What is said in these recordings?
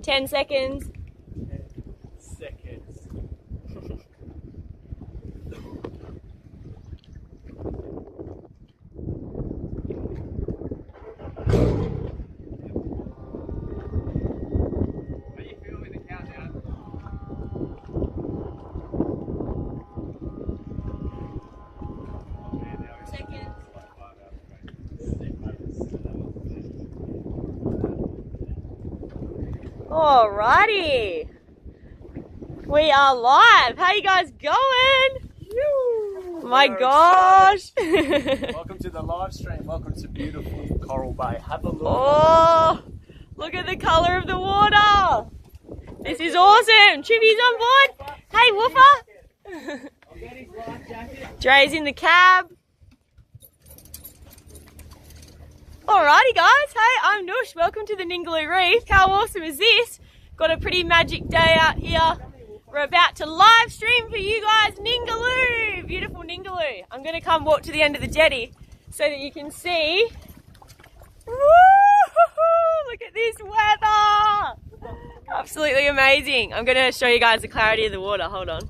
10 seconds. 10 seconds. Are you filming the countdown? Seconds. Alrighty, we are live. How you guys going? My gosh. Welcome to the live stream. Welcome to beautiful Coral Bay. Have a look. Oh, look at the colour of the water. This is awesome. Chivy's on board. Hey, Woofer. Dre's in the cab. Alrighty guys, hey, I'm Noosh. Welcome to the Ningaloo Reef. How awesome is this? Got a pretty magic day out here. We're about to live stream for you guys Ningaloo, beautiful Ningaloo. I'm going to come walk to the end of the jetty so that you can see. Woo-hoo-hoo, look at this weather. Absolutely amazing. I'm going to show you guys the clarity of the water. Hold on.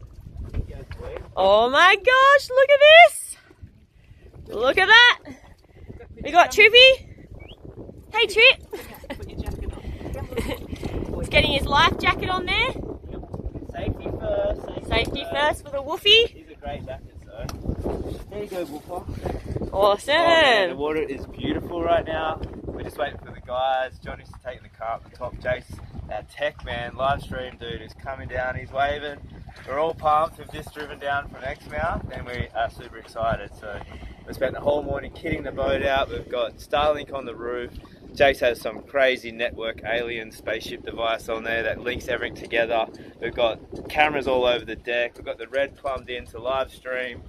Oh my gosh, look at this. Look at that. We got Trippy. Hey Trip. He's getting his life jacket on there. Safety first. Safety first for the woofie. These are great jackets though. There you go, Woofer. Awesome. Oh, man, the water is beautiful right now. We're just waiting for the guys. Johnny's taking the car up the top. Jace, our tech man, live stream dude, is coming down. He's waving. We're all pumped. We've just driven down from Exmouth and we are super excited. So we spent the whole morning kitting the boat out. We've got Starlink on the roof. Jace has some crazy network alien spaceship device on there that links everything together. We've got cameras all over the deck. We've got the red plumbed in to live stream.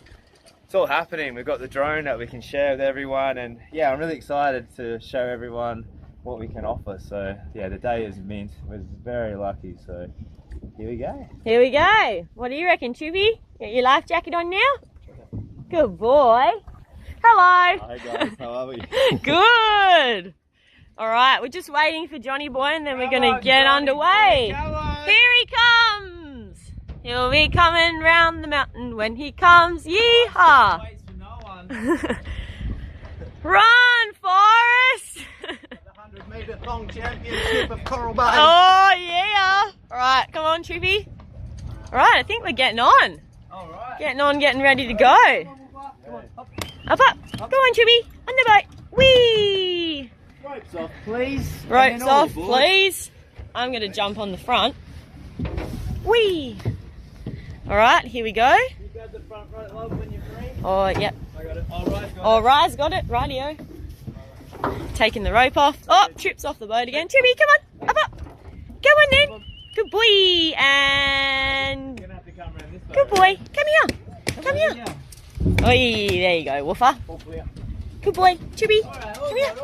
It's all happening. We've got the drone that we can share with everyone. And yeah, I'm really excited to show everyone what we can offer. So yeah, the day is mint. We're very lucky. So here we go. Here we go. What do you reckon, Chippy? Got your life jacket on now? Good boy. Hello. Hi guys, how are we? Good. All right, we're just waiting for Johnny Boy and then we're going to get underway. Here he comes. He'll be coming round the mountain when he comes. Yeehaw. Waits for no one. Run, Forrest. The 100-metre thong championship of Coral Bay. Oh, yeah. All right, come on, Trippy. All right, I think we're getting on. All right. Getting ready to go. Up. Go on, Trippy. On the boat. Whee. Ropes off, please. Ropes off, please. I'm going to jump on the front. Whee. All right, here we go. You grab the front right log when you're free. Oh, yep. I got it. All right, All right, got it. Rightio. Taking the rope off. Oh, trips off the boat again. Trippy, come on. Up. Go on then. Good boy. And You're gonna have to come around this way. good boy. Come here. Oi, there you go, Woofer. Good boy, Chippy. Come here.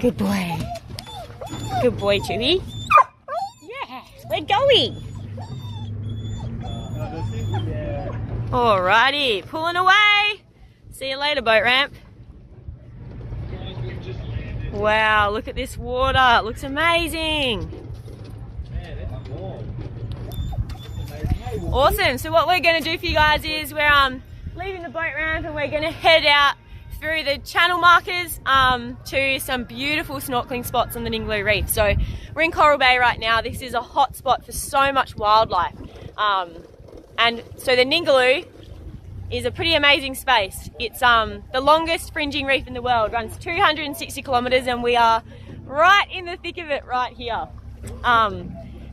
Good boy. Good boy, Chippy. Yeah, we're going. Alrighty, pulling away. See you later, boat ramp. Wow, look at this water. It looks amazing. Awesome. So what we're going to do for you guys is we're leaving the boat ramp and we're going to head out through the channel markers to some beautiful snorkeling spots on the Ningaloo Reef. So we're in Coral Bay right now. This is a hot spot for so much wildlife. And so the Ningaloo is a pretty amazing space. It's the longest fringing reef in the world, runs 260 kilometers and we are right in the thick of it right here.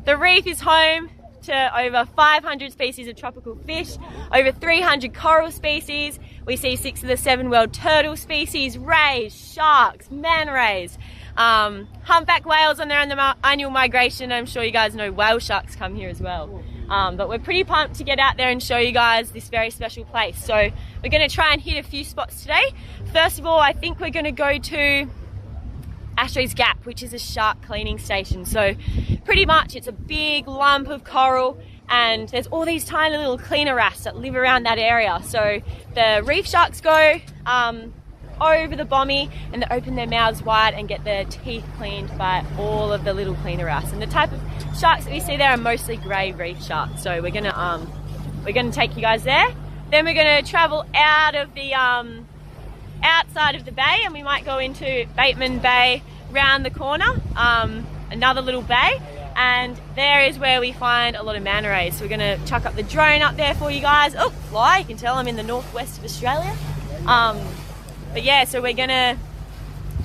The reef is home to over 500 species of tropical fish, over 300 coral species. We see 6 of the 7 world turtle species, rays, sharks, man rays, humpback whales on their annual migration. I'm sure you guys know whale sharks come here as well. But we're pretty pumped to get out there and show you guys this very special place. So we're going to try and hit a few spots today. First of all, I think we're going to go to Ashley's Gap, which is a shark cleaning station. So pretty much it's a big lump of coral and there's all these tiny little cleaner wrasse that live around that area. So the reef sharks go over the bommy and they open their mouths wide and get their teeth cleaned by all of the little cleaner wrasse. And the type of sharks that we see there are mostly grey reef sharks. So we're gonna take you guys there. Then we're gonna travel out of the outside of the bay, and we might go into Bateman Bay round the corner, another little bay, and there is where we find a lot of manta rays. So we're gonna chuck up the drone up there for you guys. Oh, fly, you can tell I'm in the northwest of Australia. But yeah, so we're gonna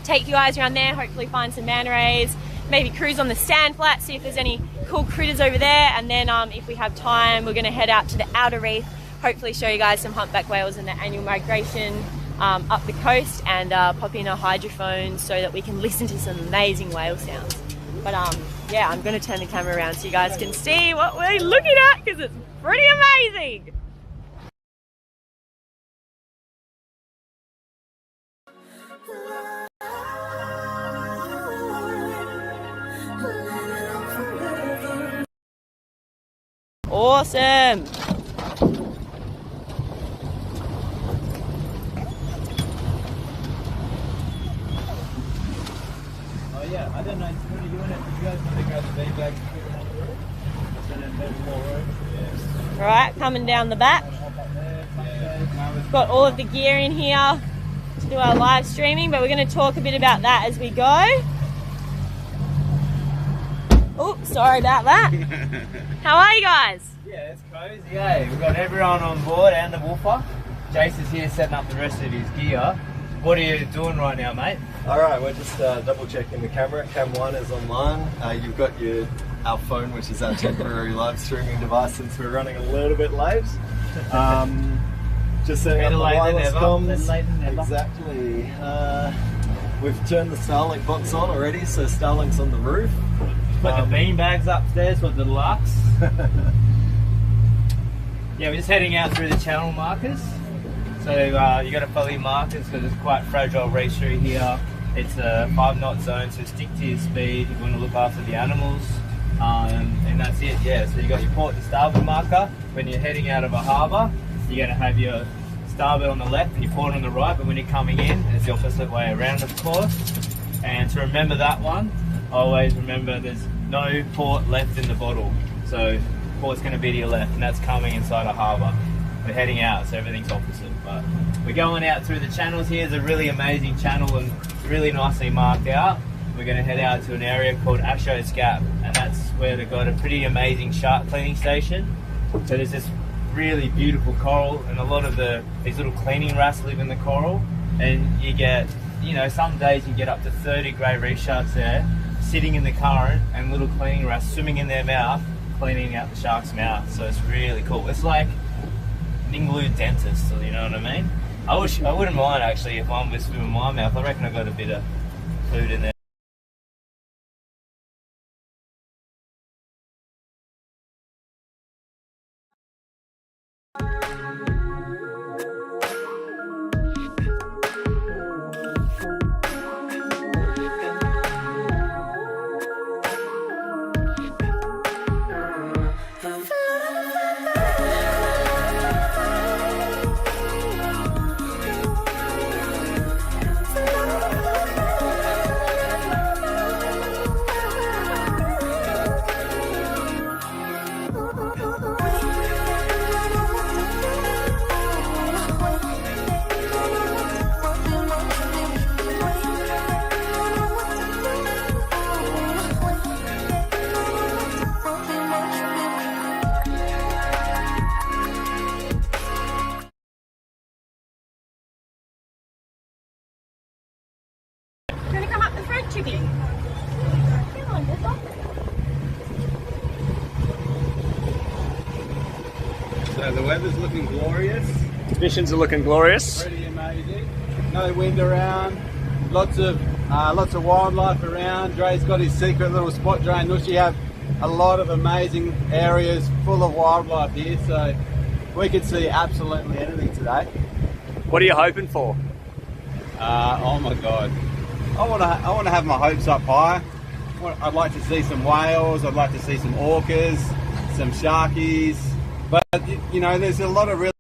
take you guys around there, hopefully find some manta rays, maybe cruise on the sand flat, see if there's any cool critters over there, and then if we have time, we're gonna head out to the outer reef, hopefully show you guys some humpback whales and their annual migration up the coast, and pop in a hydrophone so that we can listen to some amazing whale sounds. But yeah, I'm gonna turn the camera around so you guys can see what we're looking at, because it's pretty amazing. Awesome. Oh yeah, I don't know. What are you doing? You guys want to grab the beanbags and put them on the roof? So then there's more room. Yeah. All right, coming down the back. We've got all of the gear in here to do our live streaming, but we're going to talk a bit about that as we go. Oh, sorry about that. How are you guys? Yeah, it's cozy, eh? We've got everyone on board and the woofer. Jace is here setting up the rest of his gear. What are you doing right now, mate? Alright, we're just double checking the camera. Cam 1 is online. You've got our phone, which is our temporary live streaming device, since we're running a little bit late. Just setting up the wireless comms. Exactly. We've turned the Starlink box on already, so Starlink's on the roof. Put the beanbags upstairs for the deluxe. Yeah, we're just heading out through the channel markers. So you got to follow your markers because it's quite fragile reef through here. It's a 5-knot zone, so stick to your speed. You want to look after the animals, and that's it. Yeah, so you got your port and starboard marker. When you're heading out of a harbour, you're going to have your starboard on the left and your port on the right. But when you're coming in, it's the opposite way around, of course. And to remember that one, always remember there's no port left in the bottle. So port's going to be to your left, and that's coming inside a harbour. We're heading out, so everything's opposite. But we're going out through the channels here. It's a really amazing channel and really nicely marked out. We're going to head out to an area called Asho's Gap, and that's where they've got a pretty amazing shark cleaning station. So there's this really beautiful coral, and a lot of these little cleaning wrasse live in the coral, and you get, some days you get up to 30 grey reef sharks there, sitting in the current, and little cleaning wrasse swimming in their mouth, cleaning out the shark's mouth. So it's really cool. It's like Ningaloo dentist, you know what I mean? I wouldn't mind actually if one was swimming in my mouth. I reckon I got a bit of food in there. So the weather's looking glorious. Conditions are looking glorious. Pretty amazing. No wind around. Lots of wildlife around. Dre's got his secret little spot. Dre and Nushi have a lot of amazing areas full of wildlife here, so we could see absolutely anything today. What are you hoping for? Oh my god. I want to have my hopes up high. I'd like to see some whales, I'd like to see some orcas, some sharkies, but there's a lot of really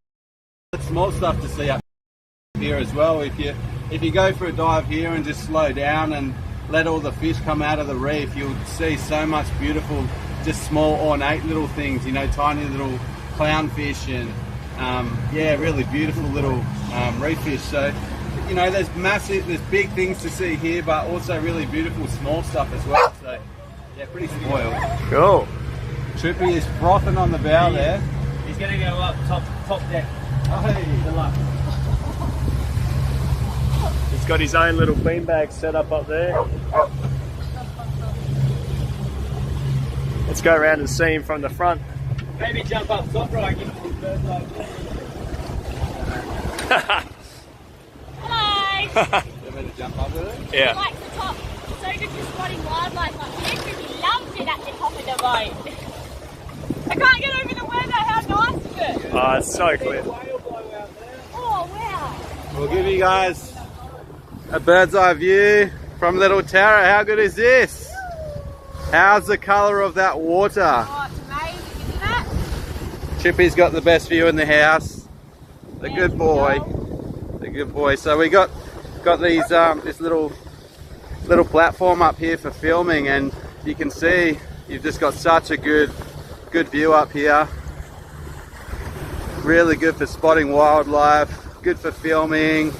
small stuff to see up here as well. If you if you go for a dive here and just slow down and let all the fish come out of the reef, you'll see so much beautiful, just small ornate little things, you know, tiny little clownfish and yeah, really beautiful little reef fish. So, you know, there's big things to see here, but also really beautiful small stuff as well. So, yeah, pretty spoiled. Cool. Trippy is frothing on the bow there. He's going to go up top deck. Hey, Good luck. He's got his own little beanbag set up there. Let's go around and see him from the front. Maybe jump up top right, give him a bird's eye view. Hello! you want me to jump up with it? Yeah. Like the top, so good for spotting wildlife up here. He loves it at the top of the boat. I can't get over the weather, how nice is it? Oh, it's so clear. Oh wow! We'll give you guys a bird's eye view from little Terra. How good is this? How's the colour of that water? Oh, it's amazing, isn't it? Chippy's got the best view in the house. The good boy. The good boy. So we got these this little platform up here for filming, and you can see you've just got such a good view up here. Really good for spotting wildlife, good for filming,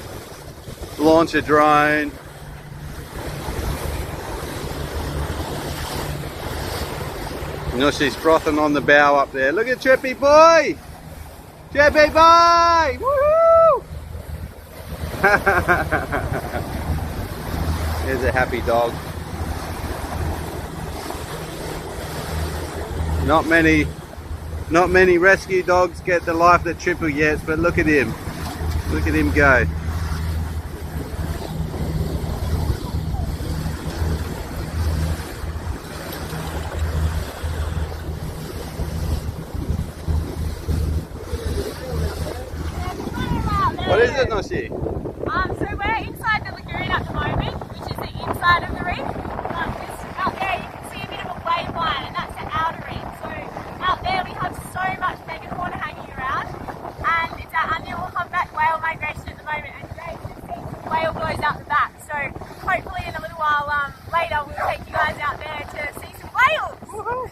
launch a drone. You know, she's frothing on the bow up there. Look at Trippy boy! Trippy boy! Woohoo! There's a happy dog. Not many rescue dogs get the life that Trippy gets, but look at him. Look at him go. What is it, Noshi? So we're inside the lagoon at the moment, which is the inside of the reef. Just out there you can see a bit of a wave line, and that's the outer reef. So out there we have so much megafauna hanging around, and it's our annual humpback whale migration at the moment, and Jake just sees some whale blows out the back. So hopefully in a little while later we'll take you guys out there to see some whales.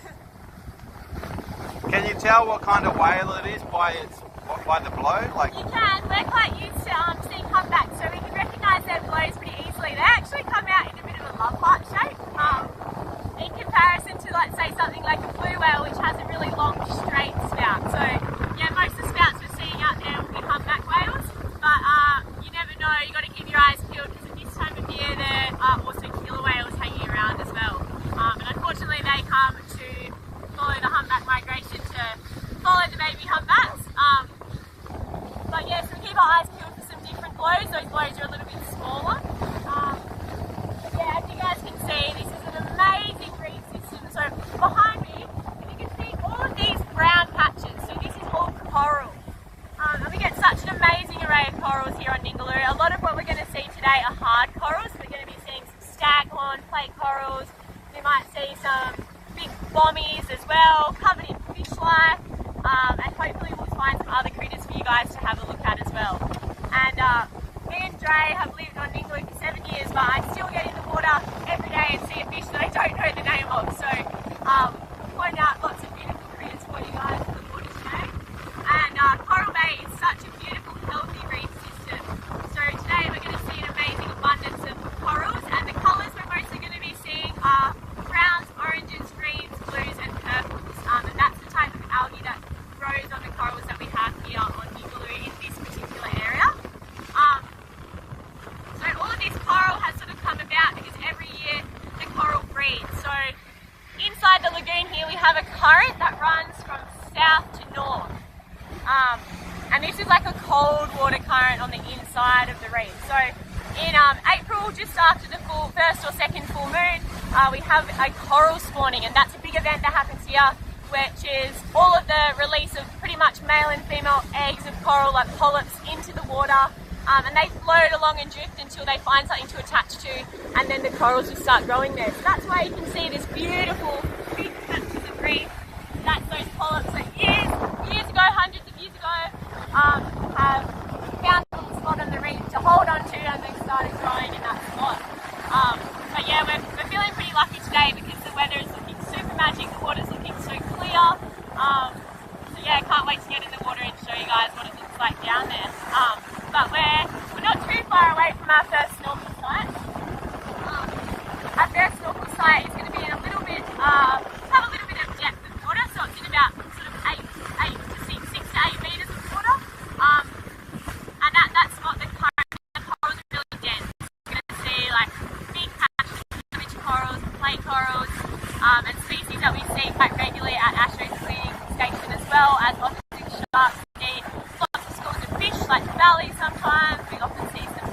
Can you tell what kind of whale it is by the blow? Like, You can. We're quite used to seeing humpbacks, so we can recognise their blows pretty easily. They actually come out in a bit of a love heart shape, in comparison to, like, say, something like a blue whale, which has a really long, straight spout. So, yeah, most of the spouts we're seeing out there will be humpback whales, but you never know. You've got to keep your eyes peeled, because at this time of year there are also killer whales hanging around as well. And unfortunately, they come to follow the humpback migration to follow the baby humpbacks. But yes, we keep our eyes peeled for some different blows. Those blows are a little bit smaller. Yeah, as you guys can see, this is an amazing reef system. So behind me, you can see all of these brown patches. So this is all coral. And we get such an amazing array of corals here on Ningaloo. A lot of what we're going to see today are hard corals. We're going to be seeing some staghorn, plate corals. We might see some big bommies as well, covered in fish life. And hopefully we'll find some other critters for you guys to have a look at as well. And me and Dre have lived on Ningaloo for 7 years, but I still get in the water every day and see a fish that I don't know the name of. So point out lots of beautiful critters for you guys in the water today. And Coral Bay is such a beautiful, healthy reef system. So today we're going to see an amazing abundance of corals, and the colours we're mostly going to be seeing are browns, oranges, greens, blues and purples. And that's the type of algae that grows on the corals that we have here on Ningaloo in this particular area. So all of this coral has sort of come about because every year the coral breeds. So inside the lagoon here we have a current that runs from south to north. And this is like a cold water current on the inside of the reef. So in April, just after the first or second full moon, we have a coral spawning, and that's a big event that happens here, which is all of the release of pretty much male and female eggs of coral, like polyps, into the water, and they float along and drift until they find something to attach to, and then the corals will start growing there. So that's why you can see this beautiful big patches of reef. That's those polyps that years ago, hundreds of years ago, have found a little spot on the reef to hold on to, and then the weather is looking super magic, the water's looking so clear. So yeah, I can't wait to get in the water and show you guys what it looks like down there. But we're not too far away from our first snorkel site. Our first snorkel site is going to be in a little bit, have a little bit of depth of water, so it's in about sort of 6 to 8 metres of water. And that spot, the corals are really dense. You're going to see like big patches of rich corals, clay corals, and species that we see quite regularly at Ashway's cleaning station, as well as often sharks. We see lots of schools of fish like the valley sometimes. We often see some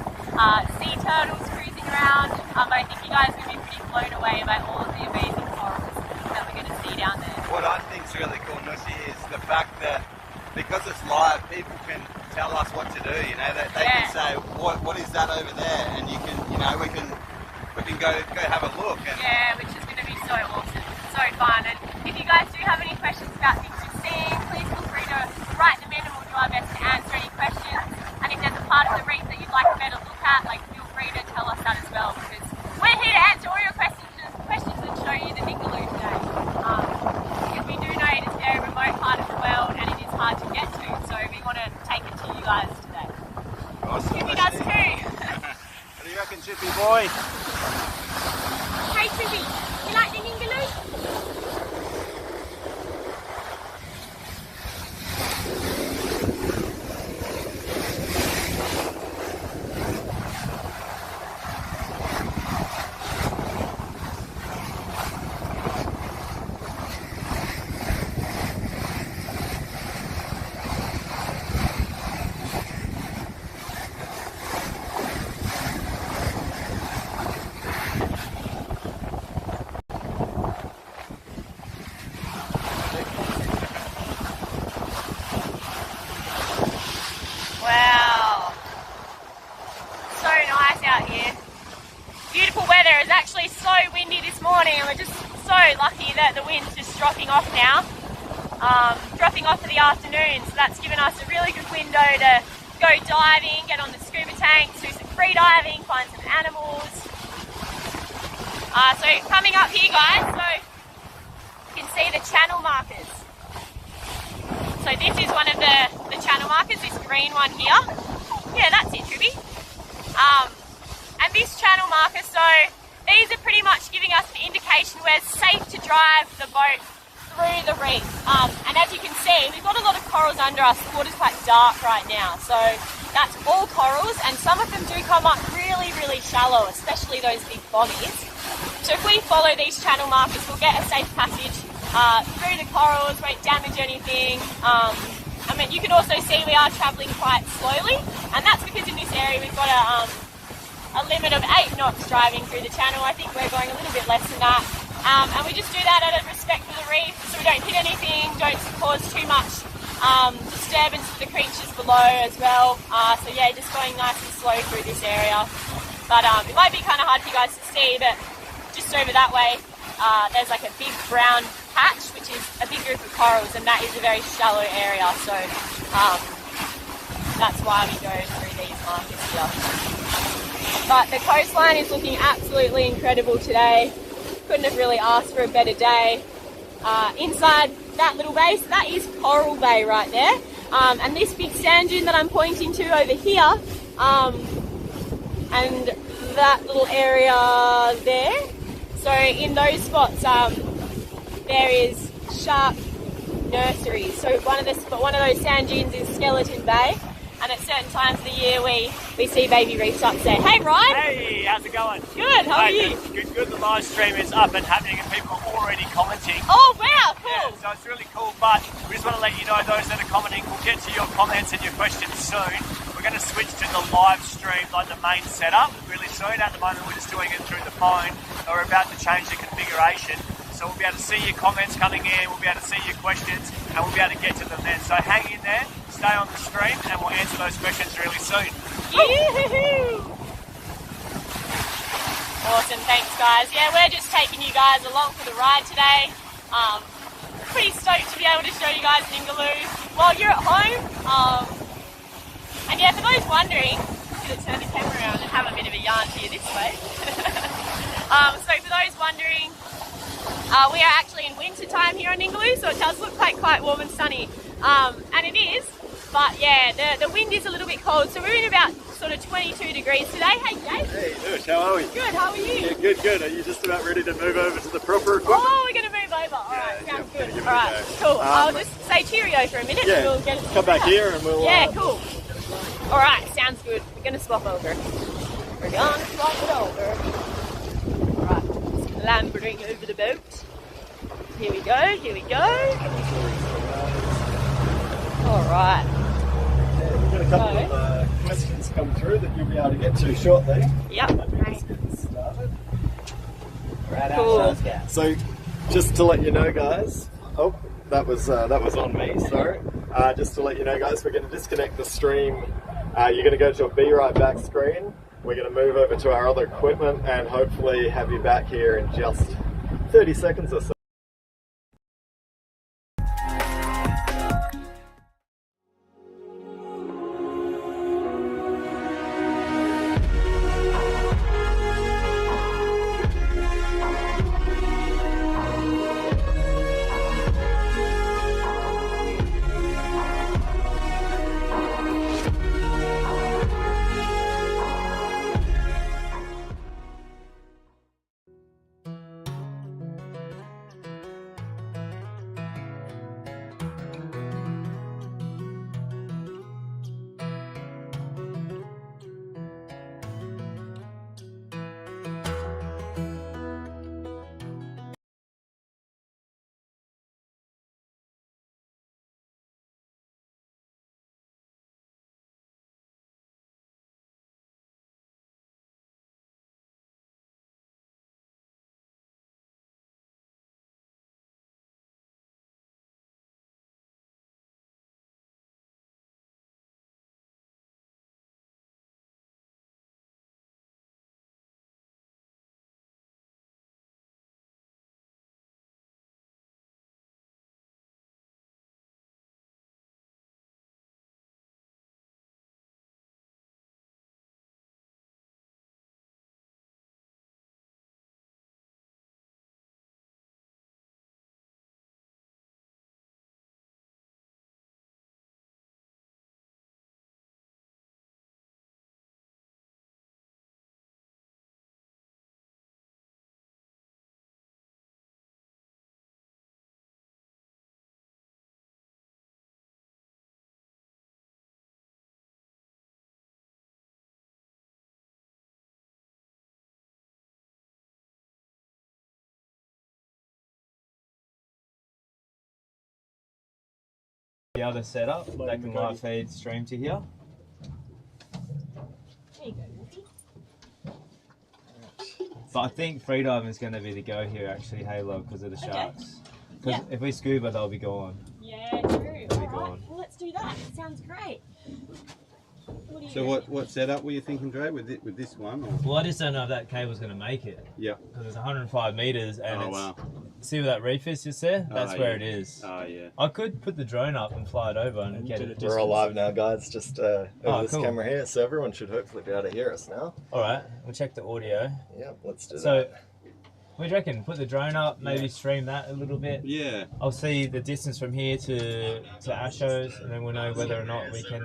sea turtles cruising around. But I think you guys are going to be pretty blown away by all of the amazing corals that we're going to see down there. What I think's really cool, Nushi, is the fact that because it's live, people can tell us what to do. You know, that they can say, what is that over there? And you can, you know, we can go have a look. And yeah, which is going to be so awesome, so fun. And if you guys do have any questions about things you're seeing, please feel free to write them in, and we'll do our best to answer any questions. And if there's a part of the reef that you'd like a better look at, like, feel free to tell us that as well, because we're here to answer all your questions and show you the Ningaloo today. Because we do know it is a very remote part of the world and it is hard to get to, so we want to take it to you guys today. awesome. Chippy does too. What do you reckon, Chippy boy? Hey Chippy, you like the Ningaloo? Wow, so nice out here. Beautiful weather. It's actually so windy this morning, and we're just so lucky that the wind's just dropping off now. Dropping off for the afternoon, so that's given us a really good window to go diving, get on the scuba tanks, do some free diving, find some animals. So coming up here, guys, so you can see the channel markers. So this is one of the channel markers, this green one here. Yeah, that's it, Tribby. And this channel marker, so these are pretty much giving us an indication where it's safe to drive the boat through the reef. And as you can see, we've got a lot of corals under us. The water's quite dark right now, so that's all corals, and some of them do come up really, really shallow, especially those big bommies. So if we follow these channel markers, we'll get a safe passage through the corals, won't damage anything. I mean, you can also see we are travelling quite slowly, and that's because in this area we've got a limit of 8 knots driving through the channel. I think we're going a little bit less than that. And we just do that out of respect for the reef, so we don't hit anything, don't cause too much disturbance to the creatures below as well. So yeah, just going nice and slow through this area. But it might be kind of hard for you guys to see, but just over that way, there's like a big brown patch, which is a big group of corals, and that is a very shallow area. So that's why we go through these markers here. But the coastline is looking absolutely incredible today. Couldn't have really asked for a better day. Inside that little bay, so that is Coral Bay right there. And this big sand dune that I'm pointing to over here, and that little area there. So in those spots, there is shark nurseries. So one of those sand dunes is Skeleton Bay. And at certain times of the year, we see baby reefs up there. Hey, Ryan! Hey, how's it going? Good, how are you? Good. The live stream is up and happening, and people are already commenting. Oh, wow, cool. Yeah, so it's really cool, but we just want to let you know, those that are commenting, we'll get to your comments and your questions soon. We're going to switch to the live stream, like the main setup, really soon. At the moment, we're just doing it through the phone. We're about to change the configuration. So we'll be able to see your comments coming in, we'll be able to see your questions, and we'll be able to get to them then. So hang in there, stay on the stream, and we'll answer those questions really soon. Yoo-hoo! Awesome, thanks guys. Yeah, we're just taking you guys along for the ride today. Pretty stoked to be able to show you guys Ningaloo while you're at home. And yeah, for those wondering, I'm going to turn the camera around and have a bit of a yarn to you this way. So for those wondering, We are actually in winter time here on Ningaloo, so it does look like quite warm and sunny, and it is. But yeah, the wind is a little bit cold, so we're in about sort of 22 degrees today. Hey, Jake. Hey, Nush, how are we? Good, how are you? Yeah, good, good. Are you just about ready to move over to the proper equipment? Oh, we're going to move over. All right, Yeah, sounds yeah, good. give it All a right, go. cool. I'll just say cheerio for a minute and we'll get it come back out. here and we'll... Yeah, cool. All right, sounds good. We're going to swap over. We're going to swap it over. All right, just clambering over the boat. Here we go, here we go. All right. We've got a couple of questions come through that you'll be able to get to shortly. Yep. Let's get started. Cool. So, just to let you know, guys. Oh, that was on me. Sorry. Just to let you know, guys, we're going to disconnect the stream. You're going to go to a Be Right Back screen. We're going to move over to our other equipment and hopefully have you back here in just 30 seconds or so. The other setup that can live feed stream to here. There you go, Wolfie. But I think freediving is going to be the go here actually, Halo, because of the sharks. Because if we scuba, they'll be gone. Yeah, true. They'll be All right, gone. well, let's do that. Sounds great. So what setup were you thinking, Dre, with this one? Or? Well, I just don't know if that cable's going to make it. Yeah. Because it's 105 metres and Oh, wow. See where that reef is just there? That's where it is. Oh, yeah. I could put the drone up and fly it over and get it. We're all live now, guys. Just over this cool. camera here, so everyone should hopefully be able to hear us now. All right, we'll check the audio. Yeah, let's do So, that. what do you reckon? Put the drone up, maybe stream that a little bit. Yeah. I'll see the distance from here to Ashos, and then we'll know whether or not we can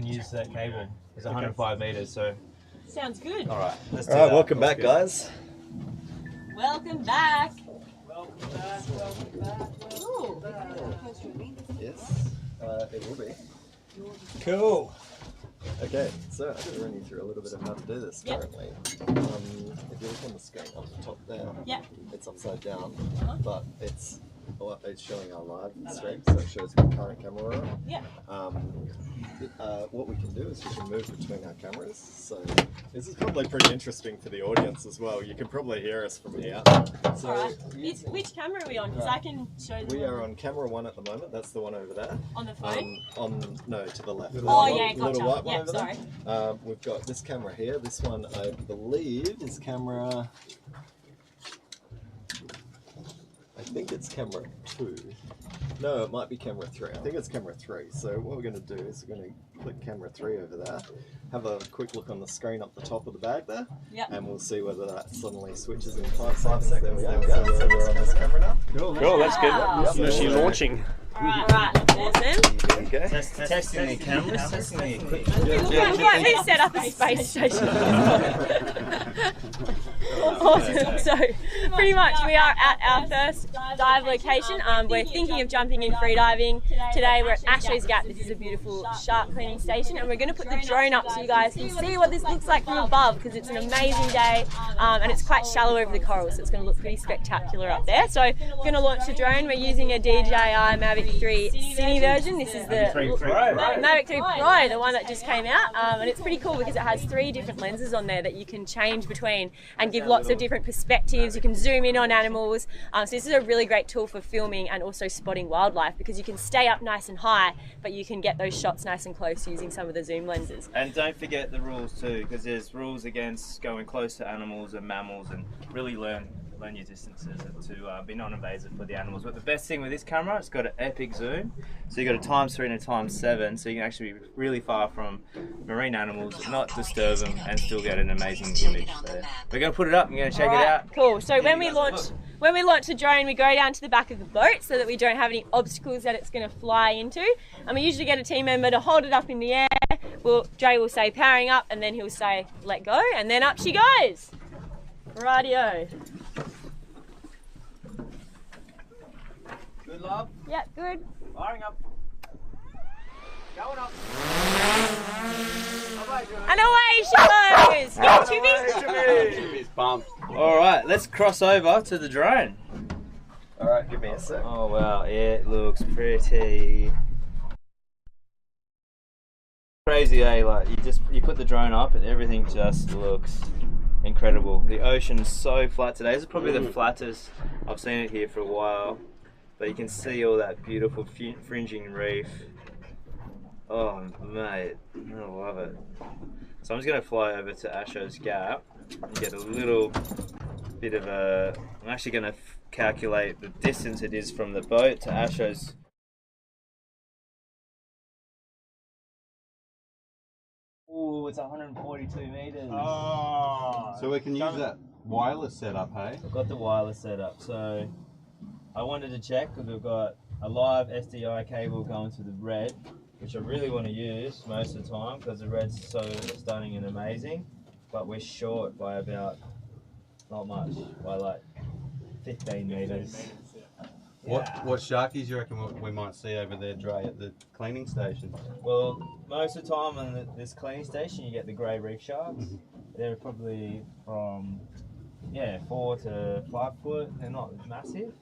use that cable. It's 105 meters, so. Sounds good. All right, let's do All right, that. welcome back, guys. Welcome back. Ooh. Yes, it will be. Cool. Okay, so I'm going to run you through a little bit of how to do this Yep. currently. If you look on the screen up the top there, Yep. it's upside down, but it's showing our live stream, so it shows the current camera on. Yep. What we can do is we can move between our cameras. So this is probably pretty interesting for the audience as well. You can probably hear us from here. So All right. Which camera are we on? Because I can show them we are on camera 1 at the moment. That's the one over there. on the phone. No, to the left. Oh, yeah, gotcha. Little white one Yep, over sorry. there. We've got this camera here. This one, I believe, is camera. I think think it's camera 2. No, it might be camera 3. I think it's camera 3. So what we're going to do is we're going to click camera 3 over there, have a quick look on the screen up the top of the bag there, and we'll see whether that suddenly switches in 5 seconds. There we go. So we're on this camera now. Cool, that's good. She's launching. Alright, awesome. There you go. Testing the cameras, testing the equipment. Look like they set up a space station. Awesome. So pretty much we are at our first dive location. We're thinking of jumping in free diving. Today we're at Asho's Gap. This is a beautiful shark cleaning station, and we're going to put the drone up so you guys can see what this looks like from above, because it's an amazing day and it's quite shallow over the coral, so it's going to look pretty spectacular up there. So we're going to launch the drone. We're using a DJI Mavic 3 Cine version. This is the Mavic 3 Pro, the one that just came out, and it's pretty cool because it has 3 different lenses on there that you can change between and give lots of different perspectives. You can zoom in on animals, so this is a really great tool for filming and also spotting wildlife, because you can stay up nice and high but you can get those shots nice and close using some of the zoom lenses. And don't forget the rules too, because there's rules against going close to animals and mammals, and really learn your distances to be non-invasive for the animals. But the best thing with this camera, it's got an epic zoom, so you got a ×3 and a ×7, so you can actually be really far from marine animals, not disturb them, and still get an amazing image. So we're going to put it up and going to check it out. Cool. So when we launch the drone, we go down to the back of the boat so that we don't have any obstacles that it's going to fly into, and we usually get a team member to hold it up in the air. Jay will say powering up, and then he'll say let go, and then up she goes. Rightio. Good, love? Yeah, good. Firing up. Going up. And away she goes. Yeah, Chippy's bumped. Alright, let's cross over to the drone. Alright, give me a sec. Oh wow, it looks pretty crazy, eh? Like you put the drone up and everything just looks incredible. The ocean's so flat today. This is probably the flattest I've seen it here for a while. But you can see all that beautiful fringing reef. Oh mate, I love it. So I'm just going to fly over to Asho's Gap and get a little bit of a... I'm actually going to calculate the distance it is from the boat to Asho's. Ooh, it's 142 meters. Oh, so we can use that wireless setup, hey? I've got the wireless setup, so I wanted to check because we've got a live SDI cable going to the red, which I really want to use most of the time because the red's so stunning and amazing, but we're short by about, not much, by like 15 meters. What sharkies you reckon we might see over there, Dre, at the cleaning station? Well, most of the time on this cleaning station you get the grey reef sharks. They're probably from 4 to 5 foot. They're not massive,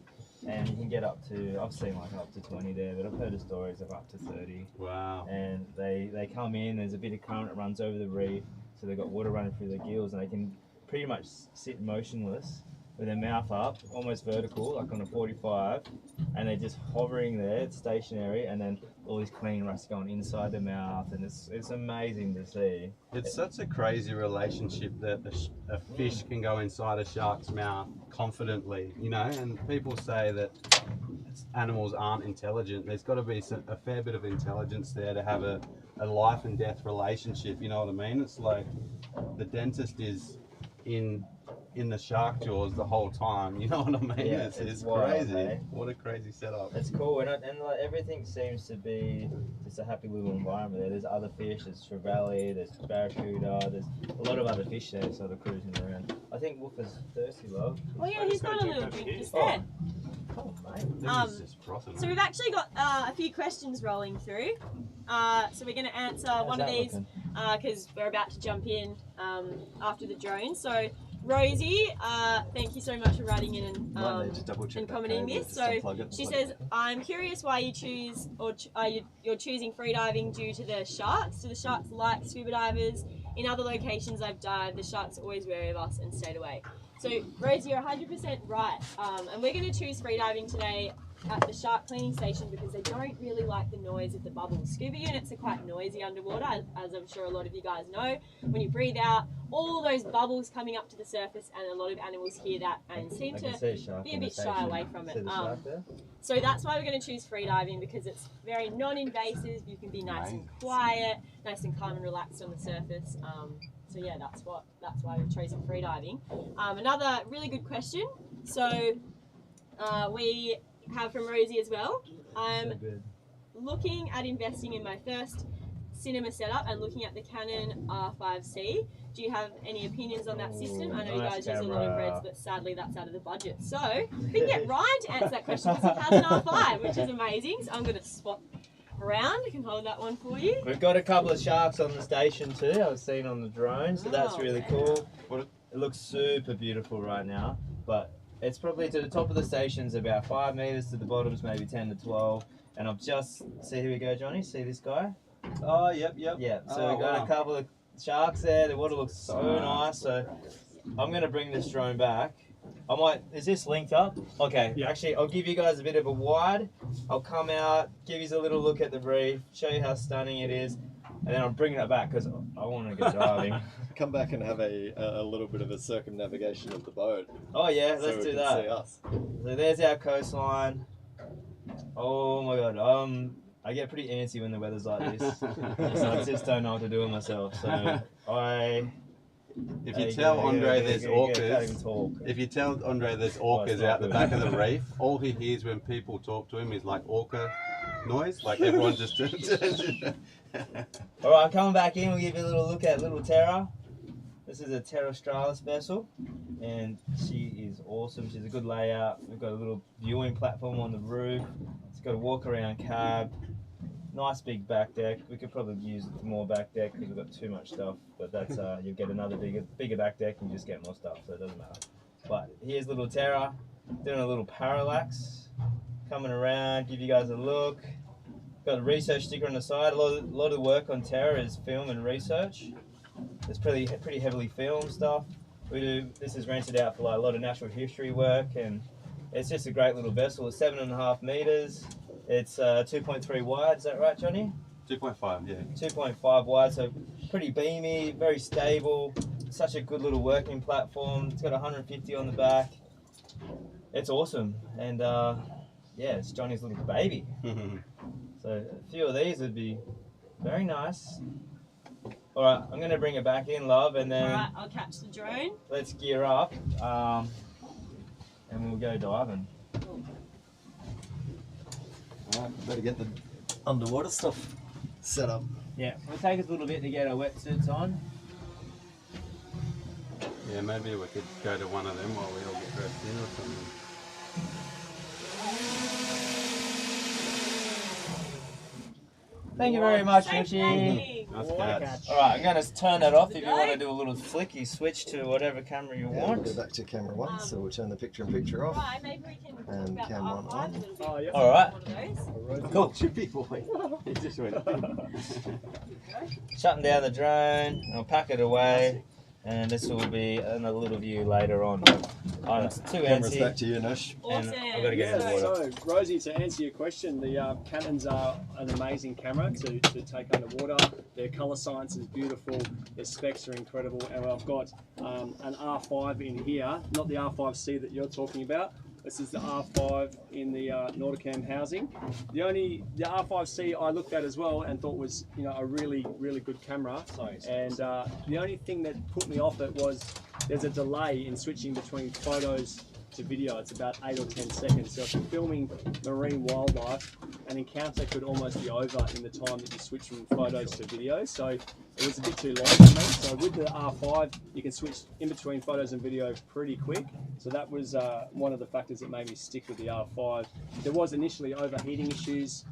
and you can get up to, I've seen like up to 20 there, but I've heard of stories of up to 30. Wow. And they come in, there's a bit of current that runs over the reef, so they've got water running through their gills, and they can pretty much sit motionless with their mouth up, almost vertical, like on a 45, and they're just hovering there, it's stationary, and then all this clean rust going inside the mouth, and it's amazing to see. It's such a crazy relationship that a fish can go inside a shark's mouth confidently, you know, and people say that animals aren't intelligent. There's got to be a fair bit of intelligence there to have a life and death relationship, you know what I mean? It's like the dentist is in the shark jaws the whole time, you know what I mean? Yeah, it's wild, crazy. eh? What a crazy setup. It's cool, and like everything seems to be just a happy little environment there. There's other fish, there's trevally, there's barracuda, there's a lot of other fish there sort of cruising around. I think Woofer's thirsty, love. Oh yeah, he's got a little drink just there. Oh, mate. So we've actually got a few questions rolling through. So we're going to answer one of these because we're about to jump in after the drone. So Rosie, thank you so much for writing in and commenting this. So she says, I'm curious why you choose, or you're choosing freediving due to the sharks. Do the sharks like scuba divers? In other locations I've dived, the sharks are always wary of us and stayed away. So Rosie, you're 100% right. And we're going to choose freediving today at the shark cleaning station because they don't really like the noise of the bubbles. Scuba units are quite noisy underwater, as I'm sure a lot of you guys know. When you breathe out, all those bubbles coming up to the surface, and a lot of animals hear that and seem to be a bit shy away from it. So that's why we're going to choose freediving, because it's very non-invasive. You can be nice and quiet, nice and calm and relaxed on the surface. So yeah, that's why we've chosen freediving. Another really good question. So we have from Rosie as well. I'm looking at investing in my first cinema setup and looking at the Canon R5C. Do you have any opinions on that system? I know you guys use a lot of Reds, but sadly that's out of the budget. So we can get Ryan to answer that question because he has an R5, which is amazing. So I'm going to swap around. I can hold that one for you. We've got a couple of sharks on the station too. I've seen on the drone, so that's really cool. It looks super beautiful right now, but it's probably to the top of the station's about 5 meters, to the bottom's maybe 10 to 12. And I've just, see, here we go, Johnny, see this guy? Oh, yep. Yeah, so we've got a couple of sharks there. The water looks so nice. So I'm going to bring this drone back. Is this linked up? Okay, actually, I'll give you guys a bit of a wide. I'll come out, give you a little look at the reef, show you how stunning it is, and then I'm bringing it back because I want to go diving. Come back and have a little bit of a circumnavigation of the boat. Oh yeah, let's do that. See us. So there's our coastline. Oh my god, I get pretty antsy when the weather's like this. So I just don't know what to do with myself. So if you tell Andre there's orcas out the back of the reef, all he hears when people talk to him is like orca noise, like everyone just turns. Alright, coming back in, we'll give you a little look at little Terra. This is a Terra Australis vessel, and she is awesome. She's a good layout. We've got a little viewing platform on the roof. It's got a walk around cab. Nice big back deck. We could probably use more back deck because we've got too much stuff, but that's you'll get another bigger back deck and you just get more stuff, so it doesn't matter. But here's little Terra doing a little parallax, coming around, give you guys a look. Got a research sticker on the side. A lot of the work on Terra is film and research. It's pretty heavily filmed stuff. This is rented out for like a lot of natural history work, and it's just a great little vessel. It's 7.5 meters. It's 2.3 wide. Is that right, Johnny? 2.5, yeah. 2.5 wide, so pretty beamy, very stable. Such a good little working platform. It's got 150 on the back. It's awesome, and yeah, it's Johnny's little baby. So a few of these would be very nice. All right, I'm going to bring it back in, love, and then... All right, I'll catch the drone. Let's gear up, and we'll go diving. Alright, better get the underwater stuff set up. Yeah, it'll take us a little bit to get our wetsuits on. Yeah, maybe we could go to one of them while we all get dressed in or something. Thank you very much, Thanks, Yoshi. Maggie. Nice catch. Alright, I'm going to turn that off if you want to do a little flicky switch to whatever camera you Yeah, want. we'll go back to camera one, so we'll turn the picture off. Right, maybe we can talk And about the cam on. R5 a little bit. Oh, yeah. Alright, One of those. cool. Chippy boy. He just went. Shutting down the drone, I'll pack it away, and this will be another little view later on. It's too Camera's antsy, back to you, Nash. and Awesome. I've got to get in the water. So, Rosie, to answer your question, the Canons are an amazing camera to take underwater. Their colour science is beautiful, their specs are incredible, and I've got an R5 in here, not the R5C that you're talking about. This is the R5 in the Nauticam housing. The R5C I looked at as well and thought was, a really, really good camera. And the only thing that put me off it was there's a delay in switching between photos to video. It's about 8 or 10 seconds. So if you're filming marine wildlife, an encounter could almost be over in the time that you switch from photos to video. So it was a bit too long for me. So with the R5, you can switch in between photos and video pretty quick. So that was one of the factors that made me stick with the R5. There was initially overheating issues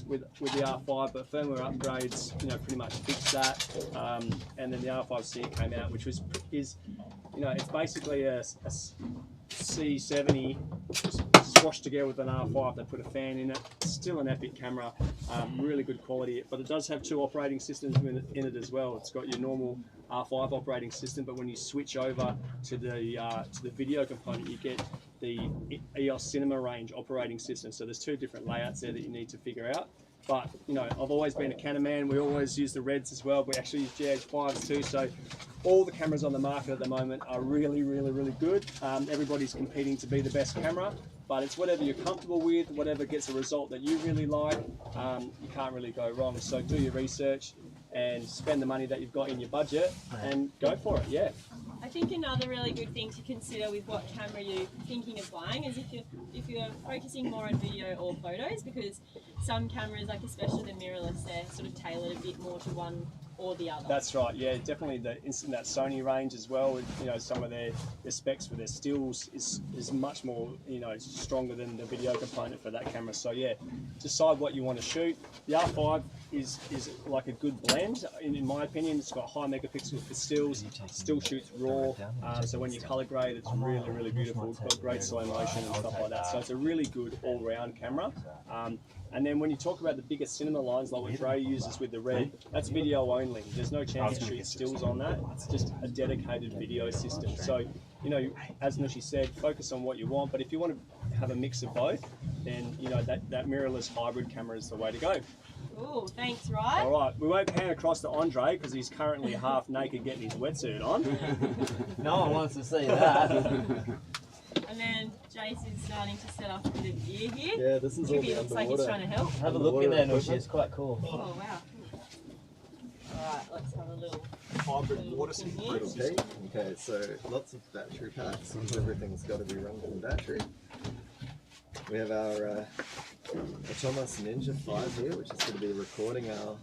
with the R5, but firmware upgrades, pretty much fixed that. And then the R5C came out, which is it's basically a C70 squashed together with an R5. They put a fan in it. It's still an epic camera, really good quality. But it does have 2 operating systems in it as well. It's got your normal R5 operating system, but when you switch over to the video component, you get the EOS Cinema Range operating system. So there's 2 different layouts there that you need to figure out. But, you know, I've always been a Canon man. We always use the Reds as well. We actually use GH5s too. So all the cameras on the market at the moment are really, really, really good. Everybody's competing to be the best camera, but it's whatever you're comfortable with, whatever gets a result that you really like. You can't really go wrong. So do your research and spend the money that you've got in your budget and go for it, yeah. I think another really good thing to consider with what camera you're thinking of buying is if you're focusing more on video or photos, because some cameras, like especially the mirrorless, they're sort of tailored a bit more to one or the other. That's right, yeah, definitely that Sony range as well. You know, some of their specs for their stills is much more, you know, stronger than the video component for that camera. So yeah, decide what you want to shoot. The R5 is like a good blend in my opinion. It's got high megapixel for stills, still shoots raw. So when you color grade, it's really, really beautiful. It's got great slow motion and stuff like that. So it's a really good all-round camera. And then when you talk about the bigger cinema lines, like what Dre uses with the Red, that's video only. There's no chance to shoot stills on that. It's just a dedicated video system. So, you know, as Nushi said, focus on what you want. But if you want to have a mix of both, then, you know, that mirrorless hybrid camera is the way to go. Cool, thanks, Ryan. All right, we won't pan across to Andre because he's currently half naked getting his wetsuit on. No one wants to see that. And then Jace is starting to set up a bit of gear here. Yeah, this is all He looks like he's trying to help. Have a look in there, Nushi. It's quite cool. Oh, wow. Alright, let's have a little hybrid water system. Okay, so lots of battery packs. Everything's got to be run from battery. We have our Thomas Ninja 5 here, which is going to be recording our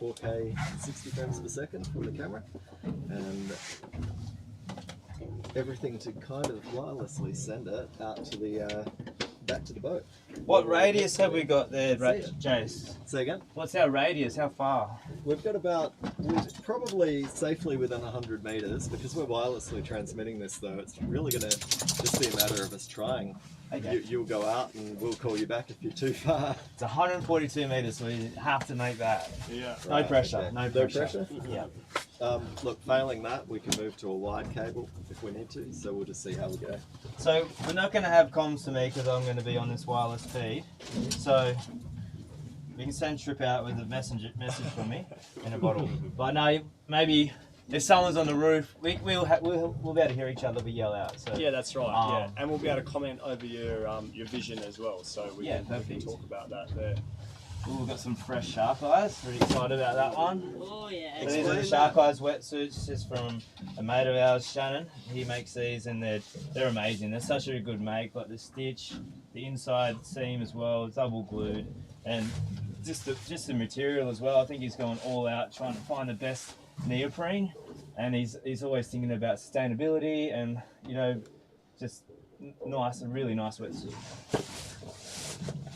4K 60 frames per second from the camera, and everything to kind of wirelessly send it out to the back to the boat. What radius have we got there, Jace? Say again? What's our radius? How far? We've got we're probably safely within 100 meters. Because we're wirelessly transmitting this though, it's really going to just be a matter of us trying. Okay. You'll go out and we'll call you back if you're too far. It's 142 meters, so we have to make that. Yeah. No pressure. Okay. No pressure. Yeah. Look, failing that, we can move to a wide cable if we need to, so we'll just see how we go. So we're not going to have comms to me because I'm going to be on this wireless feed. So we can send Trip out with a message from me in a bottle. But no, maybe if someone's on the roof, we'll be able to hear each other. We yell out. So yeah, that's right. Yeah, and we'll be able to comment over your vision as well. So we can talk about that there. Ooh, we've got some fresh shark eyes. Really excited about that one. Oh yeah. So these are the shark eyes wetsuits. This is from a mate of ours, Shannon. He makes these and they're amazing. They're such a good make. Like the stitch, the inside seam as well, double glued, and just the material as well. I think he's going all out trying to find the best neoprene, and he's always thinking about sustainability and, you know, just nice, a really nice wetsuit.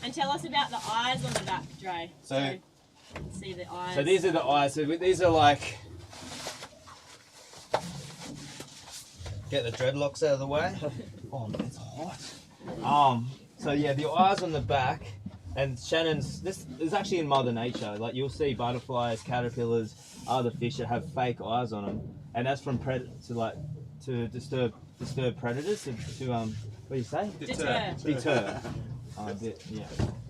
And tell us about the eyes on the back, Dre. So see the eyes. So these are the eyes. So these are like, get the dreadlocks out of the way. Oh man, it's hot. So yeah, the eyes on the back, and this is actually in Mother Nature. Like you'll see butterflies, caterpillars, other fish that have fake eyes on them, and that's from to disturb predators. To what do you say? Deter.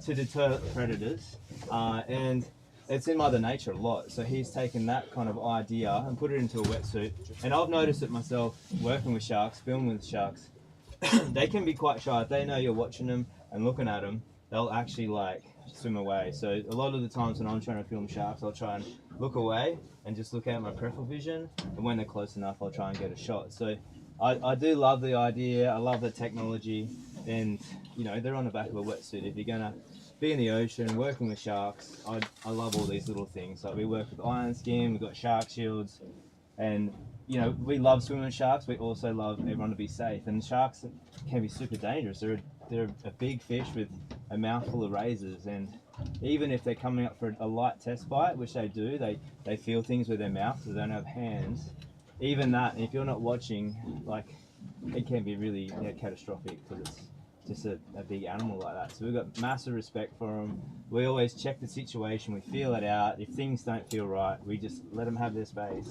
To deter predators, and it's in Mother Nature a lot. So he's taken that kind of idea and put it into a wetsuit. And I've noticed it myself working with sharks, filming with sharks. They can be quite shy. If they know you're watching them and looking at them, they'll actually like swim away. So a lot of the times when I'm trying to film sharks, I'll try and look away and just look at my peripheral vision. And when they're close enough, I'll try and get a shot. So I do love the idea. I love the technology. And, you know, they're on the back of a wetsuit. If you're going to be in the ocean working with sharks, I love all these little things. Like we work with iron skin, we've got shark shields, and, you know, we love swimming with sharks. We also love everyone to be safe. And sharks can be super dangerous. They're a big fish with a mouthful of razors. And even if they're coming up for a light test bite, which they do, they feel things with their mouth, so they don't have hands. Even that, if you're not watching, like, it can be really catastrophic because it's just a big animal like that. So we've got massive respect for them. We always check the situation, we feel it out. If things don't feel right, we just let them have their space.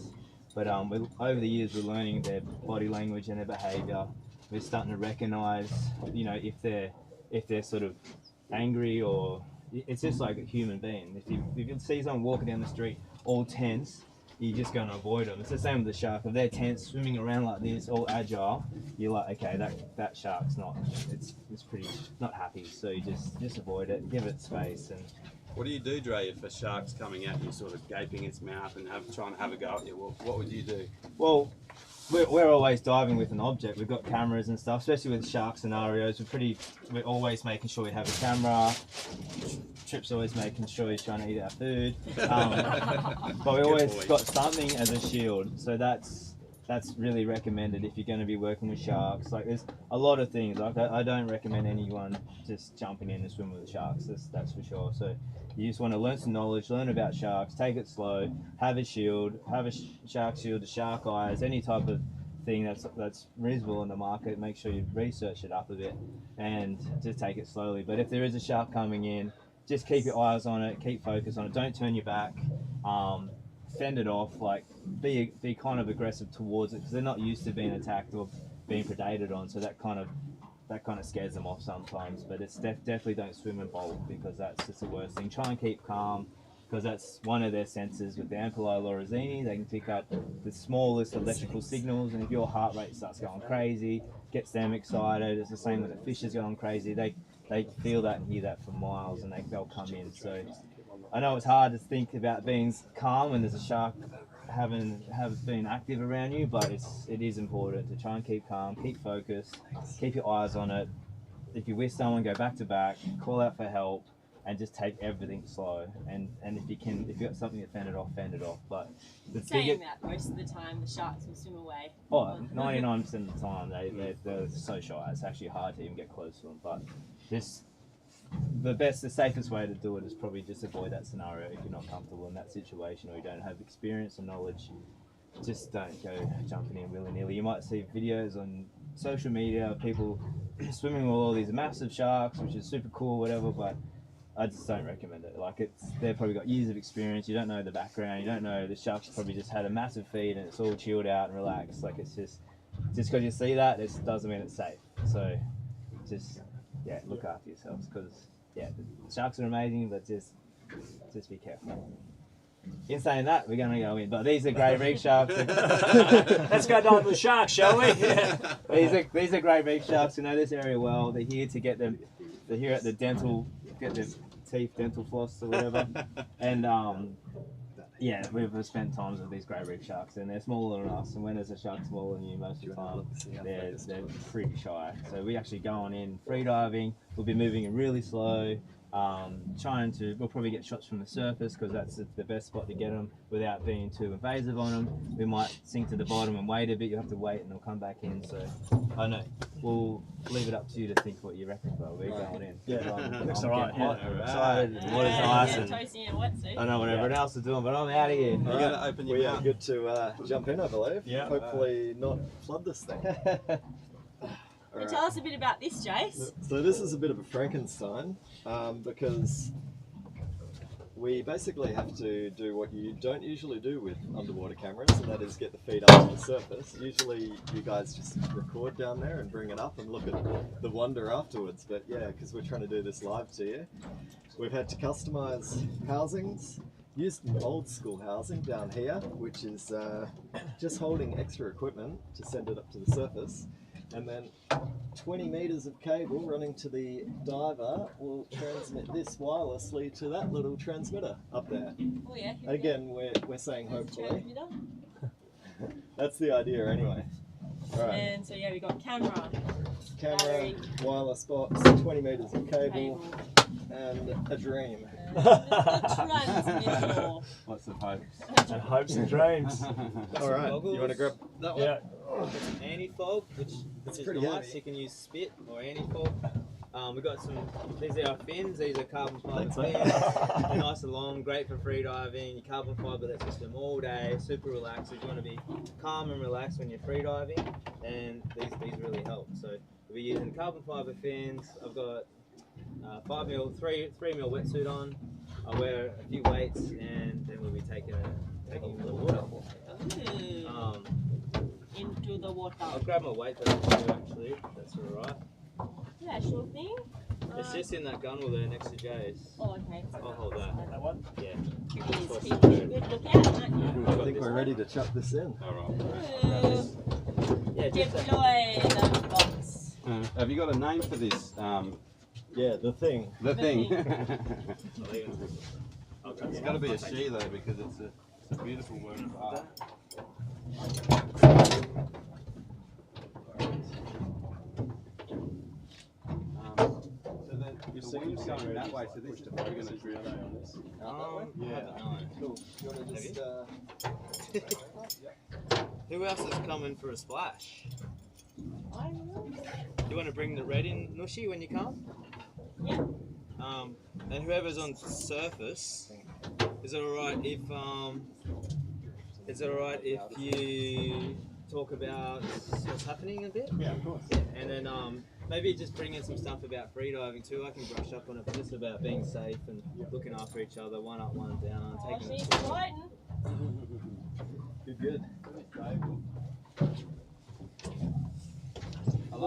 But over the years, we're learning their body language and their behaviour. We're starting to recognise, you know, if they're sort of angry, or it's just like a human being. If you see someone walking down the street all tense, you're just going to avoid them. It's the same with the shark. If they're tense, swimming around like this, all agile, you're like, okay, that shark's it's pretty not happy. So you just avoid it, give it space. And What do you do, Dre, if a shark's coming at you, sort of gaping its mouth and trying to have a go at you? What would you do? well, we're always diving with an object. We've got cameras and stuff, especially with shark scenarios. We're always making sure we have a camera. Trip's always making sure he's trying to eat our food. But we always got something as a shield. So that's really recommended if you're going to be working with sharks. Like, there's a lot of things. Like, I don't recommend anyone just jumping in and swimming with sharks. That's for sure. So you just want to learn some knowledge, learn about sharks, take it slow, have a shield, have a shark shield, a shark eyes, any type of thing that's reasonable in the market. Make sure you research it up a bit and just take it slowly. But if there is a shark coming in, just keep your eyes on it, keep focus on it, don't turn your back, fend it off, like be kind of aggressive towards it, because they're not used to being attacked or being predated on, so that kind of scares them off sometimes. But it's definitely don't swim and bolt, because that's just the worst thing. Try and keep calm, because that's one of their senses. With the Ampullae lorenzini, they can pick up the smallest electrical signals, and if your heart rate starts going crazy, gets them excited. It's the same with the fishes going crazy. They feel that and hear that for miles, and they'll come in. So I know it's hard to think about being calm when there's a shark been active around you, but it is important to try and keep calm, keep focused, keep your eyes on it. If you're with someone, go back to back, call out for help, and just take everything slow. And if you've got something to fend it off. But Saying that, most of the time the sharks will swim away. 99% of the time they're so shy. It's actually hard to even get close to them. But the safest way to do it is probably just avoid that scenario. If you're not comfortable in that situation, or you don't have experience or knowledge, just don't go jumping in willy-nilly. You might see videos on social media of people swimming with all these massive sharks, which is super cool, whatever, but I just don't recommend it. Like, they've probably got years of experience. You don't know the background. You don't know the shark's probably just had a massive feed and it's all chilled out and relaxed. Like, it's just because you see that, it doesn't mean it's safe. So just look after yourselves, because the sharks are amazing, but just be careful. In saying that, we're going to go in, but these are great reef sharks. Let's go dive with sharks, shall we? Yeah. These are great reef sharks who know this area well. They're here to get them. They're here at the get their teeth, dental floss or whatever. And we've spent times with these grey reef sharks, and they're smaller than us. And when there's a shark smaller than you, most of the time they're pretty shy. So we actually go on in free diving. We'll be moving in really slow. We'll probably get shots from the surface, because that's the best spot to get them without being too invasive on them. We might sink to the bottom and wait a bit. You have to wait and they'll come back in. So I know we'll leave it up to you to think what you reckon, but we're going in. Looks alright. Excited. What is nice, and Toasting in a wetsuit. I know what everyone else is doing, but I'm out of here. You're going to open your We are mouth. good to jump in, I believe. Yeah. Hopefully not flood this thing. And tell us a bit about this, Jace. So this is a bit of a Frankenstein, because we basically have to do what you don't usually do with underwater cameras, and that is get the feed up to the surface. Usually you guys just record down there and bring it up and look at the wonder afterwards, but because we're trying to do this live to you, we've had to customise housings. Used an old school housing down here, which is just holding extra equipment to send it up to the surface. And then 20 metres of cable running to the diver will transmit this wirelessly to that little transmitter up there. Oh yeah. Again, we're saying hopefully. Transmitter. That's the idea anyway. Alright, And so we got camera, camera, wireless box, 20 metres of cable, and a dream. transmitter. What's the hope? And hopes and dreams. Alright, you want to grab that one? Yeah. It's an anti-fog, which is pretty nice. heavy. You can use spit or anti-fog. We've got these are our fins. These are carbon fibre Thanks, fins. mate. They're nice and long, great for free diving. Carbon fibre that just them all day, super relaxed. If you want to be calm and relaxed when you're free diving, then these really help. So We'll be using carbon fibre fins. I've got 5mm, 3mm wetsuit on. I'll wear a few weights, and then we'll be taking the water. Into the water. I'll grab my weight too, actually, if that's alright. Yeah, sure thing. It's just in that gunnel there next to Jay's. Oh, okay. I'll hold that. That one? Yeah. Good lookout, aren't you? I think we're ready to chuck this in. Yeah, just Deploy the box. Have you got a name for this? Yeah, the thing. The thing. Okay. It's got to be a she though, because it's a beautiful work of art. So then the wind's going that way, so this is probably going to drift on this. Cool. Who else is coming for a splash? You want to bring the red in, Nushi, when you come? Yeah. And whoever's on surface, is it alright if you talk about what's happening a bit? Yeah, of course. And then maybe just bring in some stuff about freediving too. I can brush up on it, but just about being safe and looking after each other, one up, one down, Oh, taking she's it. floating. Good.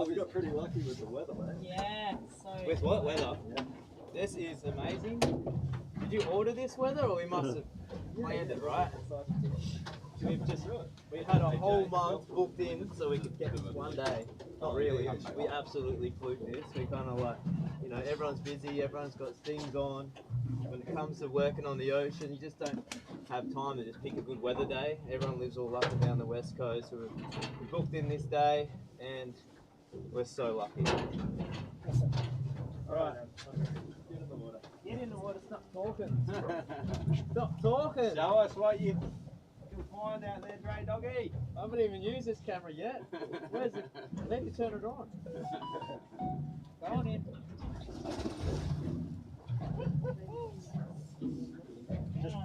We got pretty lucky with the weather, mate. Yeah, so. With what weather? Yeah. This is amazing. Did you order this weather, or we must have planned it, right? We had a whole month booked in so we could get this one day. Not really. We absolutely fluked this. We kind of like, you know, everyone's busy, everyone's got things on. When it comes to working on the ocean, you just don't have time to just pick a good weather day. Everyone lives all up and down the west coast. So we booked in this day, and we're so lucky. Alright. Get in the water, stop talking. Stop talking. Show us what you can find out there, Dre Doggy. I haven't even used this camera yet. Where's it? I need to turn it on. Go on in.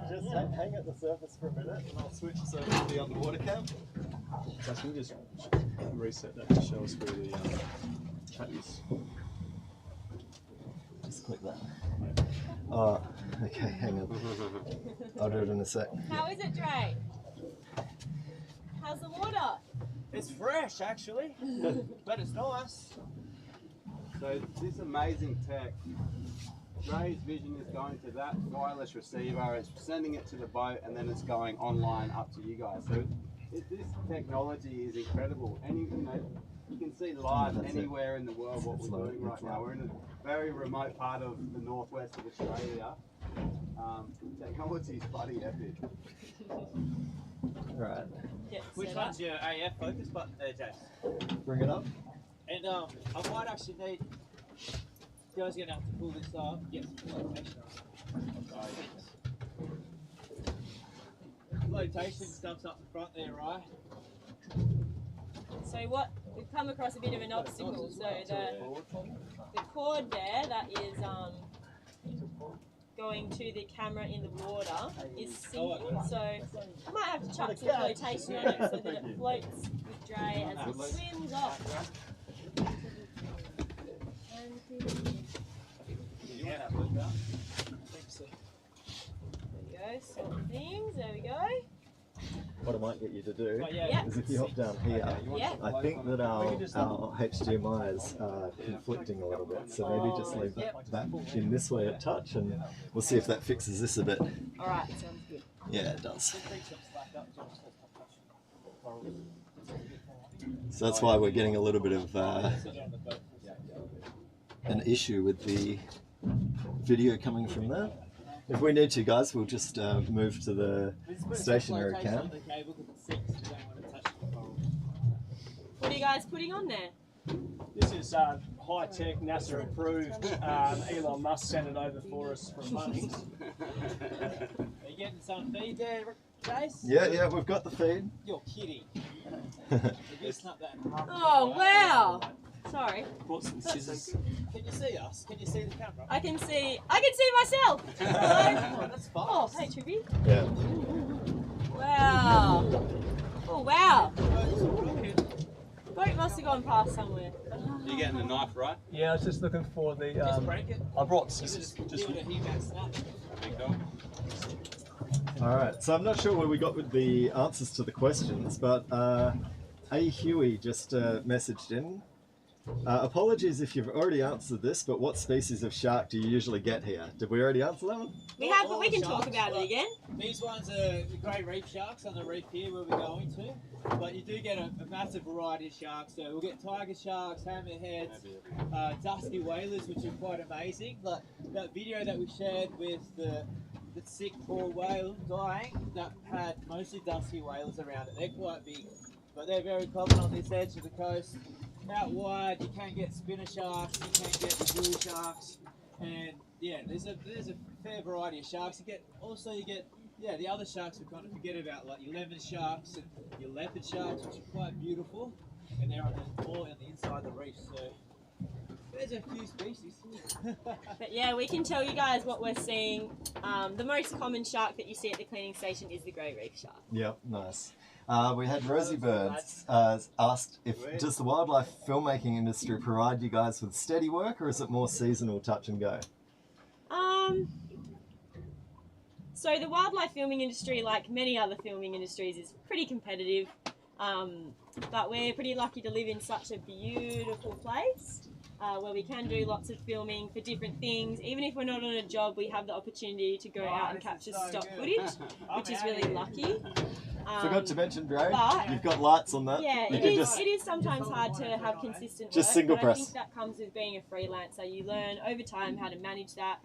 Just hang at the surface for a minute, and I'll switch us over to the underwater cam. So can you just reset that to show us where the cat is? Just click that. Oh, okay, hang on. I'll do it in a sec. How is it, Dre? How's the water? It's fresh, actually, but it's nice. So this amazing tech, Dre's vision is going to that wireless receiver, it's sending it to the boat, and then it's going online up to you guys. So this technology is incredible. You can see live anywhere in the world what we're doing right now. We're in a very remote part of the northwest of Australia. Technology is bloody epic. Right, Which one's your AF focus button there, Jace? bring it up. And I might actually need. Joe's gonna have to pull this up. Get some flotation stuff's up the front there, right? So what, we've come across a bit of an obstacle. So the cord there that is going to the camera in the water is sinking. So I might have to chuck some flotation on it so that it floats with Dre as it swims off. There we go, sort of things, there we go. What I might get you to do Yeah. is if you hop down here, Yeah. I think that our HDMIs are conflicting a little bit, so maybe just leave that in this way at touch, and we'll see if that fixes this a bit. Alright, sounds good. Yeah, it does. So that's why we're getting a little bit of an issue with the video coming from there. If we need to, guys, we'll just move to the stationary cam. What are you guys putting on there? This is high-tech, NASA approved. Elon Musk sent it over for us from Bunnings. Are you getting some feed there, Chase? Yeah, we've got the feed. You're kidding. You snap that in half. Oh wow! Sorry. Bought some scissors. Can you see us? Can you see the camera? I can see myself! Hello? That's Oh, fast. hey Trippy. Yeah. Wow. Oh wow. Boat must have gone past somewhere. You're getting the knife, right? Yeah, I was just looking for the. I brought scissors. Just Alright, so I'm not sure where we got with the answers to the questions, but A. Huey just messaged in. Apologies if you've already answered this, but what species of shark do you usually get here? Did we already answer that one? We have, but we can talk about it again. These ones are the grey reef sharks on the reef here where we're going to. But you do get a massive variety of sharks. So we'll get tiger sharks, hammerheads, dusky whalers, which are quite amazing. Like that video that we shared with the sick poor whale dying, that had mostly dusky whalers around it. They're quite big, but they're very common on this edge of the coast. Out wide, you can get spinner sharks, you can get the blue sharks, and yeah, there's a fair variety of sharks. You get the other sharks we kind of forget about, like your lemon sharks and your leopard sharks, which are quite beautiful, and they're all on the inside of the reef. So there's a few species. But yeah, we can tell you guys what we're seeing. The most common shark that you see at the cleaning station is the grey reef shark. Yep, nice. We had Rosie Birds asked does the wildlife filmmaking industry provide you guys with steady work, or is it more seasonal touch and go? So the wildlife filming industry, like many other filming industries, is pretty competitive. But we're pretty lucky to live in such a beautiful place where we can do lots of filming for different things. Even if we're not on a job, we have the opportunity to go out and capture stock footage, which is really lucky. Forgot to mention, Dre, but you've got lights on that. Yeah, you it is sometimes hard to have consistent work. Just single but press. I think that comes with being a freelancer. You learn over time how to manage that.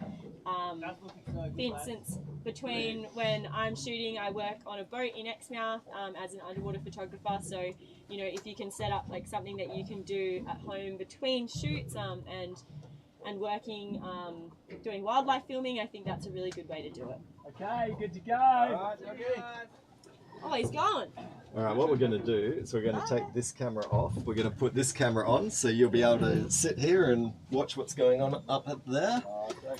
For instance, between when I'm shooting, I work on a boat in Exmouth as an underwater photographer. So, you know, if you can set up like something that you can do at home between shoots and working, doing wildlife filming, I think that's a really good way to do it. Okay, good to go. Alright, okay. Oh, he's gone. Alright, what we're going to do is we're going to take this camera off. We're going to put this camera on, so you'll be able to sit here and watch what's going on up there.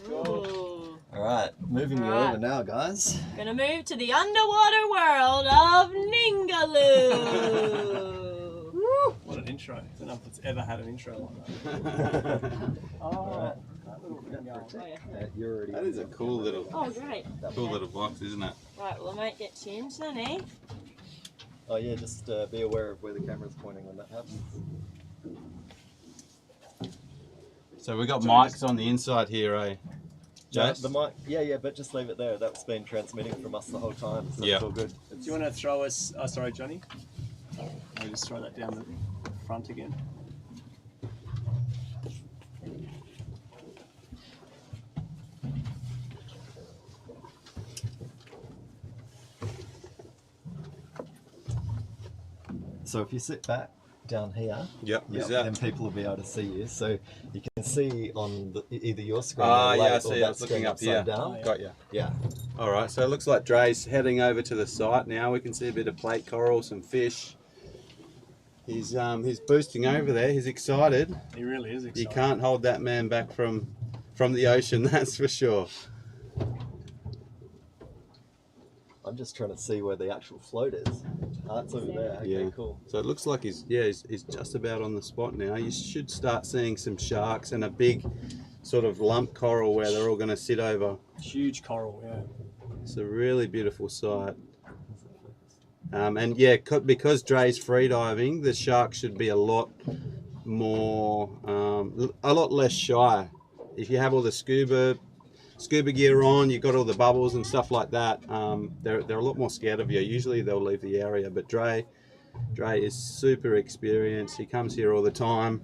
Ooh. Alright, moving you over now, guys. Gonna move to the underwater world of Ningaloo. What an intro. I don't know if it's ever had an intro like that. Alright. You're already That is a cool little box, isn't it? Right, well I might get changed then, eh? Oh yeah, just be aware of where the camera's pointing when that happens. So we've got mics on the inside here, eh? Yeah, Jace? the mic, yeah, but just leave it there. That's been transmitting from us the whole time, so it's all good. Do you want to throw us, sorry Johnny, I'll just throw that down the front again. So if you sit back down here, exactly. then people will be able to see you. So you can see on either your screen Ah, or yeah, I or see. that I was looking screen up here. upside down. Got you. Yeah. All right, so it looks like Dre's heading over to the site now. We can see a bit of plate coral, some fish. He's boosting over there. He's excited. He really is excited. You can't hold that man back from the ocean, that's for sure. I'm just trying to see where the actual float is. Ah, it's over there. Okay, Yeah. cool. So it looks like he's just about on the spot now. You should start seeing some sharks and a big sort of lump coral where they're all going to sit over. Huge coral, yeah. It's a really beautiful sight. And yeah, because Dre's free diving, the shark should be a lot more, a lot less shy. If you have all the scuba gear on, you've got all the bubbles and stuff like that, they're a lot more scared of you. Usually they'll leave the area, but Dre is super experienced. He comes here all the time,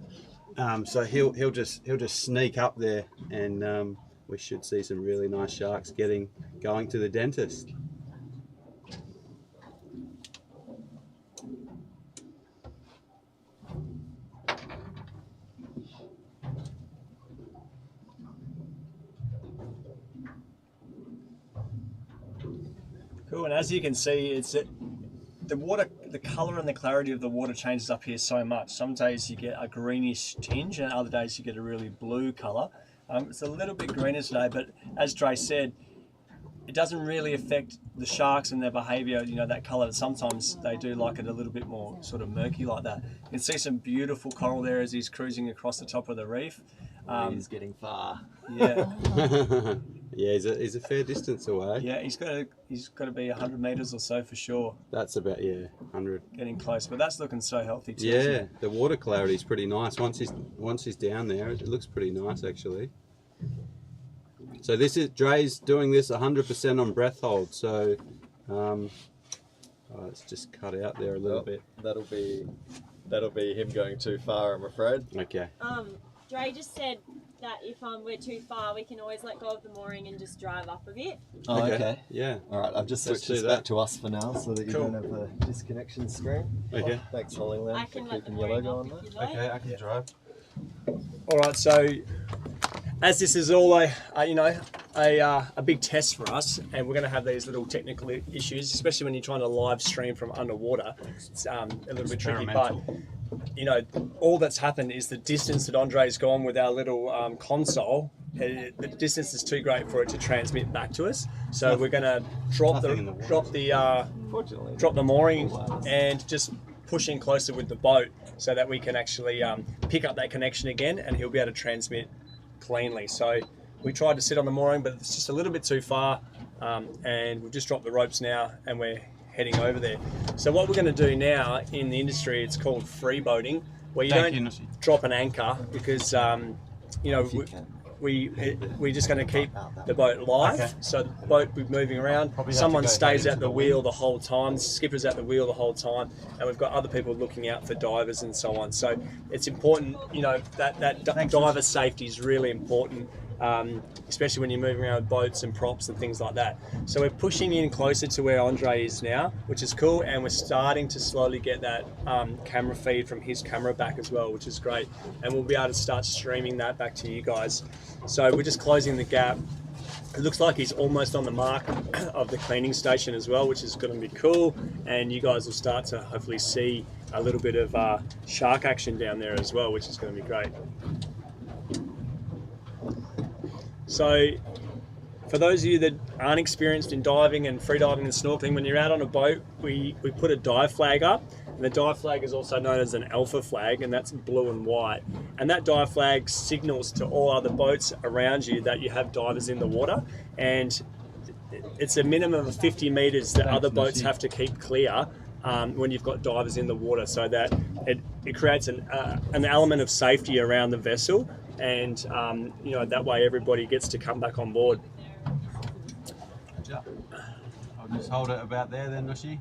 so he'll just sneak up there, and we should see some really nice sharks going to the dentist. Cool, and as you can see, it's the water, the colour and the clarity of the water changes up here so much. Some days you get a greenish tinge, and other days you get a really blue colour. It's a little bit greener today, but as Dre said, it doesn't really affect the sharks and their behaviour, you know, that colour. Sometimes they do like it a little bit more sort of murky like that. You can see some beautiful coral there as he's cruising across the top of the reef. He's getting far. Yeah. Yeah, he's a fair distance away. Yeah, he's got to be 100 metres or so for sure. That's about 100. Getting close, but that's looking so healthy too. Yeah, the water clarity is pretty nice. Once he's down there, it looks pretty nice actually. So this is Dre's doing this 100% on breath hold. So it's just cut out there a little bit. That'll be him going too far, I'm afraid. Okay. Dre just said that if we're too far, we can always let go of the mooring and just drive up a bit. Oh, okay. Yeah. All right, I've just switched this back to us for now so that you don't have a disconnection screen. Okay. Thanks, Hollingland, I for can let the keeping your mooring logo off on if you there. like. Okay, I can drive. All right, so as this is all a big test for us, and we're going to have these little technical issues, especially when you're trying to live stream from underwater. It's a little bit tricky, but you know, all that's happened is the distance that Andre's gone with our little console. The distance is too great for it to transmit back to us, so we're going to drop the mooring and just push in closer with the boat so that we can actually pick up that connection again, and he'll be able to transmit cleanly. So we tried to sit on the mooring, but it's just a little bit too far, and we've just dropped the ropes now and we're heading over there. So what we're going to do now in the industry, it's called free boating, where you don't drop an anchor because you know, we're just going to keep the boat live. So the boat will be moving around. Someone stays at the wheel the whole time, the skipper's at the wheel the whole time, and we've got other people looking out for divers and so on. So it's important, you know, that diver safety is really important, especially when you're moving around with boats and props and things like that. So we're pushing in closer to where Andre is now, which is cool, and we're starting to slowly get that camera feed from his camera back as well, which is great, and we'll be able to start streaming that back to you guys. So we're just closing the gap. It looks like he's almost on the mark of the cleaning station as well, which is going to be cool, and you guys will start to hopefully see a little bit of shark action down there as well, which is going to be great. So for those of you that aren't experienced in diving and freediving and snorkeling, when you're out on a boat, we put a dive flag up, and the dive flag is also known as an alpha flag, and that's blue and white, and that dive flag signals to all other boats around you that you have divers in the water, and it's a minimum of 50 meters that other boats have to keep clear when you've got divers in the water, so that it creates an element of safety around the vessel, and you know, that way everybody gets to come back on board. I'll just hold it about there then, Nushi.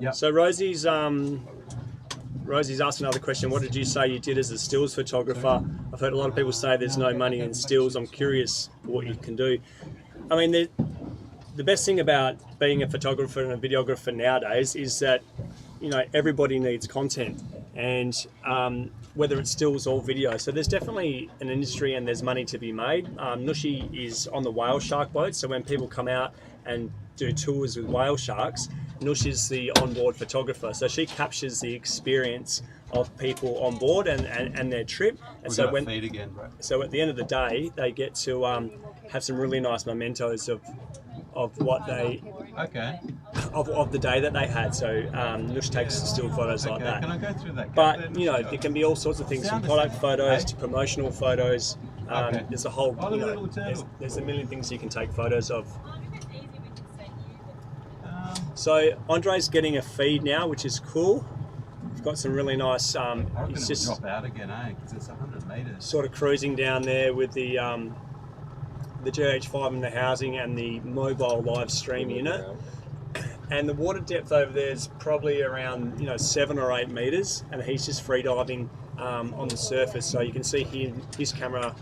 Yep. So Rosie's asking another question. What did you say you did as a stills photographer? I've heard a lot of people say there's no money in stills. I'm curious what you can do. I mean, the best thing about being a photographer and a videographer nowadays is that, you know, everybody needs content, and whether it's stills or video. So there's definitely an industry and there's money to be made. Nushi is on the whale shark boat, so when people come out and do tours with whale sharks, Nushi's the onboard photographer, so she captures the experience of people on board and their trip. And so when feed again, bro. So at the end of the day, they get to have some really nice mementos of what they of the day that they had. So Nush takes still photos like that. Can I go through that? But you know, it can be all sorts of things, from product photos to promotional photos. There's a whole, you know, there's a million things you can take photos of. So Andre's getting a feed now, which is cool. We've got some really nice. He's just drop out again, because it's 100 meters. Sort of cruising down there with the GH5 in the housing and the mobile live stream unit. And the water depth over there is probably around 7 or 8 meters, and he's just free diving on the surface. So you can see here his camera.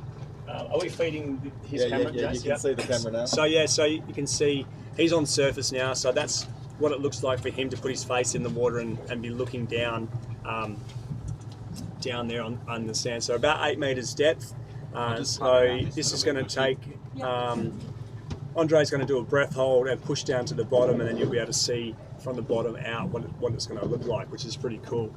Are we feeding his camera? Yeah, you can see the camera now. So yeah, so you can see he's on surface now. So that's what it looks like for him to put his face in the water and be looking down down there on the sand. So about 8 meters depth. So this is going to take. Andre's going to do a breath hold and push down to the bottom, and then you'll be able to see from the bottom out what it's going to look like, which is pretty cool.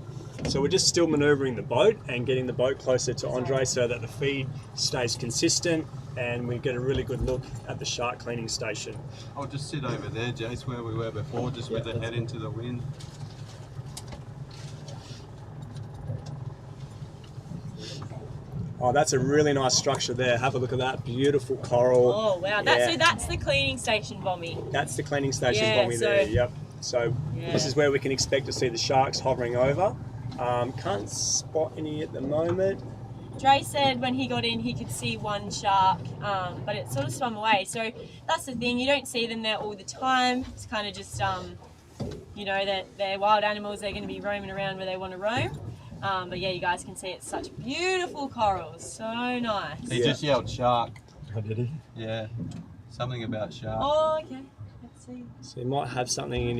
So we're just still manoeuvring the boat and getting the boat closer to Andre so that the feed stays consistent and we get a really good look at the shark cleaning station. I'll just sit over there, Jace, where we were before, just with the head into the wind. Oh, that's a really nice structure there. Have a look at that beautiful coral. Oh wow, so that's the cleaning station, Bommy. That's the cleaning station, Yeah, Bommy, so- there. Yep. So this is where we can expect to see the sharks hovering over. Can't spot any at the moment. Dre said when he got in he could see one shark, but it sort of swam away. So that's the thing, you don't see them there all the time. It's kind of just, you know, they're wild animals, they're going to be roaming around where they want to roam. But yeah, you guys can see it's such beautiful corals, so nice. He just yelled shark. Oh, did he? Yeah, something about shark. Oh, okay. Let's see. So he might have something in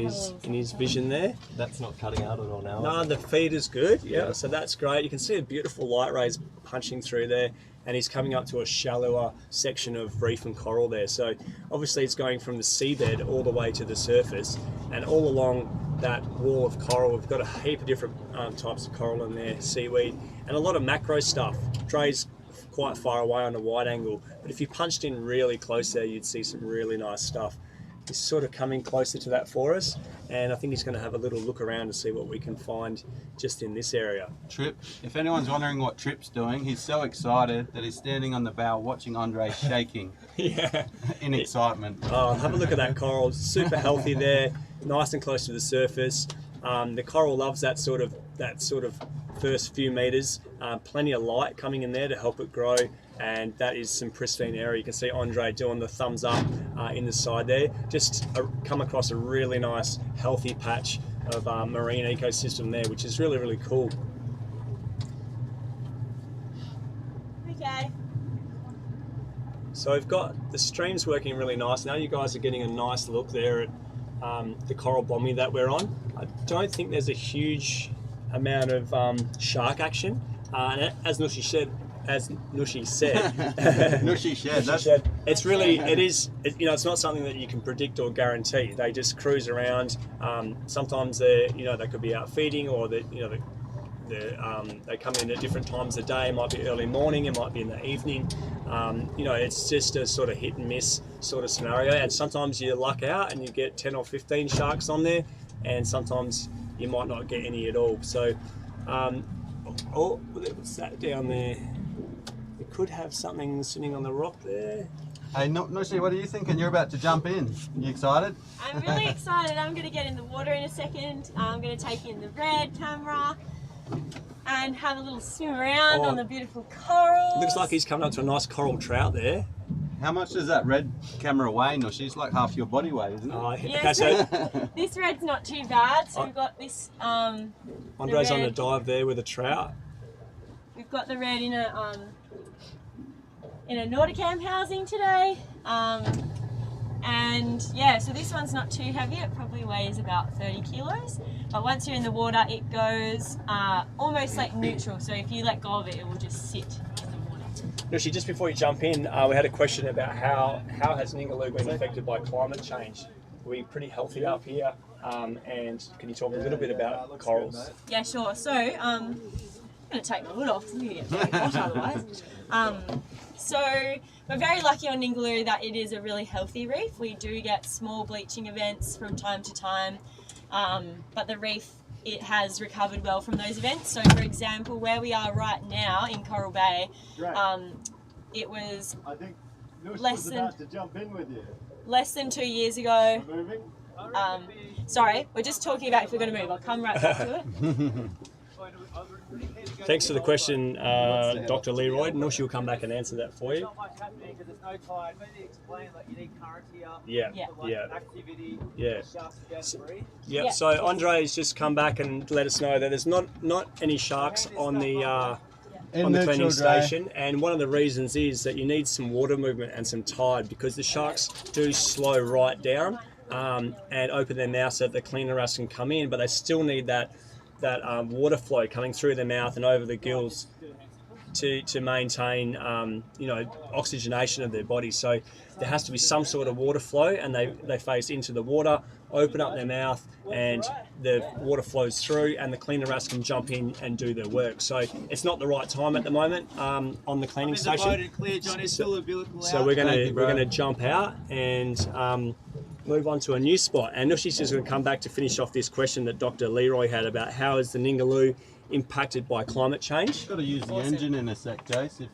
his vision there. That's not cutting out at all now. No, the feed is good. Yeah, so that's great. You can see a beautiful light rays punching through there, and he's coming up to a shallower section of reef and coral there. So obviously it's going from the seabed all the way to the surface, and all along that wall of coral we've got a heap of different types of coral in there, seaweed, and a lot of macro stuff. Dre's quite far away on a wide angle, but if you punched in really close there, you'd see some really nice stuff. He's sort of coming closer to that for us, and I think he's going to have a little look around to see what we can find just in this area. Trip, if anyone's wondering what Trip's doing, he's so excited that he's standing on the bow watching Andre shaking Yeah. in excitement. Oh, have a look at that coral. It's super healthy there, nice and close to the surface. The coral loves that sort of first few meters. Plenty of light coming in there to help it grow, and that is some pristine area. You can see Andre doing the thumbs up in the side there. Just come across a really nice, healthy patch of marine ecosystem there, which is really, really cool. Okay. So we've got the streams working really nice. Now you guys are getting a nice look there at the coral bommy that we're on. I don't think there's a huge amount of shark action. And as Nushi said, Nushi shed. It's really, you know, it's not something that you can predict or guarantee. They just cruise around. Sometimes they could be out feeding, or they come in at different times of day. It might be early morning, it might be in the evening. You know, it's just a sort of hit and miss sort of scenario. And sometimes you luck out and you get 10 or 15 sharks on there, and sometimes you might not get any at all. So, oh, what's that down there? We could have something sitting on the rock there. Hey, Nushi, what are you thinking? You're about to jump in. You excited? I'm really excited. I'm going to get in the water in a second. I'm going to take in the red camera and have a little swim around on the beautiful corals. Looks like he's coming up to a nice coral trout there. How much does that red camera weigh, Nushi? It's like half your body weight, isn't it? Yeah, Okay, so this red's not too bad. So we've got this. Andre's on the dive there with a trout. We've got the red in a Nauticam housing today, and yeah, so this one's not too heavy. It probably weighs about 30 kilos, but once you're in the water, it goes almost like neutral. So if you let go of it, it will just sit in the water. Nushi, just before you jump in, we had a question about how has Ningaloo been affected by climate change? We're pretty healthy up here, and can you talk a little bit about corals? Yeah, sure. So I'm going to take my hood off because I'm going to get very hot otherwise. So we're very lucky on Ningaloo that it is a really healthy reef. We do get small bleaching events from time to time, but the reef, it has recovered well from those events. So for example, where we are right now in Coral Bay, it was I think less than about to jump in with you. less than 2 years ago. Moving? Sorry, we're just talking about if we're going to move. I'll come right back to it. Thanks for the question, Dr. Leroy. Nushi will come back and answer that for you. Not much happening because there's no tide. Maybe explain, like, you need current here. Yeah. Activity. Yeah. Sharks are down to breathe. Yeah. So Andre's just come back and let us know that there's not any sharks on the cleaning station, and one of the reasons is that you need some water movement and some tide, because the sharks do slow right down and open their mouth so that the cleaner wrasse can come in, but they still need that water flow coming through their mouth and over the gills. to maintain oxygenation of their body. So there has to be some sort of water flow, and they face into the water, open up their mouth, and the water flows through, and the cleaner rats can jump in and do their work. So it's not the right time at the moment on the cleaning station. So we're gonna jump out and move on to a new spot. And Nushi's just going to come back to finish off this question that Dr. Leroy had about how is the Ningaloo impacted by climate change. Got to use the engine in a sec, Jace.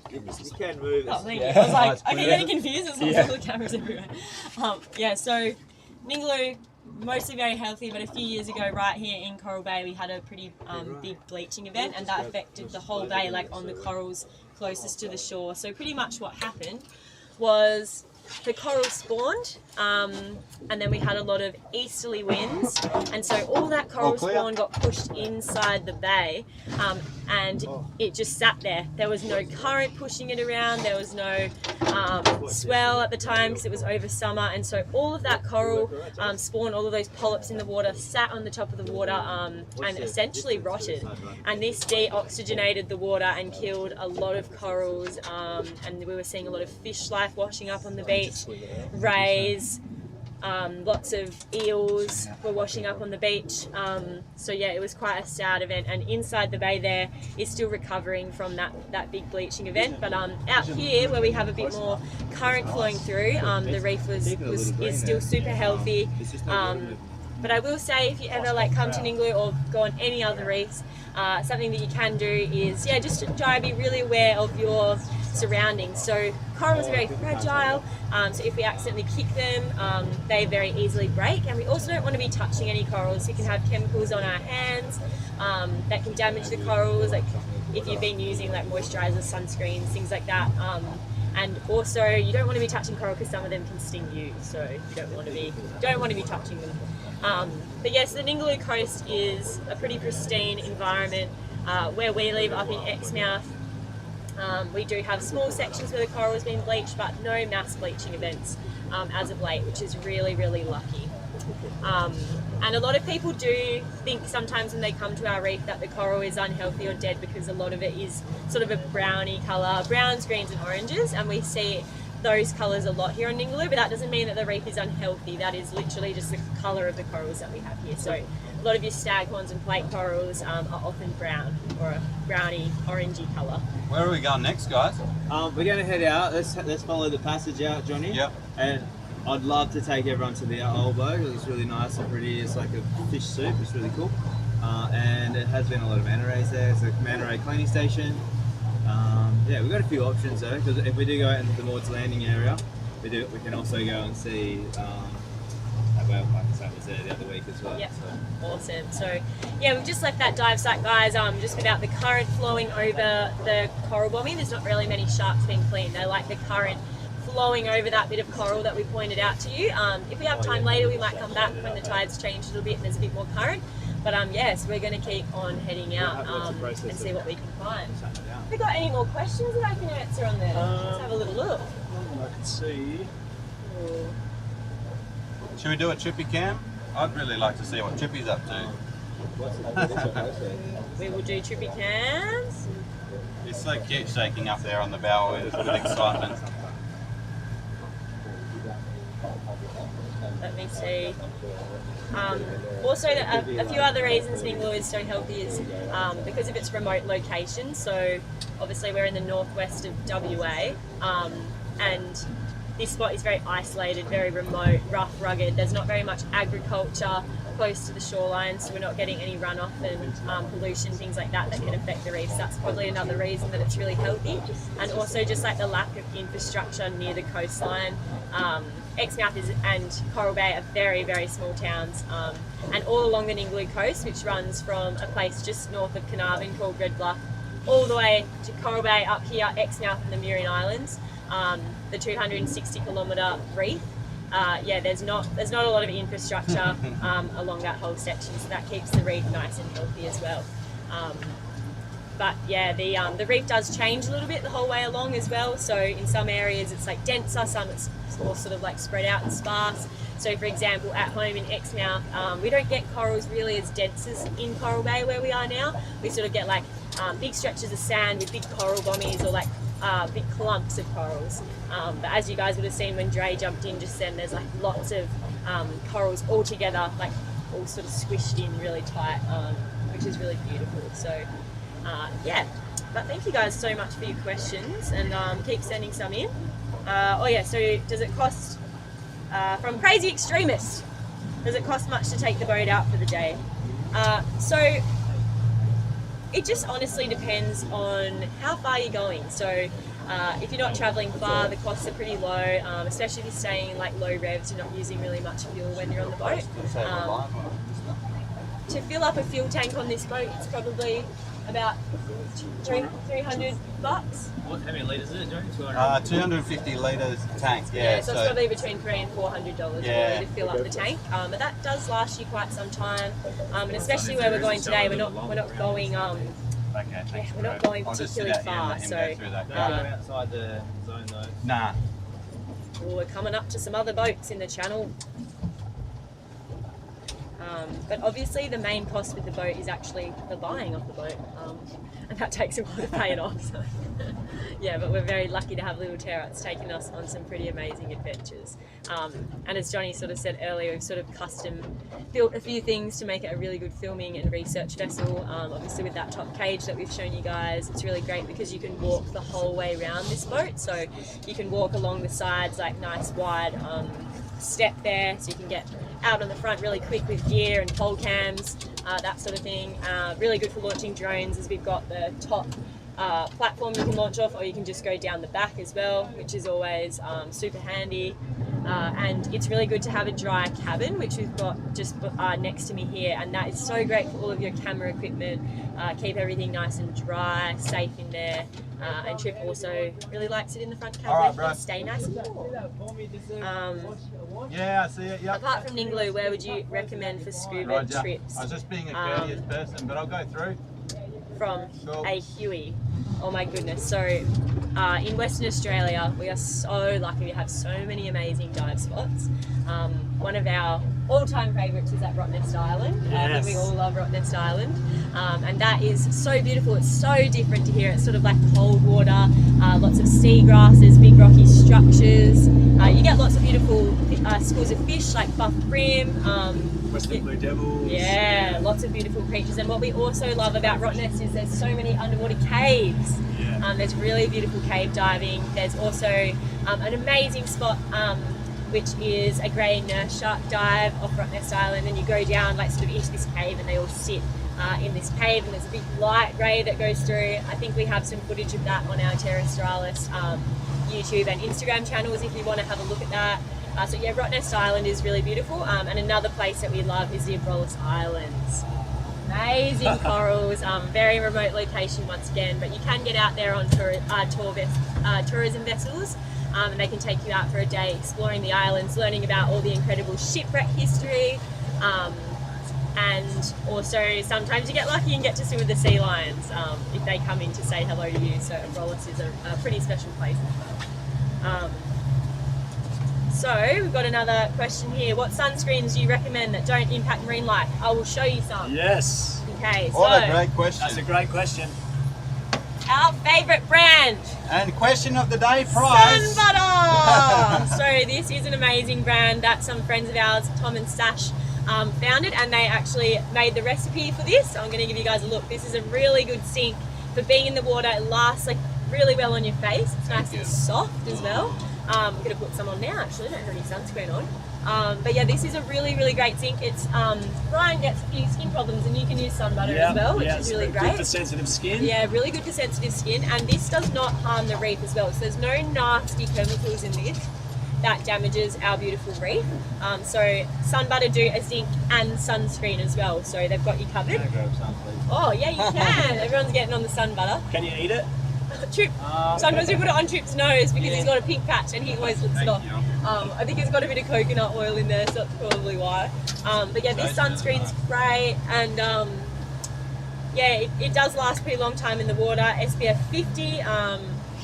You can move. Oh, thank you. I was like, okay, getting confused. There's all the cameras everywhere. So Ningaloo, mostly very healthy, but a few years ago, right here in Coral Bay, we had a pretty big bleaching event, and that affected the whole bay, like on the corals closest to the shore. So pretty much what happened was the coral spawned, and then we had a lot of easterly winds, and so all that coral spawn got pushed inside the bay, and it just sat there. There was no current pushing it around, there was no swell at the time because it was over summer, and so all of that coral spawn, all of those polyps in the water, sat on the top of the water and essentially rotted, and this deoxygenated the water and killed a lot of corals, and we were seeing a lot of fish life washing up on the beach, rays, lots of eels were washing up on the beach. So yeah, it was quite a sad event, and inside the bay there is still recovering from that big bleaching event. But out here where we have a bit more current flowing through, the reef is still super healthy. But I will say, if you ever come to Ningaloo or go on any other reefs, something that you can do is just try to be really aware of your surroundings. So corals are very fragile, so if we accidentally kick them, they very easily break, and we also don't want to be touching any corals. We can have chemicals on our hands that can damage the corals, like if you've been using moisturizer, sunscreens, things like that. And also you don't want to be touching coral because some of them can sting you, so you don't want to be touching them. But yes, the Ningaloo coast is a pretty pristine environment. Where we live up in Exmouth, we do have small sections where the coral has been bleached, but no mass bleaching events as of late, which is really, really lucky. And a lot of people do think sometimes when they come to our reef that the coral is unhealthy or dead because a lot of it is sort of a browny colour, browns, greens and oranges, and we see those colours a lot here on Ningaloo, but that doesn't mean that the reef is unhealthy. That is literally just the colour of the corals that we have here. So a lot of your staghorns and plate corals are often brown or a browny, orangey colour. Where are we going next, guys? We're going to head out. Let's follow the passage out, Johnny. Yep. And I'd love to take everyone to the old boat. It's really nice and pretty. It's like a fish soup. It's really cool. And it has been a lot of manta rays there. It's a manta ray cleaning station. We've got a few options though, because if we do go out into the Maud's Landing area, we can also go and see that whale park that was there the other week as well. Yep. So. Awesome. So yeah, we've just left that dive site, guys, just without the current flowing over the coral bombing. There's not really many sharks being cleaned. They like the current flowing over that bit of coral that we pointed out to you. If we have time later, we might come back when the tides change a little bit and there's a bit more current. But yes, we're going to keep on heading out and see what we can find. Have we got any more questions that I can answer on there? Let's have a little look. I can see. Should we do a Chippy cam? I'd really like to see what Chippy's up to. We will do trippy cams. He's so cute shaking up there on the bow with excitement. Let me see. Also, a few other reasons Ningaloo is so healthy is because of its remote location. So obviously we're in the northwest of WA, and this spot is very isolated, very remote, rough, rugged. There's not very much agriculture close to the shoreline, so we're not getting any runoff and pollution, things like that can affect the reefs. That's probably another reason that it's really healthy. And also just the lack of infrastructure near the coastline. Exmouth and Coral Bay are very, very small towns, and all along the Ningaloo coast, which runs from a place just north of Carnarvon called Red Bluff, all the way to Coral Bay, up here, Exmouth and the Murrin Islands, the 260-kilometre reef. There's not a lot of infrastructure along that whole section, so that keeps the reef nice and healthy as well. But yeah, the reef does change a little bit the whole way along as well. So in some areas it's like denser, some it's more sort of like spread out and sparse. So for example, at home in Exmouth, we don't get corals really as dense as in Coral Bay where we are now. We sort of get like big stretches of sand with big coral bommies, or like big clumps of corals. But as you guys would have seen when Dre jumped in just then, there's like lots of corals all together, like all sort of squished in really tight, which is really beautiful. So yeah, but thank you guys so much for your questions, and keep sending some in. Oh yeah, so does it cost, from Crazy Extremist, does it cost much to take the boat out for the day? So it just honestly depends on how far you're going. So if you're not travelling far, the costs are pretty low, especially if you're staying in like low revs, you're not using really much fuel when you're on the boat. To fill up a fuel tank on this boat, it's probably about $300. How many litres is it, Johnny? 250 litres tank, yeah. So it's probably between $300 and $400 Yeah. to fill up the tank. But that does last you quite some time, and especially where we're going today, we're not going we're not going particularly far. So outside the zone though. Nah. well, we're coming up to some other boats in the channel. But obviously the main cost with the boat is actually the buying of the boat, and that takes a while to pay it off. So. Yeah, but we're very lucky to have little Terra. It's taken us on some pretty amazing adventures. And as Johnny sort of said earlier, we've sort of custom built a few things to make it a really good filming and research vessel. Obviously with that top cage that we've shown you guys, it's really great because you can walk the whole way around this boat. So you can walk along the sides, like nice wide step there, so you can get out on the front really quick with gear and pole cams, that sort of thing. Really good for launching drones, as we've got the top platform you can launch off, or you can just go down the back as well, which is always super handy. And it's really good to have a dry cabin, which we've got just next to me here, and that is so great for all of your camera equipment. Keep everything nice and dry, safe in there. And Trip also really likes it in the front cabin. All right, bro. Stay nice and warm. Yeah, I see it. Yep. Apart from Ningaloo, where would you recommend for scuba Roger. trips? I was just being a courteous person, but I'll go through. From Sure. a Huey. Oh my goodness. So in Western Australia, we are so lucky. We have so many amazing dive spots. One of our all-time favourites is at Rottnest Island. I think we all love Rottnest Island. And that is so beautiful. It's so different to here. It's sort of like cold water, lots of seagrasses, big rocky structures. You get lots of beautiful schools of fish like buff brim, Western blue devils. yeah, lots of beautiful creatures. And what we also love about Rottnest is there's so many underwater caves. There's really beautiful cave diving. There's also an amazing spot which is a grey nurse shark dive off Rottnest Island, and you go down like sort of into this cave and they all sit in this cave, and there's a big light grey that goes through. I think we have some footage of that on our Terra Australis YouTube and Instagram channels if you want to have a look at that. So yeah, Rottnest Island is really beautiful, and another place that we love is the Australis Islands. Amazing corals, very remote location once again, but you can get out there on tourism vessels, and they can take you out for a day exploring the islands, learning about all the incredible shipwreck history, and also sometimes you get lucky and get to swim with the sea lions if they come in to say hello to you. So Australis is a pretty special place as well. So we've got another question here. What sunscreens do you recommend that don't impact marine life? I will show you some. Yes. Okay, so What a great question. That's a great question. our favourite brand, And question of the day, prize. Sun Butter. So this is an amazing brand that some friends of ours, Tom and Sash, founded, and they actually made the recipe for this. So I'm going to give you guys a look. This is a really good sink for being in the water. It lasts like really well on your face. It's nice and soft as well. I'm going to put some on now actually, I don't have any sunscreen on. But yeah, this is a really, really great zinc. It's Brian gets a few skin problems, and you can use sun butter as well, which is really great. Good for sensitive skin. Yeah, really good for sensitive skin, and this does not harm the reef as well. So there's no nasty chemicals in this that damages our beautiful reef. So sun butter do a zinc and sunscreen as well, so they've got you covered. Oh yeah, you can. Everyone's getting on the sun butter. Can you eat it? Trip. Sometimes we put it on Trip's nose because he's got a pink patch and he always looks it off. I think he's got a bit of coconut oil in there, so that's probably why. But yeah, this sunscreen's great, and yeah, it does last a pretty long time in the water. SPF 50, and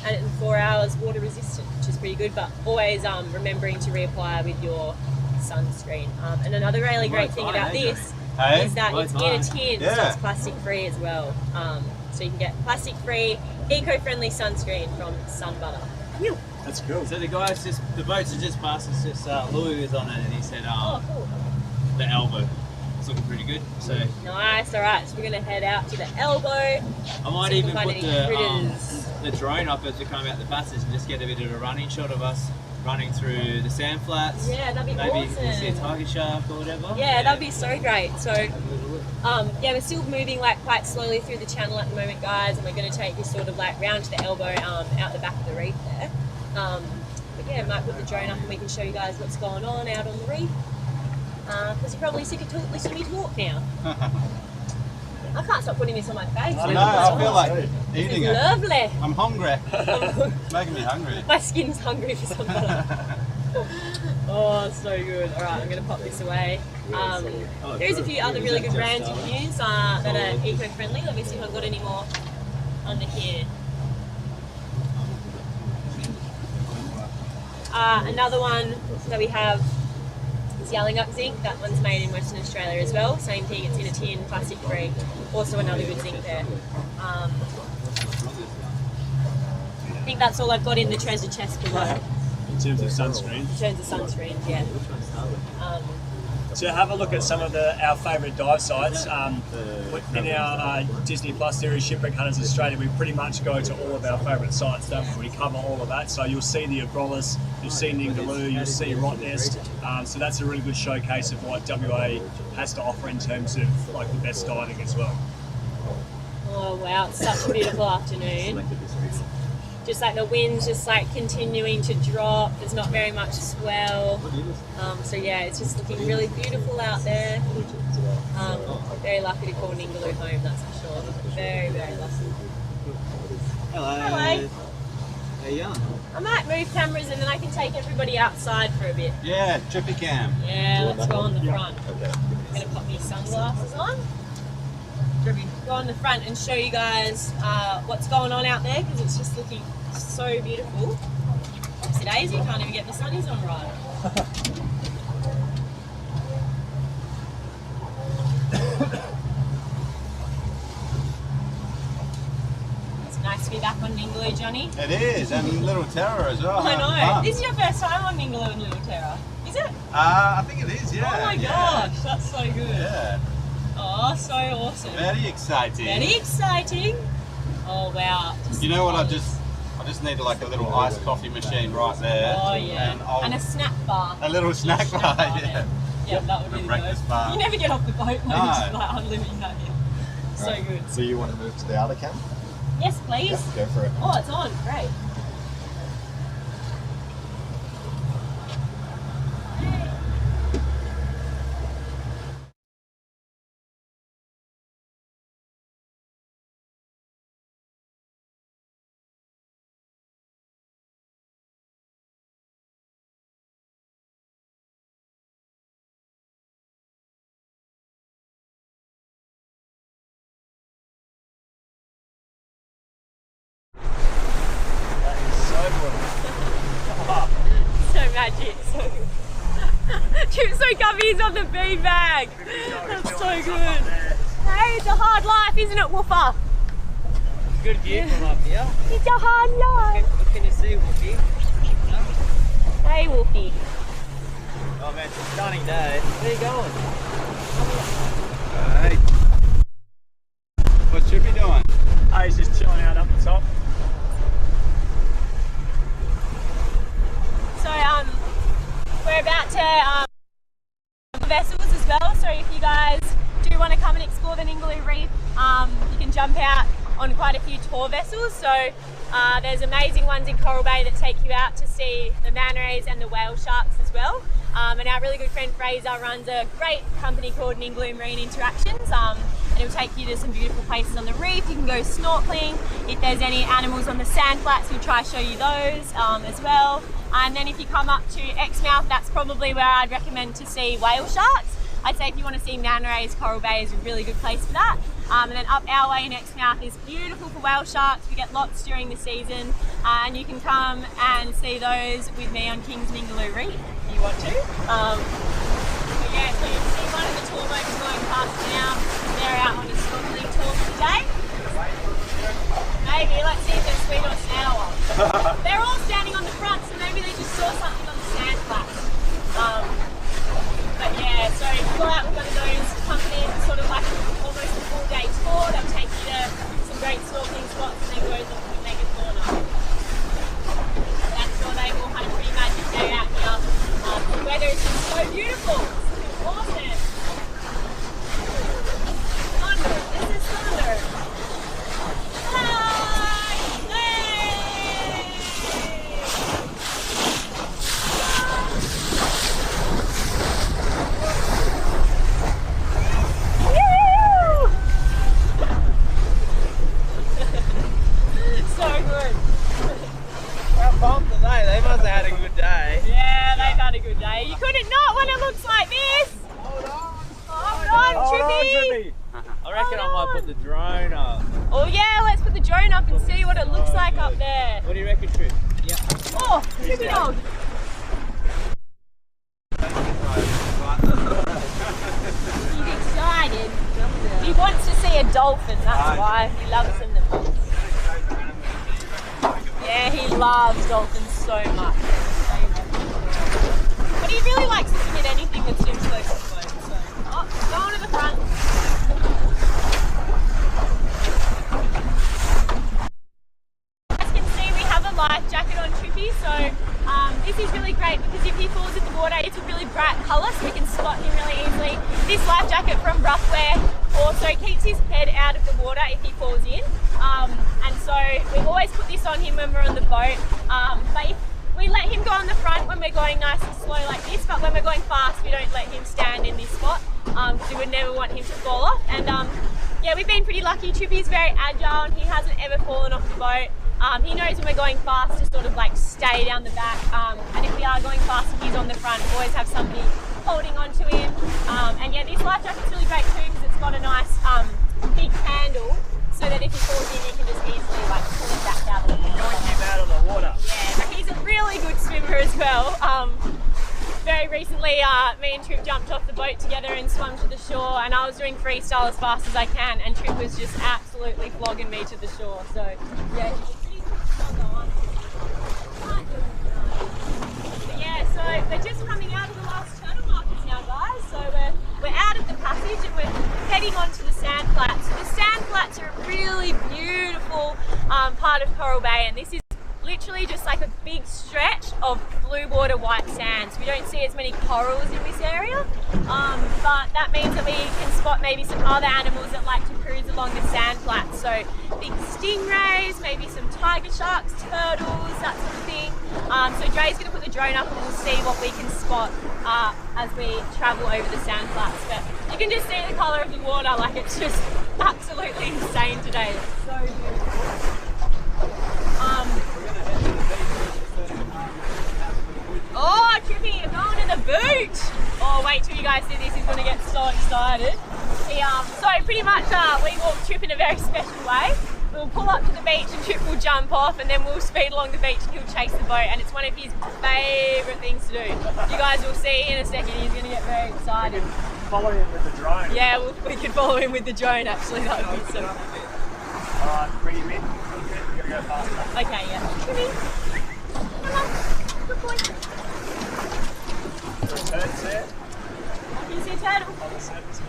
in 4 hours water resistant, which is pretty good. But always remembering to reapply with your sunscreen. And another really great thing about this is that it's in a tin, so it's plastic free as well. So you can get plastic free, eco-friendly sunscreen from Sun Butter. That's cool. So the boats are just past us. Just Louis was on it, and he said, Oh, cool. the elbow. It's looking pretty good. So Nice. All right, so we're gonna head out to the elbow. I might See if even we find put any critters. the drone up as we come out the passage and just get a bit of a running shot of us running through the sand flats. Yeah, that'd be Maybe awesome. we'll see a tiger shark or whatever. Yeah, that'd be so great. So, yeah, we're still moving like quite slowly through the channel at the moment, guys, and we're going to take you sort of like round to the elbow, out the back of the reef there. But yeah, I might put the drone up and we can show you guys what's going on out on the reef. Because you're probably sick of listening to me talk now. I can't stop putting this on my face. I know, I feel like eating it. Lovely. I'm hungry. It's making me hungry. My skin's hungry for some butter. Oh, so good. All right, I'm going to pop this away. There's a few other really good brands you can use that are eco-friendly. Let me see if I've got any more under here. Another one that we have is Yallingup zinc. That one's made in Western Australia as well. Same thing, it's in a tin, plastic free. Also another good zinc there. I think that's all I've got in the treasure chest below. In terms of sunscreen. In terms of sunscreen, yeah. So have a look at some of our favourite dive sites. In our Disney Plus series, Shipwreck Hunters Australia, we pretty much go to all of our favourite sites, don't we? We cover all of that. So you'll see the Australis, you'll see Ningaloo, you'll see Rottnest. So that's a really good showcase of what WA has to offer in terms of like the best diving as well. Oh wow, it's such a beautiful afternoon. Just like the wind's just like continuing to drop. There's not very much swell. So yeah, it's just looking really beautiful out there. Very lucky to call Ningaloo home, that's for sure. Very, very lucky. Hello. Hello. How you going? I might move cameras and then I can take everybody outside for a bit. Yeah, trippy cam. Yeah, let's go on the front. I'm gonna put my sunglasses on. Go on the front and show you guys what's going on out there because it's just looking so beautiful. Oopsie daisy, can't even get the sunnies on right. It's nice to be back on Ningaloo, Johnny. It is, and Little Terra as well. I know. This is your first time on Ningaloo and Little Terra, is it? I think it is, yeah. Oh my gosh, that's so good. Yeah. Oh, so awesome. Very exciting. Very exciting. Oh wow. You know what? I just need like a little iced coffee machine right there. Oh yeah. And a snack bar. A little snack bar, yeah. Yeah, that would be the breakfast good. bar. You never get off the boat, mate. No. Just like unlimited that here. So Right. good. So you want to move to the other cam? Yes, please. Yeah, go for it. Oh, it's on. Great. So magic. So good. Chip's so comfy, he's on the beanbag. That's so good. Hey, it's a hard life, isn't it, Woofer? Good view from up here. It's a hard life. What can you see, Wookie? Hey, Wolfie. Oh man, it's a stunning day. Where are you going? Hey. What's Trippy doing? Oh, he's just chilling out up the top. So, we're about to vessels as well. So if you guys do want to come and explore the Ningaloo Reef, you can jump out on quite a few tour vessels. So there's amazing ones in Coral Bay that take you out to see the manta rays and the whale sharks as well. And our really good friend Fraser runs a great company called Ningaloo Marine Interactions. And it'll take you to some beautiful places on the reef. You can go snorkeling. If there's any animals on the sand flats, we'll try to show you those as well. And then if you come up to Exmouth, that's probably where I'd recommend to see whale sharks. I'd say if you want to see manta rays, Coral Bay is a really good place for that. And then up our way in Exmouth is beautiful for whale sharks. We get lots during the season, and you can come and see those with me on King's Ningaloo Reef if you want to. But yeah, so you can see one of the tour boats going past now. They're out on a snorkeling tour today. Maybe, let's see if they're sweet or sour. They're all standing on the front, so maybe they just saw something on the sand flats. But yeah, so if you go out with one of those companies, it's sort of like almost a full day tour. They'll take you to some great snorkeling spots and then go to the mega corner. That's sure they will have a pretty magic day out here. The weather is just so beautiful. It's awesome. Thunder. This is thunder. They must have had a good day. Yeah, they've had a good day. You couldn't not when it looks like this. Hold on, Trippy. I reckon I might put the drone up. Oh yeah, let's put the drone up and see what it looks like up there. What do you reckon, Tripp? Yeah. Oh, Trippy dog. He's excited. He wants to see a dolphin, that's why. He loves them the most. Yeah, he loves dolphins so much. But he really likes to hit anything that swims close to the boat. So. Oh, going to the front. As you can see, we have a life jacket on Trippy, so this is really great because if he falls in the water, it's a really bright colour, so we can spot him really easily. This life jacket from Roughwear also keeps his head out of the water if he falls in. And so we always put this on him when we're on the boat. But if we let him go on the front when we're going nice and slow like this, but when we're going fast, we don't let him stand in this spot because we would never want him to fall off. And yeah, we've been pretty lucky. Trippy's very agile and he hasn't ever fallen off the boat. He knows when we're going fast to sort of like stay down the back. And if we are going fast and he's on the front, always have somebody holding on to him. And yeah, this life jacket's really great too because it's got a nice big handle, so that if he falls in, you can just easily like pull him back out of the water. Yoink him out of the water. Yeah, but he's a really good swimmer as well. Very recently, me and Tripp jumped off the boat together and swum to the shore, and I was doing freestyle as fast as I can, and Tripp was just absolutely flogging me to the shore. So yeah, he's a pretty good swimmer. But yeah, so we're just coming out of the last channel markers now, guys. So we're out of the passage and we're heading onto the sand flats. So the sand flats are a really beautiful part of Coral Bay, and this is literally just like a big stretch of blue water white sands. We don't see as many corals in this area, but that means that we can spot maybe some other animals that like to cruise along the sand flats. So big stingrays, maybe some tiger sharks, turtles, that sort of thing. So Dre's going to put the drone up and we'll see what we can spot as we travel over the sand flats. But you can just see the colour of the water, like it's just absolutely insane today. It's so beautiful. Oh, Trippy, you're going to the beach! Oh, wait till you guys see this, he's going to get so excited. So pretty much we walk Tripp in a very special way. We'll pull up to the beach and Tripp will jump off and then we'll speed along the beach and he'll chase the boat, and it's one of his favourite things to do. You guys will see in a second, he's going to get very excited. Follow him with the drone. Yeah, we could follow him with the drone actually, that would be so. Alright, bring him in. We're going to go faster. Okay, yeah. Trippy, come on, good boy. There's turds there. Can you see a turtle? On the surface.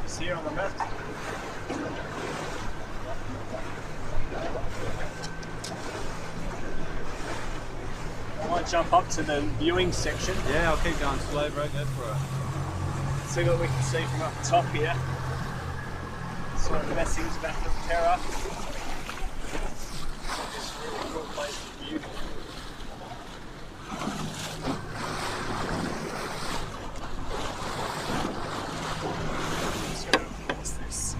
Just here on the left. I might jump up to the viewing section. Yeah, I'll keep going slow, bro. Go for it. See what we can see from up the top here. It's one of the best things about the Terra. It's a really cool place to view. Just gonna pause this.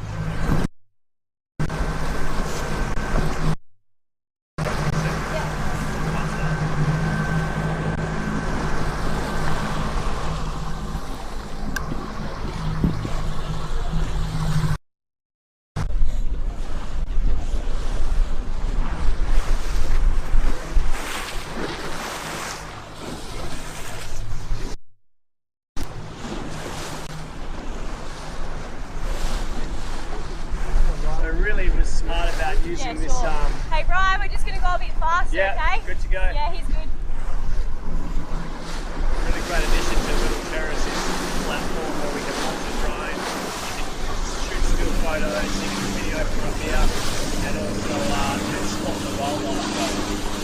using Yeah, this. sure. Hey Brian, we're just going to go a bit faster, Yeah, okay? good to go. Yeah, he's good. Really great addition to Little Terrace's platform where we can launch the drone, you can shoot still photos, you can video from up here, and also spot the wildlife.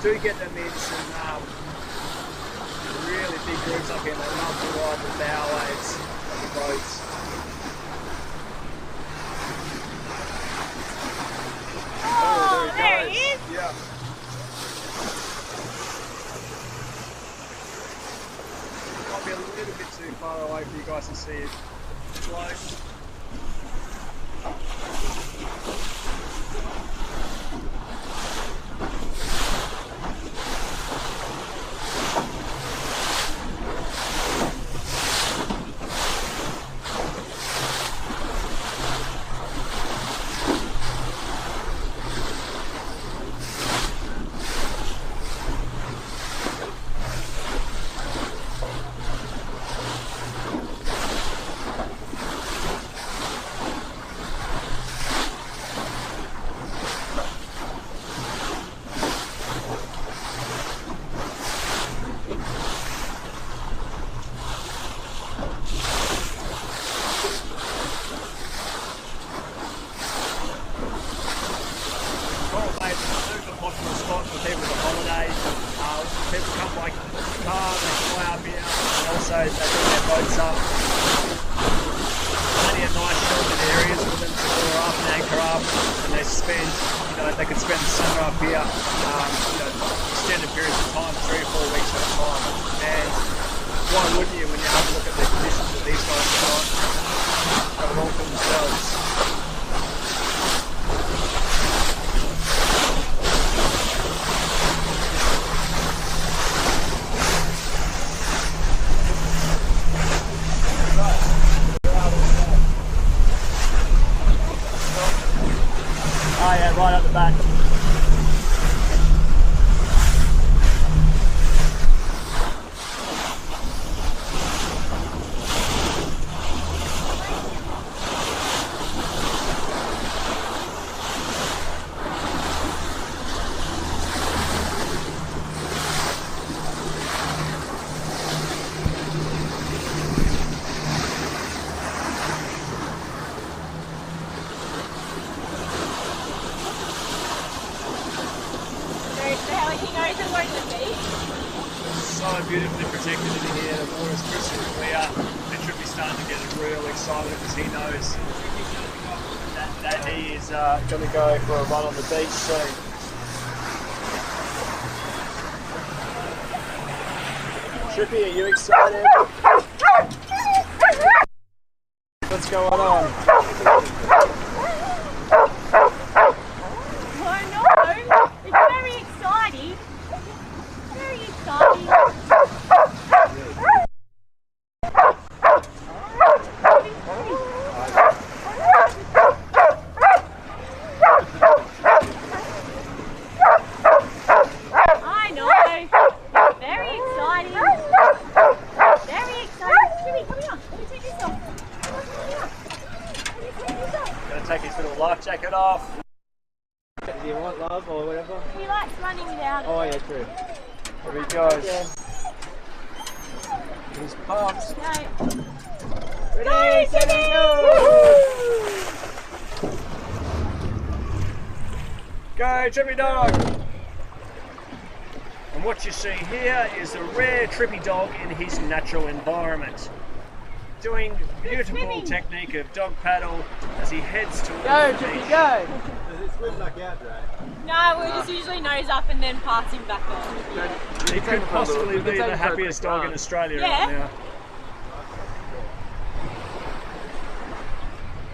Do get them in some really big groups up here. They love to ride the bow waves of the boats. Oh, there he is. Yeah. Might be a little bit too far away for you guys to see it close. They could spend the summer up here, extended periods of time, 3 or 4 weeks at a time. And why wouldn't you when you have a look at the conditions that these guys have got? Got it all for themselves. Oh yeah, right at the back. So beautifully protected in here, the water's crystal clear. And should be starting to get real excited because he knows that he is going to go for a run on the beach soon. Trippy, are you excited? What's going on? It's very exciting. Very exciting. I know. Very exciting. Very exciting. Jimmy, come here. Let me take this off. Come here. Let me take this off. Gonna take his little life jacket off. Do you want love or whatever? He likes running without it. Oh yeah, true. Here he goes. He's pumped. No. Ready, set, go! Go, Trippy Dog! And what you see here is a rare Trippy Dog in his natural environment. Doing beautiful technique of dog paddle as he heads towards Go, the Trippy, beach. go! Does it swim back out, Dre? No, we're just usually nose up and then passing back on. He could possibly be the happiest dog in Australia Yeah. right now.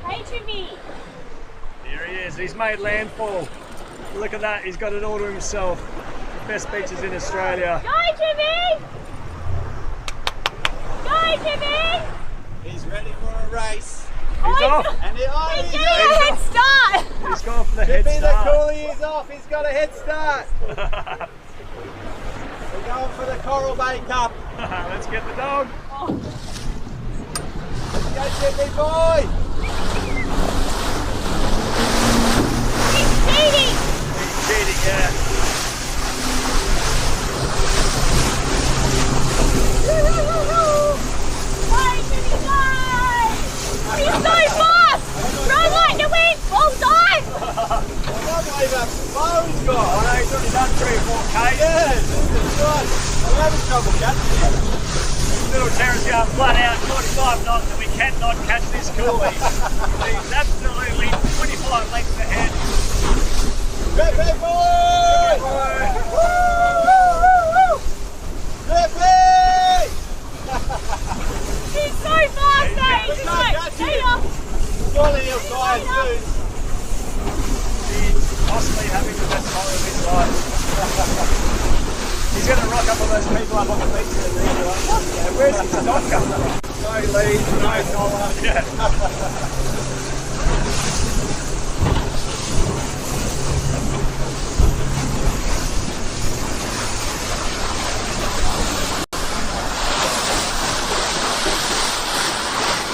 Hey, Trippy. Here he is, he's made landfall. Look at that, he's got it all to himself. Best beaches in Australia. Go, Trippy! Go, Trippy! He's ready for a race. He's off! And He's getting a head start! He's gone for the head Chippy, the start. coolie is off. He's got a head start. We're going for the Coral Bay Cup. Let's get the dog. Go, Chippy boy. He's cheating! He's cheating, yeah. He's so fast! Run like the wind! All time! I can't believe how slow he's got. I know he's already done 3 or 4 K. Yeah, this is good. I'm having trouble catching him. Little Terra's going flat out 45 knots and we cannot catch this coolie. He's absolutely 25 lengths ahead. Chippy boy! Chippy! He's so fast, mate! He's just like, see ya! Surely he'll die soon. He's possibly having the best time of his life. He's going to rock up all those people up on the beach and they're like, what? Yeah, where's his dog coming from? No lead, no collar. Yeah.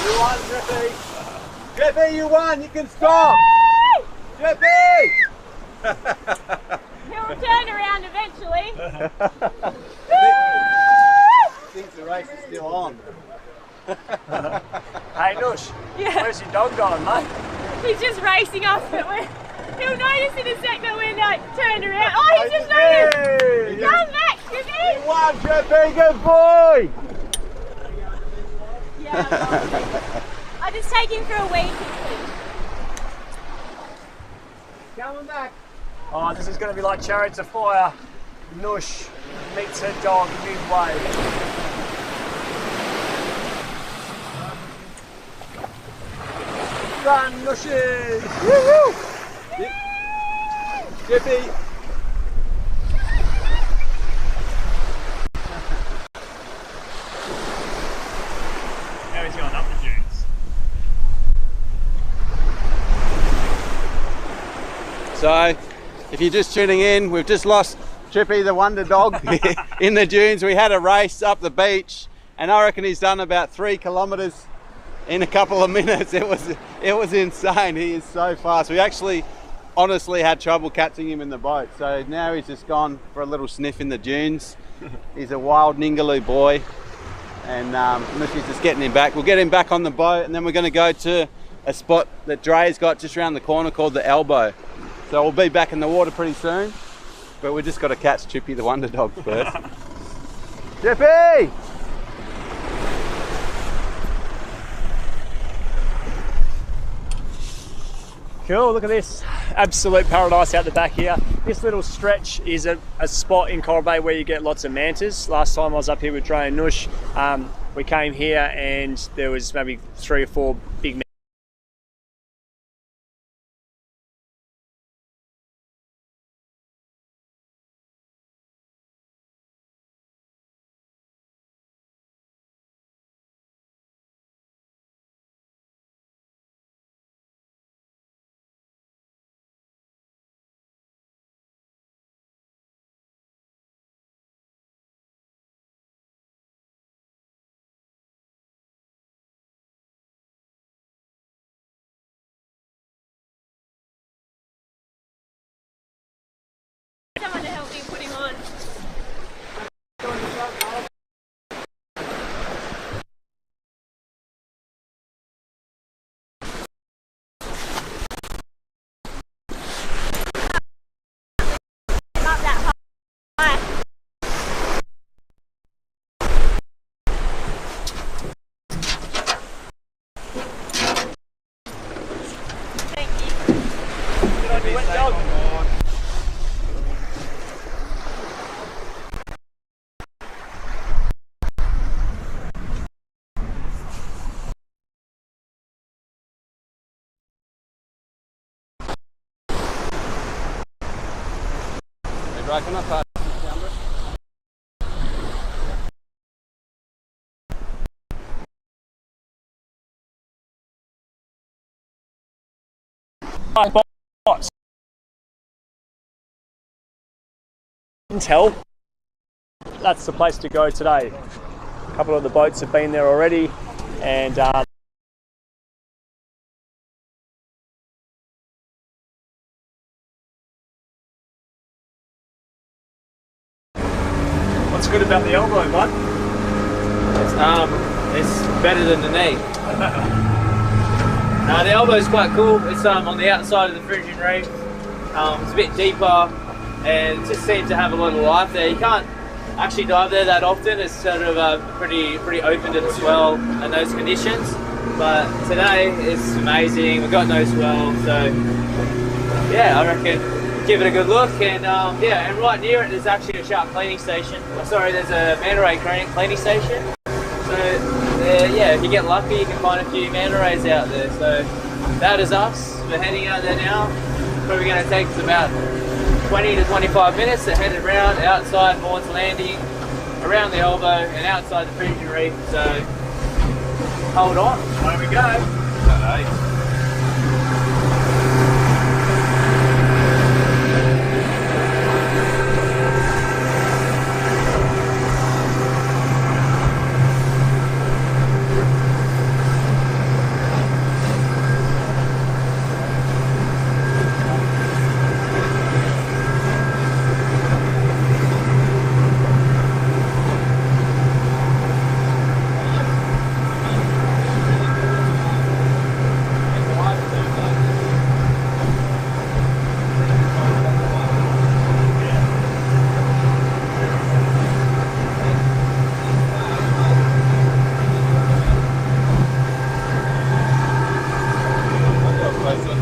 You won, Drippy. Drippy, you won. You can stop. Drippy! He'll turn around eventually. Thinks the race is still on. Hey, Nush, Yeah. where's your dog going, mate? He's just racing us, but he'll notice in a sec that we're like turned around. Oh, he's just noticed! Hey! Come back, Trippy! You won, Drippy. Good boy. Yeah, well, I'll just take him for a week. Coming back. Oh, this is going to be like Chariots of Fire. Nush meets her dog midway. Run, Nushes! Woo-hoo! Drippy. Now he's going up the dunes. So, if you're just tuning in, we've just lost Trippy the Wonder Dog in the dunes. We had a race up the beach, and I reckon he's done about 3 kilometres in a couple of minutes. It was insane. He is so fast. We actually honestly had trouble catching him in the boat. So now he's just gone for a little sniff in the dunes. He's a wild Ningaloo boy, and Mushy's just getting him back. We'll get him back on the boat, and then we're going to go to a spot that Dre's got just around the corner called the Elbow. So we'll be back in the water pretty soon, but we just got to catch Trippy the Wonder Dog first. Trippy! Cool, look at this. Absolute paradise out the back here. This little stretch is a spot in Coral Bay where you get lots of mantas. Last time I was up here with Dre and Nush, we came here and there was maybe 3 or 4 big Get on your wet dog. Right, can I pass this camera? Spots. Tell. That's the place to go today. A couple of the boats have been there already, and what's good about the elbow, bud? It's better than the knee. No, the elbow's quite cool. It's on the outside of the Fringing Reef. It's a bit deeper and it just seems to have a lot of life there. You can't actually dive there that often. It's sort of pretty open to the swell and those conditions. But today it's amazing. We've got no swell, so yeah, I reckon give it a good look. And yeah, and right near it there's actually a shark cleaning station. Sorry, there's a manta ray cleaning station. So yeah, if you get lucky, you can find a few manta rays out there. So that is us. We're heading out there now. Probably going to take us about 20 to 25 minutes to head around outside Vaughan's Landing, around the elbow, and outside the Fringing Reef. So hold on, away we go. Hello.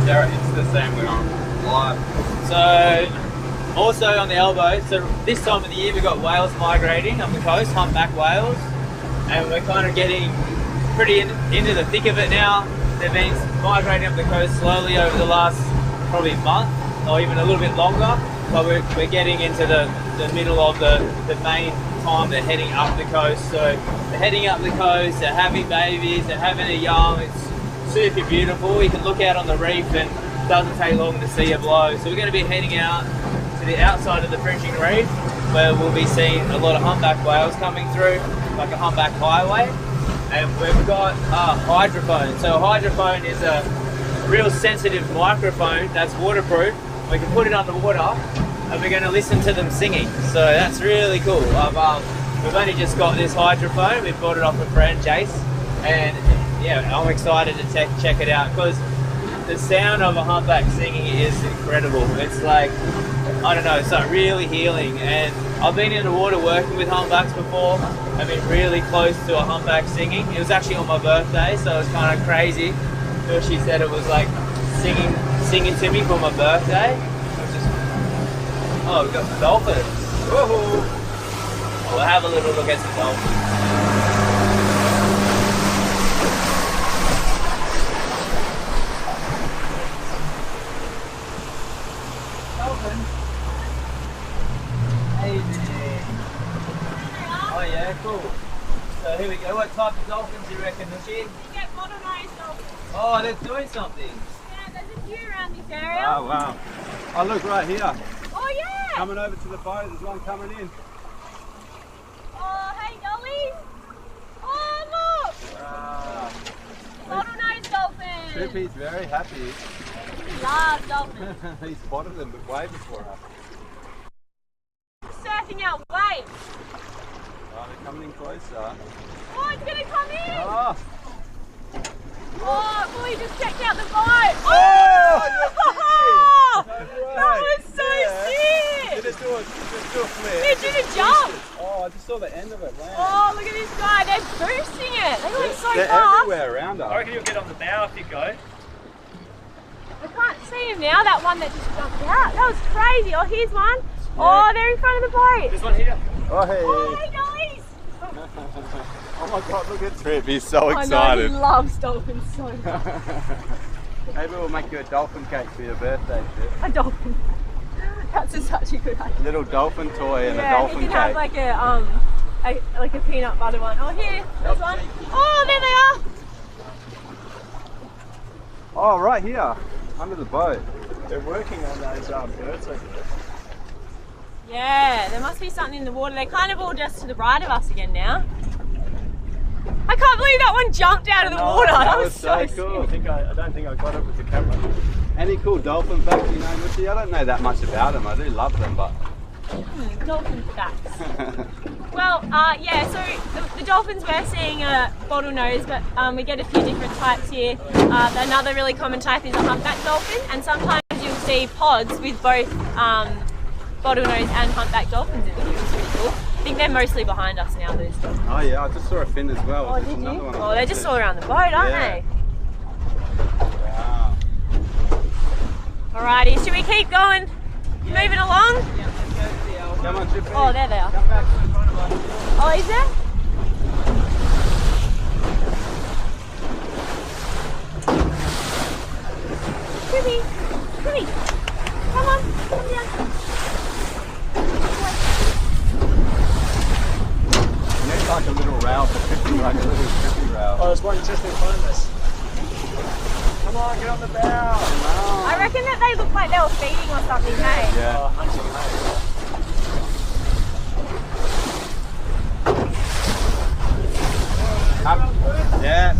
Terra, it's the same when I'm live. So also on the elbow, so this time of the year we've got whales migrating up the coast, humpback whales, and we're kind of getting pretty into the thick of it now. They've been migrating up the coast slowly over the last probably month or even a little bit longer, but we're getting into the middle of the main time they're heading up the coast. So they're heading up the coast, they're having babies, they're having a young. It's super beautiful. You can look out on the reef and it doesn't take long to see a blow. So we're going to be heading out to the outside of the Fringing Reef where we'll be seeing a lot of humpback whales coming through, like a humpback highway. And we've got a hydrophone. So a hydrophone is a real sensitive microphone that's waterproof. We can put it underwater and we're going to listen to them singing. So that's really cool. We've only just got this hydrophone. We've bought it off a friend, Jace, and yeah, I'm excited to check it out because the sound of a humpback singing is incredible. It's like, I don't know, it's like really healing. And I've been in the water working with humpbacks before. I've been really close to a humpback singing. It was actually on my birthday, so it was kind of crazy. So she said it was like singing to me for my birthday. It was just, oh, we've got some dolphins. Woohoo! We'll have a little look at some dolphins. Oh yeah, cool. So here we go. What type of dolphins do you reckon, Nushi? You get modernised dolphins. Oh, they're doing something. Yeah, there's a few around this area. Oh wow. Oh look right here. Oh yeah! Coming over to the boat, there's one coming in. Oh, hey dollies! Oh look! Ah, Bottlenose dolphin! Trippy's very happy. He loves dolphins. He spotted them but way before us. Surfing out waves. Oh, they're coming in closer. Oh, it's gonna come in! Oh! Oh, he just checked out the boat! Oh! That was so sick! Just do a flip. They did a jump! Oh, I just saw the end of it land. Oh, look at this guy, they're boosting it! They're going so They're fast! everywhere around us. I reckon you'll get on the bow if you go. I can't see see him now, that one that just jumped out. That was crazy. Oh, here's one. Oh, they're in front of the boat. There's one here. Oh, hey. Oh, hey, dollies. Oh my God, look at Trip. He's so I know, excited. he loves dolphins so much. Maybe we'll make you a dolphin cake for your birthday, Trip. A dolphin. That's such a good idea. A little dolphin toy and a Yeah, dolphin he can cake. have like a peanut butter one. Oh, here, there's one. Oh, there they are. Oh, right here, under the boat. They're working on those birds over there. Yeah, there must be something in the water. They're kind of all just to the right of us again now. I can't believe that one jumped out of the water. That was so cool. I don't think I got it with the camera. Any cool dolphin facts you know, Missy? I don't know that much about them. I do love them, but... Dolphin facts. Well, yeah, so the dolphins we're seeing are bottlenose, but we get a few different types here. Another really common type is a humpback dolphin, and sometimes you'll see pods with both bottlenose and humpback dolphins in them, which is pretty cool. I think they're mostly behind us now, those dolphins. Oh yeah, I just saw a fin as well. Oh, There's did you? another one Oh, they're just all around the boat, aren't they? Wow. Alrighty, should we keep going, moving along? Come on, Chippy. Oh, there they are. Come back to the front of us. Oh, is there? Chippy, Chippy, come on, come down. You need like a little rail for Chippy, like a little Chippy rail. Oh, there's one just in front of us. Come on, get on the bow. I reckon that they look like they were feeding or something, hey? Yeah. Oh, hunting, hey. Up. Yeah.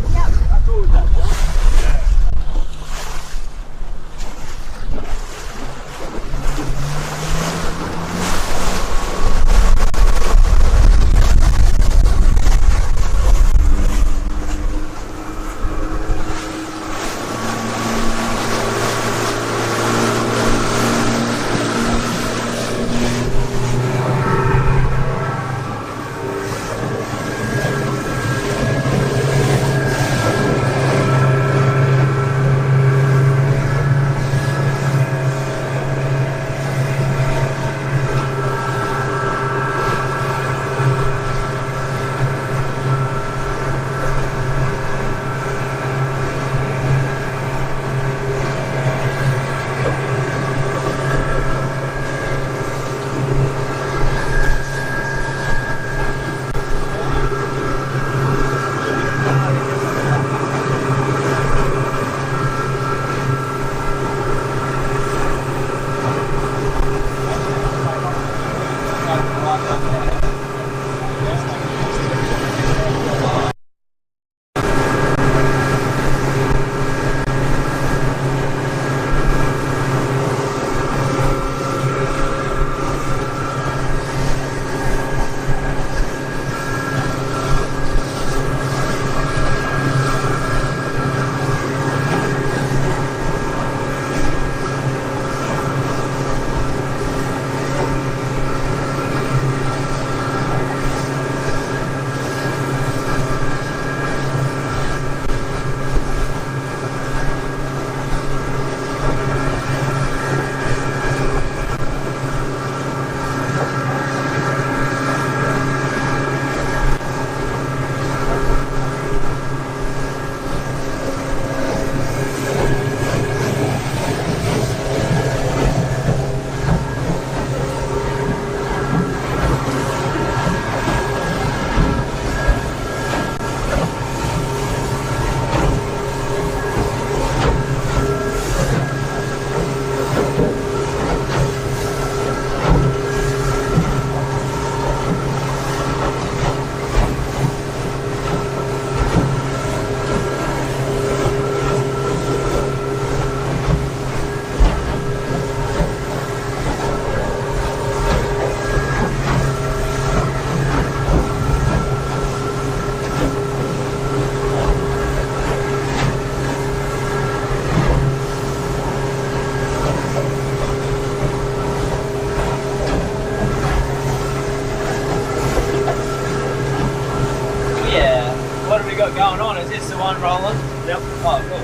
Going on, is this the one rolling? Yep. Oh, cool.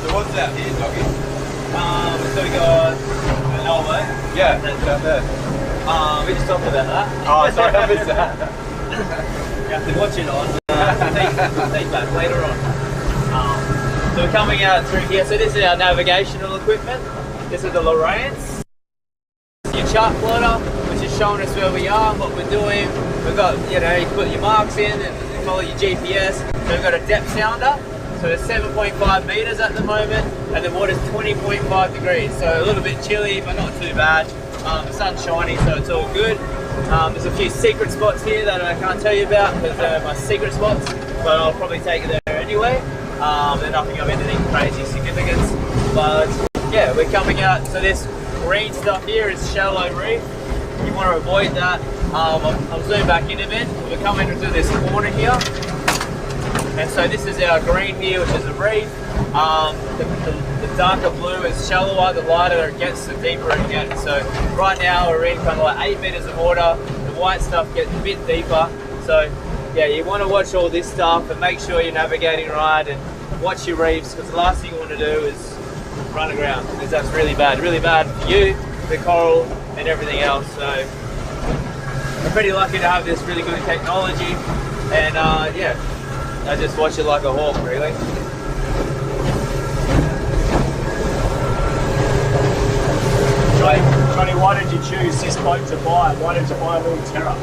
So what's out here, Doggy? So we got an elbow. Yeah, that's out there. We just talked about that. Oh, sorry, I missed that. You have to watch it on feedback later on. So we're coming out through here. So this is our navigational equipment. This is the Lorraines. Your chart plotter, which is showing us where we are, what we're doing. We've got, you know, you put your marks in and follow your GPS. So we've got a depth sounder. So it's 7.5 meters at the moment, and the water's 20.5 degrees. So a little bit chilly, but not too bad. The sun's shining, so it's all good. There's a few secret spots here that I can't tell you about because they're my secret spots, but I'll probably take you there anyway. They're nothing of anything crazy significance, but yeah, we're coming out. So this green stuff here is shallow reef. You want to avoid that. I'll zoom back in a bit. We're coming into this corner here. And so this is our green here, which is a reef. The darker blue is shallower, the lighter it gets, the deeper it gets. So right now we're in kind of like 8 meters of water. The white stuff gets a bit deeper. So yeah, you want to watch all this stuff and make sure you're navigating right and watch your reefs, because the last thing you want to do is run aground, because that's really bad for you, the coral and everything else. So we're pretty lucky to have this really good technology, and yeah, I just watch it like a hawk, really. Johnny, why did you choose this boat to buy? Why did you buy a little Terra?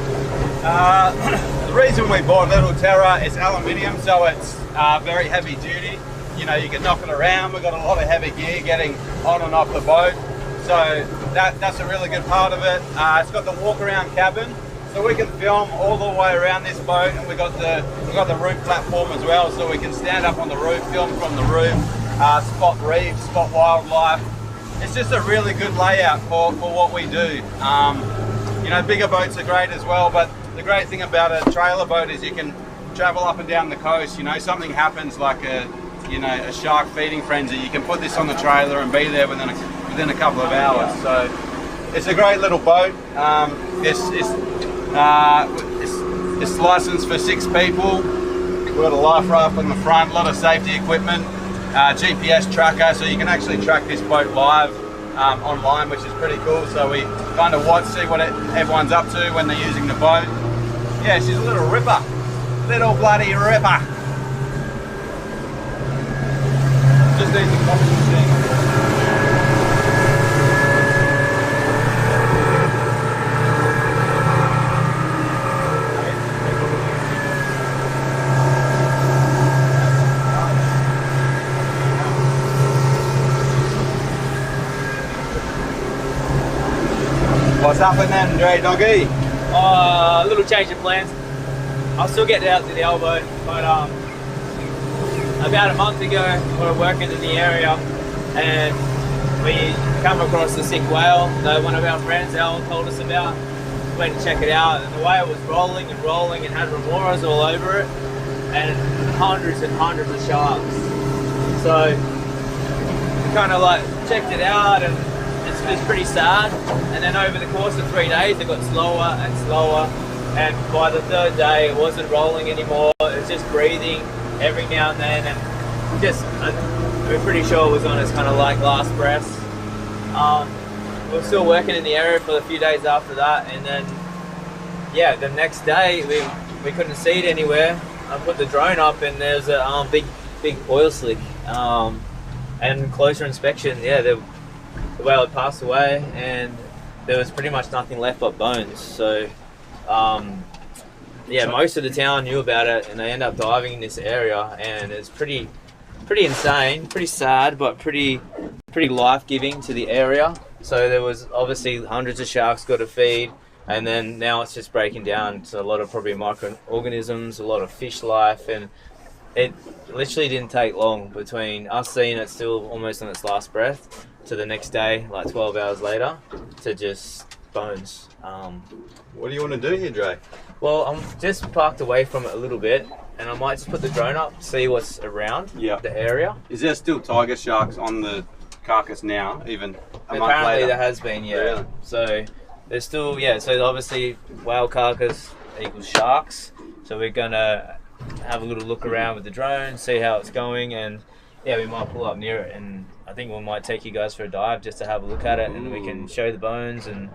The reason we bought Little Terra is aluminium, so it's very heavy duty. You know, you can knock it around. We've got a lot of heavy gear getting on and off the boat, so that's a really good part of it. It's got the walk around cabin, so we can film all the way around this boat, and we've got the roof platform as well, so we can stand up on the roof, film from the roof, spot reefs, spot wildlife. It's just a really good layout for what we do. You know, bigger boats are great as well, but the great thing about a trailer boat is you can travel up and down the coast. You know, something happens like a shark feeding frenzy, you can put this on the trailer and be there within a couple of hours. So it's a great little boat. It's licensed for 6 people. We've got a life raft on the front, a lot of safety equipment, GPS tracker, so you can actually track this boat live online, which is pretty cool. So we kind of see what everyone's up to when they're using the boat. Yeah, she's a little ripper, little bloody ripper. Just needs a coffee machine. What's happening, Dre Doggy? A little change of plans. I'll still get out to the elbow, but about a month ago we were working in the area and we come across a sick whale that one of our friends, Alan, told us about. We went to check it out, and the whale was rolling and rolling and had remoras all over it and hundreds and hundreds of sharks. So we kind of like checked it out, and it's pretty sad. And then over the course of 3 days it got slower and slower, and by the 3rd day it wasn't rolling anymore, it was just breathing every now and then, and we're pretty sure it was on its kind of like last breath. We were still working in the area for a few days after that, and then yeah, the next day we couldn't see it anywhere. I put the drone up and there's a big oil slick, and closer inspection, yeah, the whale had passed away and there was pretty much nothing left but bones. So yeah, most of the town knew about it, and they end up diving in this area, and it's pretty insane, pretty sad, but pretty life-giving to the area. So there was obviously hundreds of sharks got to feed, and then now it's just breaking down to a lot of probably microorganisms, a lot of fish life, and it literally didn't take long between us seeing it still almost on its last breath to the next day, like 12 hours later, to just bones. What do you want to do here, Dre? Well, I'm just parked away from it a little bit, and I might just put the drone up, see what's around the area. Is there still tiger sharks on the carcass now, even a month Apparently later? there has been, yeah. Really? So there's still, yeah, so obviously whale carcass equals sharks. So we're gonna have a little look around with the drone, see how it's going, and yeah, we might pull up near it, and I think we might take you guys for a dive just to have a look at it, and we can show the bones, and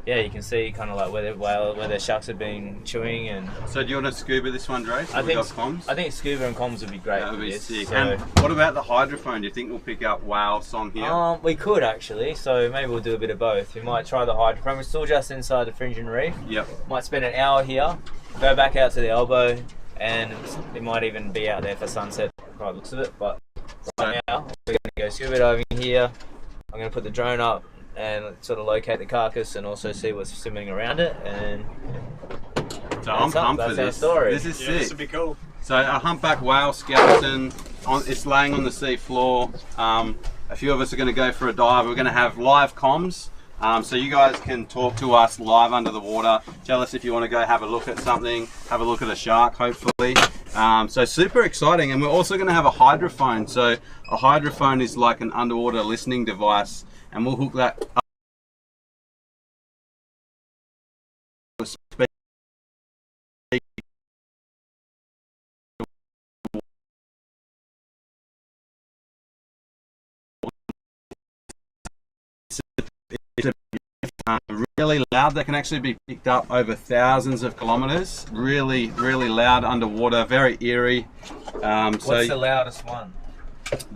yeah, you can see kind of like where the sharks have been chewing. And So do you want to scuba this one, Dre? So I we got think comms? I think scuba and comms would be great. That would for be this, sick. so- And what about the hydrophone? Do you think we'll pick up whale song here? We could actually, so maybe we'll do a bit of both. We might try the hydrophone. We're still just inside the fringing reef. Yep. Might spend an hour here, go back out to the elbow, and we might even be out there for sunset by the looks of it. But right now, we're going to go scuba diving here. I'm going to put the drone up and sort of locate the carcass and also see what's swimming around it. And So I'm pumped for that's our this. story. This is Yeah, sick. this would be cool. So a humpback whale skeleton, it's laying on the sea floor. A few of us are going to go for a dive. We're going to have live comms, so you guys can talk to us live under the water. Tell us if you want to go have a look at something, have a look at a shark, hopefully. So super exciting, and we're also going to have a hydrophone. So a hydrophone is like an underwater listening device, and we'll hook that up. Really loud. They can actually be picked up over thousands of kilometers. Really, really loud underwater. Very eerie. What's the loudest one?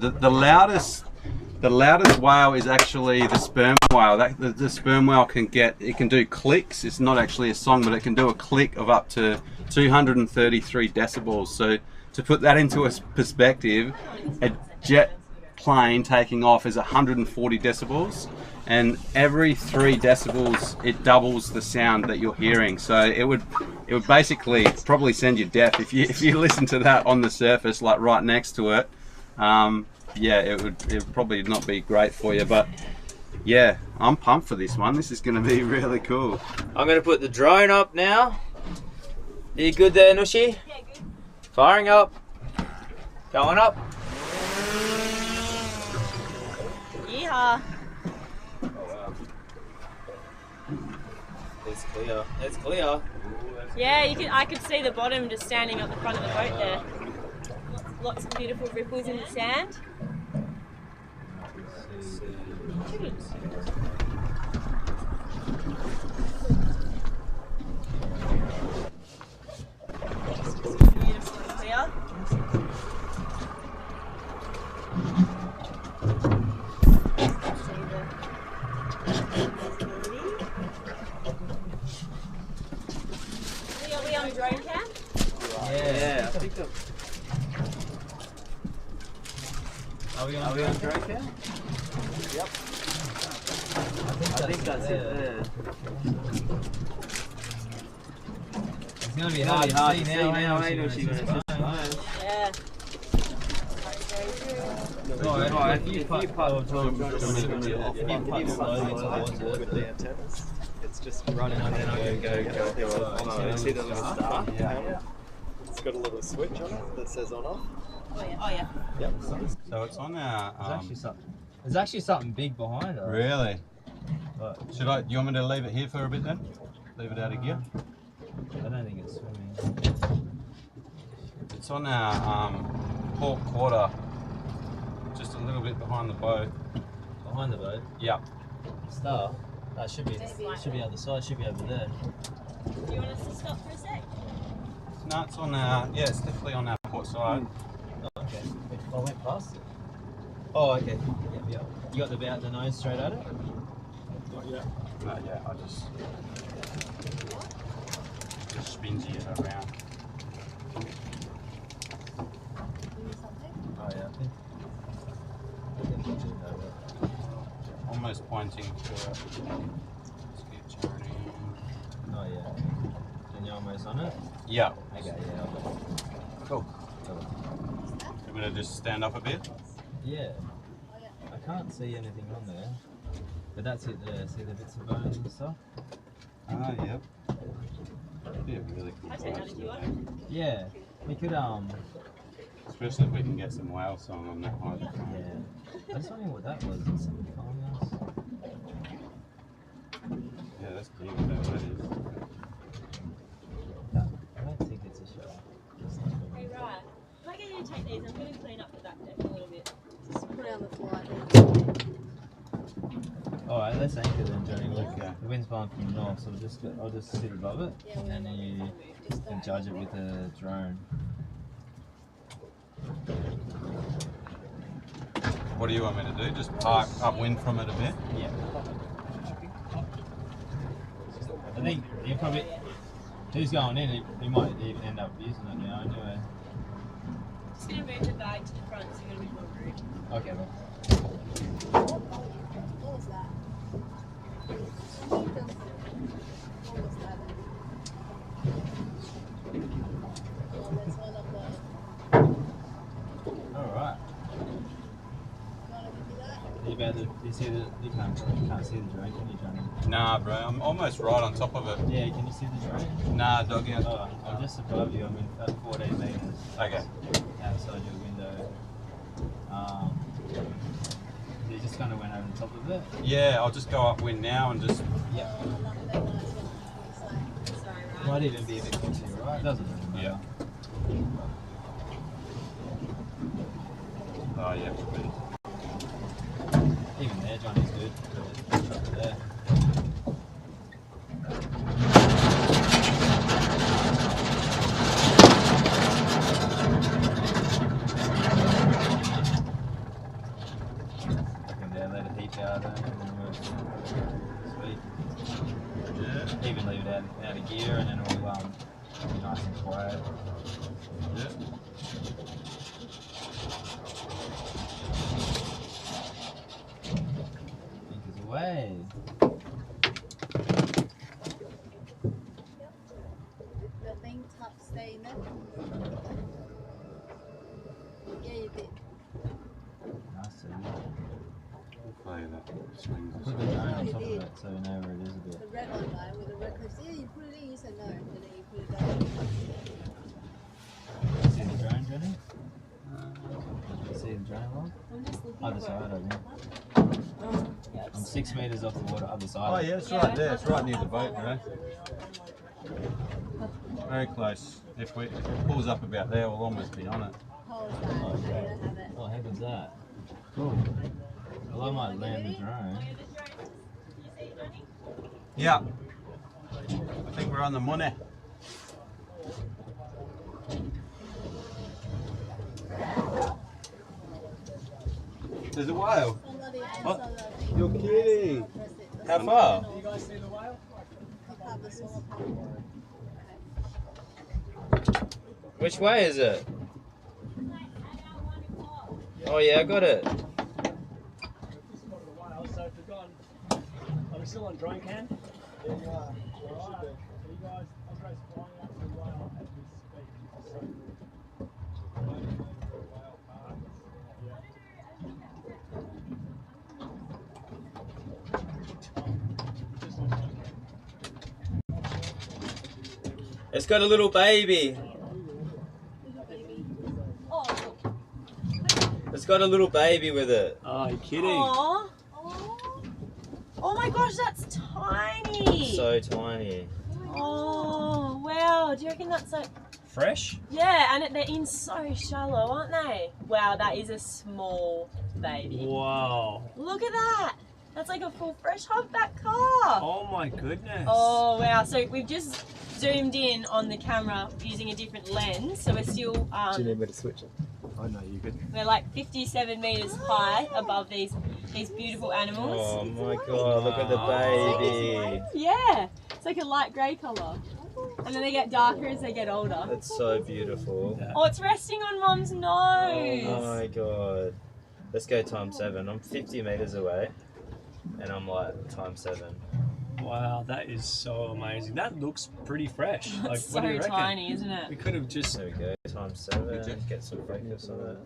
The loudest whale is actually the sperm whale. The sperm whale can do clicks. It's not actually a song, but it can do a click of up to 233 decibels. So to put that into a perspective, a jet plane taking off is 140 decibels, and every 3 decibels it doubles the sound that you're hearing. So it would basically probably send you deaf if you listen to that on the surface, like right next to it. Yeah, it would probably not be great for you, but yeah, I'm pumped for this one. This is going to be really cool. I'm going to put the drone up now. Are you good there, Nushi? Yeah, good. Firing up. Going up. Yeehaw. It's clear. It's clear. Yeah, I could see the bottom just standing at the front of the boat there. Lots of beautiful ripples in the sand. Beautiful and clear. Are we on drone cam? Yeah, I think Are we on drone cam? Yep. I think that's it there. It's going to be hard to see now, ain't it? Yeah. Right, if you putt Look at the antennas. It's just running on and I go. See the little star? Yeah. It's got a little switch on it that says on off. Oh yeah. Yep. So it's on our. There's actually something big behind us. Really? Do you want me to leave it here for a bit then? Leave it out of gear? I don't think it's swimming. It's on our port quarter, just a little bit behind the boat. Behind the boat? Yeah. Star? That should be other side, should be over there. Do you want us to stop for a sec? No, it's on our, yeah, it's definitely on our port side. Oh, okay. I went past it. Oh, okay. Yep. You got the nose straight at it? Not yet. No, yeah, I just spins it around. Oh, yeah. Almost pointing to it. Let's keep turning. Oh, yeah. And you're almost on it? Yeah. Okay, yeah. Cool. I'm going to just stand up a bit. Yeah. I can't see anything on there. But that's it there. See the bits of bones and stuff? Ah, yep. That'd be a really cool I take that if you want. Yeah. We could, Especially if we can get some whale song on that hydrophone. yeah. I just wondering what that was. Is something following us? Yeah, that's big, whatever that is. I don't think it's a shark. Just like Hey, right. Can I get you to take these? I'm going to clean up the back deck a little bit. Alright, let's anchor then, Johnny. Look, the wind's blowing from the north, so I'll just sit above it, and then you can judge it with the drone. What do you want me to do? Just park upwind from it a bit? Yeah. I think you probably, who's going in, he might even end up using it now anyway. Just gonna move the bag to the front so you're gonna be more room. Okay, well. What was that? What was that? Oh, that's one of the. Alright. You wanna give me that? You can't see the drone, can you, Johnny? Nah, bro, I'm almost right on top of it. Yeah, can you see the drone? Nah, doggy. Oh, I'm just above you, I'm at 14 metres. Okay. Outside your window. You just kind of went over the top of it? Yeah, I'll just go upwind now and just. Yep. Sorry, right? Might even be a bit closer, right? It doesn't really matter. Oh, yeah, could be. Even there, Johnny's good. Up there. Let it heat out and then we'll sweet. Yeah. Even leave it out of gear and then it'll be nice and quiet. Yeah. Anchors away. The thing top stay in there? Yeah, you did. Nice to Play that. Swings put the drone on top of it so you know where it is a The bit. red one, right? With the red clips. Yeah, you put it in, you said no. And then you put it down. See the drone, Johnny? See the drone along? I'm just looking Other for side, I think. Yeah, I'm 6 metres off the water, other Oh, side. yeah, it's right there. It's right near the boat, bro. Very close. If it pulls up about there, we'll almost be on it. How is that? I don't have it. Oh, how good's that? Cool. Well, I might land the drone. Yeah. I think we're on the money. There's a whale. Somebody What? answer the thing. You're kidding. Press it. How far? You guys see the whale? Pick up the solar panel. Which way is it? Oh yeah, I got it. Just spotted a whale, so if we've gone, are we still on drone cam? Yeah, you are. Alright, you guys, Andre's flying out to the whale as we speak. So, whale park. It's got a little baby. Oh, It's got a little baby with it. Oh, you're kidding? Aww. Oh my gosh, that's tiny. So tiny. Oh wow, do you reckon that's like? Fresh? Yeah, and they're in so shallow, aren't they? Wow, that is a small baby. Wow. Look at that. That's like a full fresh humpback car. Oh my goodness. Oh wow, so we've just zoomed in on the camera using a different lens, so we're still Do you need me to switch it? Oh no, you're good. we're like 57 meters high above these beautiful animals. Oh my god, look at the baby. Yeah, it's like a light grey colour, and then they get darker as they get older. That's so beautiful. Oh, it's resting on Mum's nose. Oh my god. Let's go times 7. I'm 50 meters away, and I'm like times 7. Wow, that is so amazing. That looks pretty fresh. Like, It's what do you so reckon? tiny, isn't it? We could have just. There we go, times 7. Get some focus on it.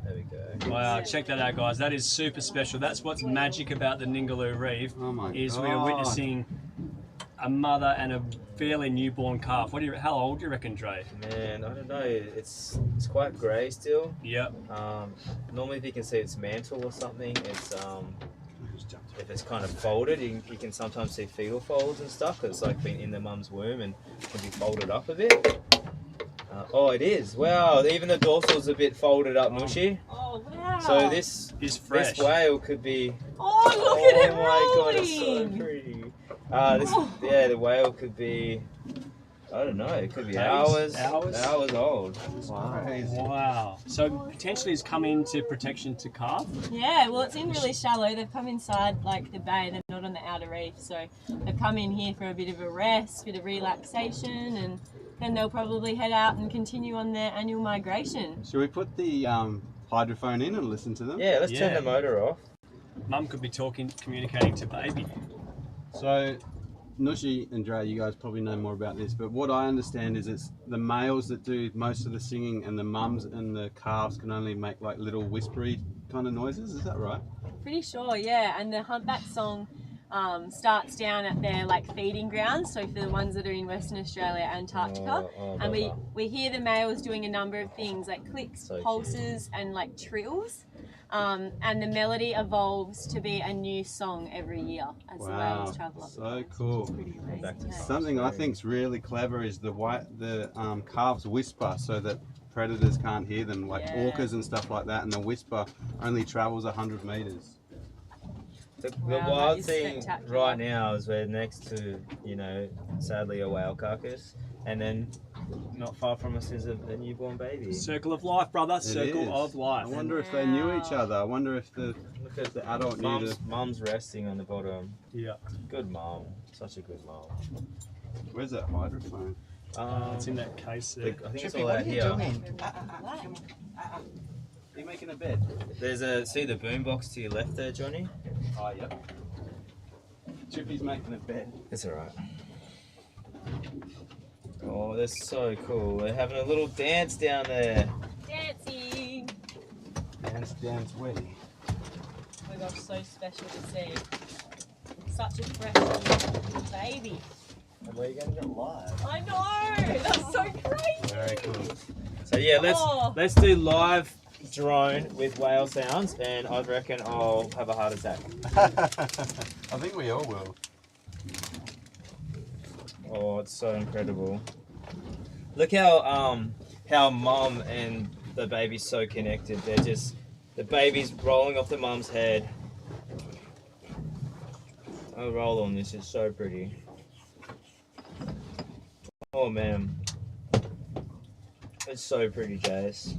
There we go. Wow, check that out, guys. That is super special. That's what's magic about the Ningaloo Reef. Oh my is god. we are witnessing a mother and a fairly newborn calf. How old do you reckon, Dre? Man, I don't know. It's quite grey still. Yep. Normally, if you can see its mantle or something, it's if it's kind of folded, you can sometimes see fetal folds and stuff. 'Cause it's like been in the mum's womb and can be folded up a bit. Oh, it is. Wow, even the dorsal's a bit folded up, mushy. Oh wow. Wow. So this It's fresh. This whale could be. Oh, look at it Oh my god, it's so rolling. pretty. The whale could be. I don't know. It could be Days? hours old. Wow. So potentially it's come into protection to calf. Yeah, well, it's in really shallow. They've come inside like the bay. They're not on the outer reef, so they've come in here for a bit of a rest, bit of relaxation, and then they'll probably head out and continue on their annual migration. Should we put the hydrophone in and listen to them? Yeah, let's turn the motor off. Mum could be communicating to baby. So, Nushi and Dre, you guys probably know more about this, but what I understand is it's the males that do most of the singing, and the mums and the calves can only make like little whispery kind of noises. Is that right? Pretty sure, yeah. And the humpback song starts down at their like feeding grounds. So for the ones that are in Western Australia, Antarctica, and we hear the males doing a number of things like clicks, pulses, and like trills. And the melody evolves to be a new song every year as the whales travel up. So cool. Pretty amazing. Something I think's really clever is the calves whisper so that predators can't hear them, like orcas and stuff like that, and the whisper only travels 100 meters. The wild thing right now is we're next to, sadly a whale carcass, and then not far from us is a newborn baby. Circle of life, brother. Circle of life. I wonder if they knew each other. I wonder if the adult knew the... Mum's resting on the bottom. Yeah. Good mum. Such a good mum. Where's that hydrophone? It's in that case there. I think it's all out here. Are you making a bed? See the boombox to your left there, Johnny? Oh, yep. Chippy's making a bed. It's alright. Oh, they're so cool. They're having a little dance down there. Dancing! Dance witty. Oh my gosh, so special to see. Such a fresh baby. And we're going to get live. I know! That's so crazy! Very cool. So yeah, let's do live drone with whale sounds, and I reckon I'll have a heart attack. I think we all will. Oh, it's so incredible. Look how mum and the baby's so connected. They're just, the baby's rolling off the mum's head. Oh, roll on, this is so pretty. Oh man. It's so pretty, Jace.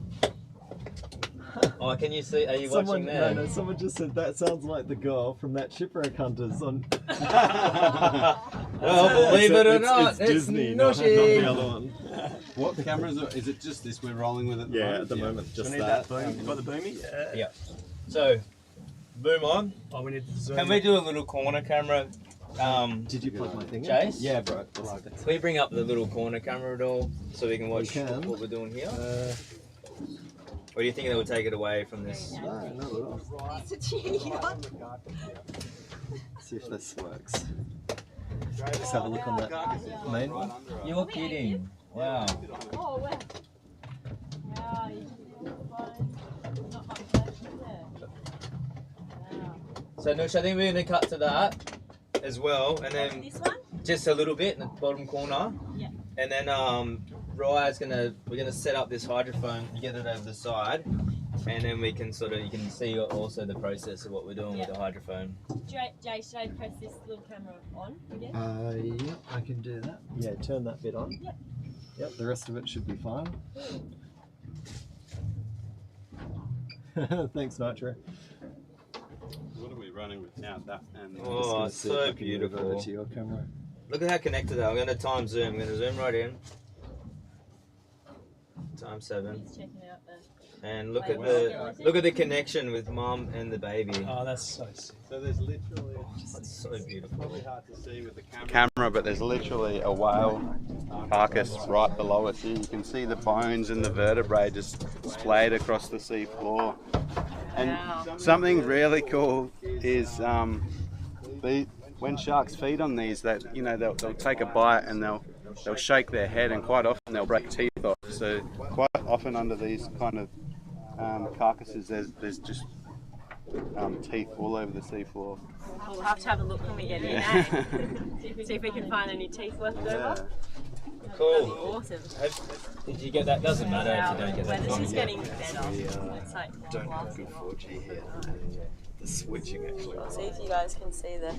Oh, can you see? Are you watching there? No, someone just said that sounds like the girl from that Shipwreck Hunters on. Well, believe it or not, it's Disney, not the other one. What cameras is it? Just this we're rolling with at the moment? At the moment, just Do you need that boom? You got the boomy? Yeah. So, boom on. Oh, we need to zoom. Can we do a little corner camera? Did you plug my thing in? Chase? Yeah, bro. Can we bring up the little corner camera at all so we can watch what we're doing here? Or do you think that would take it away from this? No, not at all. See if this works. Just have a look on that main one. You're kidding. Wow. Oh, wow. Wow, you can not much left, is there? Wow. So, Nush, I think we're going to cut to that as well, and then This one? just a little bit in the bottom corner. Yeah. And then we're gonna set up this hydrophone and get it over the side, and then we can you can see also the process of what we're doing with the hydrophone. Jay, should I press this little camera on again? Yeah, I can do that. Yeah, turn that bit on. Yep. Yep, the rest of it should be fine. Thanks, Nitro. What are we running with now? That and Oh, it's so beautiful. Over to your camera. Look at how connected they are. I'm going to time zoom. I'm going to zoom right in. Time 7. He's checking out the... And look at the connection with mum and the baby. Oh, that's so sick. So there's literally... It's so beautiful. Probably hard to see with the camera, but there's literally a whale carcass right below us. You can see the bones and the vertebrae just splayed across the sea floor. And something really cool is when sharks feed on these, they'll take a bite and they'll shake their head, and quite often they'll break teeth off. So quite often under these kind of carcasses, there's just teeth all over the seafloor. We'll have to have a look when we get in, eh? See if we can find any teeth left over. Cool. Awesome. Did you get that? Doesn't matter if you don't get that. This is getting better. It's like Don't have good 4G here. The switching actually. I'll see if you guys can see the.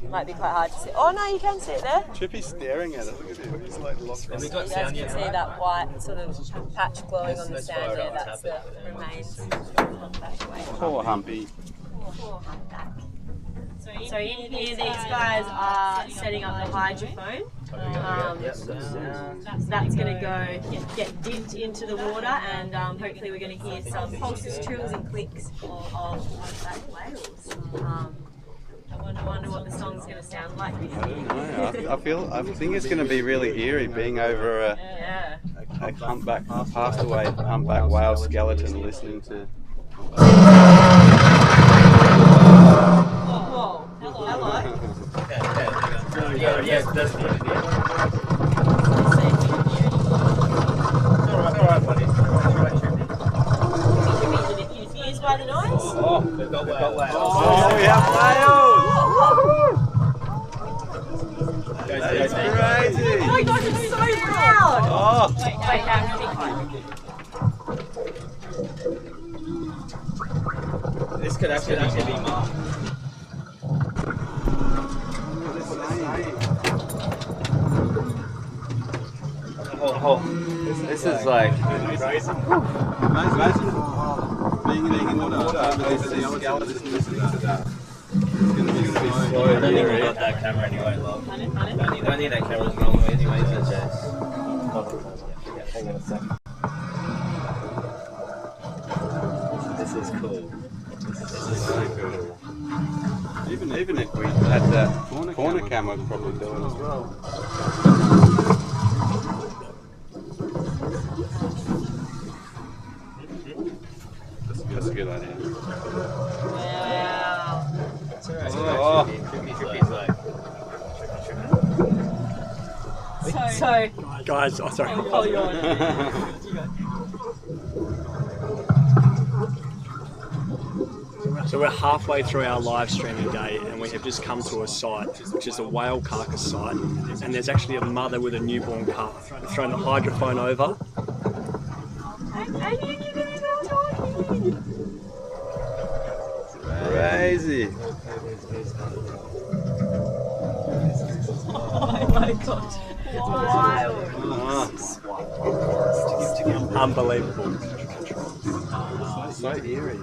Might be quite hard to see. Oh no, you can see it there. Chippy's staring at it. Look at him. He's like locked in. You guys can see that white sort of patch glowing on the sand there. That's the remains of humpback whale. Poor Humpy. Poor humpback. So in here, these guys are setting up the hydrophone. That's going to go get dipped into the water, and hopefully we're going to hear some pulses, trills, and clicks of humpback whales. I wonder what the song's going to sound like. I don't know. I think it's going to be really eerie being over a humpback, passed away humpback whale skeleton listening to. Whoa. Hello. Yes, that's good. Alright, buddy. Confused by the noise? Oh, we've got whales. Oh, we have whales! That's crazy! Oh my gosh, it's so loud! Oh! Wait, I'm going to be quiet. This could actually be Mark. This is like Imagine being in the water over this skeleton listening to that. It's going to be so I don't think we got that camera anyway, love. Don't need that camera as long anyway, is it, Jess? Hang on a second. This is cool. This is so cool. Even if we had that corner camera, we'd probably do it as well. That's a good idea. Wow. So Guys, oh sorry. oh, you're on. So we're halfway through our live streaming day, and we have just come to a site, which is a whale carcass site, and there's actually a mother with a newborn calf. We've thrown the hydrophone over. Crazy. Oh my gosh. Wild. Unbelievable. So eerie.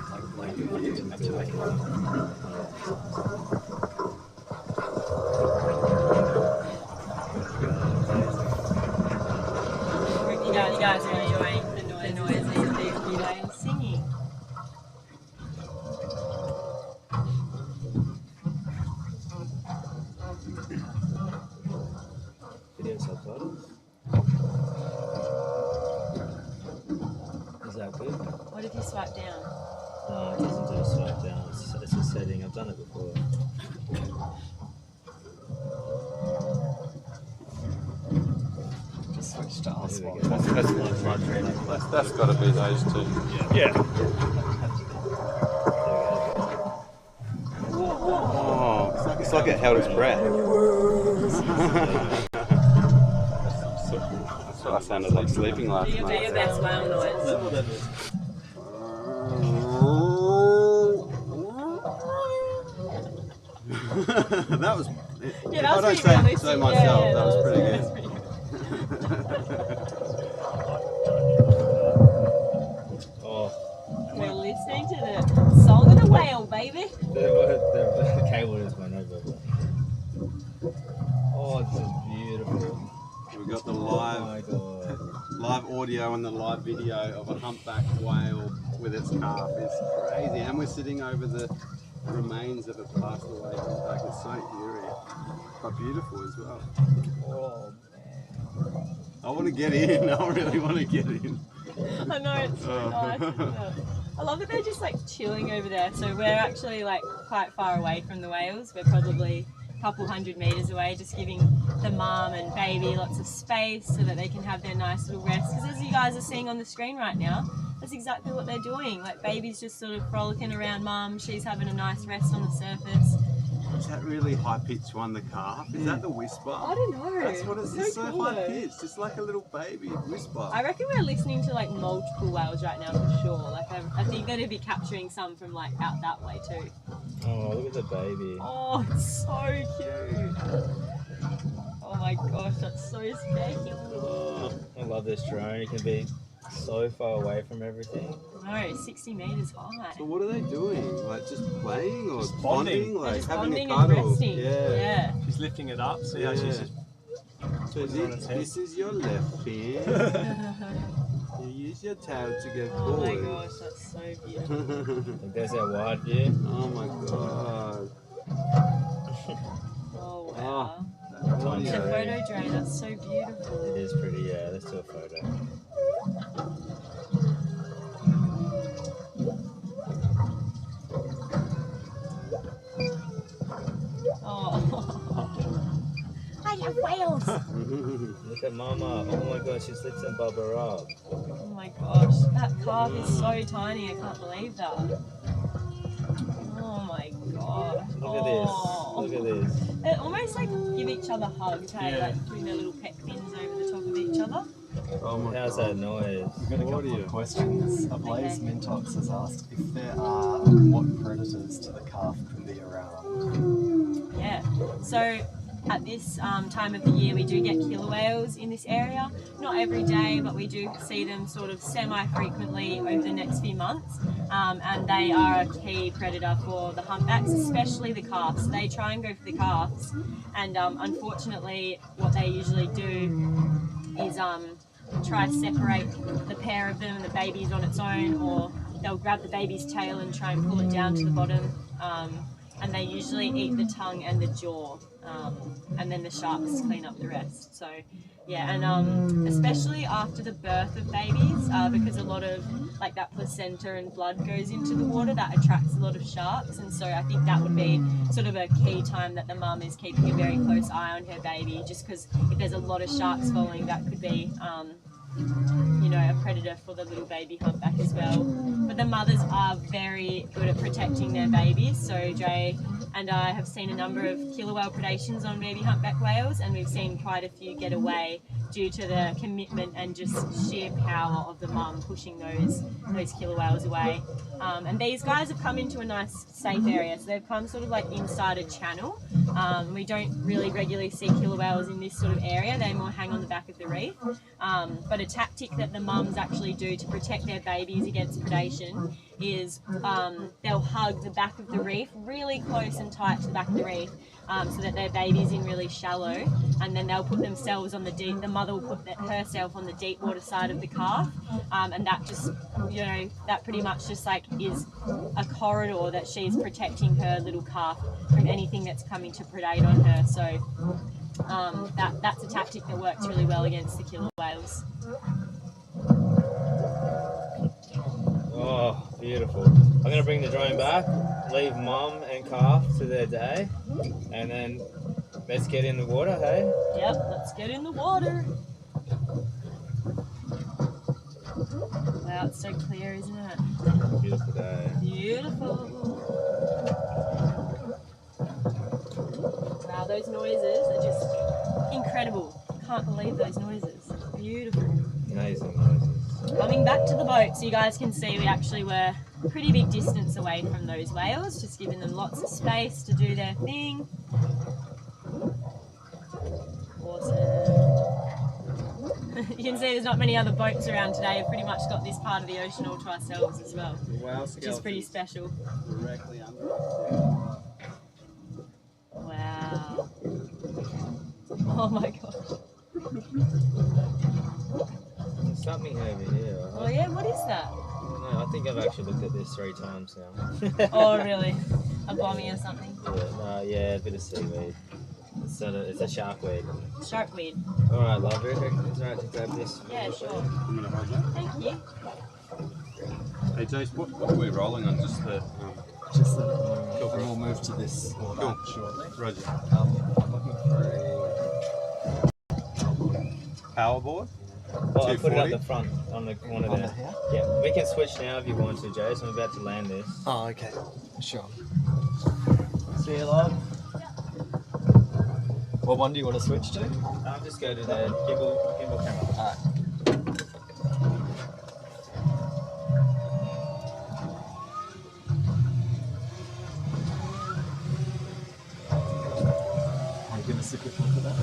You guys are enjoying the noises of these whales singing. Video subtitles. Is that good? What if you swipe down? No, it doesn't do a swipe down. It's a setting. I've done it before. Just switch to us. That's got to be those two. Yeah. Oh, it's like it held its breath. That's what I sounded like sleeping last Do your night. best whale noise. That was. Yeah, that was I don't pretty say realistic. so myself. Yeah, that was pretty good. We're listening to the song of the whale, baby. The cable just went over. Oh, this is beautiful. We got the Oh live my god. live audio and the live video of a humpback whale with its calf. It's crazy, and we're sitting over the remains of a passed away humpback. It's so eerie, but beautiful as well. Oh I want to get in. I really want to get in. I know, it's so nice, isn't it? I love that they're just like chilling over there. So we're actually like quite far away from the whales. We're probably a couple 100 meters away, just giving the mum and baby lots of space so that they can have their nice little rest. Because as you guys are seeing on the screen right now, that's exactly what they're doing. Like baby's just sort of frolicking around mum. She's having a nice rest on the surface. Is that really high pitched one, the calf? Is that the whisper? I don't know. That's what it's So so cool, high though. pitched. It's like a little baby whisper. I reckon we're listening to like multiple whales right now for sure. Like I think they'd be capturing some from like out that way too. Oh, look at the baby. Oh, it's so cute. Oh my gosh, that's so spectacular. Oh, I love this drone. You can be so far away from everything. No, 60 meters high. So what are they doing? Like just playing or Just bonding? bonding. Like Just having bonding a and cuddle? resting. Yeah. Yeah. She's lifting it up. See how she's Yeah. just So this is your left fin. You use your tail to go Oh my forward. gosh, that's so beautiful. There's that wide view. Oh my god. Oh wow. That's The audio. photo drone, that's so beautiful. It is pretty, yeah. Let's do a photo. Oh. I love whales. Look at Mama. Oh my god, she's lifting Bubba up. Oh my gosh, that calf is so tiny, I can't believe that. Oh my gosh. Look at this. Look at this. They almost like give each other hugs, hey? Yeah. Like putting their little peck fins over the top of each other. Oh my How's god. that noise? We've got a couple Audio. of questions. Ablaze Okay. Mintox has asked if there are what predators to the calf could be around. Yeah. So at this time of the year, we do get killer whales in this area. Not every day, but we do see them sort of semi-frequently over the next few months. And they are a key predator for the humpbacks, especially the calves. So they try and go for the calves. And unfortunately, what they usually do is try to separate the pair of them and the babies on its own, or they'll grab the baby's tail and try and pull it down to the bottom. And they usually eat the tongue and the jaw, and then the sharks clean up the rest. So yeah, and especially after the birth of babies, because a lot of like that placenta and blood goes into the water, that attracts a lot of sharks. And so I think that would be sort of a key time that the mum is keeping a very close eye on her baby, just because if there's a lot of sharks following, that could be you know, a predator for the little baby humpback as well. But the mothers are very good at protecting their babies. So Dre and I have seen a number of killer whale predations on baby humpback whales, and we've seen quite a few get away due to the commitment and just sheer power of the mum pushing those killer whales away. And these guys have come into a nice safe area, so they've come sort of like inside a channel. We don't really regularly see killer whales in this sort of area, they more hang on the back of the reef. But a tactic that the mums actually do to protect their babies against predation is they'll hug the back of the reef really close and tight to the back of the reef, so that their baby's in really shallow, and then they'll put themselves on the deep, the mother will put herself on the deep water side of the calf, and that just, you know, that pretty much just like is a corridor that she's protecting her little calf from anything that's coming to predate on her. So that's a tactic that works really well against the killer whales. Oh, beautiful. I'm going to bring the drone back, leave mum and calf to their day, and then let's get in the water, hey? Yep, let's get in the water. Wow, it's so clear, isn't it? Beautiful day. Beautiful. Wow, those noises are just incredible. Can't believe those noises. Beautiful. Amazing noises. Coming back to the boat, so you guys can see we actually were a pretty big distance away from those whales, just giving them lots of space to do their thing. Awesome. You can see there's not many other boats around today. We've pretty much got this part of the ocean all to ourselves as well, The whale which is pretty special. directly under us. Wow. Oh my gosh. There's something over here. Oh yeah, what is that? I don't know. I think I've actually looked at this 3 times now. Oh really? A bommy or something? Yeah, a bit of seaweed. It's a sharkweed. Sharkweed. Alright, love it. Is it alright to grab this? Yeah, sure. I'm going to hold that. Thank you. Hey Jace, what are we rolling on? Just the... Just that we'll move to this or that shortly. Roger. I'm looking for Power board? Well, I'll put it up 240? the front on the corner on there. the here. Yeah, we can switch now if you want to, Jace. I'm about to land this. Oh, okay. Sure. See you, love. What one do you want to switch to? Just go to the gimbal camera. Alright. Give us a quick look at that.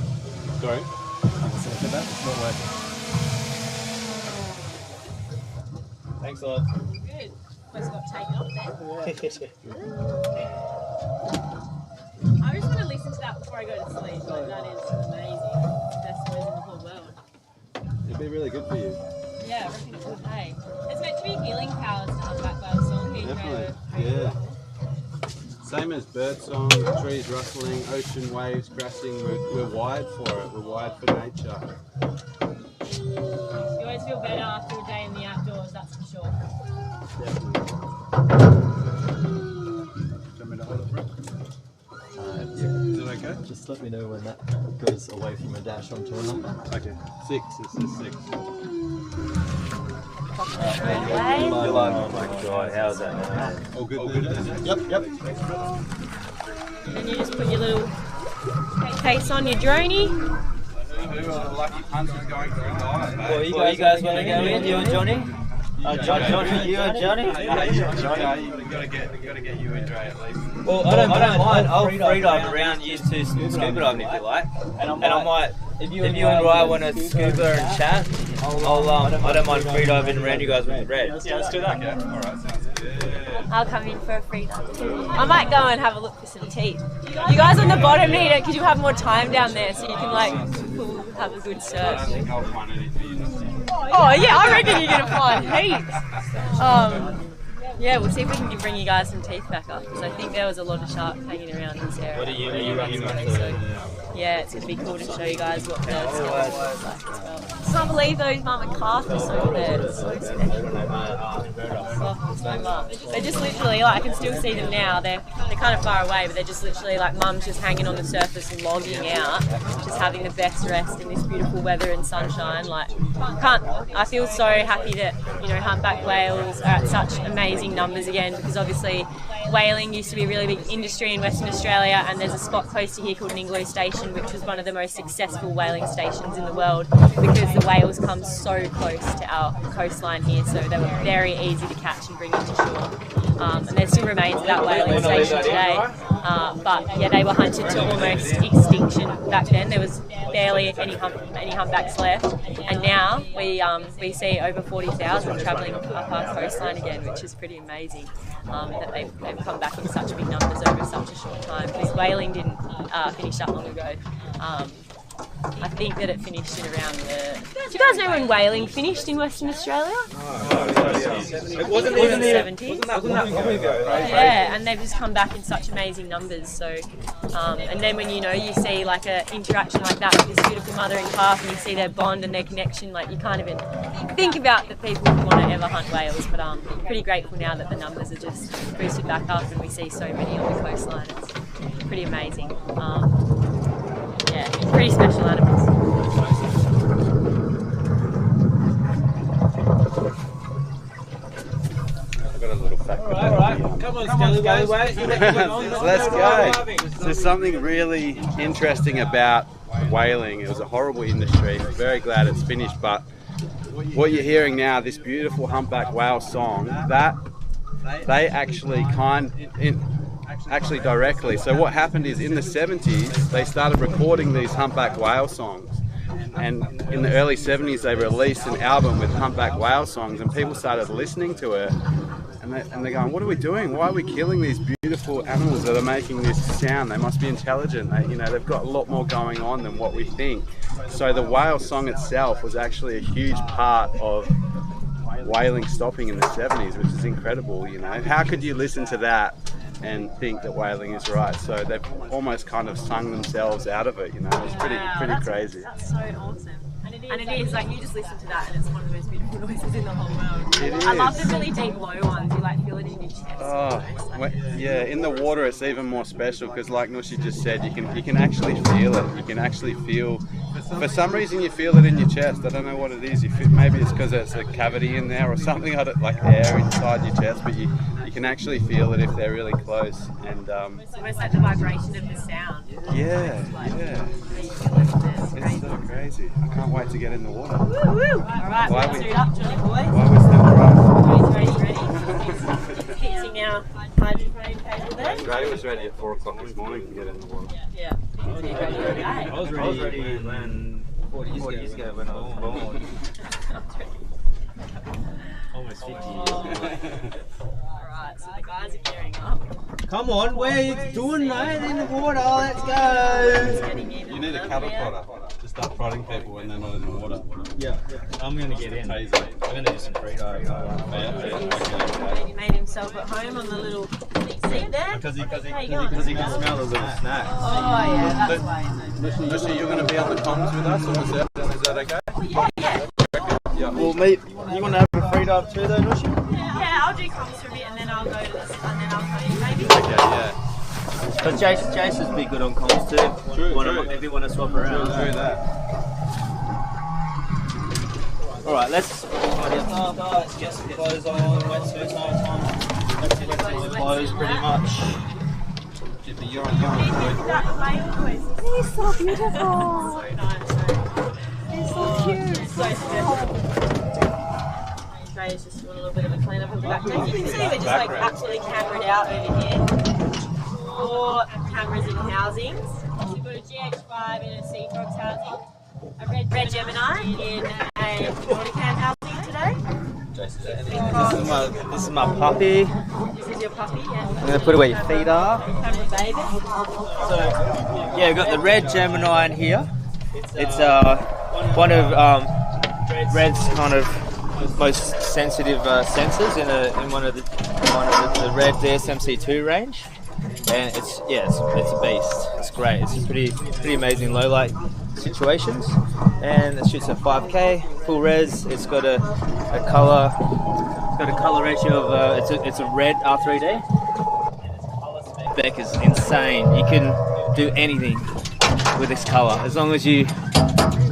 Sorry? Give us a look at that. It's not working. Thanks a lot. Good. Almost got taken off there. I just want to listen to that before I go to sleep. Like, that is amazing. Best noise in the whole world. It'd be really good for you. Yeah, I reckon it would. Hey, it's meant to be healing powers to humpback whales, so I'm keen to Definitely. know. Yeah. Same as bird song, trees rustling, ocean waves crashing. We're wired for it. We're wired for nature. You always feel better after a day in the outdoors, that's for sure. Definitely. Do you want me to hold it for it? Yeah. Is it okay? Just let me know when that goes away from a dash onto a number. Okay. 6. This is 6. Oh my god, how's that? All good. Yep. And you just put your little case on your droney. Who are the lucky punters going for a dive, mate? Well, you guys want to go in? You and Johnny? Johnny, you and Johnny? You've got to get you and Dre at least. Well, I don't mind. I'll freedive around you two scuba diving if you like. And I might, if you and Ryan want to scuba and chat, I don't mind freediving around you guys with the red. Yeah, let's do that. Okay, alright, sounds good. I'll come in for a free dive too. I might go and have a look for some teeth. You guys on the bottom need it because you have more time down there, so you can like have a good I search. don't think I'll find anything. Oh yeah, I reckon you're gonna find heaps. Yeah, we'll see if we can bring you guys some teeth back up because I think there was a lot of sharks hanging around this area. What are you running So, yeah, it's gonna be cool to show you guys what the skeleton was like as well. I can't believe those mama calf are over there. It's so special. Oh, so much. They're just literally like, I can still see them now. They're kind of far away, but they're just literally like mum's just hanging on the surface and logging out, just having the best rest in this beautiful weather and sunshine. Like, I feel so happy that, you know, humpback whales are at such amazing numbers again, because obviously whaling used to be a really big industry in Western Australia, and there's a spot close to here called Ningaloo Station, which was one of the most successful whaling stations in the world because the whales come so close to our coastline here, so they were very easy to catch and bring into shore. And there still remains of that whaling station today. But yeah, they were hunted to almost extinction back then. There was barely any humpbacks left, and now we see over 40,000 travelling up our coastline again, which is pretty amazing. That they've come back in such big numbers over such a short time, because whaling didn't finish that long ago. I think that it finished in around the... Do you guys know when whaling finished in Western Australia? It wasn't in even the 70s. Wasn't that long ago? Right? Yeah, and they've just come back in such amazing numbers. So, and then when you see like an interaction like that with this beautiful mother and calf, and you see their bond and their connection, like you can't even think about the people who want to ever hunt whales. But pretty grateful now that the numbers are just boosted back up, and we see so many on the coastline. It's pretty amazing. Yeah, pretty special animals. I've got a little fact. Alright, come on, Scallyway. Let's go. There's something really interesting about whaling. It was a horrible industry. Very glad it's finished, but what you're hearing now, this beautiful humpback whale song, that they actually actually directly. So what happened is in the 70s they started recording these humpback whale songs, and in the early 70s they released an album with humpback whale songs, and people started listening to it, and they're going, what are we doing? Why are we killing these beautiful animals that are making this sound? They must be intelligent. They've got a lot more going on than what we think. So the whale song itself was actually a huge part of whaling stopping in the 70s, which is incredible. How could you listen to that and think that whaling is right? So they've almost kind of sung themselves out of it. It's pretty crazy. That's so awesome. And it is like, you just listen to that and it's one of the most beautiful noises in the whole world. It is. I love the really deep low ones. You like feel it in your chest. Yeah, in the water it's even more special, because like Nushi just said, you can actually feel it. You can actually feel, for some reason you feel it in your chest. I don't know what it is. Maybe it's because there's a cavity in there or something, like air inside your chest, but you can actually feel it if they're really close. And It's almost like the vibration of the sound. yeah, yeah. It's so crazy. I can't wait to get in the water. Woo woo! Alright, Why let's we- do it up, Johnny boy. While we're still dry. Ready? Fixing our hydrophone cable there. Gray was ready at 4 o'clock this morning to get in the water. Yeah. I was ready when 40 years ago when I was born. Almost 50 years. Alright, so the guys are gearing up. Come on, what are you doing, mate? In the water, let's go! You need a cattle prodder to start prodding people when they're not in the water. Yeah, I'm gonna get in. I'm gonna do some free diving. He made himself at home on the little seat there. Because he How you going? can smell the little snacks. Oh yeah, that's why. Lucy, you're going to be on the comms with us, or is that okay? Yeah, yeah. Yeah. Well, mate, you want to have a free dive too, though, Nushi? Yeah, I'll do comms for a bit and then I'll go to this and then I'll tell you maybe. Okay, yeah. But Jace would be good on comms too. True. If you want to swap around. Do that. Alright, let's get some clothes on, wetsuits on, clothes pretty much. You're on He's so beautiful. So nice. He's so cute. So special. Trey's just doing a little bit of a clean up of the background. You can see we're just like absolutely cameraed out over here. 4 cameras in housings. We've got a GH5 in a Sea Frogs housing. A red Gemini in a Nauticam housing today. This is my puppy. This is your puppy, yeah. I'm going to put it where your feet are. Camera baby. So, yeah, we've got the red Gemini in here. It's one of Red's kind of most sensitive sensors in one of the red DSMC2 range. And it's a beast. It's great. It's a pretty amazing low light situations, and it shoots at 5K full res. It's got a color ratio of it's a red R3D. Spec is insane. You can do anything with this color as long as you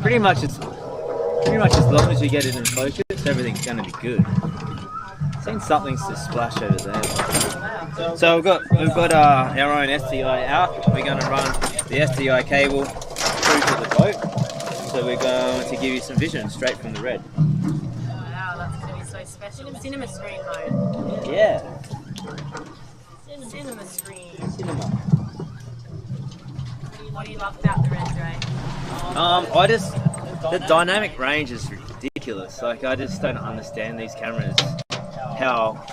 pretty much as long as you get it in focus, everything's going to be good. I've seen something to splash over there. So we've got our own SDI out. We're going to run the SDI cable through to the boat. So we're going to give you some vision straight from the red. Wow, that's going to be so special. Cinema screen mode. Yeah. Cinema screen. Cinema. What do you love about the red, Dre? The dynamic range is ridiculous. Like, I just don't understand these cameras. How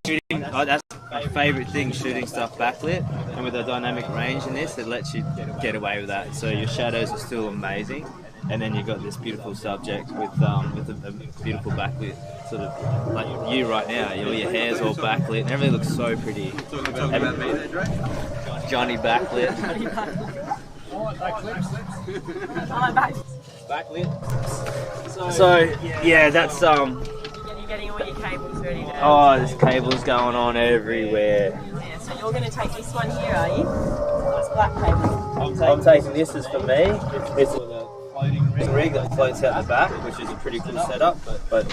shooting, that's my favourite thing, shooting stuff backlit, and with a dynamic range in this, it lets you get away with that. So your shadows are still amazing, and then you've got this beautiful subject with a beautiful backlit, sort of like you right now. Your hair's all backlit, and everything looks so pretty. Johnny backlit. Backlit. So yeah, that's You're getting all your cables ready now. Oh, there's cables going on everywhere. Yeah, so you're going to take this one here, are you? This black cable. I'm taking this as for me. It's a floating rig that floats out the back, which is a pretty cool setup. But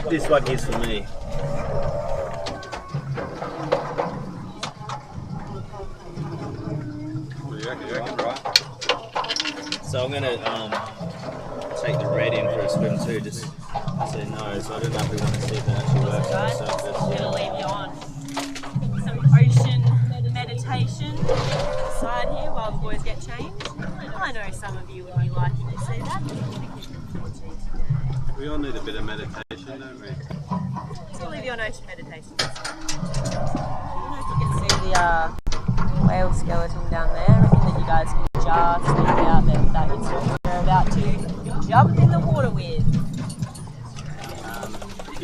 this one here's for me. So I'm gonna take the red in for a swim too, just so you know. So I don't know if we want to see if that actually works on the surface. I'm going to leave you on some ocean meditation side here while the boys get changed. I know some of you would be liking to see that. We all need a bit of meditation, don't we? So I'll leave you on ocean meditation. I don't know if you can see the whale skeleton down there. I reckon that you guys can just make out that it's they're about to jump in the water with.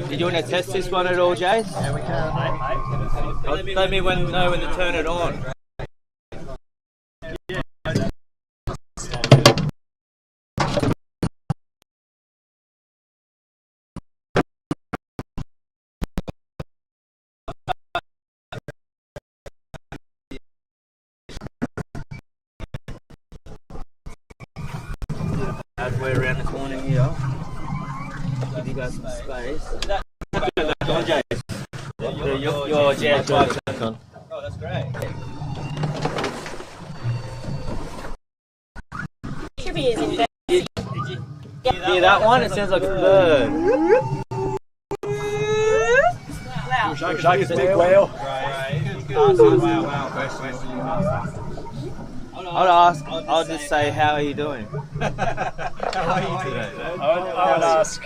Did you want to test this one at all, Jace? Yeah, we can. Let me know when to turn it on. As we're around the corner here, give you guys some space. Go on, Jace. You're George. Yeah, George. Con. Oh, that's great. Trippy is in bed. Hear that one? It sounds like a bird. Wow. Shark is a big whale. I'll just say, how are you doing? I would ask,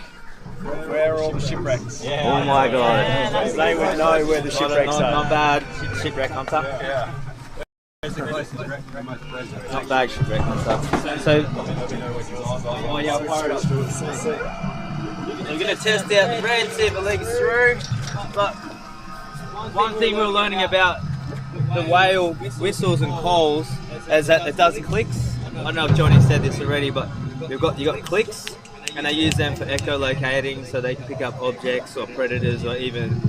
where are all the shipwrecks? Oh my god. They would know where the shipwrecks are. Not bad. Shipwreck hunter. Yeah. Not bad shipwreck hunter. So, we're going to test out the thread, see if it leaks through. But one thing we're learning about the whale whistles and calls is that it does clicks. I don't know if Johnny said this already, but you got clicks, and they use them for echolocating, so they can pick up objects or predators or even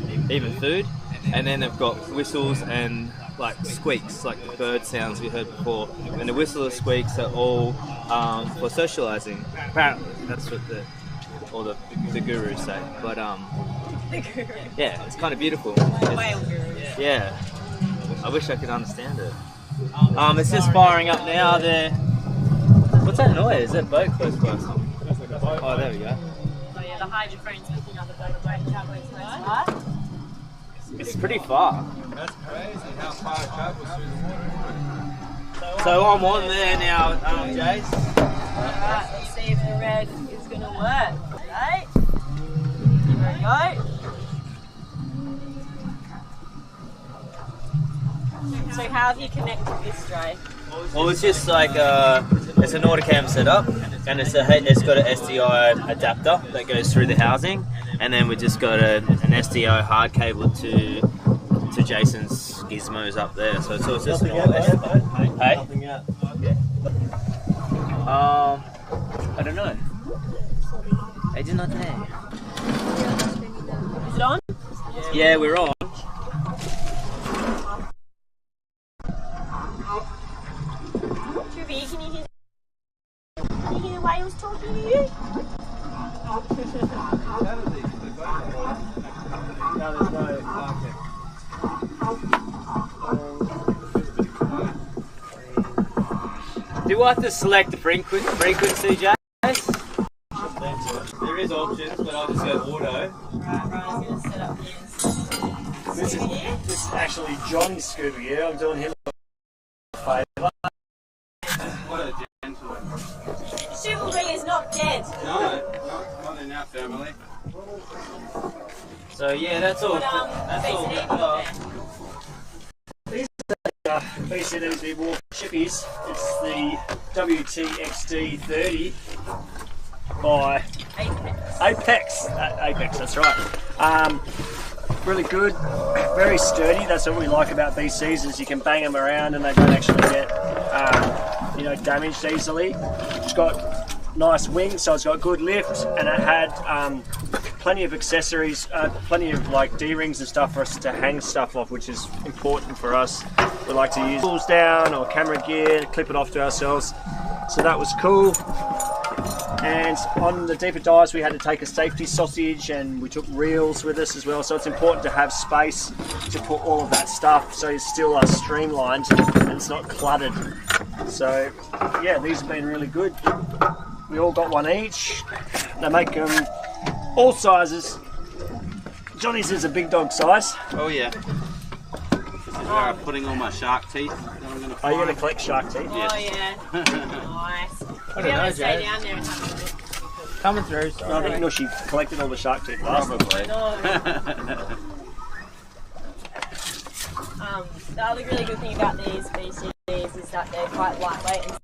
food. And then they've got whistles and like squeaks, like the bird sounds we heard before. And the whistle and squeaks are all for socializing. Apparently, that's what the gurus say. But yeah, it's kind of beautiful. Whale guru. Yeah, I wish I could understand it. It's just firing up now. There. What's that noise? Is that a boat close by? Oh, there we go. So yeah, the hydrophone's picking up the boat close by. It's pretty far. That's crazy how far it travels through the water. So I'm on there now, Jace. Alright, let's see if the red is going to work. Okay. Here we go. So how have you connected this, Dre? Well, it's just like it's an autocam setup, and it's got an SDI adapter that goes through the housing, and then we just got an SDI hard cable to Jason's gizmos up there. So it's all just an all Hey? I don't know. I do not know. Is it on? Yeah, we're on. Trippy, can you hear the whales talking to you? No, there's no. Do I have to select the frequency, Jace? There is options, but I'll just go auto. Right, Ryan's going to set up his This is actually John's scuba gear. I'm doing him a favour. chivalry is not dead. No, not in our family. So yeah, that's all. That's all. BCD's War Chippies. It's the WTXD 30 by Apex. Apex, that's right. Really good, very sturdy. That's what we like about BCs is you can bang them around and they don't actually get damaged easily. It's got nice wings, so it's got good lift, and it had plenty of accessories, plenty of like D-rings and stuff for us to hang stuff off, which is important for us. We like to use tools down or camera gear, clip it off to ourselves. So that was cool. And on the deeper dives we had to take a safety sausage, and we took reels with us as well, so it's important to have space to put all of that stuff so you still are streamlined and it's not cluttered. So yeah, these have been really good. We all got one each. They make them all sizes. Johnny's is a big dog size. Oh yeah. This is where I'm putting all my shark teeth. Are you going to collect shark teeth? Oh yeah. Nice. We'll be able to stay down there and have a look. Coming through. No, I think Nushi collected all the shark teeth last time. Probably. The other really good thing about these BCDs is that they're quite lightweight and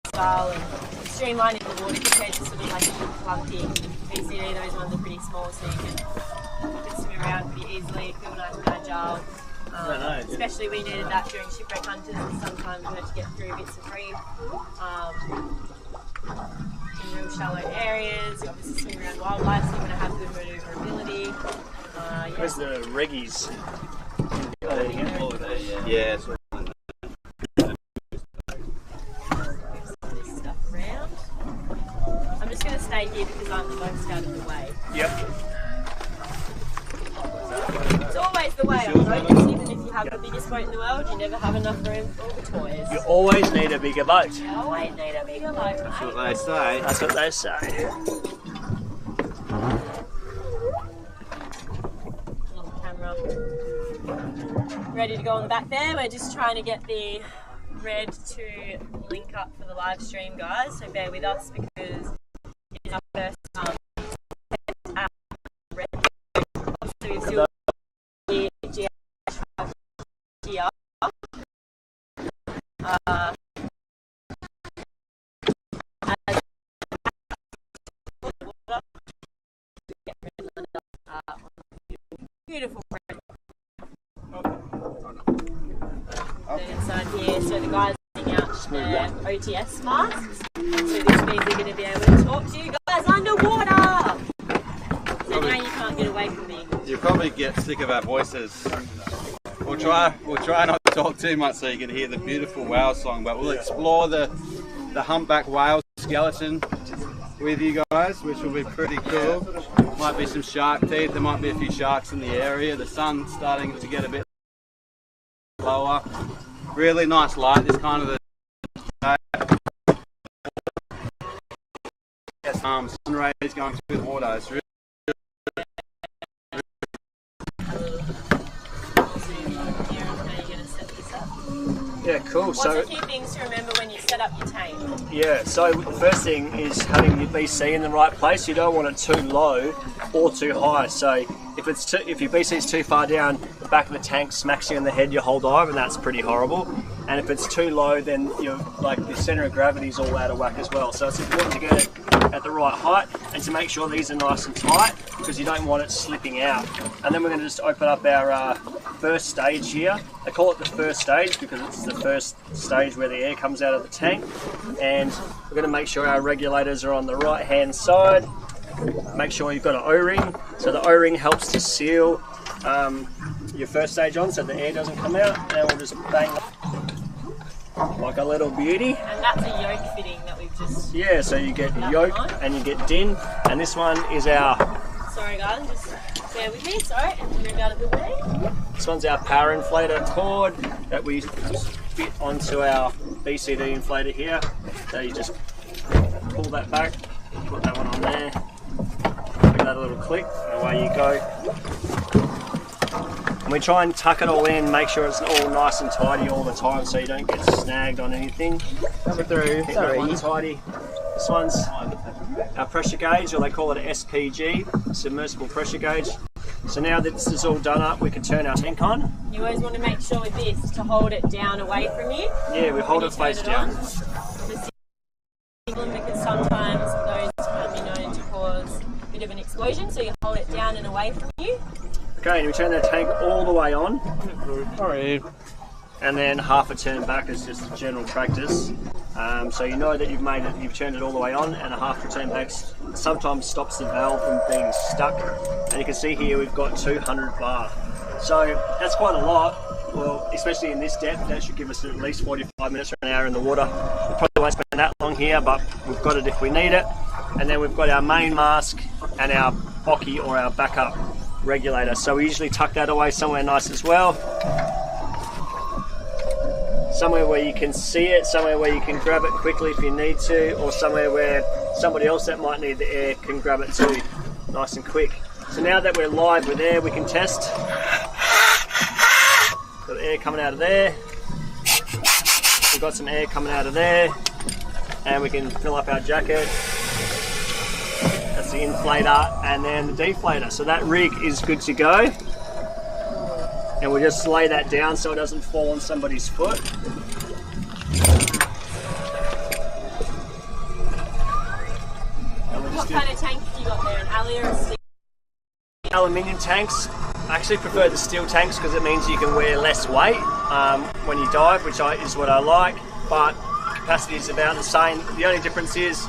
style and streamlined in the water compared to sort of like a big clunky BCD. Those ones are pretty small, so you can swim around pretty easily, feel nice and agile. Especially we needed that during shipwreck hunters, and sometimes we had to get through bits of reef. In real shallow areas, you obviously swim around wildlife, so you're going to have good maneuverability. Where's the reggies? There you go. Yeah. This stuff around. I'm just going to stay here because I'm the most out of the way. Yep. So Even if you have the biggest boat in the world, you never have enough room for all the toys. You always need a bigger boat. You always need a bigger boat. That's what they say. That's what they say. On camera. Ready to go on the back there. We're just trying to get the red to link up for the live stream, guys. So bear with us because it's our first red. So we've still the GH5 here. Beautiful red. Inside here, so the guys are getting out their OTS masks. So this means they're going to be able to talk to you guys underwater. So now you can't get away from me. You probably get sick of our voices. We'll try not to talk too much so you can hear the beautiful whale song, but we'll explore the humpback whale skeleton with you guys, which will be pretty cool. Might be some shark teeth, there might be a few sharks in the area. The sun's starting to get a bit lower. Really nice light this kind of the day. Sun rays going through the water. It's really Yeah, cool. What's a few things to remember when you set up your tank? Yeah, so the first thing is having your BC in the right place. You don't want it too low or too high. So if your BC is too far down, the back of the tank smacks you in the head your whole dive, and that's pretty horrible. And if it's too low, then the centre of gravity is all out of whack as well. So it's important to get it at the right height and to make sure these are nice and tight because you don't want it slipping out. And then we're going to just open up our first stage here. They call it the first stage because it's the first stage where the air comes out of the tank. And we're going to make sure our regulators are on the right hand side. Make sure you've got an O-ring. So the O-ring helps to seal your first stage on so the air doesn't come out. And we'll just bang like a little beauty. And that's a yoke fitting that we've just... Yeah, so you get yoke and you get din. And this one is our... Sorry guys, just bear with me, sorry, and move out of the way. This one's our power inflator cord that we fit onto our BCD inflator here. So you just pull that back, put that one on there, give that a little click, and away you go. And we try and tuck it all in, make sure it's all nice and tidy all the time so you don't get snagged on anything. Coming through, Keep that one tidy. This one's our pressure gauge, or they call it an SPG, submersible pressure gauge. So now that this is all done up, we can turn our tank on. You always want to make sure with this to hold it down away from you. Yeah, we hold it face down. Because sometimes those can be known to cause a bit of an explosion, so you hold it down and away from you. Okay, and we turn the tank all the way on. Sorry. And then half a turn back is just general practice. So you know that you've turned it all the way on, and a half a turn back sometimes stops the valve from being stuck. And you can see here we've got 200 bar. So that's quite a lot. Well, especially in this depth, that should give us at least 45 minutes or an hour in the water. We probably won't spend that long here, but we've got it if we need it. And then we've got our main mask and our Bocky or our backup regulator. So we usually tuck that away somewhere nice as well. Somewhere where you can see it, somewhere where you can grab it quickly if you need to, or somewhere where somebody else that might need the air can grab it too, nice and quick. So now that we're live with air, we can test. Got air coming out of there. We've got some air coming out of there, and we can fill up our jacket. That's the inflator and then the deflator. So that rig is good to go. And we'll just lay that down so it doesn't fall on somebody's foot. What kind of tank have you got there? An alley or a steel? Aluminium tanks. I actually prefer the steel tanks because it means you can wear less weight when you dive, which is what I like. But capacity is about the same. The only difference is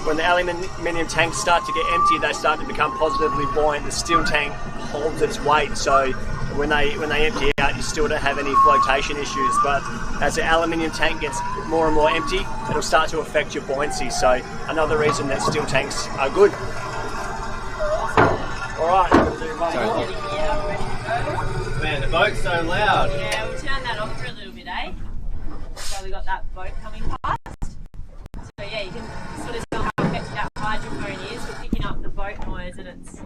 when the aluminium tanks start to get empty, they start to become positively buoyant. The steel tank holds its weight, so when they empty out, you still don't have any flotation issues. But as the aluminium tank gets more and more empty, it'll start to affect your buoyancy. So another reason that steel tanks are good. All right, Man, boat's so loud. Yeah, we'll turn that off for a little bit, eh? So we got that boat coming past. So yeah, you can sort of tell how effective that hydrophone is for picking up the boat noise, and it's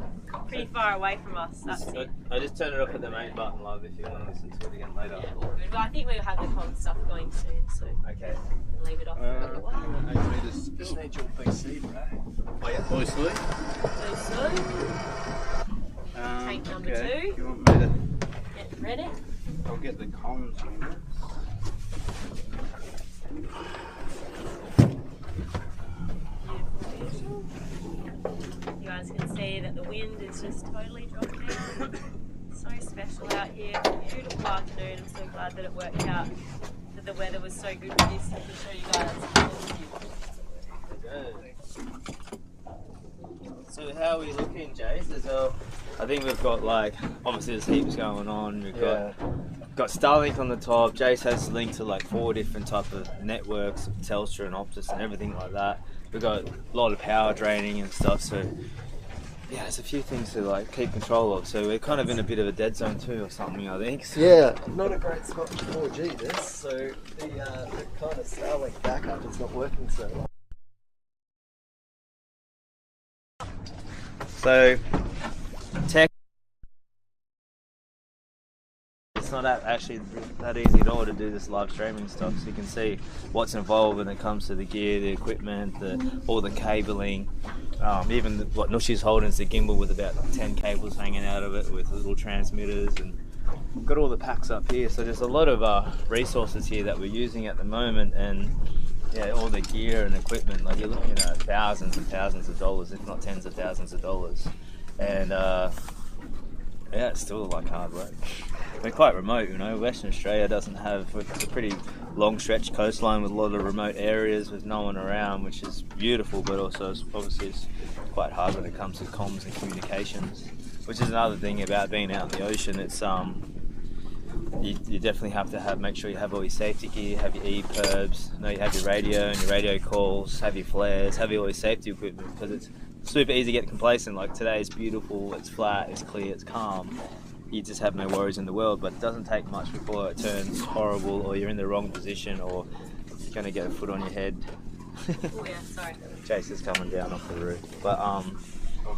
pretty far away from us. That's it. I just turned it off at the main button, love, if you want to listen to it again later. Yeah, all good. Well, I think we'll have the comm stuff going soon, so Okay. leave it off for a little while. Just need your BC, bro. Oh yeah, Loosely. So, tank number okay. 2. You want me to? Get ready. I'll get the comms unit. Beautiful. You guys can see that the wind is just totally dropping. So special out here. Beautiful afternoon. I'm so glad that it worked out that the weather was so good for this. I can show you guys. So how are we looking, Jace? I think we've got obviously there's heaps going on. We've got Starlink on the top. Jace has linked to 4 different type of networks, Telstra and Optus and everything like that. We've got a lot of power draining and stuff. So yeah, there's a few things to keep control of. So we're kind of in a bit of a dead zone too, or something. I think. Yeah, not a great spot for 4G this. So the kind of Starlink backup is not working so well. So, tech. It's not actually that easy at all to do this live streaming stuff. So you can see what's involved when it comes to the gear, the equipment, all the cabling. Even what Nushi's holding is the gimbal with about 10 cables hanging out of it with little transmitters, and we've got all the packs up here. So there's a lot of resources here that we're using at the moment, and yeah, all the gear and equipment, you're looking at thousands and thousands of dollars, if not tens of thousands of dollars. And yeah, it's still hard work. We're quite remote, Western Australia doesn't have, it's a pretty long stretch coastline with a lot of remote areas with no one around, which is beautiful, but also obviously it's quite hard when it comes to comms and communications, which is another thing about being out in the ocean. It's you definitely have to make sure you have all your safety gear, have your EPIRBs, you have your radio and your radio calls, have your flares, have all your safety equipment, because it's super easy to get complacent. Today is beautiful, it's flat, it's clear, it's calm. You just have no worries in the world, but it doesn't take much before it turns horrible, or you're in the wrong position, or you're going to get a foot on your head. Oh yeah, sorry. Chase is coming down off the roof. But I'll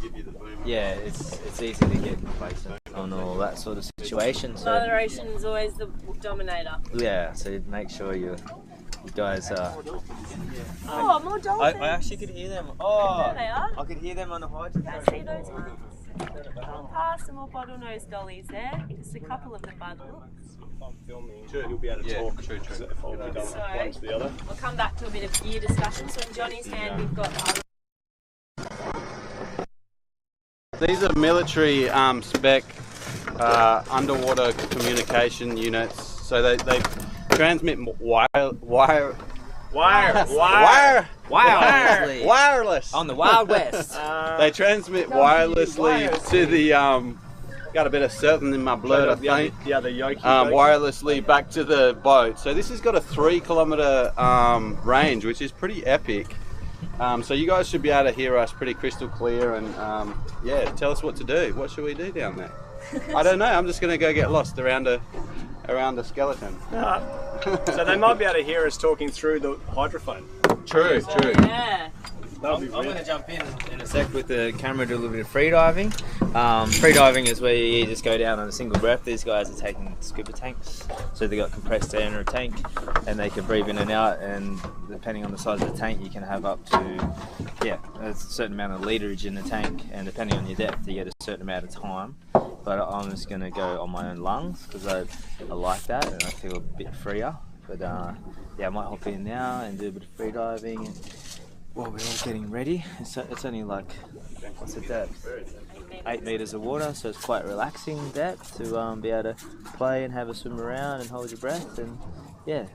give you the boom. yeah, it's easy to get complacent on all that sort of situation. So Moderation is always the dominator. yeah, so make sure you guys Oh, more dolphins. I actually could hear them. Oh, There they are. I could hear them on the Can I hydrophone. see those ones? Come past some more bottlenose dollies there. Just a couple of the bundles. I'm filming, you'll be able to talk. True. If I'll be done one to the other. We'll come back to a bit of gear discussion. So in Johnny's hand, we've got the other. These are military spec underwater communication units. So they transmit wireless On the Wild West. They transmit wirelessly to the got a bit of something in my blood, I think. The other yoke. Wirelessly back to the boat. So this has got a 3 kilometer range, which is pretty epic. So you guys should be able to hear us pretty crystal clear, and yeah, tell us what to do. What should we do down there? I don't know. I'm just going to go get lost around the skeleton. So they might be able to hear us talking through the hydrophone. True. Yeah. I'm going to jump in a sec with the camera, do a little bit of free diving. Free diving is where you just go down on a single breath. These guys are taking scuba tanks, so they've got compressed air in a tank, and they can breathe in and out, and depending on the size of the tank you can have up to a certain amount of literage in the tank, and depending on your depth you get a certain amount of time. But I'm just going to go on my own lungs because I like that and I feel a bit freer. But yeah, I might hop in now and do a bit of free diving. And while we're all getting ready, it's only what's the depth? 8 meters of water, so it's quite relaxing depth to be able to play and have a swim around and hold your breath, and yeah,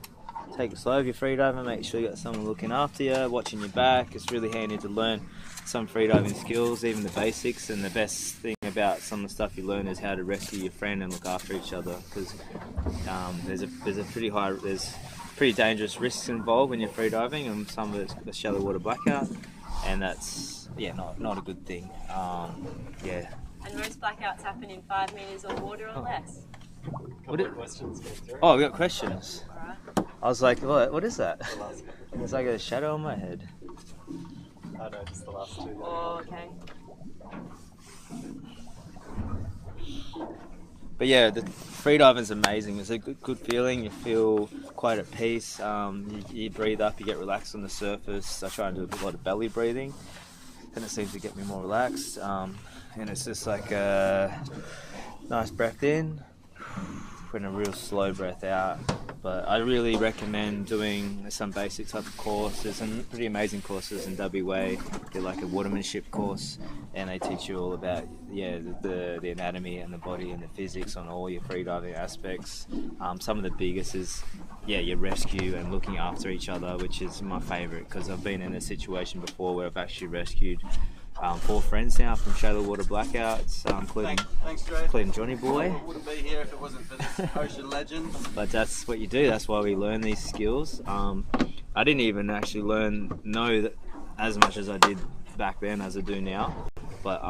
take it slow if you're freediving. Make sure you got someone looking after you, watching your back. It's really handy to learn some freediving skills, even the basics, and the best thing about some of the stuff you learn is how to rescue your friend and look after each other, because there's pretty dangerous risks involved when you're freediving, and some of it's a shallow water blackout, and that's not a good thing. And most blackouts happen in 5 meters of water or less. Couple of questions came through. Oh, we got questions. I was like, what is that? It's like a shadow on my head. Oh no, just the last two. Oh, okay. But yeah, the freediving's amazing. It's a good feeling. You feel quite at peace. You breathe up, you get relaxed on the surface. I try and do a lot of belly breathing, and it seems to get me more relaxed. And it's just like a nice breath in and a real slow breath out. But I really recommend doing some basic type of course. There's some pretty amazing courses in WA. They're like a watermanship course, and they teach you all about the anatomy and the body and the physics on all your freediving aspects. Some of the biggest is your rescue and looking after each other, which is my favourite, because I've been in a situation before where I've actually rescued 4 friends now from shallow water blackouts, Thanks, Dre. including Johnny Boy. I wouldn't be here if it wasn't for this ocean legend. But that's what you do. That's why we learn these skills. I didn't even actually know that as much as I did back then as I do now. But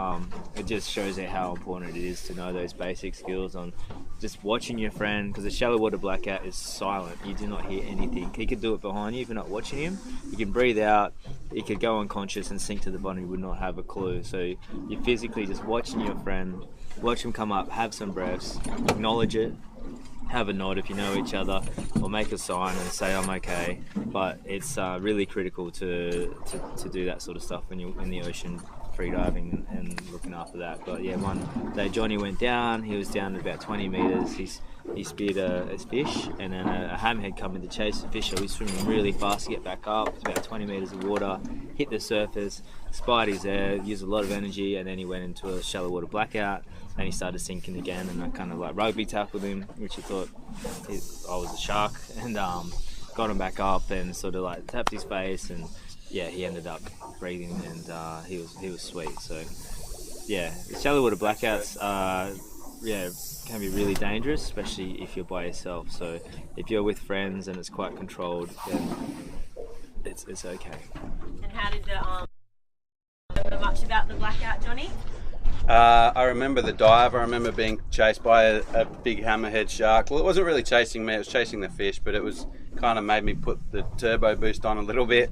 it just shows you how important it is to know those basic skills on just watching your friend, because a shallow water blackout is silent. You do not hear anything. He could do it behind you if you're not watching him. You can breathe out. He could go unconscious and sink to the bottom. You would not have a clue. So you're physically just watching your friend, watch him come up, have some breaths, acknowledge it, have a nod if you know each other, or make a sign and say I'm okay. But it's really critical to do that sort of stuff when you're in the ocean, freediving and looking after that. But yeah, one day Johnny went down. He was down at about 20 meters. He speared a fish, and then a hammerhead come in to chase the fish. So he's swimming really fast to get back up. It's about 20 meters of water, hit the surface, spied his air, used a lot of energy, and then he went into a shallow water blackout, and he started sinking again. And I kind of like rugby tackled him, which he thought I was a shark, and got him back up and sort of like tapped his face, and yeah, he ended up breathing, and he was sweet. So yeah, the shallow water blackouts can be really dangerous, especially if you're by yourself. So if you're with friends and it's quite controlled, then it's okay. And how did remember much about the blackout, Johnny? I remember the dive. I remember being chased by a big hammerhead shark. Well, it wasn't really chasing me, it was chasing the fish, but it was kind of made me put the turbo boost on a little bit.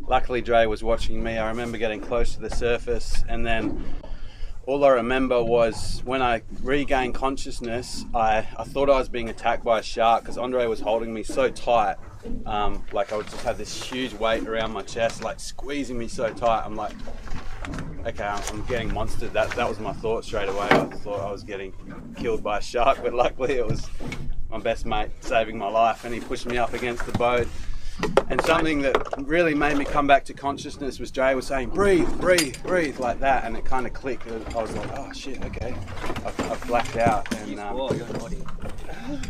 Luckily Dre was watching me. I remember getting close to the surface, and then all I remember was when I regained consciousness, I thought I was being attacked by a shark, because Andre was holding me so tight. Like I would just have this huge weight around my chest, like squeezing me so tight. I'm like, okay, I'm getting monstered. That was my thought straight away. I thought I was getting killed by a shark, but luckily it was my best mate saving my life, and he pushed me up against the boat. And something that really made me come back to consciousness was Dre was saying, breathe, breathe, breathe, like that, and it kind of clicked. I was like, oh shit, okay, I've blacked out. And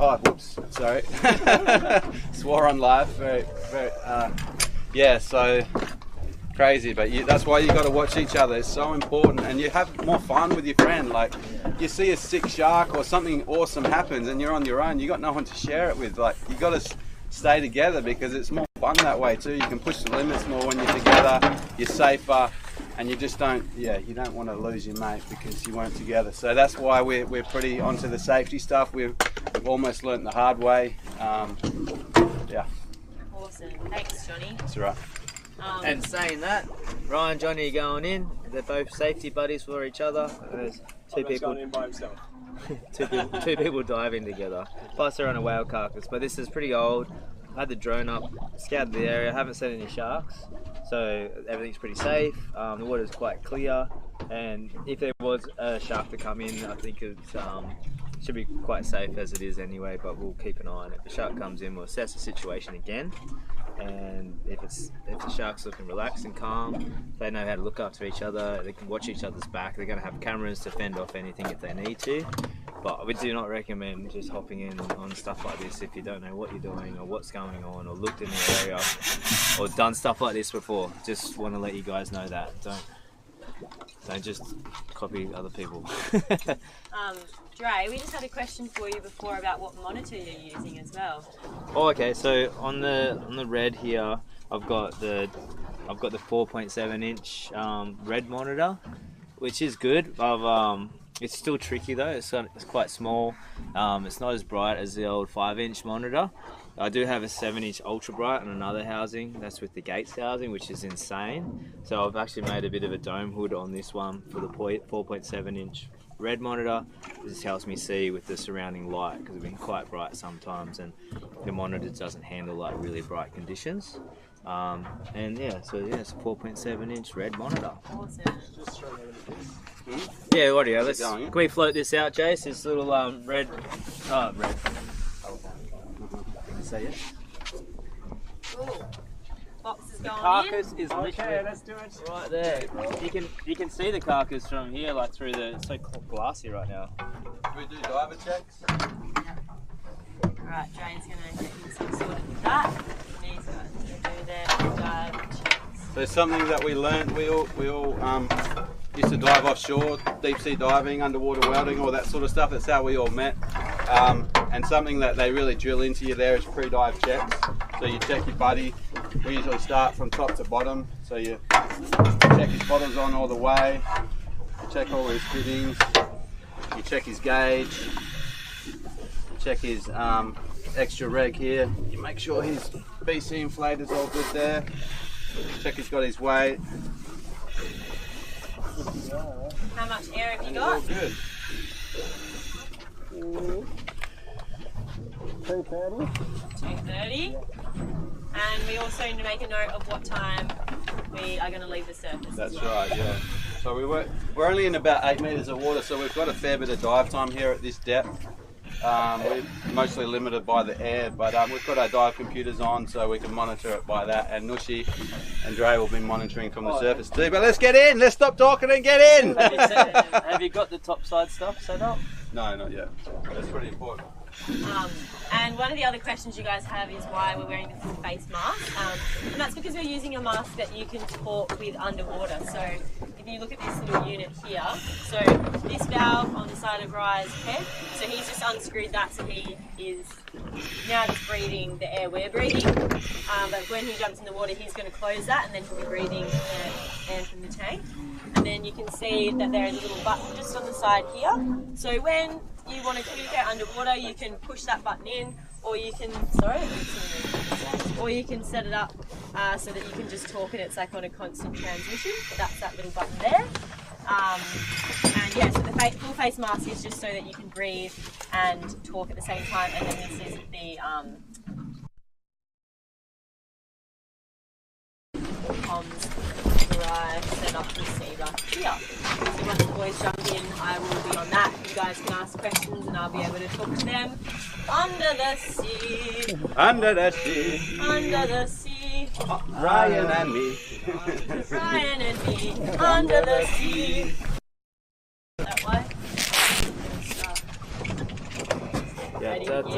oh, whoops, sorry. Swore on live, very, yeah, so crazy, but that's why you got to watch each other. It's so important, and you have more fun with your friend. Like, you see a sick shark or something awesome happens and you're on your own, you got no one to share it with. Like, you got to stay together, because it's more fun that way too. You can push the limits more when you're together, you're safer, and you just don't want to lose your mate because you weren't together. So that's why we're pretty onto the safety stuff. We've almost learnt the hard way. Yeah. Awesome. Thanks, Johnny. That's right. And saying that, Ryan and Johnny are going in. They're both safety buddies for each other. There's two people going in by himself. two people diving together. Plus they're on a whale carcass, but this is pretty old. I had the drone up, scouted the area, haven't seen any sharks, so everything's pretty safe. The water's quite clear, and if there was a shark to come in, I think it should be quite safe as it is anyway, but we'll keep an eye on it. If the shark comes in, we'll assess the situation again, and if the shark's looking relaxed and calm, they know how to look after each other, they can watch each other's back, they're going to have cameras to fend off anything if they need to. But we do not recommend just hopping in on stuff like this if you don't know what you're doing or what's going on, or looked in the area or done stuff like this before. Just want to let you guys know that. Don't just copy other people. Dre, we just had a question for you before about what monitor you're using as well. Oh, okay. So on the red here, I've got the 4.7 inch red monitor, which is good. It's still tricky though. It's quite small. It's not as bright as the old 5-inch monitor. I do have a 7-inch ultra bright on another housing. That's with the Gates housing, which is insane. So I've actually made a bit of a dome hood on this one for the 4.7-inch red monitor. This helps me see with the surrounding light because it's been quite bright sometimes, and the monitor doesn't handle like really bright conditions. And yeah, so yeah, it's a 4.7-inch red monitor. Awesome. Yeah, audio. Can we float this out, Jace? This little red. Say it. Box is going Carcass in. is literally let's do it. right there. You can see the carcass from here, like through the. It's so glassy right now. Do we do diver checks? Alright, Jane's going to get himself sorted with that. And these guys are going to do their dive checks. So something that we learned, we all used to dive offshore, deep sea diving, underwater welding, all that sort of stuff. That's how we all met. And something that they really drill into you there is pre-dive checks. So you check your buddy. We usually start from top to bottom. So you check his bottles on all the way. You check all his fittings. You check his gauge. Check his extra reg here. You make sure his BC inflator's all good there. Check he's got his weight. How much air have you And it's all got? good. 2:30. And we also need to make a note of what time we are going to leave the surface. That's right, yeah. So we're only in about 8 metres of water, so we've got a fair bit of dive time here at this depth. We're mostly limited by the air, but we've got our dive computers on so we can monitor it by that, and Nushi and Dre will be monitoring from the surface too. But let's get in! Let's stop talking and get in! Have you got the topside stuff set up? No, not yet. That's pretty important. And one of the other questions you guys have is why we're wearing the full face mask. And that's because we're using a mask that you can talk with underwater. So if you look at this little unit here, so this valve on the side of Rye's head, so he's just unscrewed that, so he is now just breathing the air we're breathing. But when he jumps in the water, he's going to close that, and then he'll be breathing air from the tank. And then you can see that there is a little button just on the side here. So when you want to communicate underwater, you can push that button in, or you can, or you can set it up so that you can just talk and it's like on a constant transmission. That's that little button there. And yeah, so the full face mask is just so that you can breathe and talk at the same time. And then this is the comms set up receiver here. So once the boys jump in, I will be on that. You guys can ask questions and I'll be able to talk to them under the sea. Under the sea. Under the sea. Ryan and me. Ryan and me. Under the sea. That way. Ready? Under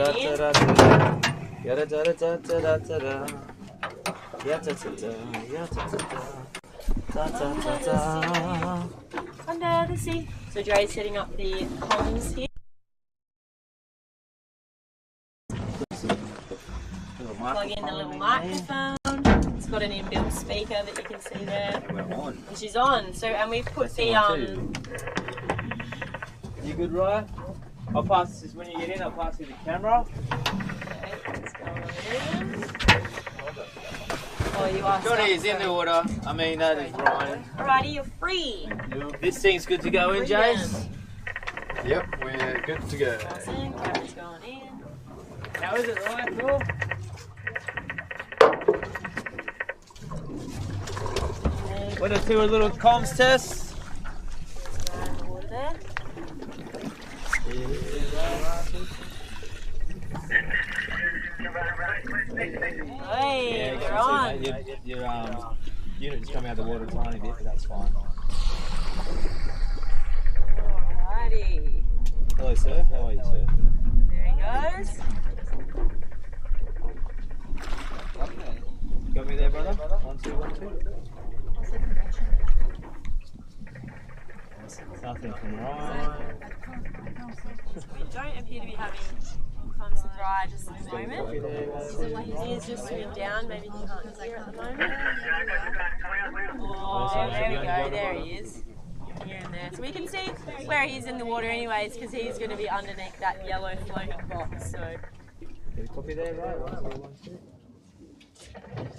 the sea. So Dre's setting up the comms here. Plug in the little microphone. It's got an inbuilt speaker that you can see there. And we're on. And she's on. So, and we've put the You good, Ryan? I'll pass this when you get in. I'll pass you the camera. Okay, let's go in. Oh, you are. Johnny is in the water. I mean, that is Ryan. Alrighty, you're free. This thing's good to go in, Jace. Yep, we're good to go. Awesome. Camera's going in. How is it, Ryan? Cool? We're going to do a little comms test. Water there. Hey, Yeah, we're on. Your unit's coming out of the water a tiny bit, but that's fine. Alrighty. Hello, sir. How are you, sir? There he goes. Got me there, brother? 1, 2, 1, 2. Nothing from Ryan. We don't appear to be having comms with Rye just at the moment. His ears just swimming down, maybe he can't hear at the moment. Oh, there we go, there he is. You can hear him there. So we can see where he's in the water anyways, because he's going to be underneath that yellow floating box. So Get a copy there, right? 1, 2, 1, 2. 1, 2,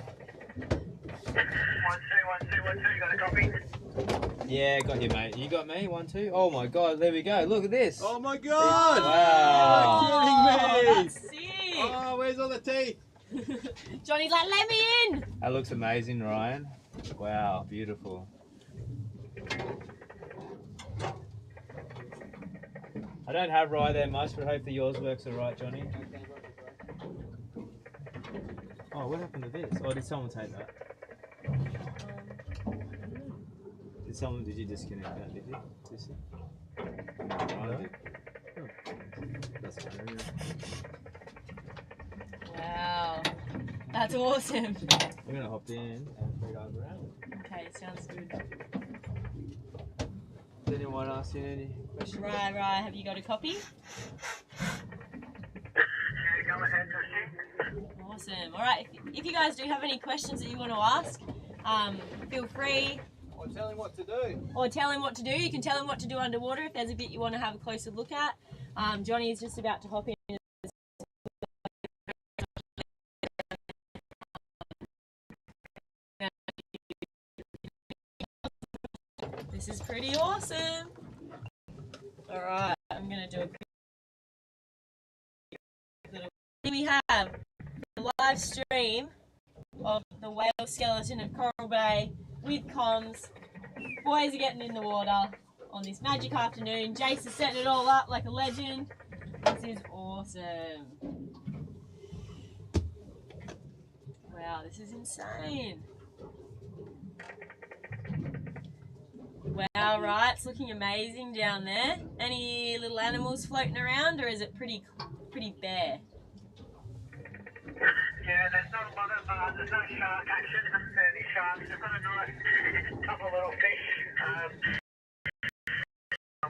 1, 2, 1, 2. You got a copy? Yeah, got you, mate. You got me? 1, 2. Oh my god, there we go. Look at this. Oh my god! Wow. You're kidding me! that's sick. Oh, where's all the teeth? Johnny's like, let me in. That looks amazing, Ryan. Wow, beautiful. I don't have Rye there much, but hopefully yours works alright, Johnny. Oh, what happened to this? Oh, did someone take that? Did you disconnect that, did you? That's fine. Wow, that's awesome. I'm gonna hop in and free dive around. Okay, sounds good. Is anyone asking any questions? Right, have you got a copy? Go ahead, Awesome. All right, if you guys do have any questions that you want to ask, feel free. Or tell him what to do. Or tell him what to do. You can tell him what to do underwater if there's a bit you want to have a closer look at. Johnny is just about to hop in. This is pretty awesome. All right, I'm going to do a quick little. We have the live stream of the whale skeleton of Coral Bay with comms. Boys are getting in the water on this magic afternoon. Jace is setting it all up like a legend. This is awesome. Wow, this is insane. Wow, right, it's looking amazing down there. Any little animals floating around, or is it pretty bare? Yeah, there's not a lot of, there's no shark action, haven't seen any sharks. We've got a nice couple of little fish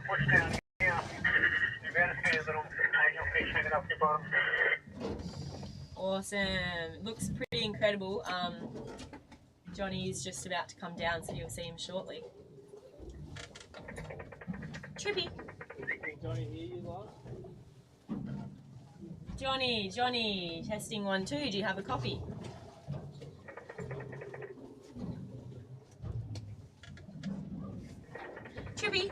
pushed down here. You're about to see a little angelfish hanging off your bottom. Awesome. It looks pretty incredible. Johnny is just about to come down, so you'll see him shortly. Trippy. Johnny, hear you lot? Johnny, testing 1, 2. Do you have a copy? Trippy,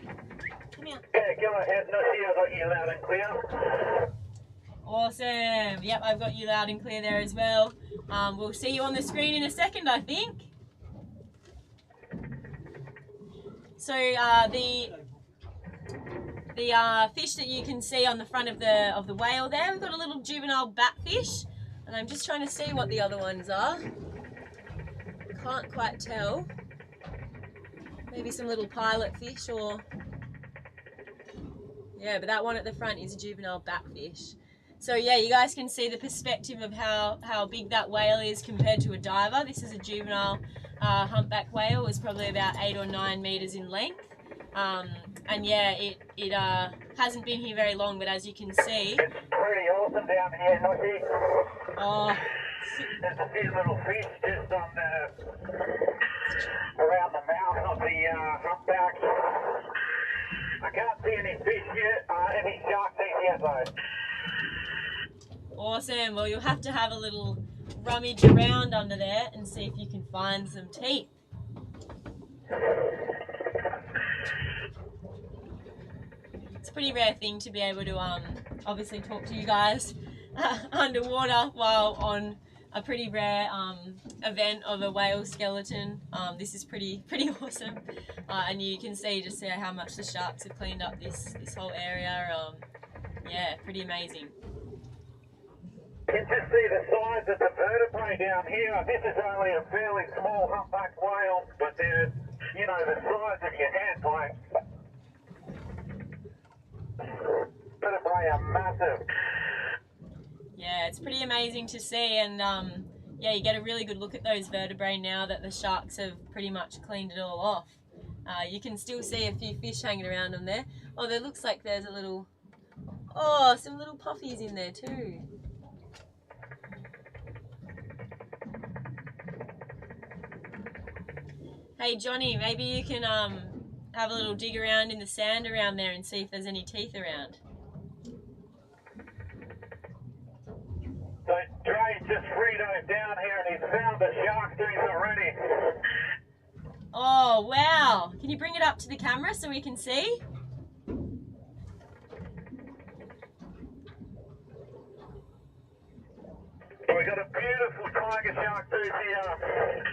come here. Yeah, go ahead, Nushy, I've got you loud and clear. Awesome. Yep, I've got you loud and clear there as well. We'll see you on the screen in a second, I think. So the fish that you can see on the front of the whale there, we've got a little juvenile batfish, and I'm just trying to see what the other ones are. Can't quite tell. Maybe some little pilot fish, or yeah, but that one at the front is a juvenile batfish. So yeah, you guys can see the perspective of how big that whale is compared to a diver. This is a juvenile humpback whale. It's probably about 8 or 9 meters in length. And yeah, it hasn't been here very long, but as you can see, It's pretty awesome down here, Nushy. oh, There's a few little fish just on around the mouth of the humpback. I can't see any fish yet, any sharks in yet though. awesome. Well, you'll have to have a little rummage around under there and see if you can find some teeth. It's a pretty rare thing to be able to obviously talk to you guys underwater while on a pretty rare event of a whale skeleton. This is pretty awesome, and you can see just how much the sharks have cleaned up this whole area. Yeah, pretty amazing. You can just see the size of the vertebrae down here. This is only a fairly small humpback whale, but they're, you know, the size of your hand, like. Vertebrae are massive. Yeah, it's pretty amazing to see, and yeah, you get a really good look at those vertebrae now that the sharks have pretty much cleaned it all off. You can still see a few fish hanging around on there. Oh, there looks like there's a little, some little puffies in there too. Hey Johnny, maybe you can have a little dig around in the sand around there and see if there's any teeth around. So Dre just free-dove down here and he's found the shark teeth already. Oh, wow. Can you bring it up to the camera so we can see? We got a beautiful tiger shark tooth here.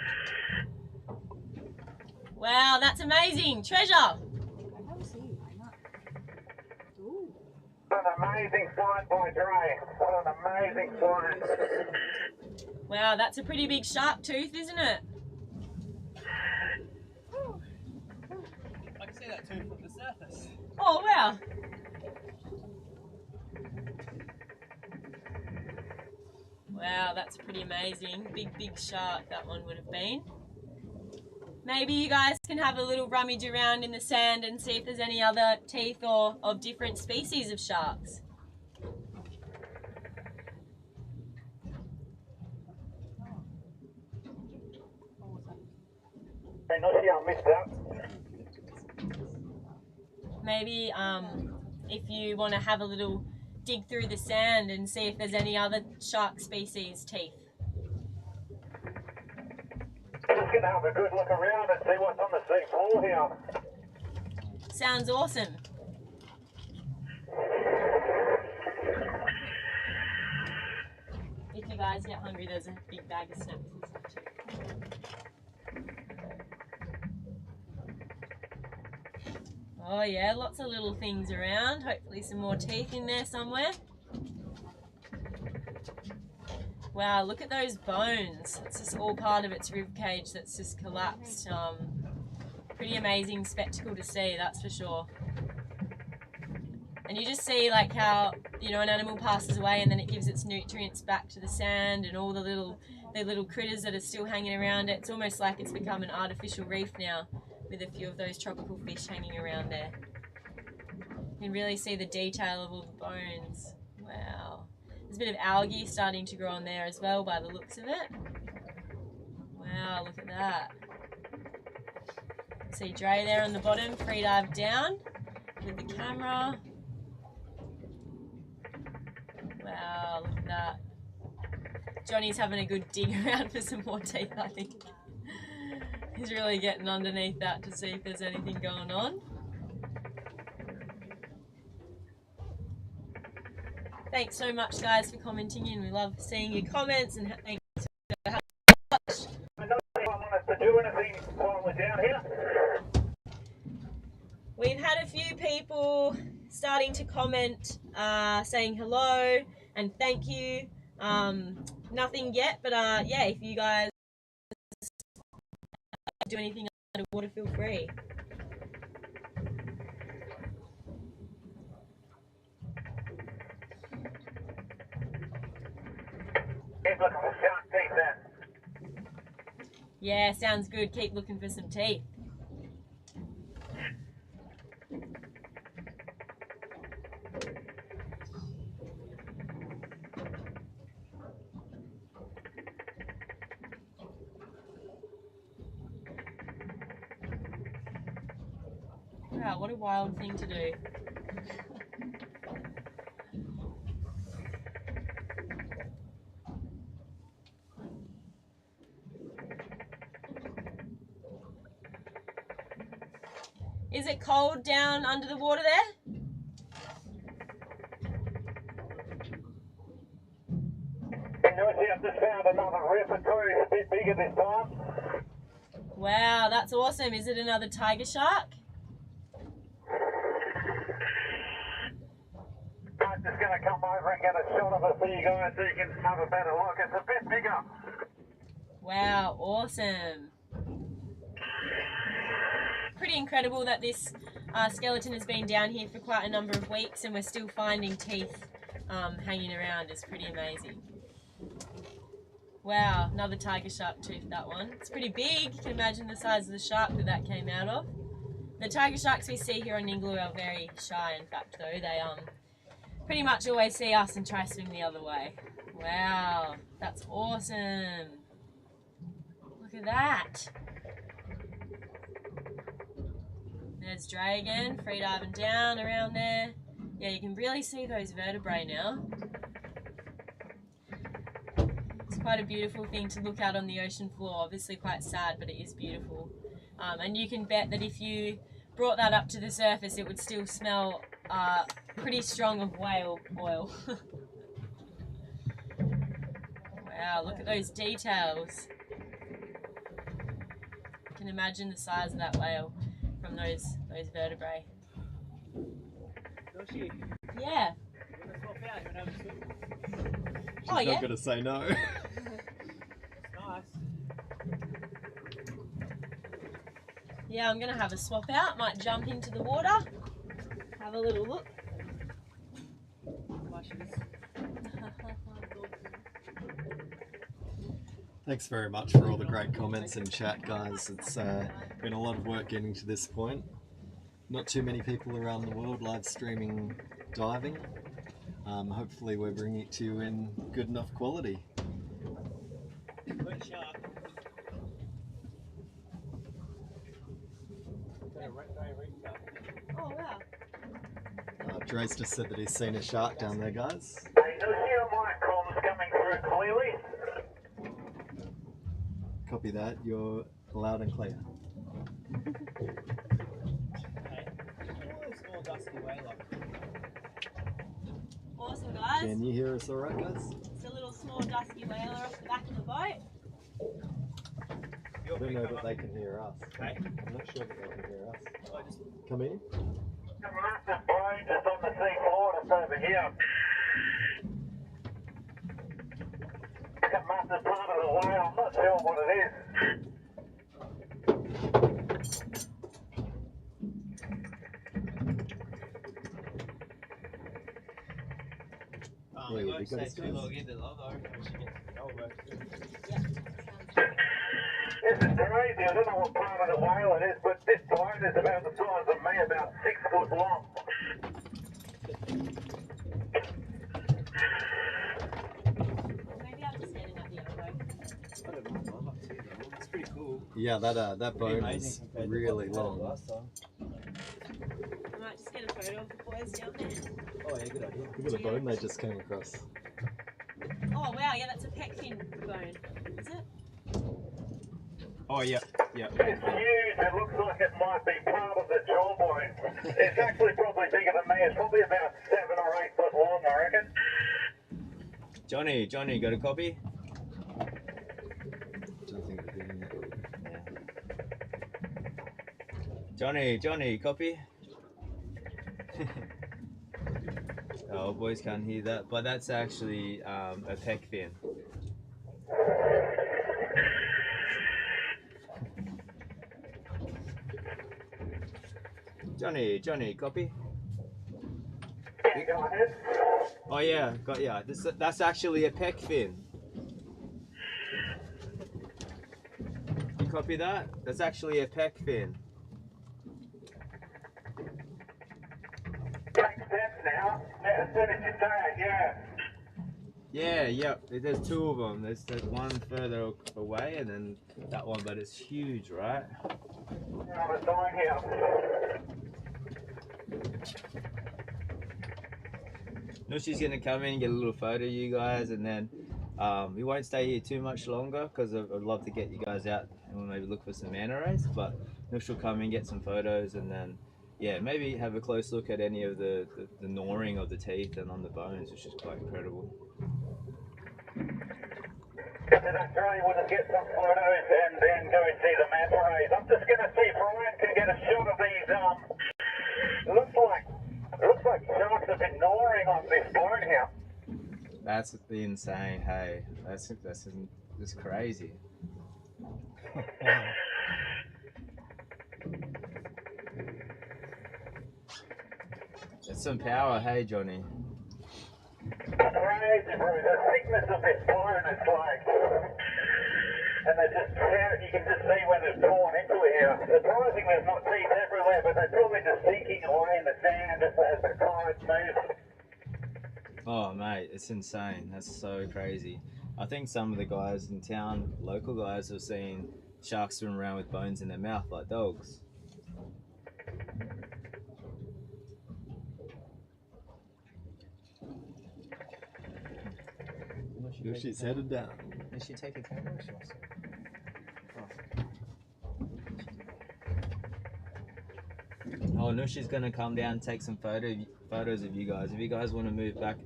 Wow, that's amazing. Treasure. What an amazing find by Dre. What an amazing find. Wow, that's a pretty big shark tooth, isn't it? I can see that tooth from the surface. Oh, wow. Wow, that's pretty amazing. Big, big shark that one would have been. Maybe you guys can have a little rummage around in the sand and see if there's any other teeth or of different species of sharks. Hey, not sure I missed that. Maybe if you want to have a little dig through the sand and see if there's any other shark species teeth. Just gonna have a good look around and see what's on the sea floor here. Sounds awesome. If you guys get hungry, there's a big bag of snacks inside too. Oh yeah, lots of little things around. Hopefully some more teeth in there somewhere. Wow, look at those bones. It's just all part of its rib cage that's just collapsed. Pretty amazing spectacle to see, that's for sure. And you just see like how, you know, an animal passes away and then it gives its nutrients back to the sand and all the little critters that are still hanging around it. It's almost like it's become an artificial reef now with a few of those tropical fish hanging around there. You can really see the detail of all the bones. Wow. There's a bit of algae starting to grow on there as well by the looks of it. Wow, look at that. See Dre there on the bottom, free dive down with the camera. Wow, look at that. Johnny's having a good dig around for some more teeth, I think. He's really getting underneath that to see if there's anything going on. Thanks so much, guys, for commenting in. We love seeing your comments and thanks for having us. I don't think I want us to do anything while we're down here. We've had a few people starting to comment, saying hello and thank you. Nothing yet, but yeah, if you guys do anything underwater, feel free. Keep looking for shark teeth then. Yeah, sounds good. Keep looking for some teeth. Wow, what a wild thing to do. Is it cold down under the water there? I've just found another ripper too. It's a bit bigger this time. Wow, that's awesome. Is it another tiger shark? I'm just going to come over and get a shot of it for you guys so you can have a better look. It's a bit bigger. Wow, awesome. Pretty incredible that this skeleton has been down here for quite a number of weeks and we're still finding teeth hanging around. It's pretty amazing. Wow, another tiger shark tooth, that one. It's pretty big. You can imagine the size of the shark that came out of. The tiger sharks we see here on Ningaloo are very shy, in fact, though. They pretty much always see us and try to swim the other way. Wow, that's awesome. Look at that. There's Dre again, free diving down around there. Yeah, you can really see those vertebrae now. It's quite a beautiful thing to look out on the ocean floor. Obviously quite sad, but it is beautiful. And you can bet that if you brought that up to the surface, it would still smell pretty strong of whale oil. Wow, look at those details. You can imagine the size of that whale from those vertebrae. Yeah. She's not going to say no. Nice. Yeah, I'm gonna have a swap out. Might jump into the water, have a little look. Thanks very much for all the great comments in chat, guys. It's been a lot of work getting to this point. Not too many people around the world live streaming diving. Hopefully we're bringing it to you in good enough quality. Good shark. Oh wow. Dre's just said that he's seen a shark down there, guys. Hey, do you hear my comms coming through clearly? Copy that, you're loud and clear. Small dusky whaler. Awesome, guys. Can you hear us all right, guys? It's a little small dusky whaler off the back of the boat. I don't know that they can hear us. I'm not sure that they can hear us. Come in. The massive boat is on the sea floor, it's over here. It's a massive part of the whale, I'm not sure what it is. We Yeah, won't we got stay it, too guys. long in the logo. We should get over. This is crazy, I don't know what part of the whale it is, but this boat is about the size of me, about 6 foot long. Maybe I'll just get in at the elbow. It's pretty cool. Yeah, that Pretty bone amazing is compared to really what we had long. last time. I might just get a photo of the boys down there. Oh yeah, good idea. Look at the bone they just came across. Oh wow, yeah, that's a pec fin bone. Is it? Oh, yeah. It's huge, it looks like it might be part of the jawbone. It's actually probably bigger than me, it's probably about 7 or 8 foot long, I reckon. Johnny, got a copy? Don't think they're doing it. Johnny, copy? Oh, boys can't hear that, but that's actually a pec fin. Johnny, copy? Go ahead. Oh yeah, got ya. That's actually a pec fin. You copy that? That's actually a pec fin. Makes sense now. As soon as you say it, Yeah. There's 2 of them. There's one further away and then that one, but it's huge, right? yeah. I'm dying here. Nushi's gonna come in and get a little photo of you guys, and then we won't stay here too much longer because I'd love to get you guys out and we'll maybe look for some manta rays. But Nush will come in, get some photos, and then yeah, maybe have a close look at any of the gnawing of the teeth and on the bones, which is quite incredible. That's right, we'll just get some photos and then go and see the manta rays. I'm just going to see if Ryan can get a shot of these. Looks like sharks have been gnawing on this bone here. That's insane. Hey, that's crazy. It's some power, hey Johnny. Crazy, bro. The thickness of this bone is like, and they just you can just see when they're torn into it here. Surprising there's not teeth everywhere, but they're probably just sinking away in the sand as the current moves. Oh mate, it's insane. That's so crazy. I think some of the guys in town, local guys, have seen sharks swim around with bones in their mouth like dogs. She's headed down. Is she taking camera or she wants to? Oh, Nushi's gonna come down and take some photos of you guys. If you guys want to move back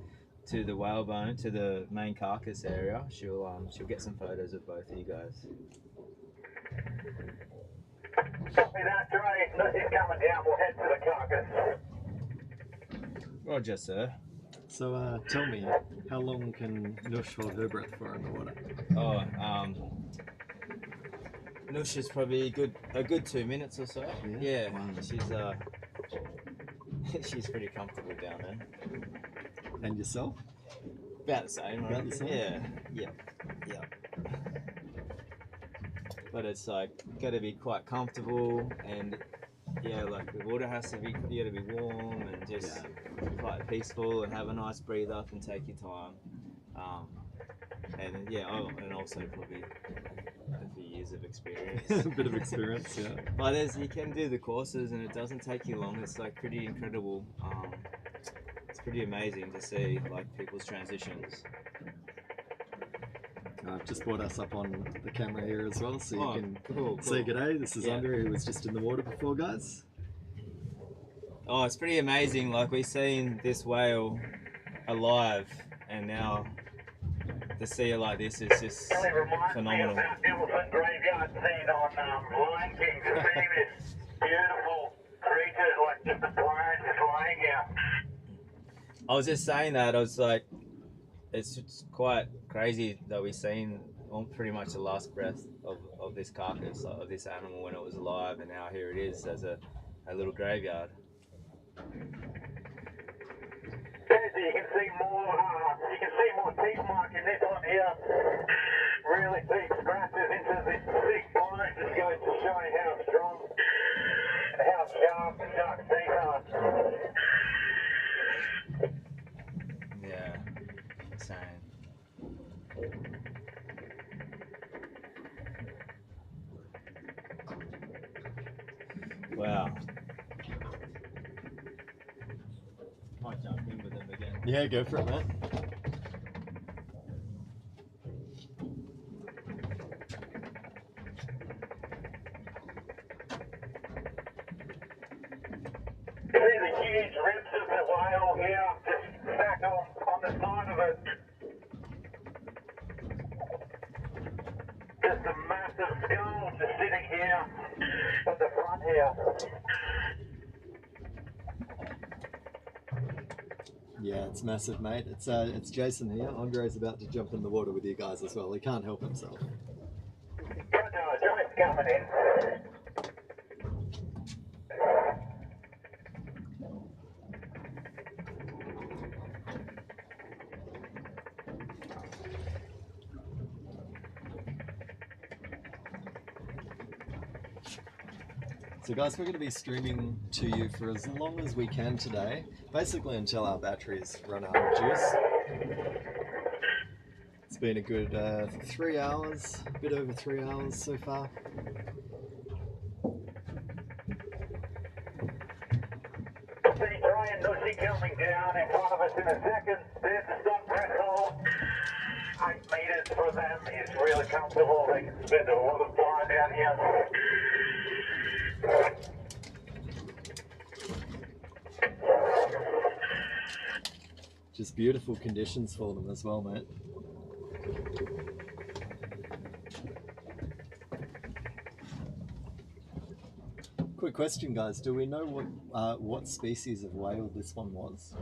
to the whalebone, to the main carcass area, she'll get some photos of both of you guys. Copy that, Dre. Nushi's coming down. We'll head to the carcass. Roger, sir. So tell me, how long can Nush hold her breath for in the water? Oh, Nush is probably a good 2 minutes or so. Yeah, Wow. She's pretty comfortable down there. And yourself? About the same, right? About the same? Yeah. But it's like gotta be quite comfortable, and yeah, like the water has to be, you gotta be warm and just quite peaceful and have a nice breathe up and take your time. And yeah, and also probably a few years of experience. A bit of experience, yeah. But you can do the courses and it doesn't take you long. It's like pretty incredible. It's pretty amazing to see like people's transitions. I've just brought us up on the camera here as well, so you can cool. say g'day. This is Andre, who was just in the water before, guys. Oh, it's pretty amazing. Like we've seen this whale alive, and now to see it like this is just phenomenal. Elephant graveyard scene on Lion King. To see this beautiful creature, like just a plane just laying here. I was just saying that. I was like, it's quite crazy that we've seen pretty much the last breath of this carcass, of this animal when it was alive, and now here it is as a little graveyard. You can see more teeth mark in this one here. Really deep scratches into this thick bone. Just goes to show you how strong and how sharp the shark's teeth are. Yeah, insane. Wow. Might jump in with them again. Yeah, go for it, mate. See the huge ribs of the whale here, just stacked on the side of it. Just a massive skull just sitting here at the front here. Yeah, it's massive, mate. It's Jason here. Andre's about to jump in the water with you guys as well. He can't help himself. Johnny's coming in. So guys, we're going to be streaming to you for as long as we can today, basically until our batteries run out of juice. It's been a good 3 hours, a bit over 3 hours so far. See Dre and Nushy coming down in front of us in a second. There's the stop threshold. 8 metres for them is really comfortable. They can spend a lot of time down here. Just beautiful conditions for them as well, mate. Quick question, guys. Do we know what species of whale this one was?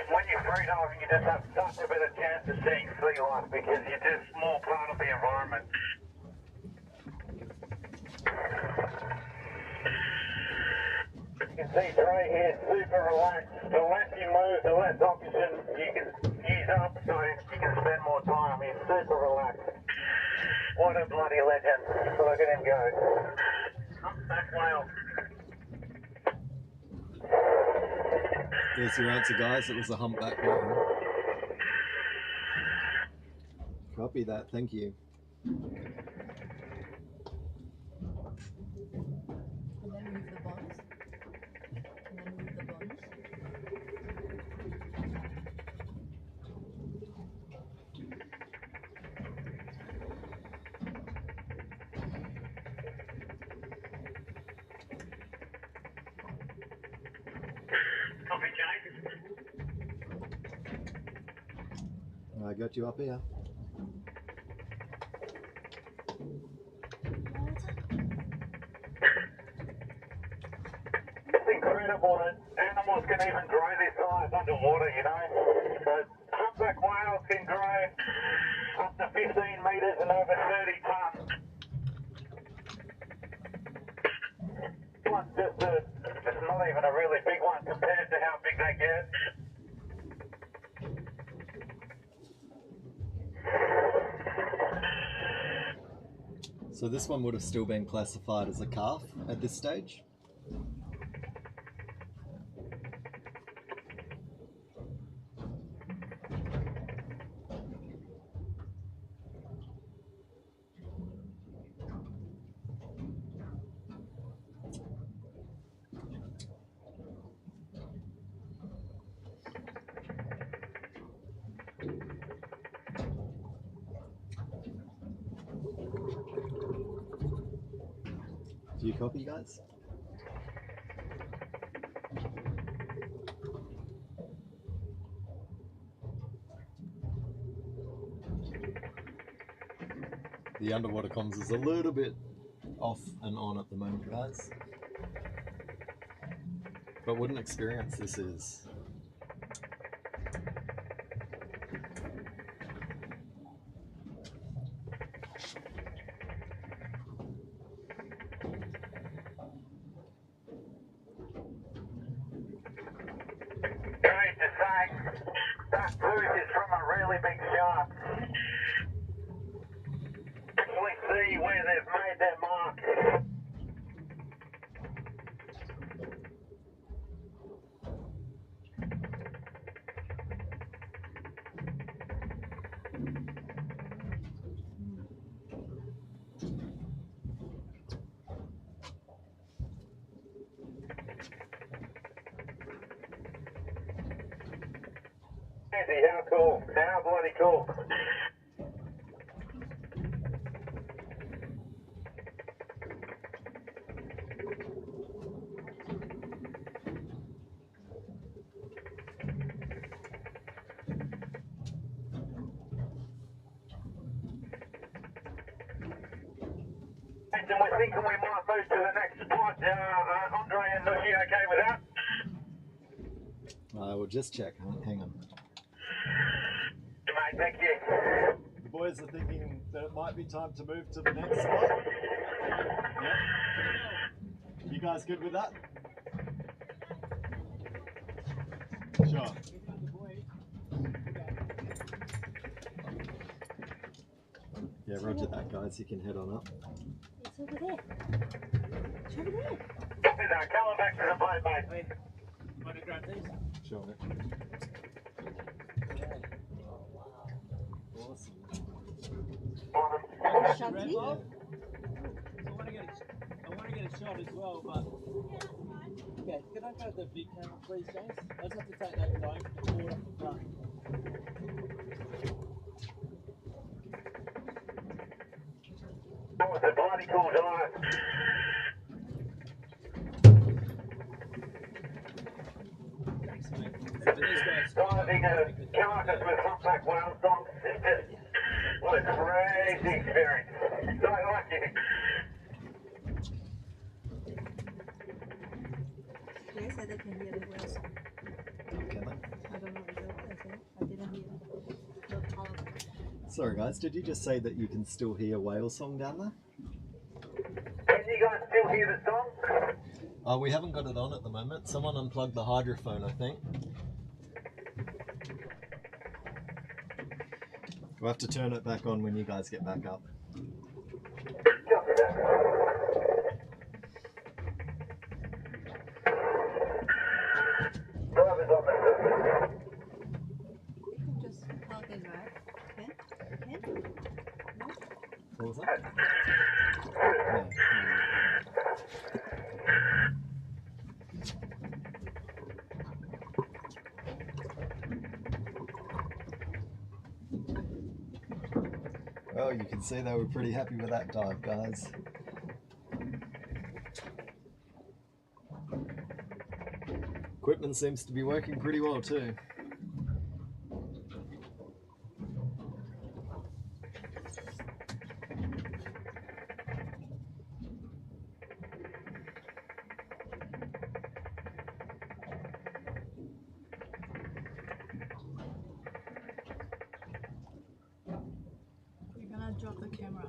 When you're freediving, you just have such a better chance of seeing sea life because you're just more part of the environment. You can see Dre here, super relaxed. The less you move, the less oxygen you can use up, so you can spend more time. He's super relaxed. What a bloody legend. Look at him go. Humpback whale. There's your answer, guys. It was a humpback whale. Copy that. Thank you. And then move the bones. And then move the bones. I got you up here. It's incredible that animals can even grow this size underwater, you know. So humpback whales can grow up to 15 metres and over 30 tonnes. This one's just it's not even a really big one compared to how big they get. So this one would have still been classified as a calf at this stage? Do you copy, guys? The underwater comms is a little bit off and on at the moment, guys. But what an experience this is. Great to say, that tooth is from a really big shark. Actually see where they've made their mark. Crazy, how cool, how bloody cool. And we're thinking we might move to the next spot. Andre and Nushi, okay with that? I will just check. Hang on. Mate, thank you. The boys are thinking that it might be time to move to the next spot. Yeah. You guys good with that? Sure. Yeah, roger that, guys. You can head on up. It's over there. It's over there. Copy that. Come on back to the boat, mate. Want to grab these? Sure. Awesome. Shanti? I want to get a shot as well, but okay. Can I grab the big camera, please, James? I just have to take that dome forward off the front. That was a bloody cool dive. Thanks, mate. For these guys, Diving a carcass with humpback whale socks is just what a crazy experience. So lucky. They said they can hear the whales. Can I? I don't know if they said. I didn't hear. Not all of them. Sorry, guys. Did you just say that you can still hear whale song down there? Can you guys still hear the song? We haven't got it on at the moment. Someone unplugged the hydrophone, I think. We'll have to turn it back on when you guys get back up. Drivers on the You can just plug in, right? Can? Can? No? What was that? No. Well, you can see they were pretty happy with that dive, guys. Equipment seems to be working pretty well too. drop the camera.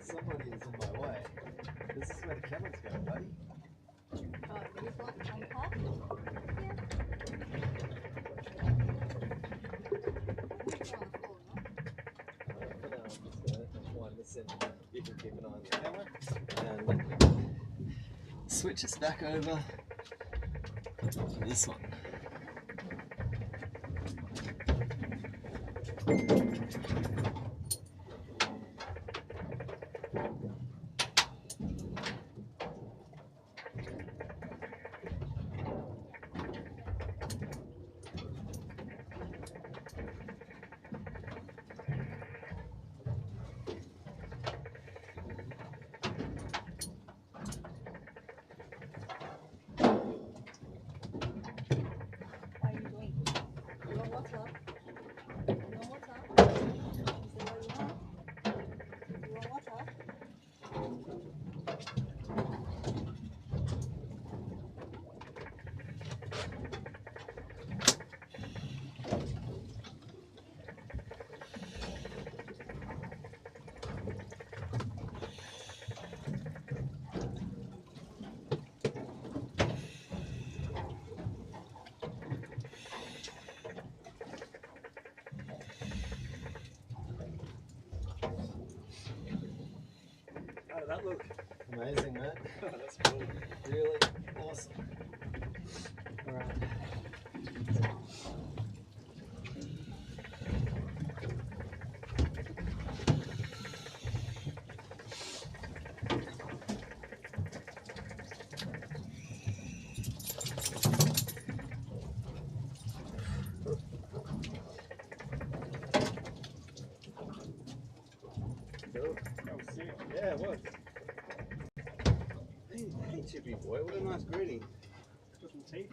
Somebody is in my way. This is where the camera's going, buddy. This one on top? Yeah. For now, I'm just gonna wind this in. You can keep an eye on the camera. And switch us back over to this one. What are you doing? You want water? You want water? Is that what you want? You want water? How did that look? Amazing, man. That's cool. Really awesome. Alright. That was sick. Yeah, it was. Hey, Chippy boy, what a nice greeting. Got some teeth.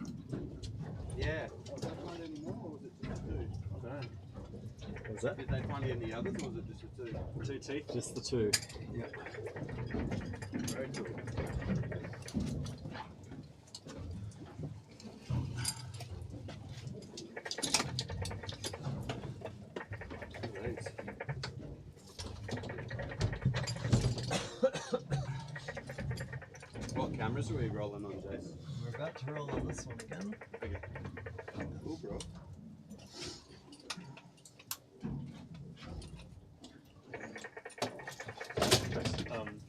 Yeah. Was that one anymore, or was it just two? I don't know. What was that? Did they find any others, or was it just the two? Two teeth. Just the two. Yeah. Very cool. Nice. What cameras are we rolling on, Jace? We're about to roll on this one again. Okay. Cool, bro.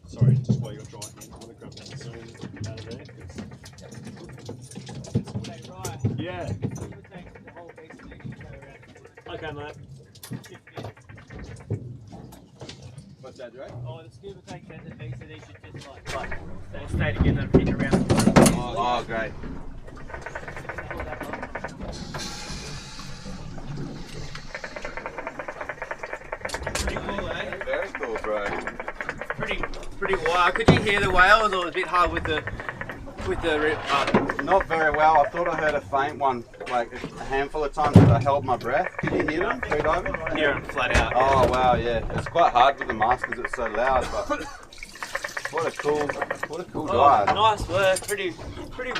Sorry, just while you're drying, I'm going to grab that zoom out of there. Stay right. Yeah. You would take the whole piece and then you go around. Okay, mate. What's that, Drake? Oh, the scuba tank has a piece, so they should just like stay together and pick around. Oh, great. Pretty cool, eh? Very cool, bro. Pretty wild. Could you hear the whales, or was it a bit hard with the Not very well. I thought I heard a faint one, like a handful of times that I held my breath. Did you hear them? Free diving? Hear them flat out. Oh wow, yeah. It's quite hard with the mask because it's so loud, but what a cool dive. Nice work. Pretty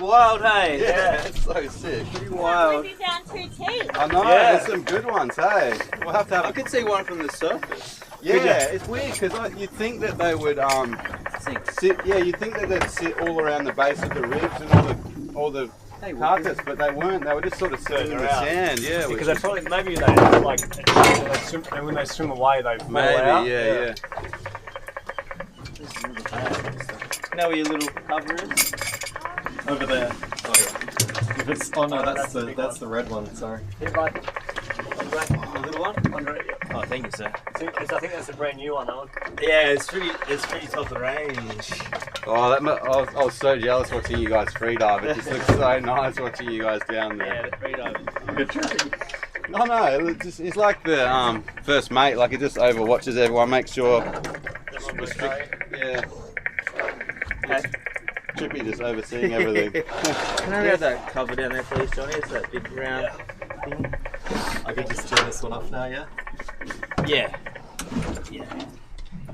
wild, hey? Yeah, it's so sick. Pretty wild. You found two teeth. I know, Yeah. there's some good ones, hey. We'll have to have I could see one from the surface. Yeah, it's weird because you'd think that they would sit. Yeah, you'd think that they'd sit all around the base of the ribs and all the carcass, but they weren't. They were just sort of sitting in the around. sand. Yeah, Because which they probably, maybe they like, they swim, and when they swim away, they fall maybe, out. yeah. Know where your little cover is? Over there. Oh, yeah. If it's, oh no, that's the red one. Sorry. Here, bud. The little one? Under it, yeah. Oh, thank you, sir. I think that's a brand new one, that one. Yeah, it's pretty top of the range. Oh, I was so jealous watching you guys freedive. It just looks so nice watching you guys down there. Yeah, the freediving. Good tripping. No, it's like the first mate. Like, it just overwatches everyone, makes sure. Yeah. Trippy just overseeing everything. Can I have that cover down there, please, Johnny? It's that big round thing. I can just turn this one off now, yeah? Yeah.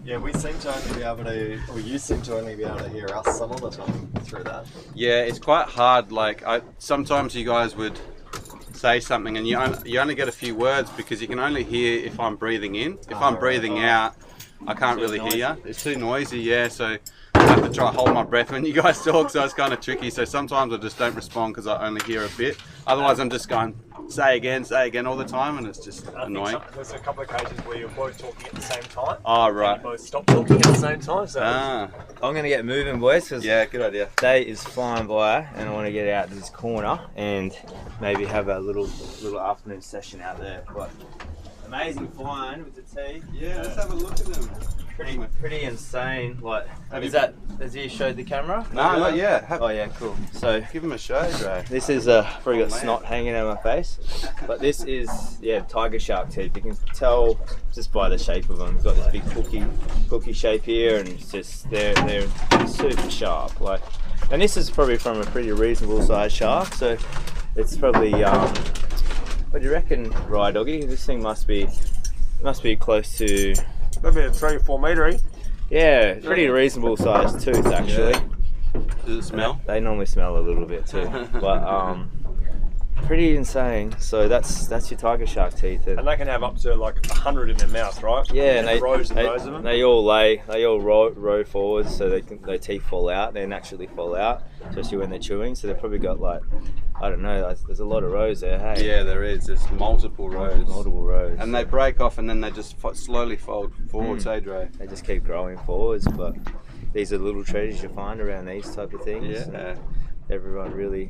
Yeah, we seem to only be able to, or you seem to only be able to hear us some of the time through that. Yeah, it's quite hard. Like, sometimes you guys would say something and you only get a few words because you can only hear if I'm breathing in. If I'm breathing out, I can't really hear. It's too noisy, yeah, so I have to try to hold my breath when you guys talk, so it's kind of tricky. So sometimes I just don't respond because I only hear a bit. Otherwise I'm just going, say again all the time, and it's just annoying. There's a couple of occasions where you're both talking at the same time. Oh, right. And you both stop talking at the same time. So I'm going to get moving, boys, because good idea. Day is flying by and I want to get out this corner and maybe have a little afternoon session out there. But amazing find with the tea. Yeah, let's have a look at them. Pretty insane. Like, has he showed the camera? No, not yet. Oh yeah, cool. So give him a show, Dre. This is probably got snot hanging out of my face, but this is tiger shark teeth. You can tell just by the shape of them. It's got this big hooky shape here, and it's just they're super sharp. Like, and this is probably from a pretty reasonable sized shark. So it's probably what do you reckon, Rye Doggy? This thing must be close to. maybe a 3 or 4 metre. Yeah, pretty reasonable sized tooth actually. Yeah. Does it smell? They normally smell a little bit too, but pretty insane. So that's your tiger shark teeth. And they can have up to like 100 in their mouth, right? Yeah, and rows and rows of them. They all row forwards, so their teeth fall out. They naturally fall out, especially when they're chewing. So they've probably got like, I don't know, there's a lot of rows there. Hey. Yeah, there is. There's multiple rows. Multiple rows. And they break off, and then they just slowly fold forwards. Hey, Dre. They just keep growing forwards, but these are little treasures you find around these type of things. Yeah. Everyone really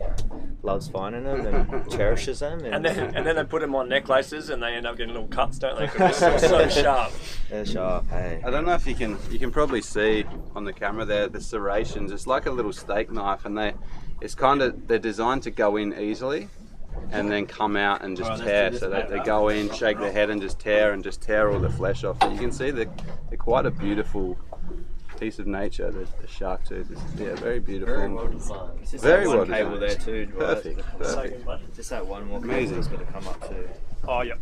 loves finding them and cherishes them. And then they put them on necklaces and they end up getting little cuts, don't they? Because they're so sharp. They're sharp, hey. I don't know if you can probably see on the camera there the serrations. It's like a little steak knife, and they're designed to go in easily and then come out and just tear. So they go in, shake their head and just tear all the flesh off. But you can see they're quite a beautiful piece of nature, the shark tooth. Very beautiful. Very well designed. Very well cable there too. Perfect. Just that one more amazing. That's going to come up too. Oh, yeah.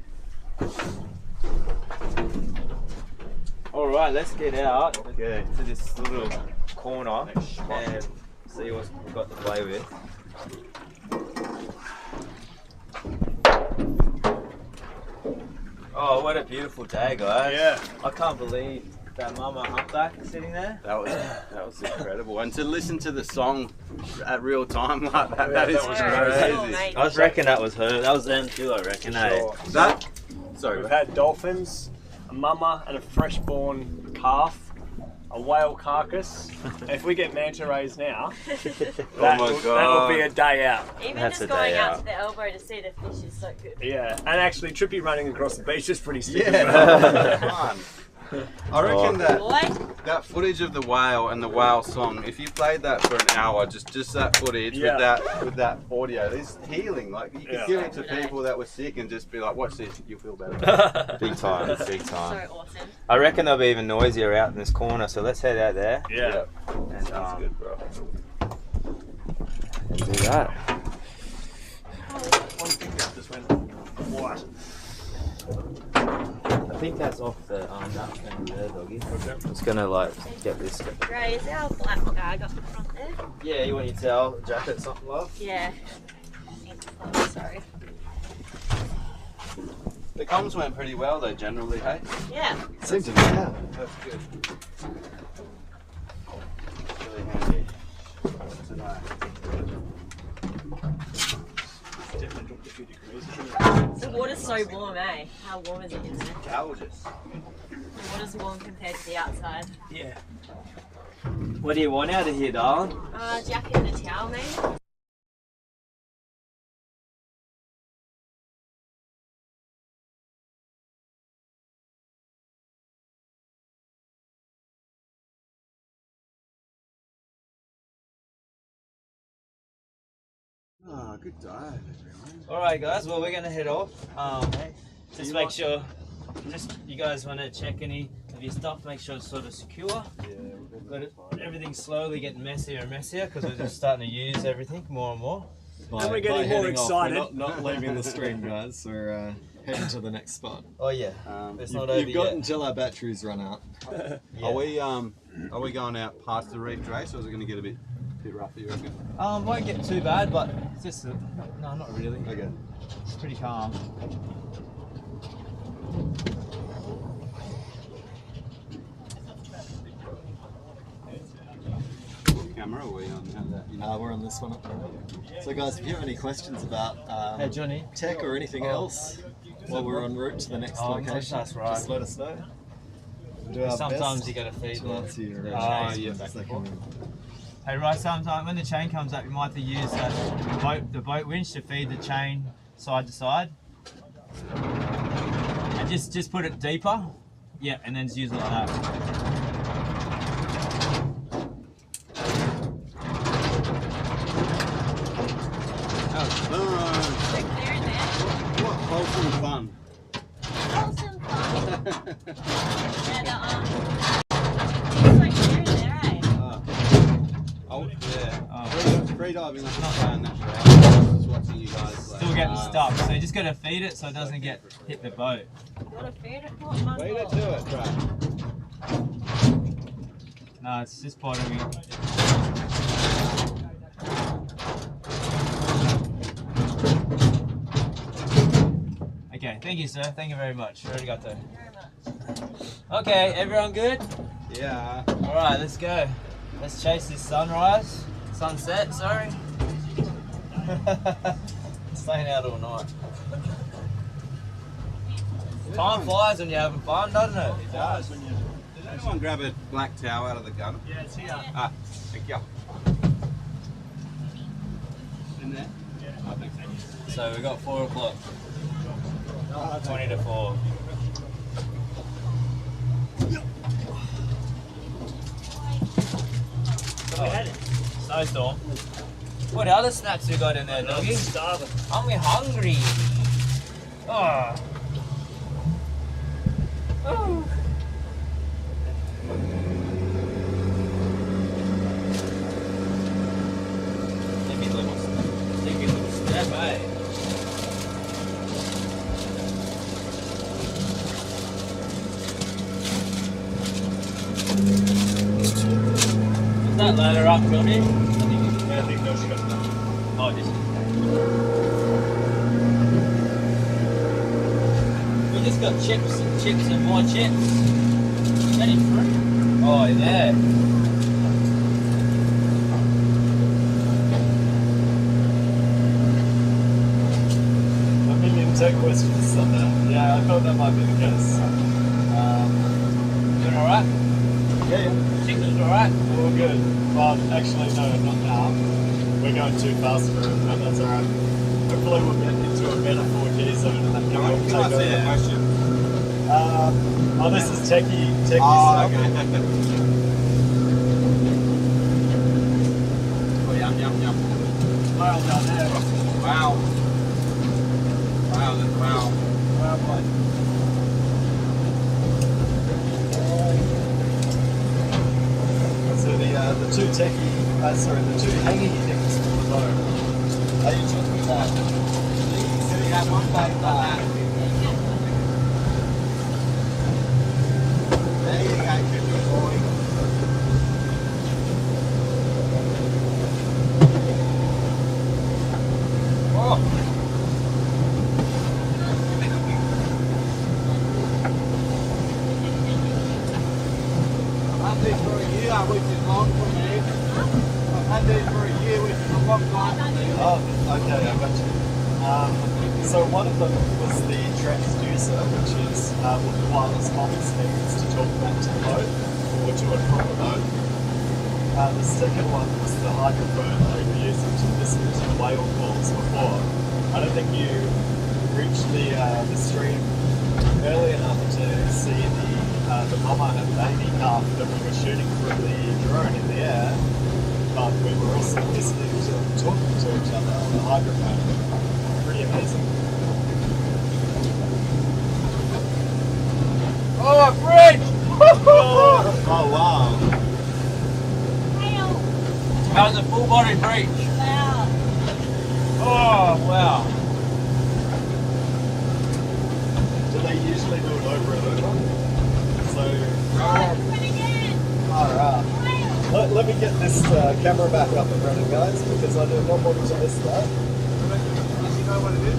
All right, let's get out to this little corner and see what we've got to play with. Oh, what a beautiful day, guys! Yeah, I can't believe that mama humpback sitting there. That was incredible, and to listen to the song at real time like that is crazy. I reckon that was her. That was them too. I reckon. Sure. Sorry. We've had dolphins, a mama, and a fresh-born calf. A whale carcass. If we get manta rays now, that will be a day out. Even just going out to the elbow to see the fish is so good. Yeah, and actually Trippy running across the beach is pretty sick. Yeah. I reckon that footage of the whale and the whale song, if you played that for an hour, just that footage with that audio, it's healing. Like, you could give it to people that were sick and just be like, watch this, you'll feel better. Big time. So awesome. I reckon they'll be even noisier out in this corner, so let's head out there. Yeah. And, That's good, bro. And do that. One finger just went white. I think that's off the napkin there, doggy. I'm just gonna get this. Ray, is our black guy got the front there? Yeah, you want your towel, jacket, something like? Yeah. Oh, sorry. The comms went pretty well though, generally, hey? Yeah. Seems to be, yeah. That's good. Really handy to know. Definitely dropped a few degrees. The water's so warm, eh? How warm is it in there? Gorgeous. The water's warm compared to the outside. Yeah. What do you want out of here, darling? Jacket and a towel, maybe? Oh, good dive, everyone. Alright guys, well we're gonna head off. Just make sure, you guys want to check any of your stuff, make sure it's sort of secure. Yeah, But everything's slowly getting messier and messier because we're just starting to use everything more and more. And we're getting more excited. We're not leaving the stream, guys. We're heading to the next spot. Oh yeah, it's not over You've got yet. until our batteries run out. Yeah. Are we going out past the reef, Trace, or is it going to get a bit rough, you reckon? Won't get too bad, but it's just no, not really. Okay. It's pretty calm. Camera, or are we on that? We're on this one. So guys, if you have any questions about Hey Johnny. tech or anything else while we're en route to the next location, that's right. just let us know. We'll do our Sometimes best you got to feed to answer your chain. questions. Hey, right, sometimes when the chain comes up, you might have to use the boat winch to feed the chain side to side. And just put it deeper. Yeah, and then just use it like that. What wholesome fun. Wholesome fun. It's like clear there, eh? Oh, yeah. Free diving, I'm not going that route. Just watching you guys. Still getting stuck, so you just got to feed it so it doesn't hit the boat. Gotta feed it, what man? Feed it to it, Trey. No, it's just bothering me. Okay, thank you, sir. Thank you very much. Already got there. Okay, everyone good? Yeah. All right, let's go. Let's chase this sunset. Sorry. Staying out all night. Time flies when you're having fun, doesn't it? It does. Did anyone grab a black towel out of the gun? Yeah, it's here. Ah, thank you. In there? Yeah. I think so. So we got 4 o'clock. 20 to 4. Snowstorm. What other snacks we got in there, doggy? I'm starving. I'm hungry. Oh. Oh. Take me little step, eh? Is that ladder up, Johnny? Yeah, I think those got enough. Oh, this. We just got chips and more chips. Is that in fruit? Oh, yeah. A million tech questions on that. Yeah, I thought that might be the case. Doing alright? Yeah. Signal's alright? All good. Well, actually, no, not now. We're going too fast for it, but that's alright. Hopefully we'll get into a better 4G zone and that camera will Can I take see the over. question? Oh, this is techie stuff. Oh, yum. Well done there. Wow. Wow. Well played. So the two the two hanging things for the boat. Are you talking about? Sitting at one place like that. There you go, good boy. Oh. I've had these for a year, which is long for me. I've had these for a year, which is a long time for me. Oh, okay, I got you. So one of them was the transducer, which is what the wireless comms needs to talk back to the boat, or to and from the boat. The second one was the hydrophone that we were using to listen to the whale calls before. I don't think you reached the stream early enough to see the mama and baby calf that we were shooting from the drone in the air, but we were also listening to them talking to each other on the microphone. Pretty amazing. Oh, bridge! Oh wow. That was a full body breach. Wow. Oh, wow. Do they usually do it over and over? So, alright. Let me get this camera back up and running, guys, because I do not want to miss that. Does he know what it is?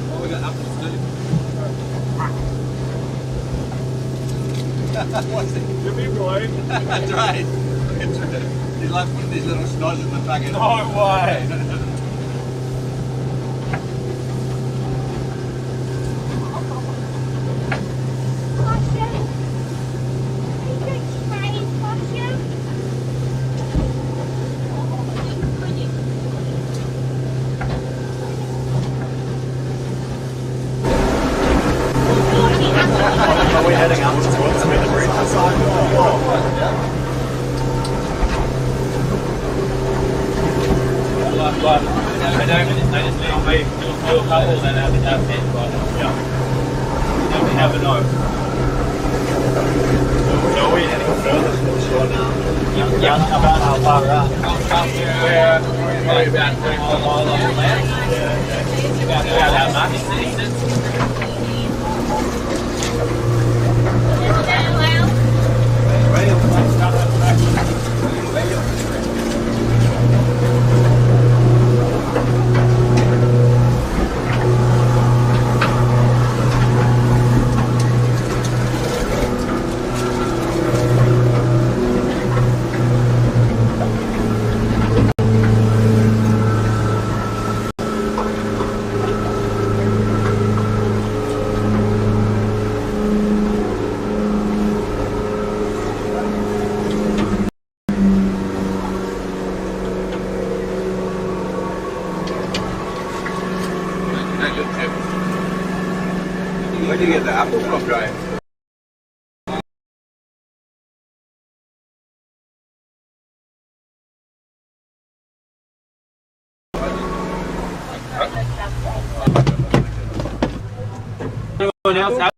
What we got up to do? What's it? Give me blue. That's right. He's like putting these little snods in the back end. No way. Are we heading up towards where the bridge is? They just leave me do a couple and have it out there, but yeah. We never know. So are we heading further than the shore now? Yeah, about how far out? We're probably about 25 miles off the land. Yeah, about how much? Where do you get the apple from, Dre? Anyone else have?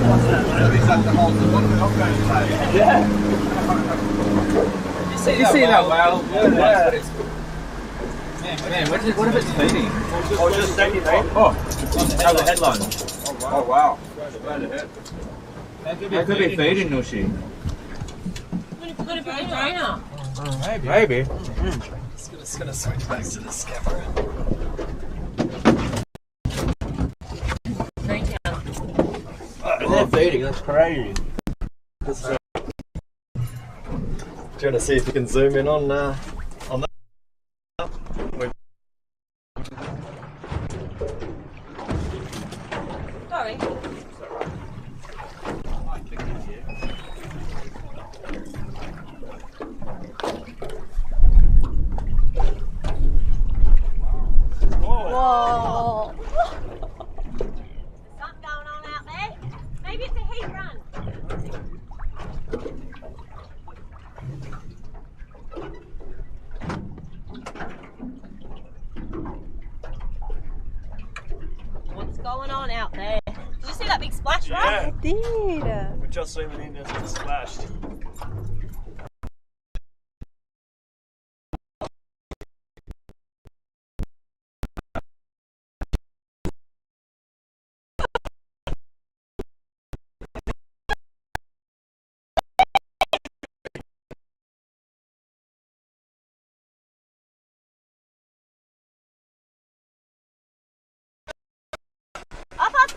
What's that? be such a wholesome. What are we going to say? Yeah. You see that whale? Yeah. Man, what if it's feeding? Oh, just take it, mate. Oh, have the headline. Oh wow. That could be feeding, Nushi. Could have been a trainer. Maybe. Just gonna switch back to this camera. They're feeding, that's crazy. Do you want to see if you can zoom in on that? Sorry. Whoa. Something going on out there. Maybe it's a heat run. What's going on out there? Did you see that big splash, right? Yeah. Did. We're just zooming in as it splashed. Up, up.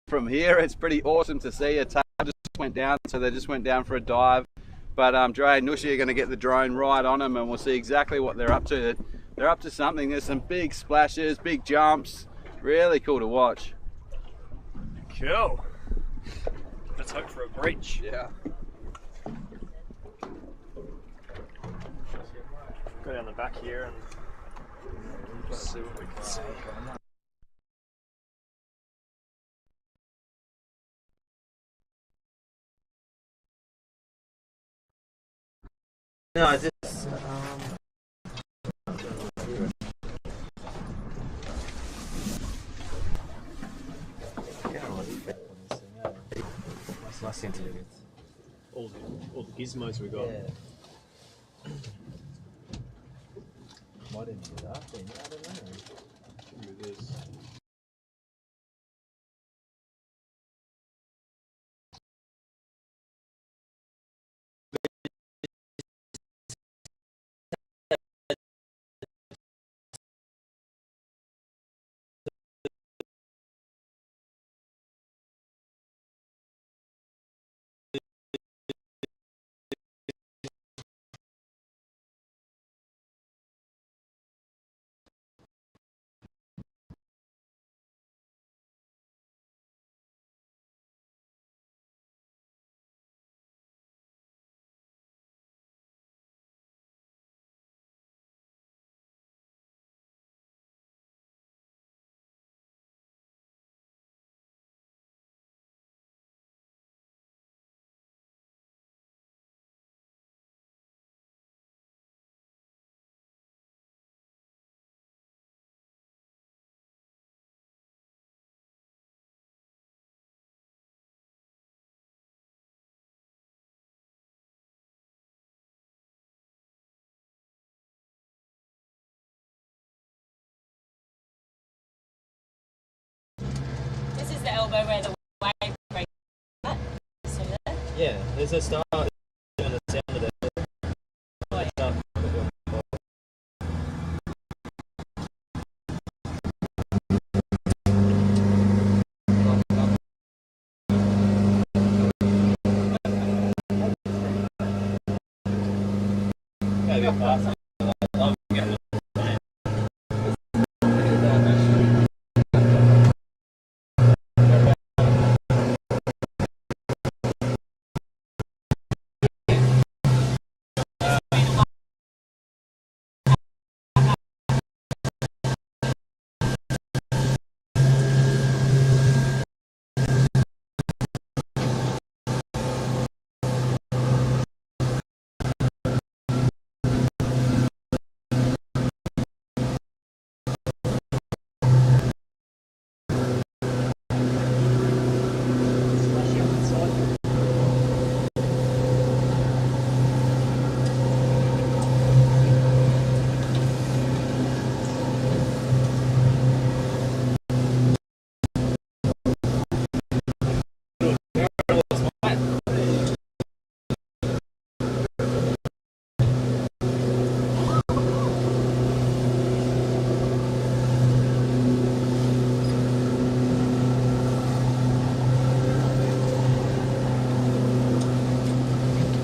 From here, it's pretty awesome to see. A tail just went down, so they just went down for a dive. But Dre and Nushi are going to get the drone right on them, and we'll see exactly what they're up to. They're up to something. There's some big splashes, big jumps. Really cool to watch. Cool. Let's hope for a breach. Yeah. Go down the back here and see what we can see. No, I just. Nice intelligence. All the gizmos we got. Why didn't you do that? I don't know. Give me this. elbow where the wave breaks at. See there? Yeah, there's a star and the sound of it. Oh, yeah.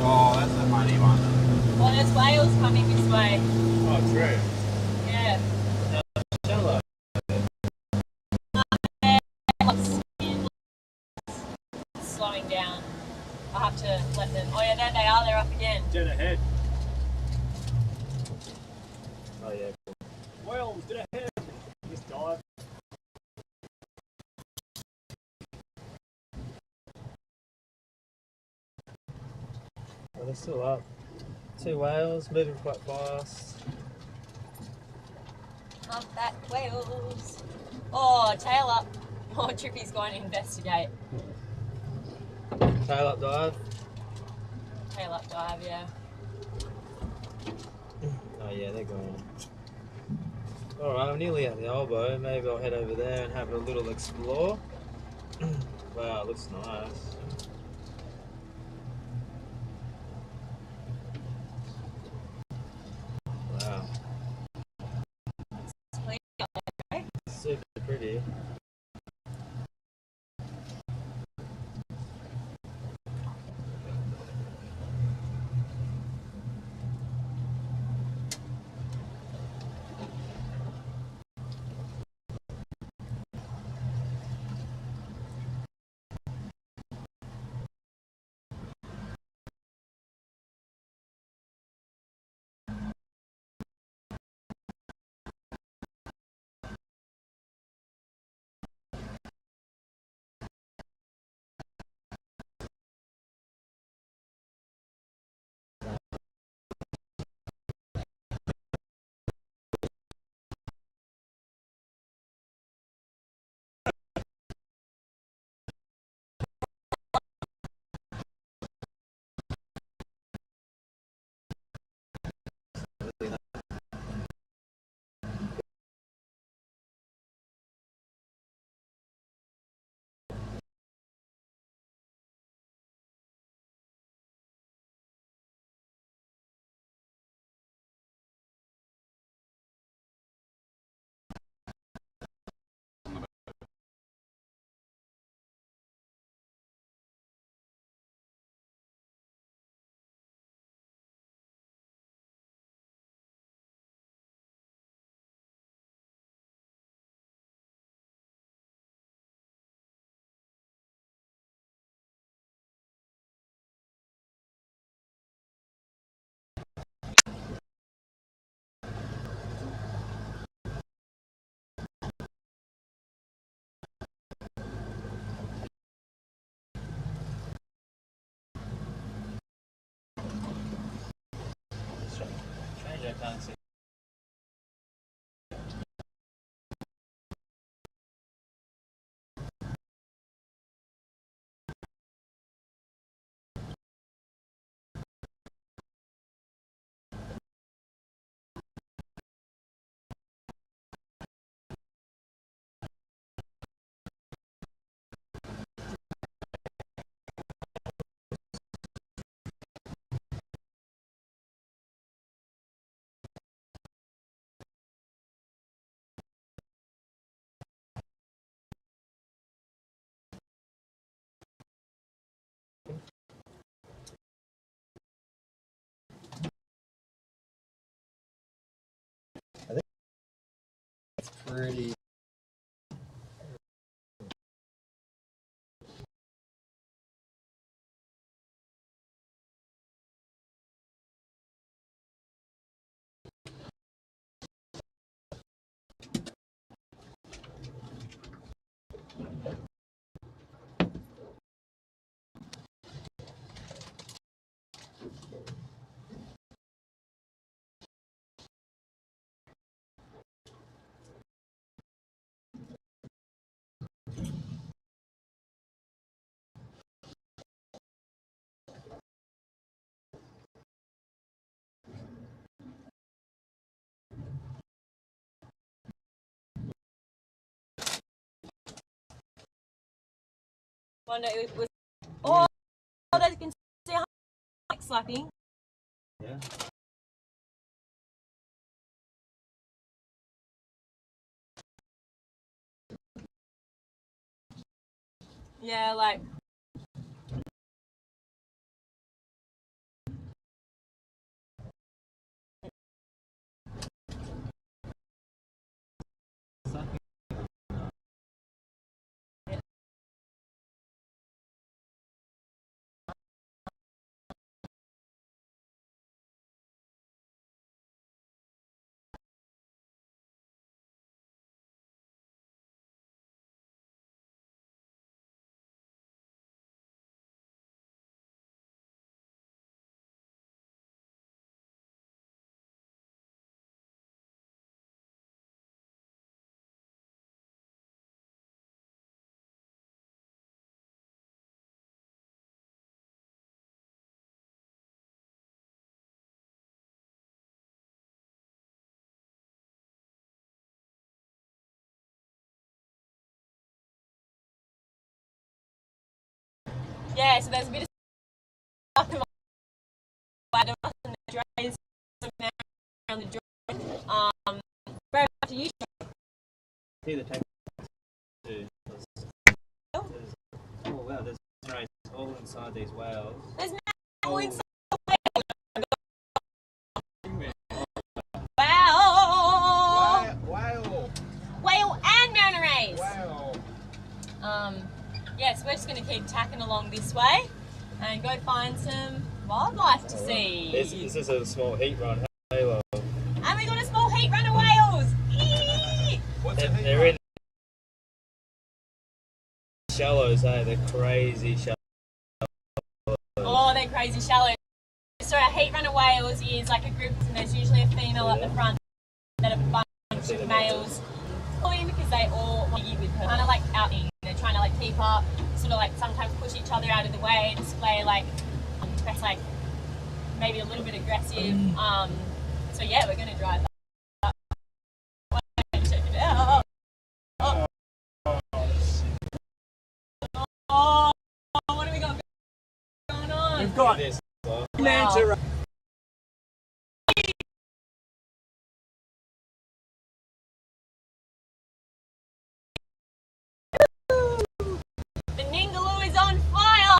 Oh, that's a money one. Well, there's whales coming this way. Oh, true. Yeah. Shallow. Slowing down. I'll have to let them. Oh yeah, there they are. They're up again. Dead ahead. Oh yeah. Well, dead ahead. Just dive. Well, they're still up. 2 whales moving quite fast. Humpback whales. Oh, tail up. Oh, Trippy's going to investigate. Tail up dive. Tail up dive, yeah. Oh yeah, they're gone. Alright, I'm nearly at the elbow. Maybe I'll head over there and have a little explore. Wow, it looks nice. Wow. It's clean up there, right? Super pretty. Strange, I can't see. pretty. Wonder if it was. Oh, as you can see, how like slapping. Yeah. Yeah, like. Yeah, so there's a bit of stuff in my and the drays around the joint. Very much to you. See the tank too. Oh wow, there's rays all inside these whales. There's no all inside the whale. Wow! Whale and manta rays. Yes, we're just going to keep tacking along this way and go find some wildlife to see. This is a small heat run. Halo. And we got a small heat run of whales. Eee! They're in shallows, hey? They're crazy shallows. Oh, they're crazy shallow. So a heat run of whales is like a group, and there's usually a female at the front and a bunch of males. Because they all want to be with her, kind of like outing. They're trying to like keep up, sort of like sometimes push each other out of the way, display like, that's like maybe a little bit aggressive. So yeah, we're gonna drive that. Check it out. Oh, what have we got going on? We've got this. Manta Wow. The Ningaloo is on fire!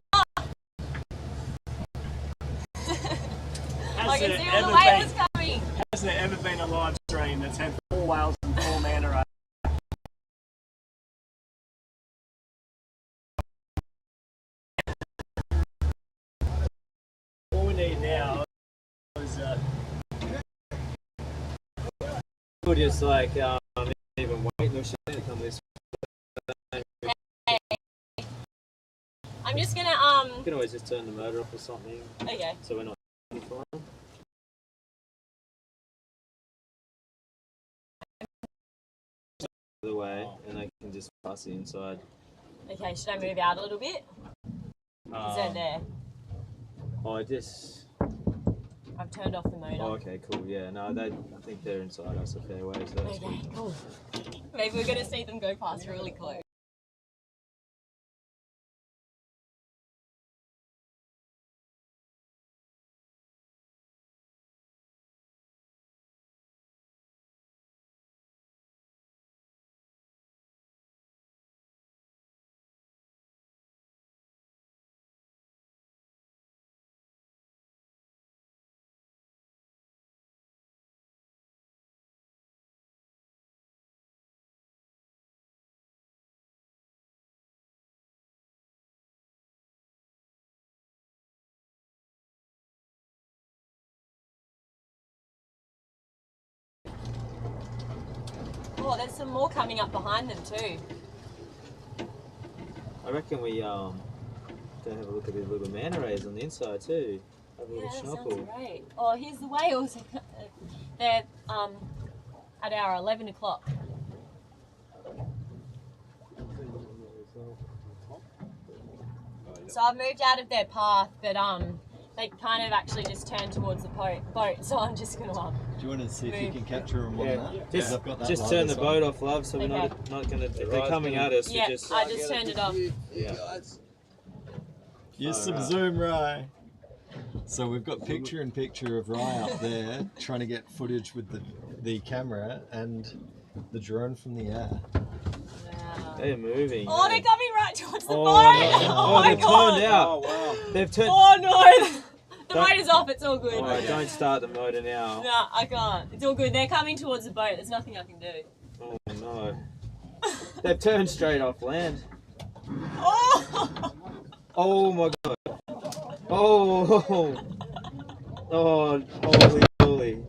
I can see all the whales coming. Has there ever been a live stream that's had 4 whales and 4 manta rays? All we need now is We're just like even waiting or something to come this way. I'm just gonna You can always just turn the motor off or something. Okay. So we're not flying. The way, and they can just pass the inside. Okay, should I move out a little bit? Is that there? Oh, just. I've turned off the motor. Oh, okay, cool. Yeah, no, I think they're inside us a fair way, so that's Okay, good. cool. Maybe we're gonna see them go past really close. Oh, there's some more coming up behind them too. I reckon we go have a look at these little manta rays on the inside too. Have a Yeah, little that snorkel. sounds great. Oh, here's the whales. They're at our 11 o'clock. So I've moved out of their path, but they kind of actually just turned towards the boat. So I'm just gonna Do you want to see if you move. can capture them on that? Just, I've got that just live turn as the well. boat off, love. So we're Okay. not gonna. If they're coming at us, Yeah, we just. I just turned it off. Yeah. Use some zoom, Rye. So we've got picture-in-picture of Rye up there trying to get footage with the camera and the drone from the air. Wow. They're moving. Oh, they're coming right towards the boat. No. Oh my they've god. turned out. Oh wow. They've turned. Oh no. The Don't- motor's off. It's all good. Alright, don't start the motor now. No, I can't. It's all good. They're coming towards the boat. There's nothing I can do. Oh no. They've turned straight off land. Oh! Oh my god. Oh. Oh, holy moly.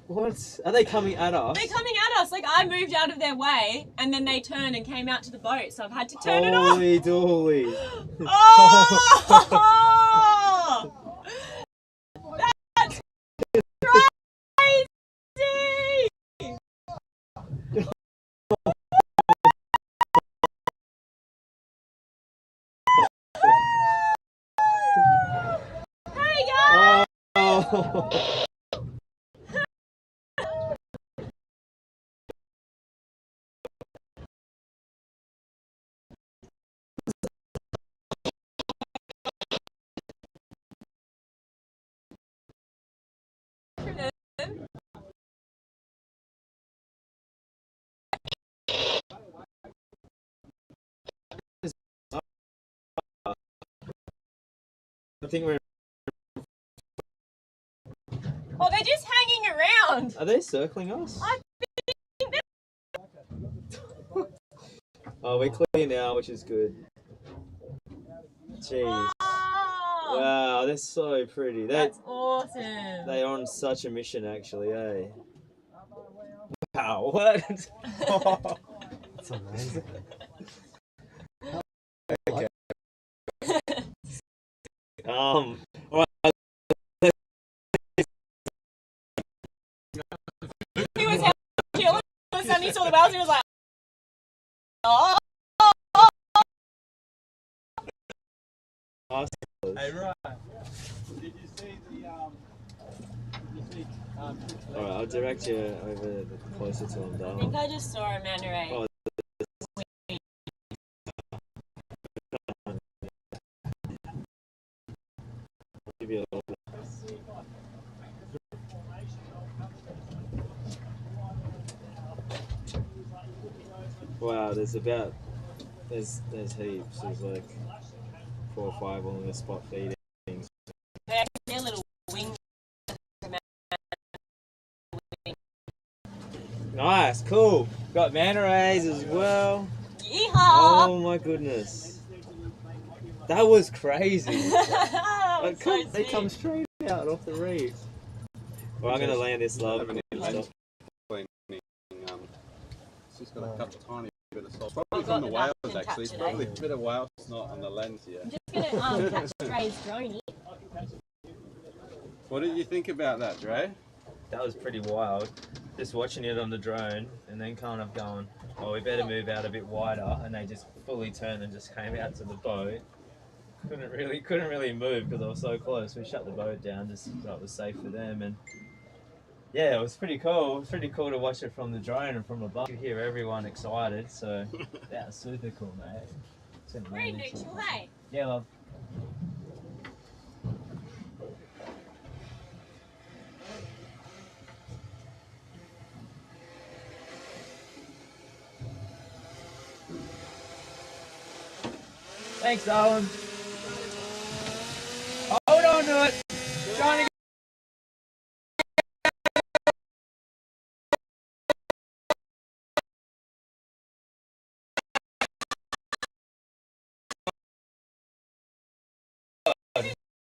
What? Are they coming at us? They're coming at us. Like, I moved out of their way, and then they turned and came out to the boat, so I've had to turn it off. Holy dooly. Oh! That's crazy! Hey guys! Oh. I think we're. Oh, they're just hanging around. Are they circling us? I think they're... Oh, we're clear now, which is good. Jeez. Oh, Wow, they're so pretty. that's awesome. They are on such a mission, actually, eh? Wow, what? That's amazing. Alright. He was happy. All of a sudden he saw the whales and he was like, oh. Hey, right. Did you see the Alright, I'll direct you over closer to them, I darling. think I just saw a manta ray. Oh. Give you a little. Wow, there's heaps. There's like 4 or 5 on the spot feeding. They're little wings. Nice, cool. Got manta rays as well. Yeehaw! Oh my goodness. That was crazy. That was so They sick. come straight out off the reef. Well, I'm going to land this love. It's just got a couple tiny bit of salt. I've Probably got from the the whales napkin actually. capture Probably there. a bit of whale snot on the lens here. I'm just gonna catch Dre's drone. What did you think about that, Dre? That was pretty wild. Just watching it on the drone and then kind of going, oh, we better move out a bit wider, and they just fully turned and just came out to the boat. Couldn't really move because I was so close. We shut the boat down just so it was safe for them, and yeah, it was pretty cool. It was pretty cool to watch it from the drone and from above. You hear everyone excited, so that was super cool, mate. It's an Very amazing neutral, shot. hey? Yeah, love. Thanks, darling. Hold on to it. Trying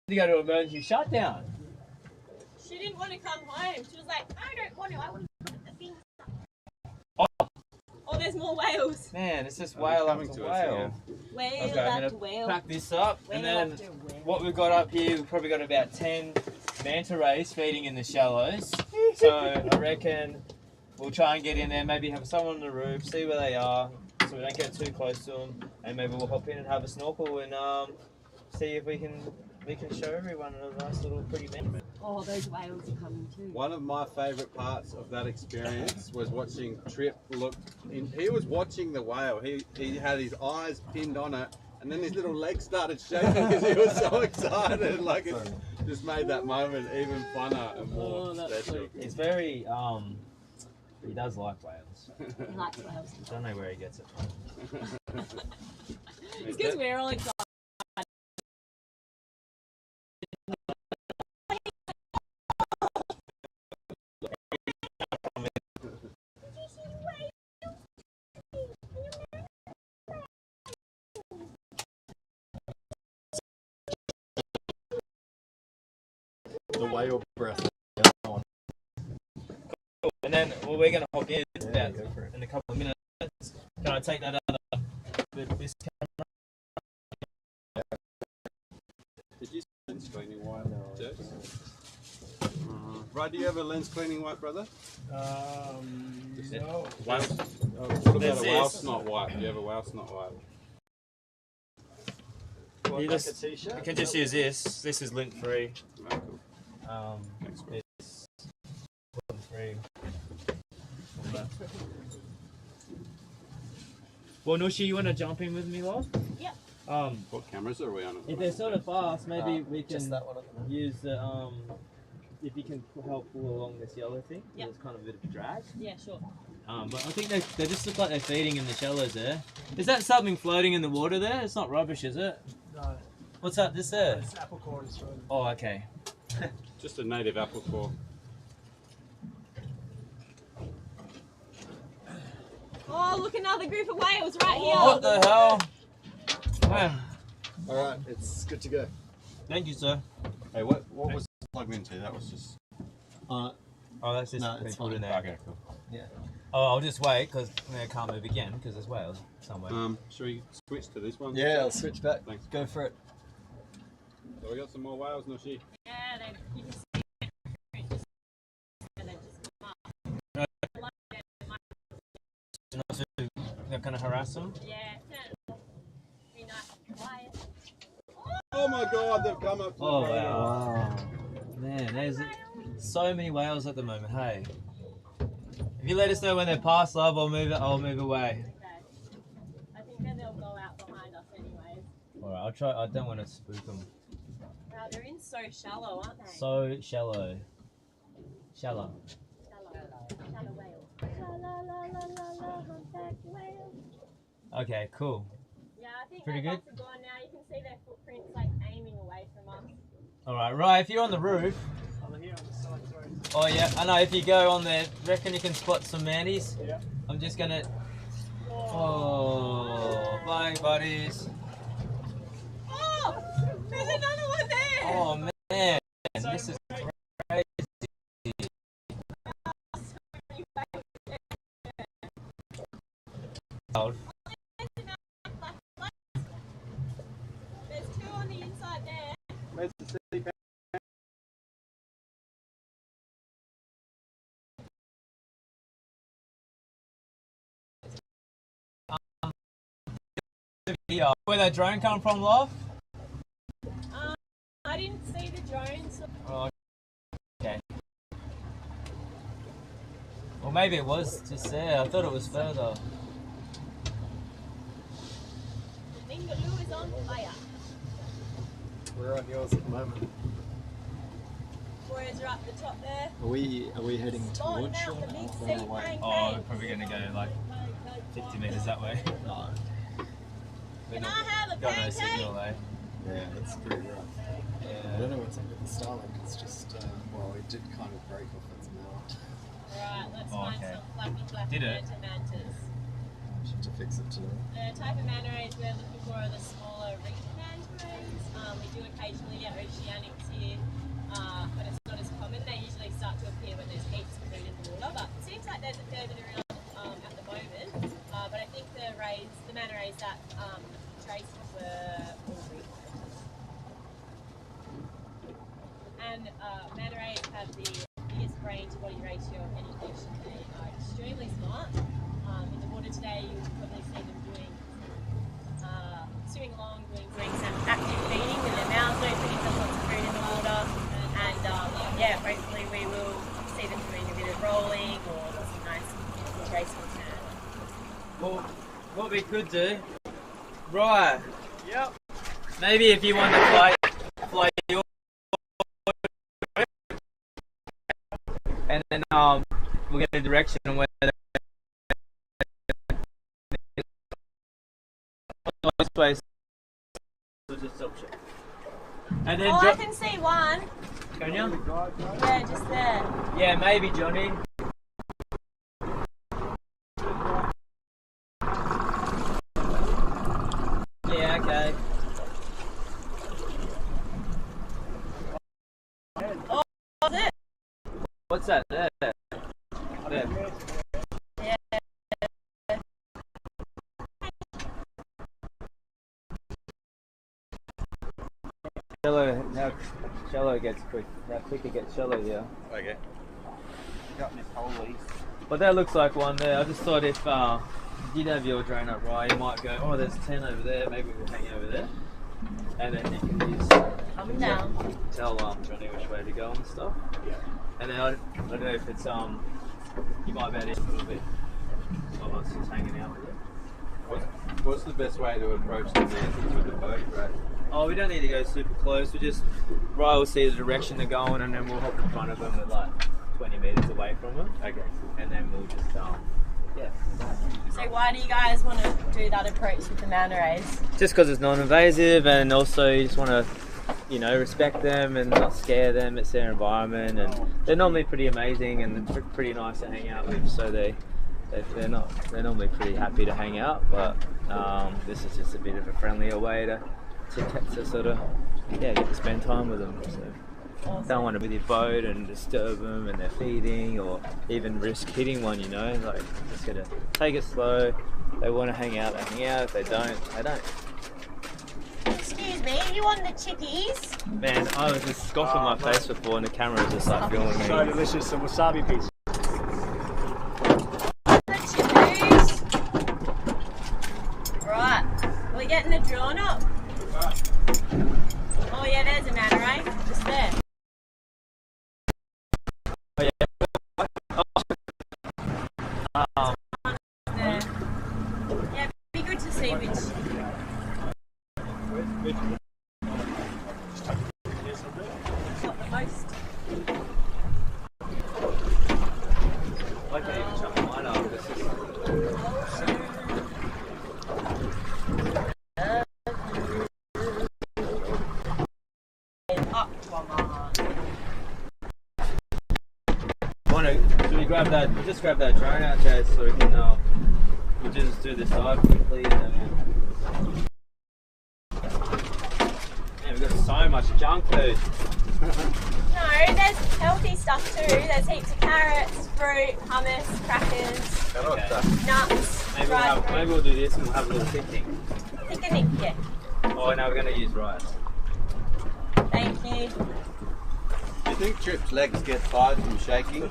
to go to emergency shutdown. She didn't want to come home. She was like, I don't want to. I want to put the things up. more whales. Man, it's just Are whale they after coming to us whale. again? Whale Okay, I'm after gonna whale. pack this up, and Whale then after whale. what we've got up here, we've probably got about 10 manta rays feeding in the shallows. So I reckon we'll try and get in there, maybe have someone on the roof, see where they are, so we don't get too close to them, and maybe we'll hop in and have a snorkel and see if we can show everyone a nice little pretty manta. Oh, those whales are coming too. One of my favourite parts of that experience was watching Trip look. He was watching the whale. He had his eyes pinned on it, and then his little legs started shaking because he was so excited. Like it just made that moment even funner and more special. He's very he does like whales. He likes whales. I don't know where he gets it from. It's because we're all excited. The whale breath. And then we're going to hop in about in a couple of minutes. Can I take that other this camera? Did you lens cleaning wipe? No. Right, do you have a lens cleaning wipe, brother? No. Whale. What about a whale snot wipe? Do you have a whale snot wipe? You can just use this. This is lint free. Oh, cool. It's lint free. Well, Nushi, you want to jump in with me, love? Yep. What cameras are we on? If they're sort of fast, maybe we can use the if you can help pull along this yellow thing. Yep. It's kind of a bit of a drag. Yeah, sure. But I think they just look like they're feeding in the shallows there. Is that something floating in the water there? It's not rubbish, is it? No. What's that? This there? It's apple core is from. Oh, okay. Just a native apple core. Oh, look, another group of whales right here. What the hell? Man. Alright, it's good to go. Thank you, sir. Hey, what was it plugged into? That was just. Oh, that's just No, been it's put fine. in there. Okay, cool. Yeah. Oh, I'll just wait because I can't move again because there's whales somewhere. Should we switch to this one? Yeah, I'll switch back. Thanks. Go for it. So we got some more whales, Nushi. Yeah, you can see it. And they just come up. Not gonna harass them. Yeah, turn it off. Be nice and quiet. Oh my God, they've come up to Oh the radar. wow, man, there's so many whales at the moment. Hey, if you let us know when they're past, love, I'll move away. Okay. I think then they'll go out behind us anyways. All right, I'll try. I don't want to spook them. Wow, they're in so shallow, aren't they? So shallow. Shallow. Shallow whale. Humpback whale. Okay, cool. Yeah, I think Pretty they're good. gone now. You can see their footprints like aiming away from us. All right, right. If you're on the roof. I'm here on the side, sorry. Oh yeah, I know. If you go on there, reckon you can spot some manties? Yeah. I'm just gonna. Oh, bye, buddies. Oh, there's another one there. Oh man, this is crazy. There's two on the inside there. Where's the sea pan? Where that drone come from, love? I didn't see the drones. Oh, okay. Well, maybe it was just there. I thought it was further. Ningaloo is on fire. We're on yours at the moment. Warriors are up the top there. Are we heading Spotting towards out the big shore sea or away? pancake. Oh, we're probably gonna go like 50 meters that way. No. Can I have a Got no pancake? signal, eh? Yeah, it's pretty rough. I Yeah. don't know what's up with the Starlink. It's just, well, it did kind of break off its mount. Right, let's Oh, find okay. some fluffy Did it? manta mantas. I should to fix it today. The type of manta rays we're looking for are the smaller reef manta rays. We do occasionally get oceanics here, but it's not as common. They usually start to appear when there's heaps of food in the water, but it seems like there's a fair bit around at the moment. But rays, the manta rays that Trace were all reef. And manta rays have the biggest brain to body ratio of any fish, and they are extremely smart. In the water today, you'll probably see them swimming along, doing some active feeding with their mouths open if there's lots of food in the water. And yeah, hopefully we will see them doing a bit of rolling or some nice racing sand. Well, what we could do, right? Yep. Maybe if you want to fly your, and then we'll get a direction on where. Place. And then I can see one. Can you? Yeah, just there. Yeah, maybe Johnny. Yeah, okay. Oh, what's it? What's that there? There. How shallow it gets quick. How quick it gets shallow here. Okay. Got this whole leaf. But that looks like one there. I just thought if you did have your drone up right, you might go, oh, there's 10 over there. Maybe we'll hang over there. And then you can use coming down. Tell Johnny which way to go and stuff. Yeah. And then I don't know if it's you might be able to a little bit of us just hanging out with it. What's the best way to approach the mountains with the boat, right? Oh, we don't need to go super close. We just, Ryan will see the direction they're going, and then we'll hop in front of them at like 20 metres away from them. Okay. And then we'll just, yeah. So why do you guys want to do that approach with the manta rays? Just because it's non-invasive, and also you just want to, you know, respect them and not scare them. It's their environment, and they're normally pretty amazing and they're pretty nice to hang out with. So they're normally pretty happy to hang out, but this is just a bit of a friendlier way to sort of get to spend time with them. So Awesome. Don't want to be with your boat and disturb them and they're feeding, or even risk hitting one, you know. Like, just gotta take it slow. They want to hang out, they hang out. If they don't, they don't. Excuse me, you want the chickies? Man, I was just scoffing my face before and the camera was just like filming me. So delicious, some wasabi piece. The chickies. Right, are we getting the drone up? Oh yeah, there's a manta ray, just there. Oh, yeah. There. Yeah, it'd be good to see which. Got the most. I can't even shut mine up. This is... Should we grab that? We'll just grab that drone out, Chase, so we can we'll just do this dive quickly. And then man, we've got so much junk food. No, there's healthy stuff too. There's heaps of carrots, fruit, hummus, crackers, nuts, dried fruit. Maybe we'll do this and we'll have a little picnic. Picnic, yeah. Oh, no, we're going to use rice. Thank you. Do you think Trip's legs get tired from shaking? I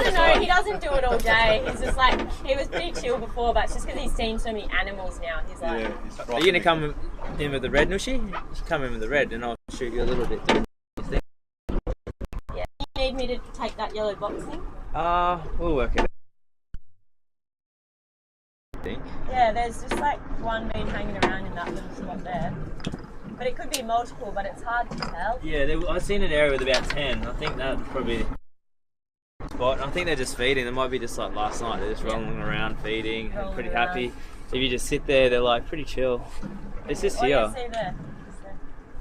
don't know, he doesn't do it all day. He's just like, he was pretty chill before, but it's just because he's seen so many animals now. He's like, Yeah, Are you going to come in with the red, Nushi? You should come in with the red and I'll shoot you a little bit. yeah. You need me to take that yellow box thing? We'll work it out. I think. Yeah, there's just like one bean hanging around in that little spot there. But it could be multiple, but it's hard to tell. Yeah, I've seen an area with about 10. I think that's probably the spot. I think they're just feeding. They might be just like last night. They're just rolling around, feeding, and pretty happy. If you just sit there, they're like pretty chill. It's just here. Yeah, see there.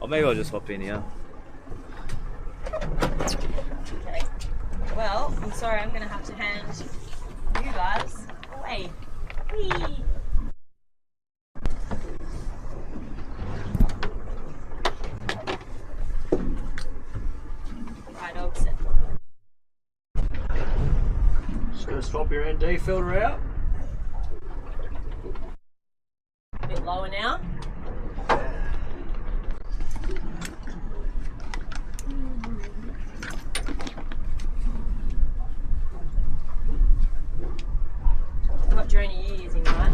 Or maybe I'll just hop in here. Okay. Well, I'm sorry, I'm going to have to hand you guys away. Whee! Just going to swap your ND filter out. slower now. What drone are you using, right?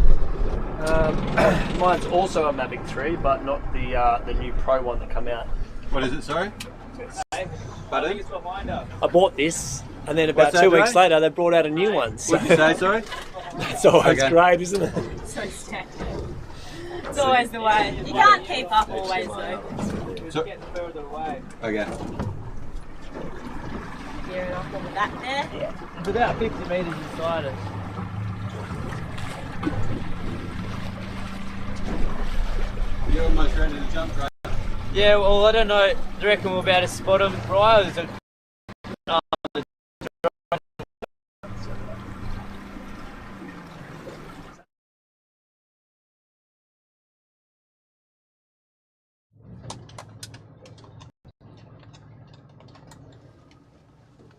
Mine's also a Mavic 3, but not the new Pro one that come out. What is it, sorry? Pardon? I bought this, and then about What's that, 2 weeks Ray? later they brought out a new one. So What did you say, sorry? it's always Okay. great, isn't it? So stacked. It's always the way. You can't keep up always though. So, Getting further away. okay. Gearing off on the back there. It's about 50 metres inside us. You're almost ready to jump, right? Yeah, well, I don't know. Do you reckon we'll be able to spot them, Brian? Is it,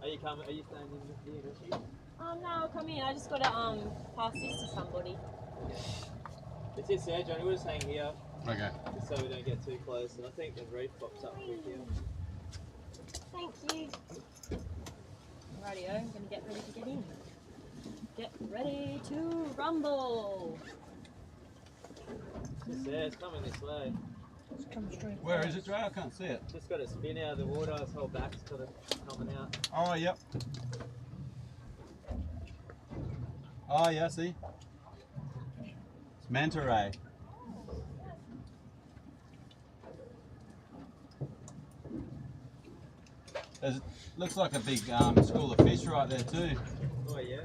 Are you staying in the industry? No, come here. I just got to pass this to somebody. It's just there, Johnny. We're just hanging here, Okay. just so we don't get too close. And I think the reef pops up quick here. Thank you. Rightio, I'm going to get ready to get in. Get ready to rumble. Just there, it's coming this way. Where is it, Dre? I can't see it. Just got to spin out of the water. His whole back's got it coming out. Oh, yep. Oh, yeah, see? It's Manta ray. Looks like a big school of fish right there too. Oh yeah.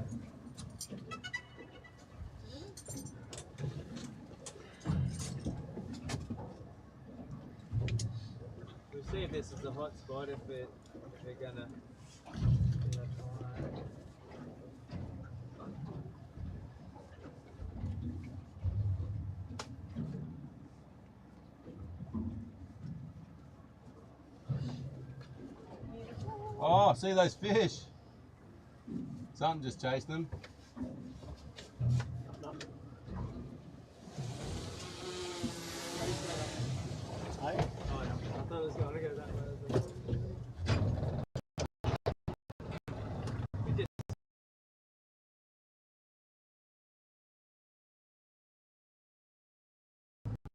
We'll see if this is a hot spot. If we're gonna. Oh, see those fish? Something just chased them. I thought it was going to go that way.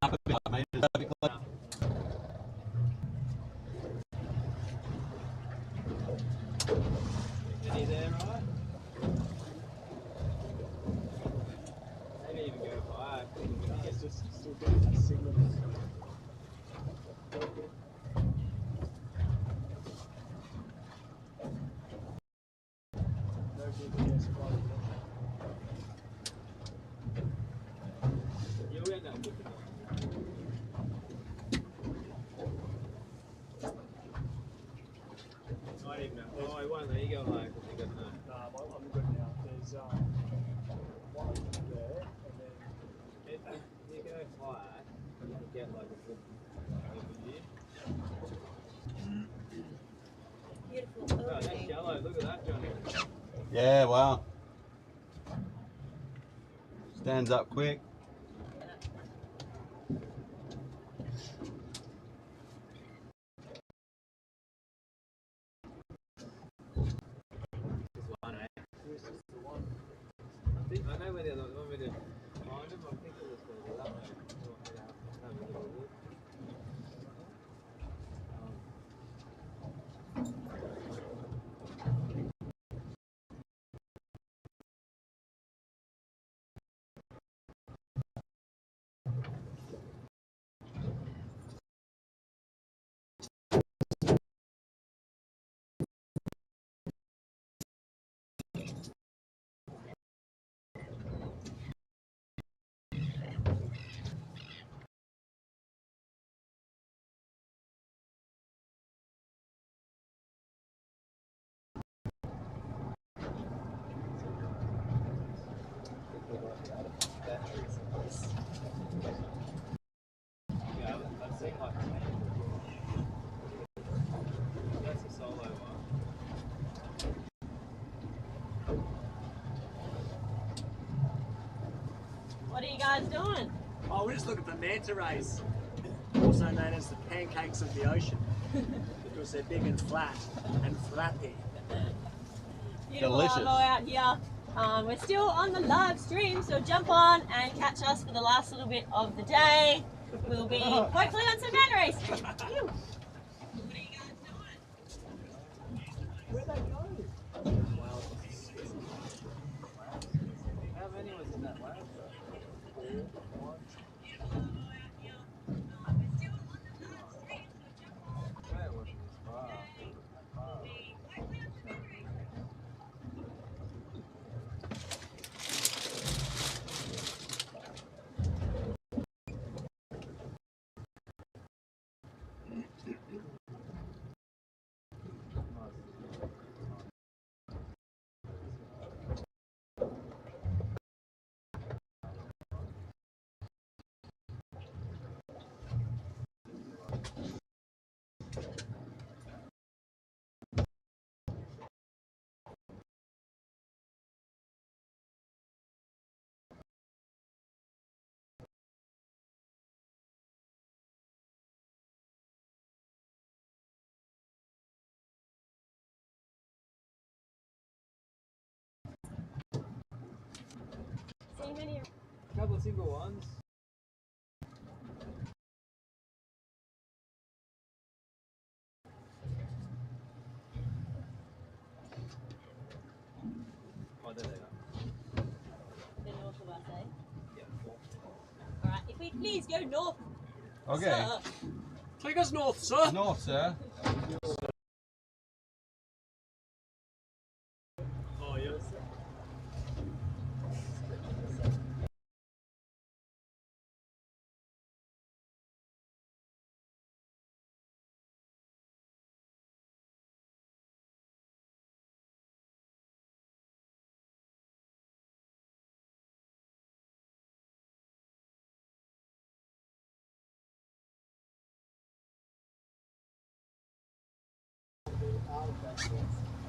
Up a bit, mate. Is that a bit close? Any there, right? Maybe even go higher. It's just still getting that signal. No GPS quality. You'll end up looking at it. Might even know. Oh, he won't let you go high because he got no. I'm good now. There's one there, and then If you go higher, you can get like a good overview. Beautiful. Oh, that's yellow. Look at that, Johnny. Yeah, wow. Stands up quick. I know where the other one. Want me to find him? I think it was going that way. You want me to have a little look? Yeah, I've seen like that's a solo one. What are you guys doing? Oh, we're just looking for manta rays, also known as the pancakes of the ocean, because they're big and flat and flappy. Beautiful Delicious. aloe out here. We're still on the live stream, so jump on and catch us for the last little bit of the day. We'll be hopefully on some manta rays. Phew. Where'd they go? How many was in that lab? See many. A couple of single ones. Oh, there they are. The north of us, eh? Yeah. Alright, if we please go north. Okay. Sir. Take us north, sir. North, sir. Oh, yes.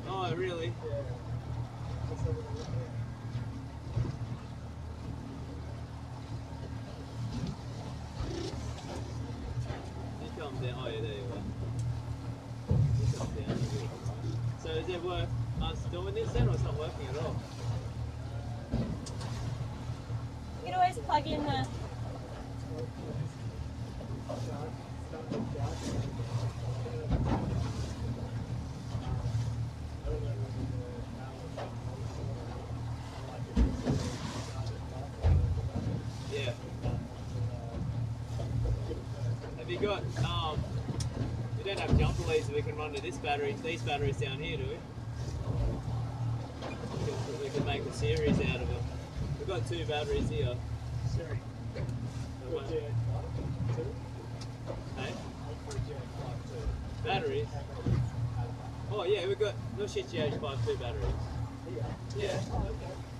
Oh, really? He comes down. Oh, yeah, there you are. He comes down. So is it worth us doing this then, or it's not working at all? You can always plug in the. Yeah. Have you got, we don't have jumper leads that we can run to these batteries down here, do we? We can make a series out of it. We've got 2 batteries here. Sorry. So one- Hey? Batteries? Oh yeah, we've got no shit GH52 batteries. Yeah.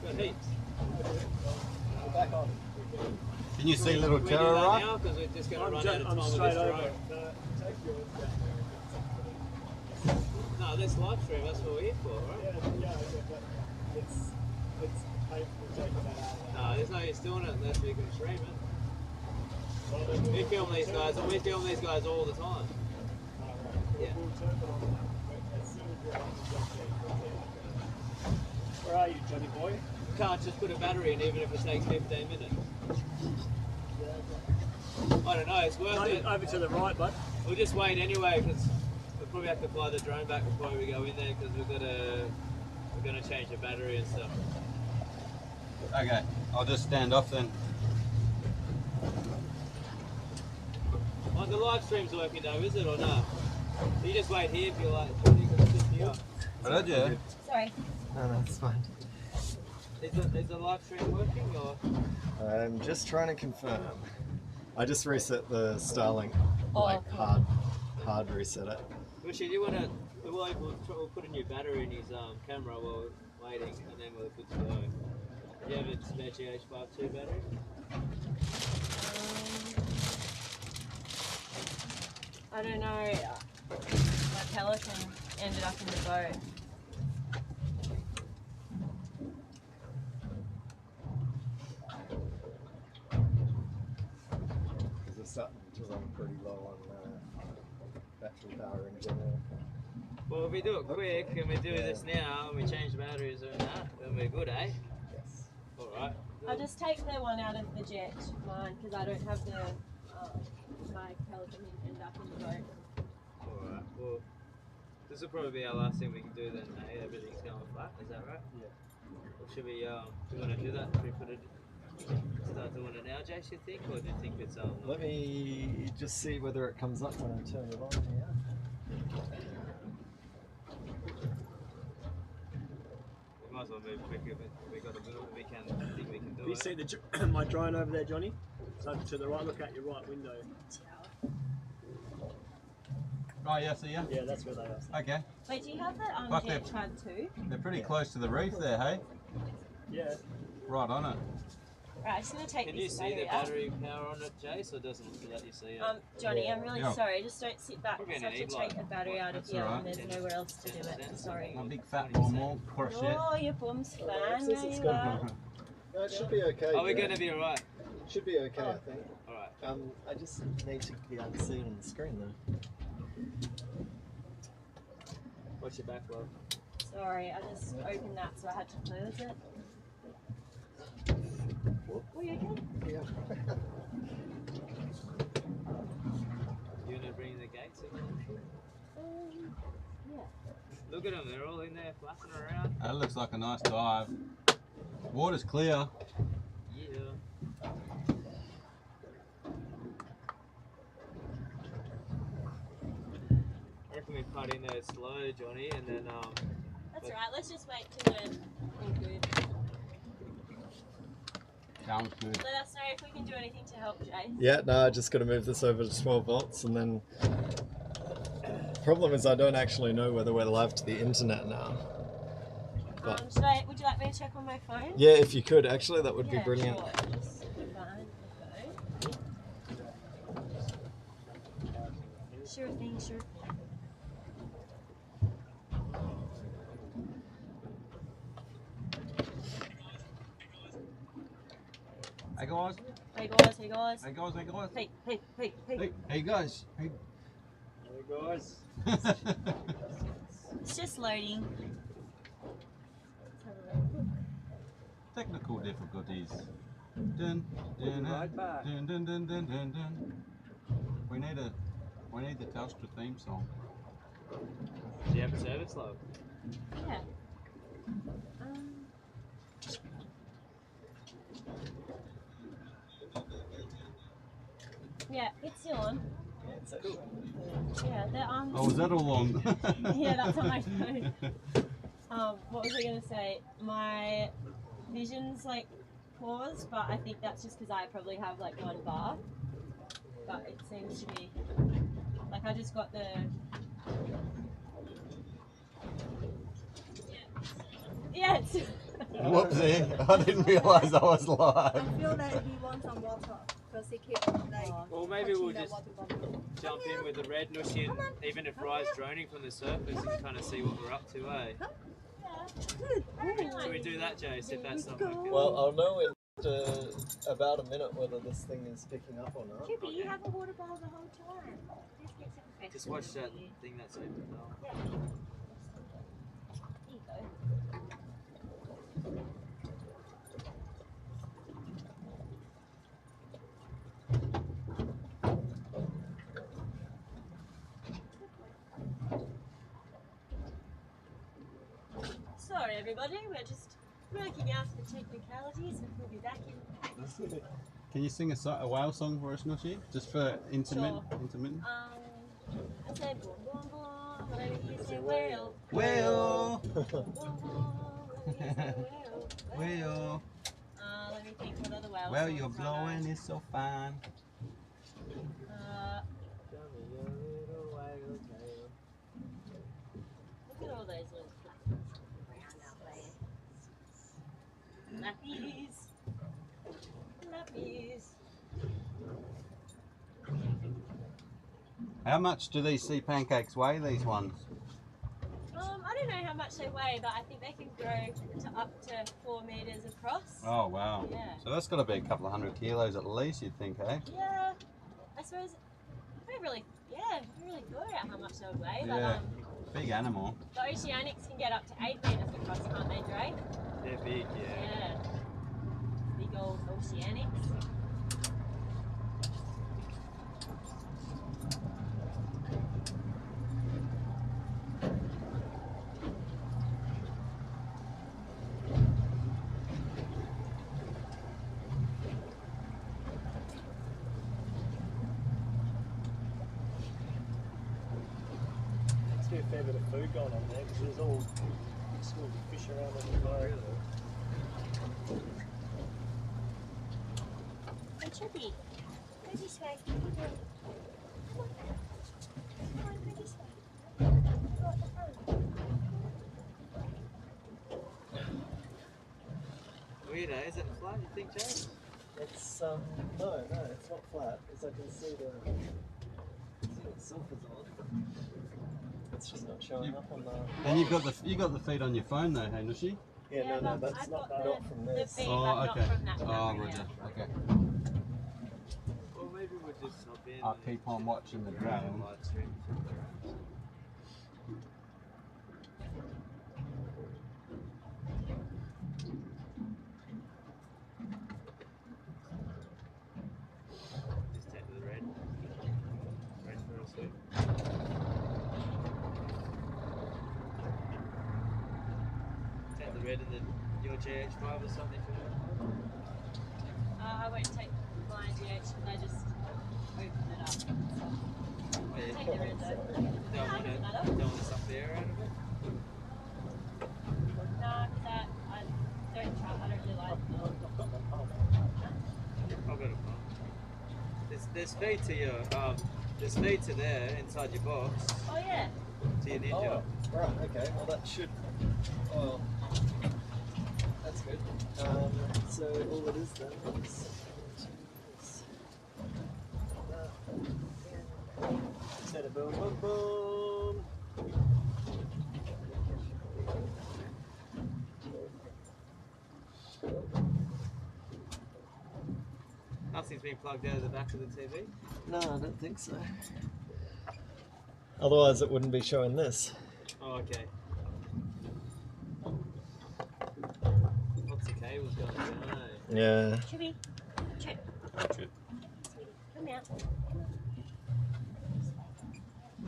Got heaps. Can you see little Can we do Terra that right? now? Because we're just going to I'm, run out of time I'm with straight this over. road. Take yours. No, this live stream, that's what we're here for, right? Yeah, but it's painful taking that out. No, there's no use doing it unless we can stream it. We film these guys, and we film these guys all the time. Yeah. Where are you, Johnny boy? You can't just put a battery in even if it takes 15 minutes. I don't know, it's worth it. Over to the right, bud. We'll just wait anyway because we'll probably have to fly the drone back before we go in there because we're gonna change the battery and stuff. Okay, I'll just stand off then. Oh, the live stream's working though, is it or no? You just wait here if you like. You can sit here. But yeah. Sorry. No, that's fine. Is the live stream working or? I'm just trying to confirm. I just reset the Starlink, Oh, cool. hard reset it. Richard, you want to? We'll put a new battery in his camera while we're waiting, and then we'll good to go. Do you have a spare GH52 battery? I don't know. My Pelican ended up in the boat. something because I'm pretty low on battery power in general. Well, if we do it quick and we do this now and we change the batteries and that, then we're good, eh? Yes. Alright. I'll just take the one out of the jet, mine, because I don't have the my pelican end up in the boat. Alright, well, this will probably be our last thing we can do then, eh? Everything's going flat, is that right? Yeah. Or should we, do you want to do that? Should we put it, start doing it now, Jace, you think? Or do you think it's, Let me just see whether it comes up when I turn it on here. We might as well move quicker, but we got to move, we can, I think we can do You it. see the my drone over there, Johnny? It's over to the right. Look out your right window. Oh, yeah, see ya. Yeah, that's where they are. Okay. Wait, do you have the Fuck jet it. trad too? They're pretty close to the reef there, hey? Yeah. Right on it. Right, I'm just going to take Can you this see the battery battery power on it, Jace, or doesn't it let you see it? Johnny, I'm really Yeah. sorry. Just don't sit back. We're Because I gonna have to need, take a battery out of That's here alright. and there's nowhere else to do it. Sorry. My big fat normal crochet. Oh, your bum's fine. It's There you good. are. No, it should be okay. Are we Jack. going to be alright? Should be okay, I think. Alright. I just need to be able to see it on the screen though. What's your backlog? Sorry, I just opened that so I had to close it. Were you okay? Yeah. You gonna bring the gates in? Yeah. Look at them, they're all in there flapping around. That looks like a nice dive. Water's clear. Yeah. I reckon we cut in there slow, Johnny, and then That's alright, let's just wait till we're all good. Sounds good. Let us know if we can do anything to help, Jay. Yeah, no, I just got to move this over to 12 volts and then problem is I don't actually know whether we're live to the internet now. But Would you like me to check on my phone? yeah, if you could, actually, that would be brilliant. Sure. Just find the phone. Sure thing, sure thing. Hey guys. Hey guys, hey guys. Hey guys, hey guys. Hey, hey, hey, hey. Hey, hey guys. Hey. Hey guys. It's just loading. Technical difficulties. Dun, dun, Right back. dun, dun, dun, dun, dun, dun. We need the Telstra theme song. do you have a service log? Yeah. Yeah, it's still on. Yeah, the Oh, was that all on? Yeah, that's on my phone. What was I gonna say? My vision's like paused, but I think that's just because I probably have like one bar. But it seems to be like I just got the. Yeah, it's. Whoopsie! I didn't realise I was live. I feel that he wants some water because he keeps like. Well, maybe we'll touching the just water bottle. jump in with the red Nushi, and even if Rye's droning from the surface, and kind of see what we're up to, eh? Should we do that, Jace, if that's not working? Well, I'll know in about a minute whether this thing is picking up or not. Chippy, you have a water bottle the whole time. Just get some fresh Just watch water that for you. thing that's open now. Yeah. Here you go. Sorry everybody, we're just working out the technicalities and we'll be back in. Can you sing a whale song for us, Nushi? Just for intermittent? I said boom boom boom, whatever you say whale. Whale! Boom boom boom, whatever you say whale. Whale! Let me think what other whale Well, songs you're are blowing is so fine. Look at all those little flappers around out there. Nappies. Nappies. How much do these sea pancakes weigh, these ones? I don't know how much they weigh, but I think they can grow to up to 4 meters across. Oh, wow. Yeah. So that's got to be a couple of 100 kilos at least, you'd think, eh? Yeah, I suppose suppose I don't really, really thought about how much they would weigh, Yeah. Big animal. but the oceanics can get up to 8 metres across, can't they, Dre? They're big, yeah. Yeah. Big old oceanics. Must be a fair bit of food going on there because there's all schools of fish around everywhere. Hey, Chippy, go this way. Come on, go this way. Go at the front. Weird, eh? Is it flat, you think, James? It's no, it's not flat because I can see the silver's on. It's just not showing up on the. And you got the feed on your phone though, hey Nushi? Yeah, no, that's I've not got not from the this. feed, Oh, but not okay. from that Oh, camera, Roger. Okay. Or maybe we'll just hop in. I'll keep on watching the drone. Live stream. Just take the red. Red for a sweep. Take the red and then your GH5 or something for that. I won't take my GH because I just opened it up. So. Oh, yeah. Take the red though. Don't want to suck the air out of it. Nah, because I don't really like them. I've got a pump. There's feed to your there's feed to there inside your box Oh yeah. to your Ninja. Oh, right, okay. Well, that should. Oh, that's good. So all it is then is set a boom, boom, boom. Nothing's been plugged out of the back of the TV. No, I don't think so. Otherwise, it wouldn't be showing this. Oh, okay. Lots of cables going down. Yeah. Chippy, Chip. Chip. Sweetie, come out. A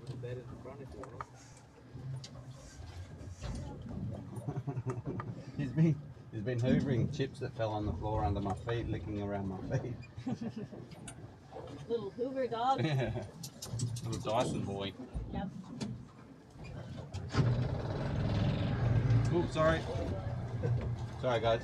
little bed in the front if you want. He's been hoovering chips that fell on the floor under my feet, licking around my feet. Little Hoover dog. Yeah. Little Dyson boy. Yep. Oh, sorry. Sorry, guys.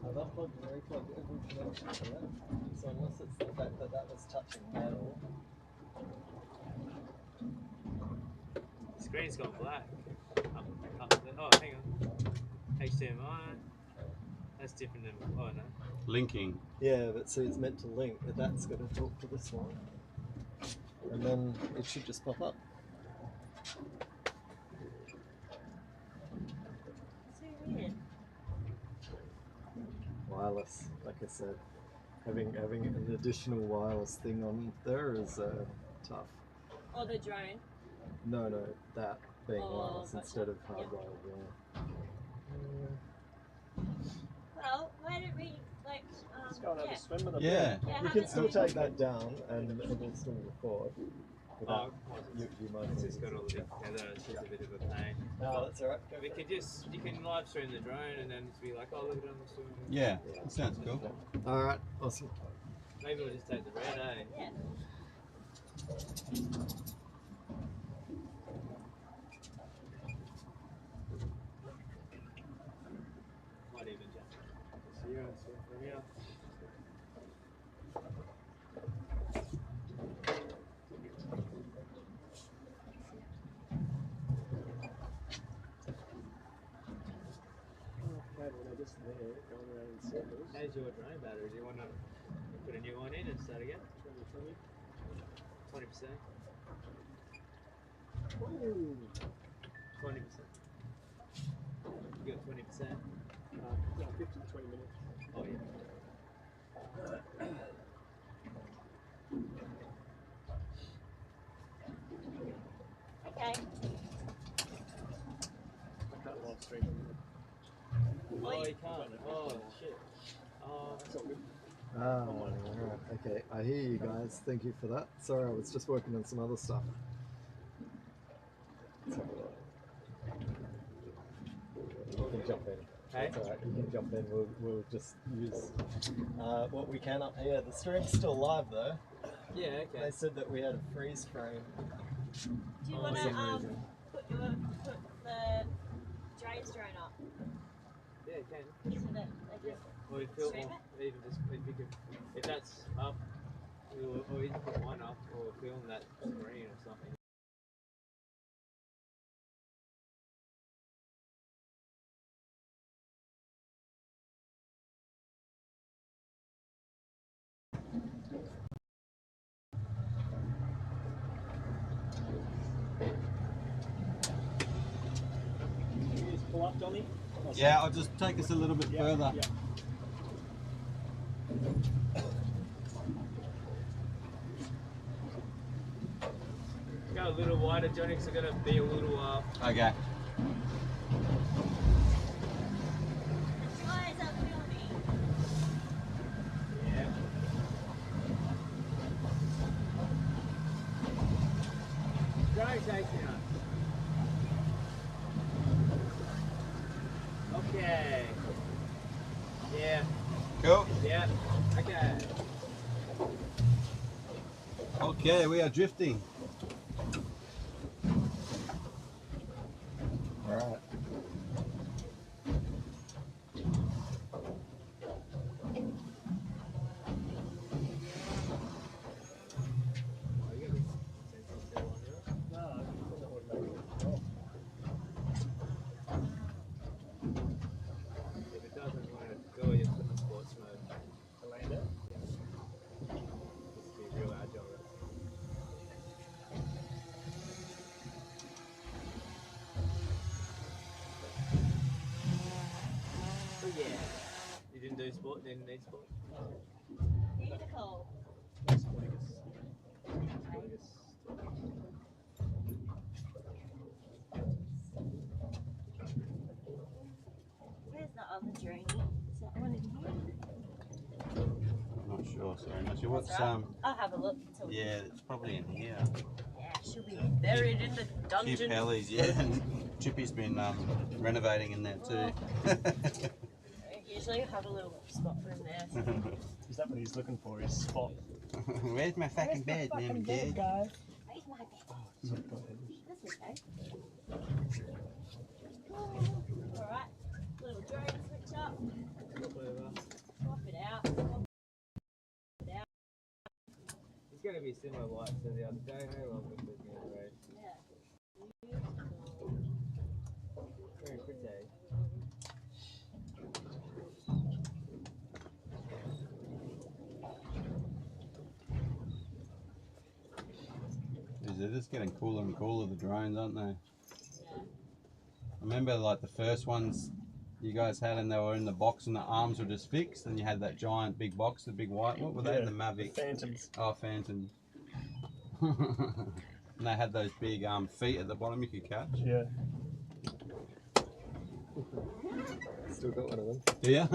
I've unplugged and replugged every connection to that. So unless it's the fact that that was touching metal. The screen's gone black. Oh, hang on. HDMI. That's different than. Oh no. Linking. Yeah, but see, it's meant to link, but that's got to talk to this one. And then it should just pop up. So weird. Wireless, like I said. Having an additional wireless thing on there is tough. Or the drone. No, that being Oh, wireless gotcha. instead of Yep. hardwired, yeah. Well, why don't we Let's go and have a swim with them. Yeah. Yeah, You have can a still swim. take that down and it will still record. Oh, You might it's as just got all the bit together. It's just a bit of a pain. Oh, that's alright. We can you can live stream the drone and then just be like, oh look at it, I'm streaming. Yeah, that sounds cool. Alright, awesome. Maybe we'll just take the red, eh? Yeah. Might even jump. See you on from here. just there, going around in circles. How's your drone battery? Do you want to put a new one in and start again? 20%. 20%. You got 20%? Yeah, 15 to 20 minutes. Oh yeah. Okay. I can't live stream. Oh, you can't. Oh shit. Oh, That's all good. Alright, okay. I hear you guys. Thank you for that. Sorry, I was just working on some other stuff. Let's have a look. You can jump in. Hey? That's alright, you can jump in. We'll just use what we can up here. The stream's still live though. yeah, okay. They said that we had a freeze frame. Do you want to put the Dre's drone up Yeah, you can. so that they can Or you feel, stream or even just if you could, if that's up, or even put one up, or film that screen or something. Can you just pull up, Johnny? Yeah, I'll just take us a little bit further. Yeah. Go a little wider, Johnny, because I'm going to be a little Okay. Guys, I'm filming. yeah. Drone chasing us. Okay. Yeah. Cool. Yeah. Okay. Okay, we are drifting. Alright. If it doesn't want to go, you put the sports mode. To land it. Just be real agile. Oh yeah. You didn't do sport? Didn't need sport? Beautiful. Where's the other drone? Is that one in here? I'm not sure, sorry. Not sure. What's That's right. I'll have a look. Until yeah, it's probably in here. Yeah, she'll be buried in the Few dungeon. pellies, yeah. Chippy's been renovating in there too. Usually have a little spot for him there. Is that what he's looking for? His spot? Where's my fucking bed, man? Dead. Guys. Where's my bed? That's okay. Alright, little drone switch up. Swap it out. Swap it out. It's going to be similar light to the other day. How long was it the other race? Yeah. Beautiful. Very pretty. They're just getting cooler and cooler, the drones, aren't they? Yeah. I remember like the first ones you guys had and they were in the box and the arms were just fixed and you had that giant big box, the big white, what were they? The Mavic? Phantoms. Oh, Phantom. And they had those big feet at the bottom you could catch. Yeah. Still got one of them. Yeah.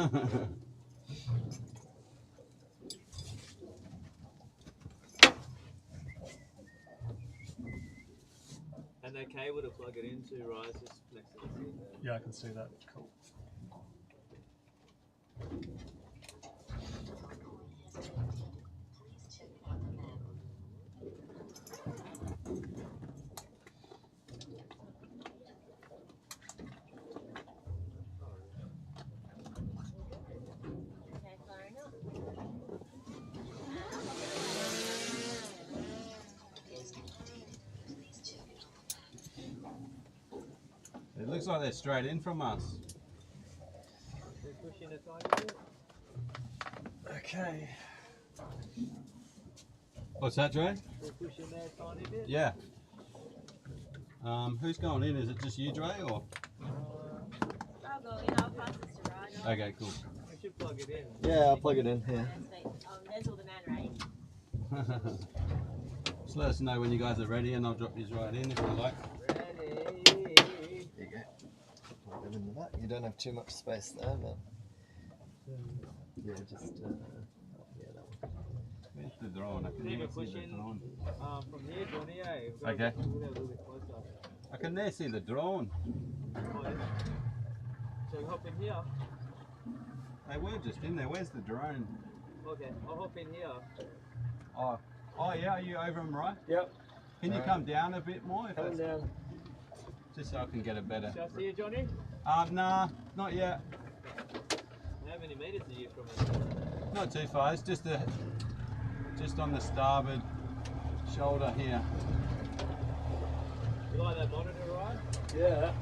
And that cable to plug it into, right, is just next to the seat there. Yeah, I can see that. Cool. Okay, firing up. It looks like they're straight in from us. in a tiny bit. Okay. What's that, Dre? We'll push in there a tiny bit. Yeah. Who's going in? Is it just you, Dre, or? I'll go in, I'll pass this to Ryder. Okay, cool. We should plug it in. Yeah, I'll plug it in here. There's all the man range. Just let us know when you guys are ready and I'll drop you right in if you like. Ready. There you go. Plug it in the back. You don't have too much space there, but yeah, just yeah, that one. Where's the drone? I can Leave never it see the pushing drone. from here, Johnny. Eh? Okay. We'll get a little bit closer. I can there see the drone. Oh, yeah. So hop in here. They were just in there. Where's the drone? Okay, I'll hop in here. Oh, yeah. Are you over them, right? Yep. Can you come down a bit more? If Coming that's, down. just so I can get a better. Shall I see you, Johnny? Nah, not yet. How many meters are you from it? Not too far. It's just on the starboard shoulder here. You like that monitor, right? Yeah.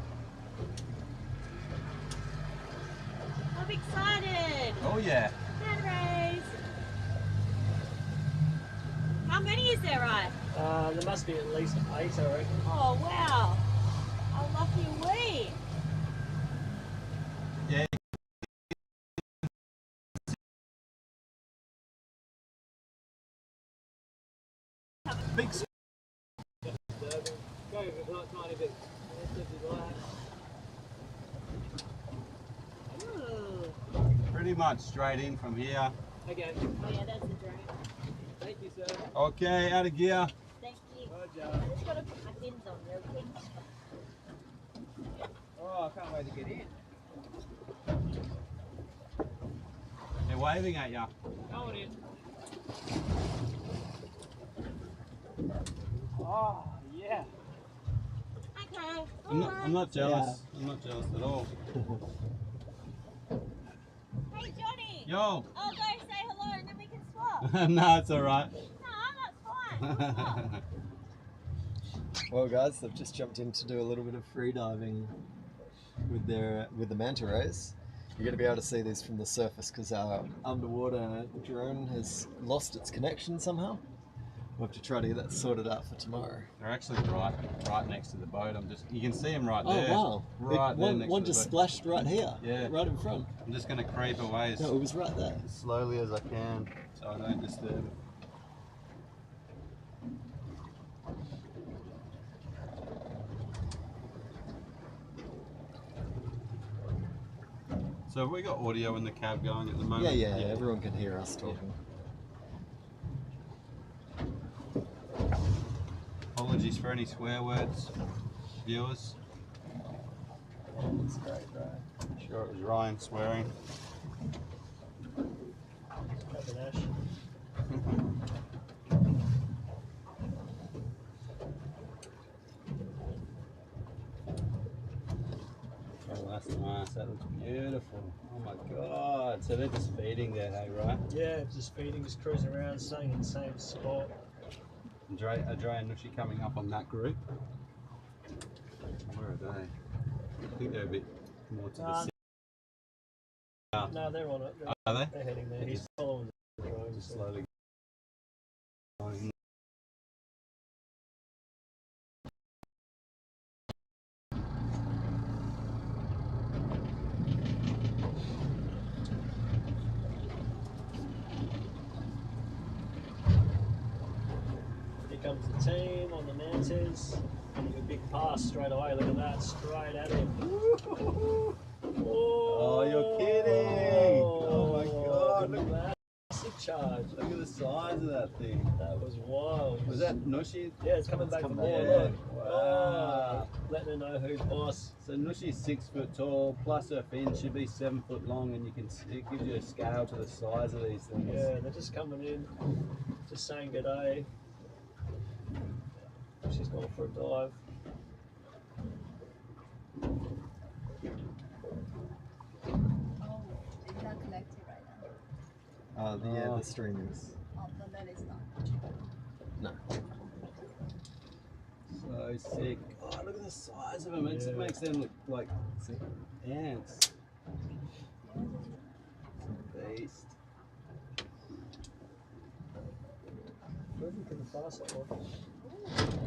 I'm excited. Oh yeah. Man race. How many is there, right? There must be at least 8, I reckon. Oh wow. How lucky are we? Yeah. Big. Go a tiny bit. Ooh. Pretty much straight in from here. Again. Oh yeah, that's the drone. Thank you, sir. Okay, out of gear. Thank you. Good I job. just gotta put my fins on real quick. Oh, I can't wait to get in. They're waving at you. Going in. Oh, yeah. Okay. I'm not jealous. I'm not jealous at all. Hey Johnny. Yo. I'll go say hello and then we can swap. No, it's all right. No, that's fine. We'll swap. Well, guys, they've just jumped in to do a little bit of free diving with the Manta rays. You're going to be able to see these from the surface because our underwater drone has lost its connection somehow. We'll have to try to get that sorted out for tomorrow. They're actually right next to the boat. You can see them right there. Oh wow! Right there next one to the just boat. splashed right here. Yeah. Right in front. I'm just going to creep away as No, it was right there. slowly as I can so I don't disturb it. So have we got audio in the cab going at the moment? Yeah, everyone can hear us talking. Apologies for any swear words, viewers. That's great, right? I'm sure it was Ryan swearing. Oh, that's nice. That looks beautiful. Oh my god. So they're just feeding there, hey, right? Yeah, just feeding, just cruising around, staying in the same spot. And Dre and Nushi coming up on that group. Where are they? I think they're a bit more to the south. No, they're on it. Are they? They're heading there. He's following the drone. Just slowly going. Here comes the team on the Mantas. A big pass straight away. Look at that, straight at him. Oh, you're kidding! Oh my god! Look at that. Massive charge. Look at the size of that thing. That was wild. Was that Nushi? Yeah, it's coming back for more. Yeah. Look. Wow. Oh, letting her know who's boss. So Nushi's 6 foot tall, plus her fin should be 7 foot long, and it gives you a scale to the size of these things. Yeah, they're just coming in, just saying good day. She's going for a dive. Oh, it's not connected right now. The stream is. Oh, but then it's not. No. So sick. Oh, look at the size of them. It just makes them look like ants. beast. Moving pretty fast, that one.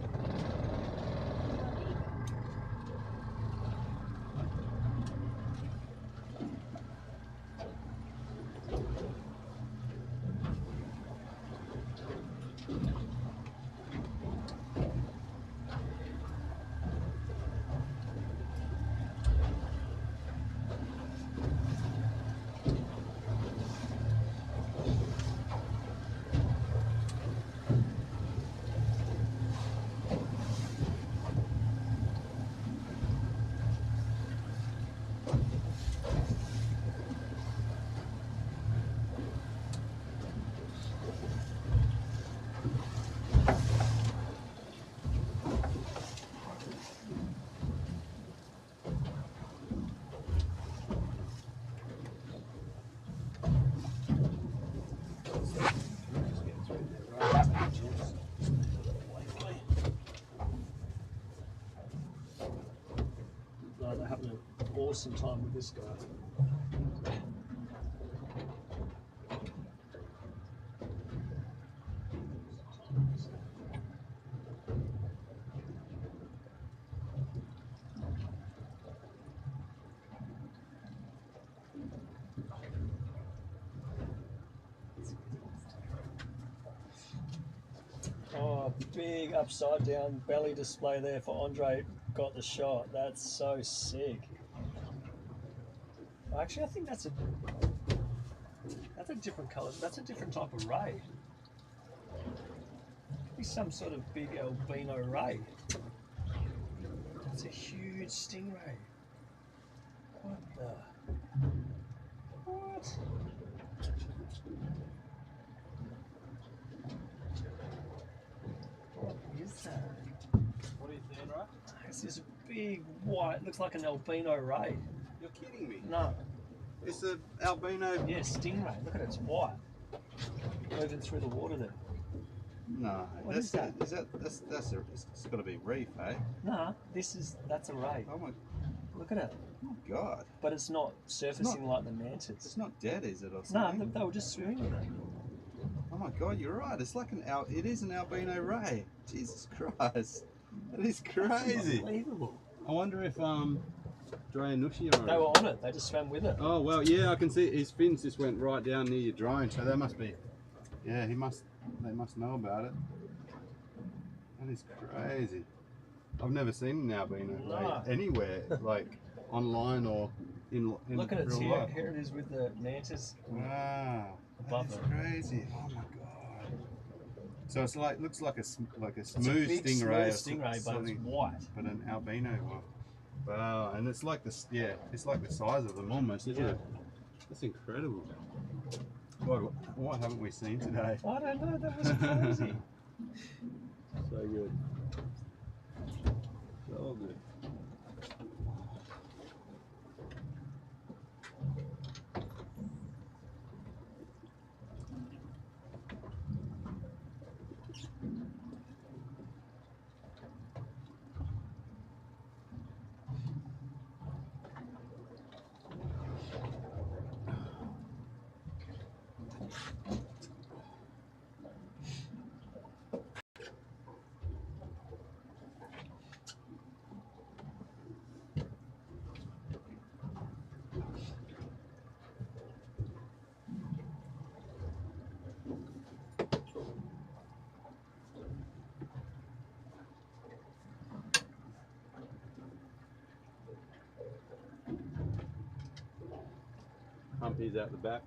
No, they're having an awesome time with this guy. Oh, big upside down belly display there for Andre. Got the shot. That's so sick. Actually, I think that's a different colour. That's a different type of ray. It's some sort of big albino ray. That's a huge stingray. What the? What? What is that? What are you seeing, right? It's this big white, looks like an albino ray. You're kidding me. No. It's an albino. Yeah, stingray. Look at it, it's white. Moving through the water there. No, What is that? It's got to be reef, eh? No, that's a ray. Oh my Look at it. god. But it's not surfacing like the mantas. It's not dead, is it, or No, something? they were just swimming with it. Oh my god, you're right. It's like it is an albino ray. Jesus Christ. That is crazy. Unbelievable. I wonder if Dre and Nushi are on They were on it, they just swam with it. Oh well, yeah, I can see his fins just went right down near your drone, so they must be. Yeah, they must know about it. That is crazy. I've never seen an albino ray anywhere, like online or in Look at it real here. life. Here it is with the mantas. Wow, Above that's it. crazy. Oh my god. So it's looks like a smooth It's a big, stingray, smooth stingray, but it's white. but an albino one. Wow, and it's like this. Yeah, it's like the size of them almost, isn't it? That's incredible. What haven't we seen today? I don't know. That was crazy. So good. So good. Humpy's out the back.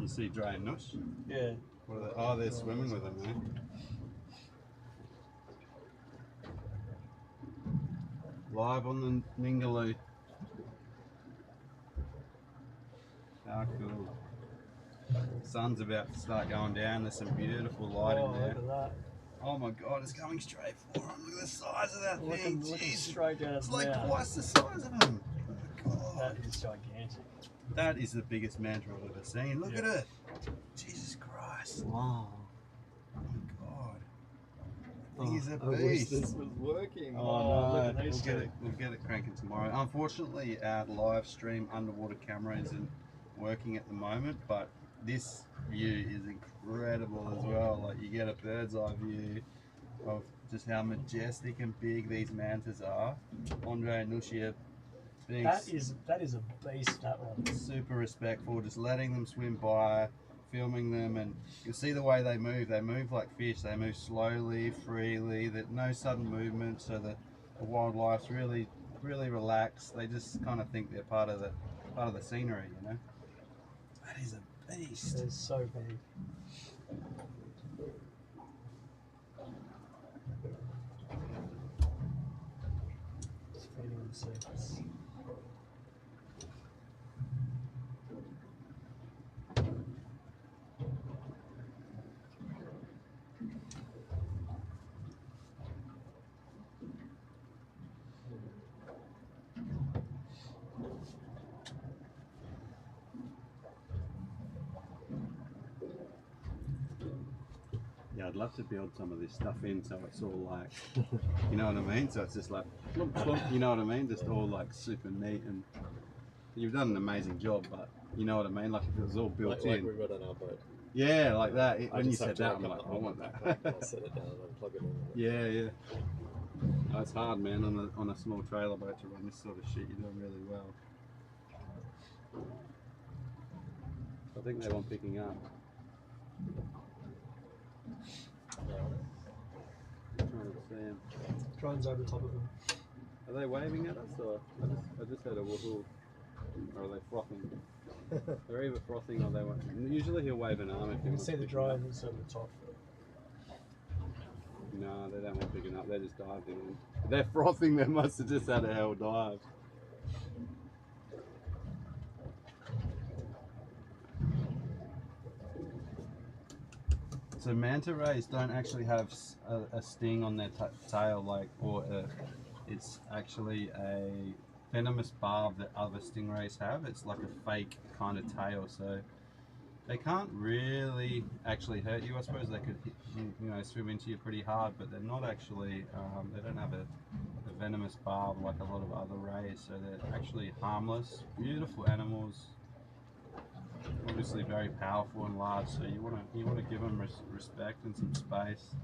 You see Dre and Nush? Yeah. What are they? Oh, they're swimming with them, man. Live on the Ningaloo. How cool. Sun's about to start going down. There's some beautiful light in there. Look at that. Oh my god, it's coming straight for him. Look at the size of that thing. Looking Jeez. straight down It's its like mouth. twice the size of him. Oh my god. That is gigantic. That is the biggest manta I've ever seen. Look Yeah. at it. Jesus Christ. Wow. Oh my god. He's a I wish beast. this was working. Oh, look no, at these we'll get it cranking tomorrow. Unfortunately, our live stream underwater camera isn't working at the moment, but this view is incredible as well. Like, you get a bird's eye view of just how majestic and big these mantas are. Andre and Nushia being That is a beast, that one. super respectful, just letting them swim by, filming them, and you'll see the way they move. They move like fish. They move slowly, freely. There's no sudden movement, so the wildlife's really relaxed. They just kind of think they're part of the scenery, you know. That is a beast. It's so big. It's feeding on the surface. Yeah, I'd love to build some of this stuff in so it's all like, you know what I mean? So it's just like, plump, plump, you know what I mean? Just all like super neat, and you've done an amazing job, but you know what I mean? Like if it was all built Like in. we've got on our boat. Yeah, like that. I When you just have said to that, I'm open like, up I want the that. backpack, I'll set it down and plug it in. Yeah, yeah. Oh, it's hard, man, on a small trailer boat to run this sort of shit. You're doing really well. I think they want picking up. I'm trying to see them. Drone's over top of them. Are they waving at us, or I just heard a woohoo? Or are they frothing? They're either frothing or they won't. Usually he'll wave an arm if he You can wants see to the pick it up. drone that's over the top. No, they don't want picking up. They're just diving in. They're frothing. They must have just had a hell dive. So manta rays don't actually have a sting on their tail, like, it's actually a venomous barb that other stingrays have. It's like a fake kind of tail, so they can't really actually hurt you. I suppose they could, swim into you pretty hard, but they're not actually. They don't have a venomous barb like a lot of other rays, so they're actually harmless. Beautiful animals. Obviously very powerful and large, so you want to give them respect and some space.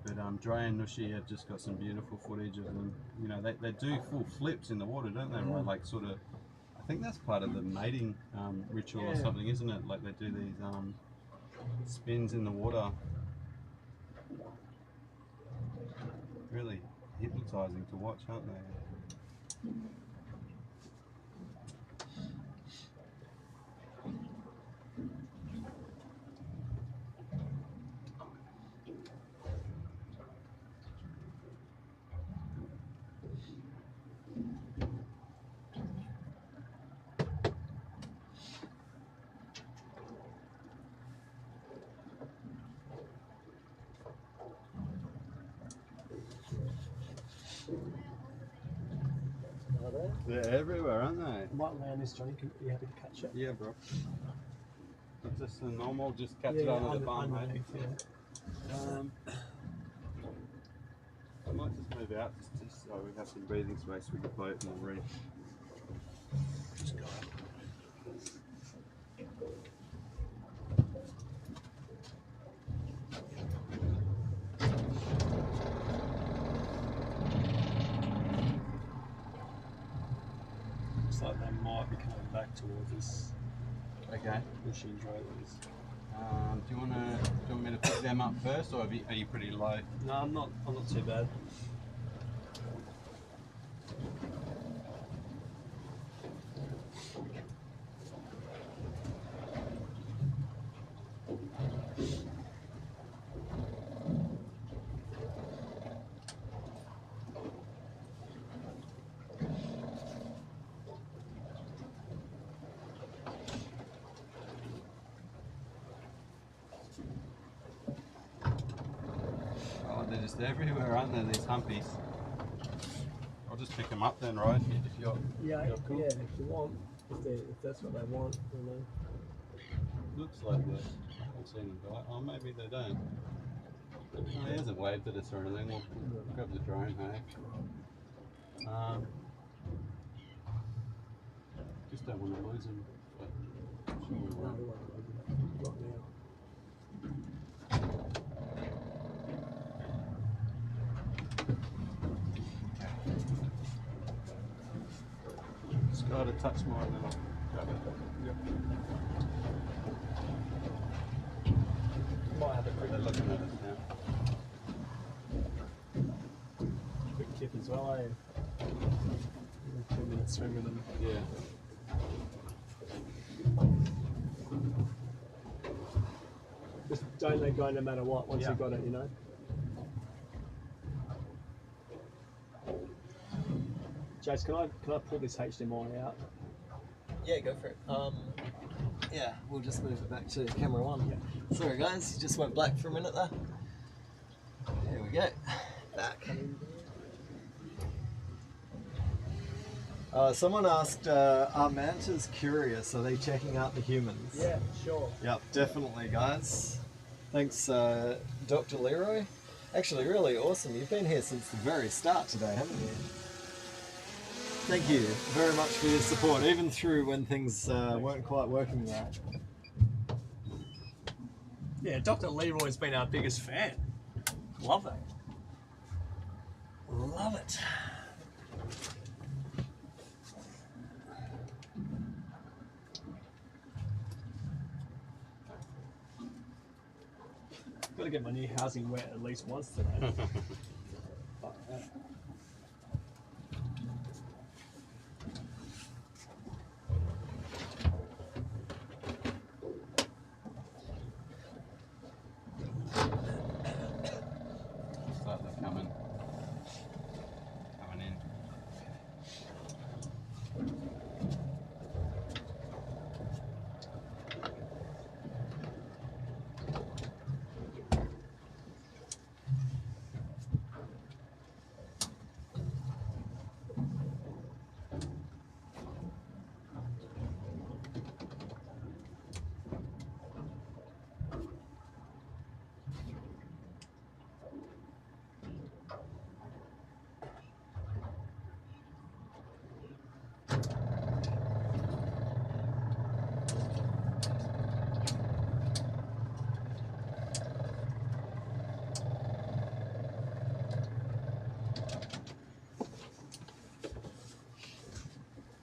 But Dre and Nushi have just got some beautiful footage of them. You know, they do full flips in the water, don't they? Right? Like sort of, I think that's part of the mating ritual or something, isn't it? Like they do these spins in the water. Really hypnotizing to watch, aren't they? They're everywhere, aren't they? I might land this, Johnny. Are you happy to catch it? Yeah, bro. It's just a normal, just catch it under the bum, mate. I might just move out just so we have some breathing space with the boat and the reef. Just go. Looks like they might be coming back towards us. Okay. Machine trailers. Do you want me to pick them up first, or are you pretty low? No, I'm not too bad. They're just everywhere, aren't they, these humpies? I'll just pick them up then, right? If you're cool. Yeah, if you want, if that's what they want, you know. Looks like they're haven't seen him bite. Oh, maybe they don't. Oh, he hasn't waved at us or anything. We'll grab the drone, hey? Just don't want to lose him. But I'm sure we won't. Just got a touch more and then I'll grab it. Yep. Might have a quick look at us now. Quick tip as well, eh? 2 minutes swim with them. Yeah. Just don't let go no matter what once you've got it, you know? Jace, can I pull this HDMI out? Yeah, go for it. Yeah, we'll just move it back to camera one. Yeah. Sorry guys, you just went black for a minute there. There we go. Back. Someone asked, are mantas curious? Are they checking out the humans? Yeah, sure. Yep, definitely guys. Thanks Dr. Leroy. Actually really awesome. You've been here since the very start today, haven't you? Thank you very much for your support, even through when things weren't quite working right. Yeah, Dr. Leroy's been our biggest fan. Love it. Love it. Got to get my new housing wet at least once today. Start them coming in.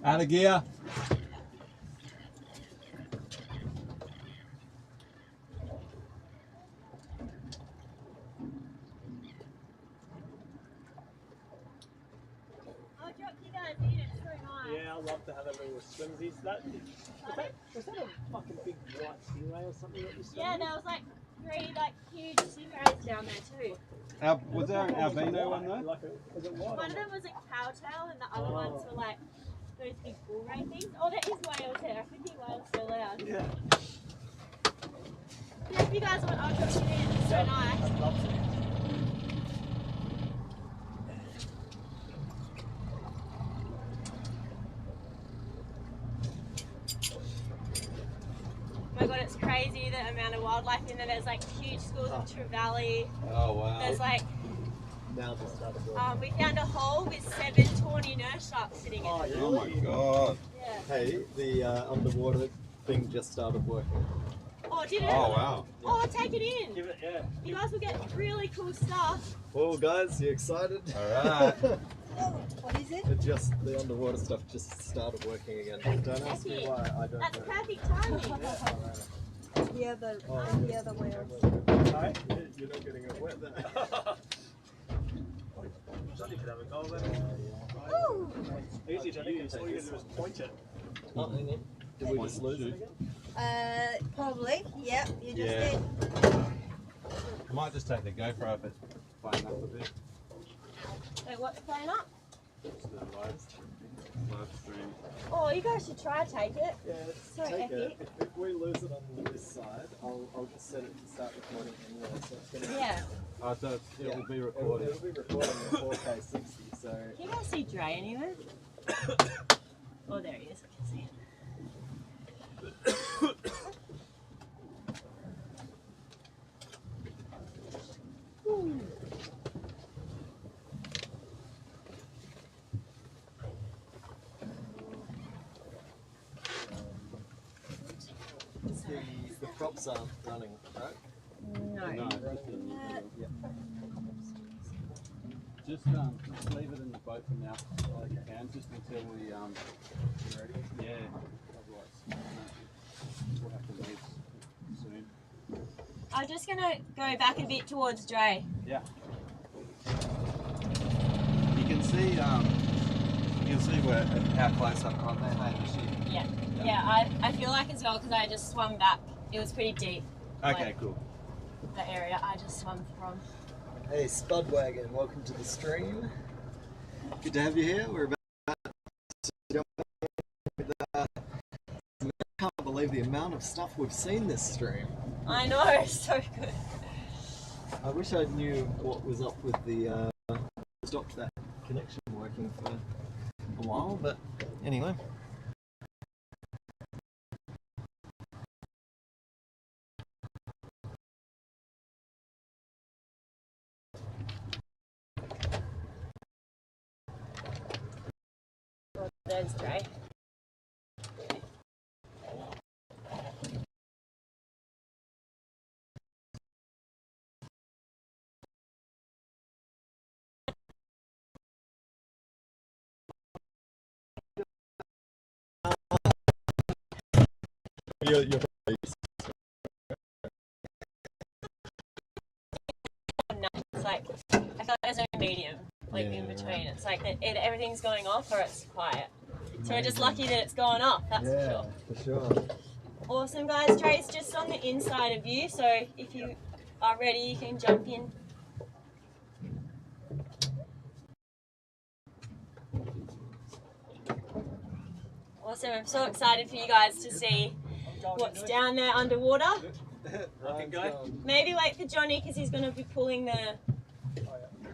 Out of gear. I'll drop you guys in, it's so nice. Yeah, I'd love to have a little swimsies. Was that a fucking big white stingray or something that you saw? Yeah, there was like 3 like huge stingrays down there too. Was there an albino one though? Was it white? One of them was a cowtail and the other ones were like those big bull ray things. Oh, there is whales there. I could hear whales so loud. Yeah. Yeah, if you guys want, I'll drop you in. It's so nice. I'd love to. Oh my god, it's crazy the amount of wildlife in there. There's like huge schools of trevally. Oh wow. There's like, Now they started working. we found a hole with 7 tawny nurse sharks sitting in it. Oh my god. Yeah. Hey, the underwater thing just started working. Oh, did it? Oh wow. Oh, take it in. Give it, yeah. You guys will get really cool stuff. Well guys, you excited? Alright. Oh, what is it? The underwater stuff just started working again. Don't ask me why, I don't That's know. perfect timing. The other whales. Hey, you're not getting it wet there. Johnny could have a go then. Ooh. Easy to use. All you gotta do is point it. Oh, hang on. Did we just lose it again? Probably. Yep, you just Yeah. did. I might just take the GoPro if it's playing up a bit. Wait, what's playing up? It's the live stream. Oh, you guys should try take it. Yeah, So take epic. it. If we lose it on this side, I'll just set it to start recording anyway. So it's gonna Yeah. Oh, so it will be It'll recorded. be recording in 4K 60. So Can you guys see Dre anywhere? Oh, there he is. I can see him. the props aren't running, right? No. Just leave it in the boat for now, while you can, just until we ready. Yeah. Otherwise, we'll have to leave soon. I'm just gonna go back a bit towards Dre. Yeah. You can see where how close I've got there, hey, the ship. Yeah. Yeah, I feel like as well because I just swam back. It was pretty deep. Okay, like, cool. The area I just swam from. Hey, Spudwagon, welcome to the stream. Good to have you here. We're about to jump in with, I can't believe the amount of stuff we've seen this stream. I know, so good. I wish I knew what was up with the stopped that connection working for a while, but anyway. There's Dre. You're It's like I feel like there's no medium, like in between. It's like everything's going off or it's quiet. So we're just lucky that it's gone off. That's for sure. Awesome, guys. Dre's just on the inside of you, so if you are ready, you can jump in. Awesome. I'm so excited for you guys to see what's down there underwater. Maybe wait for Johnny because he's going to be pulling the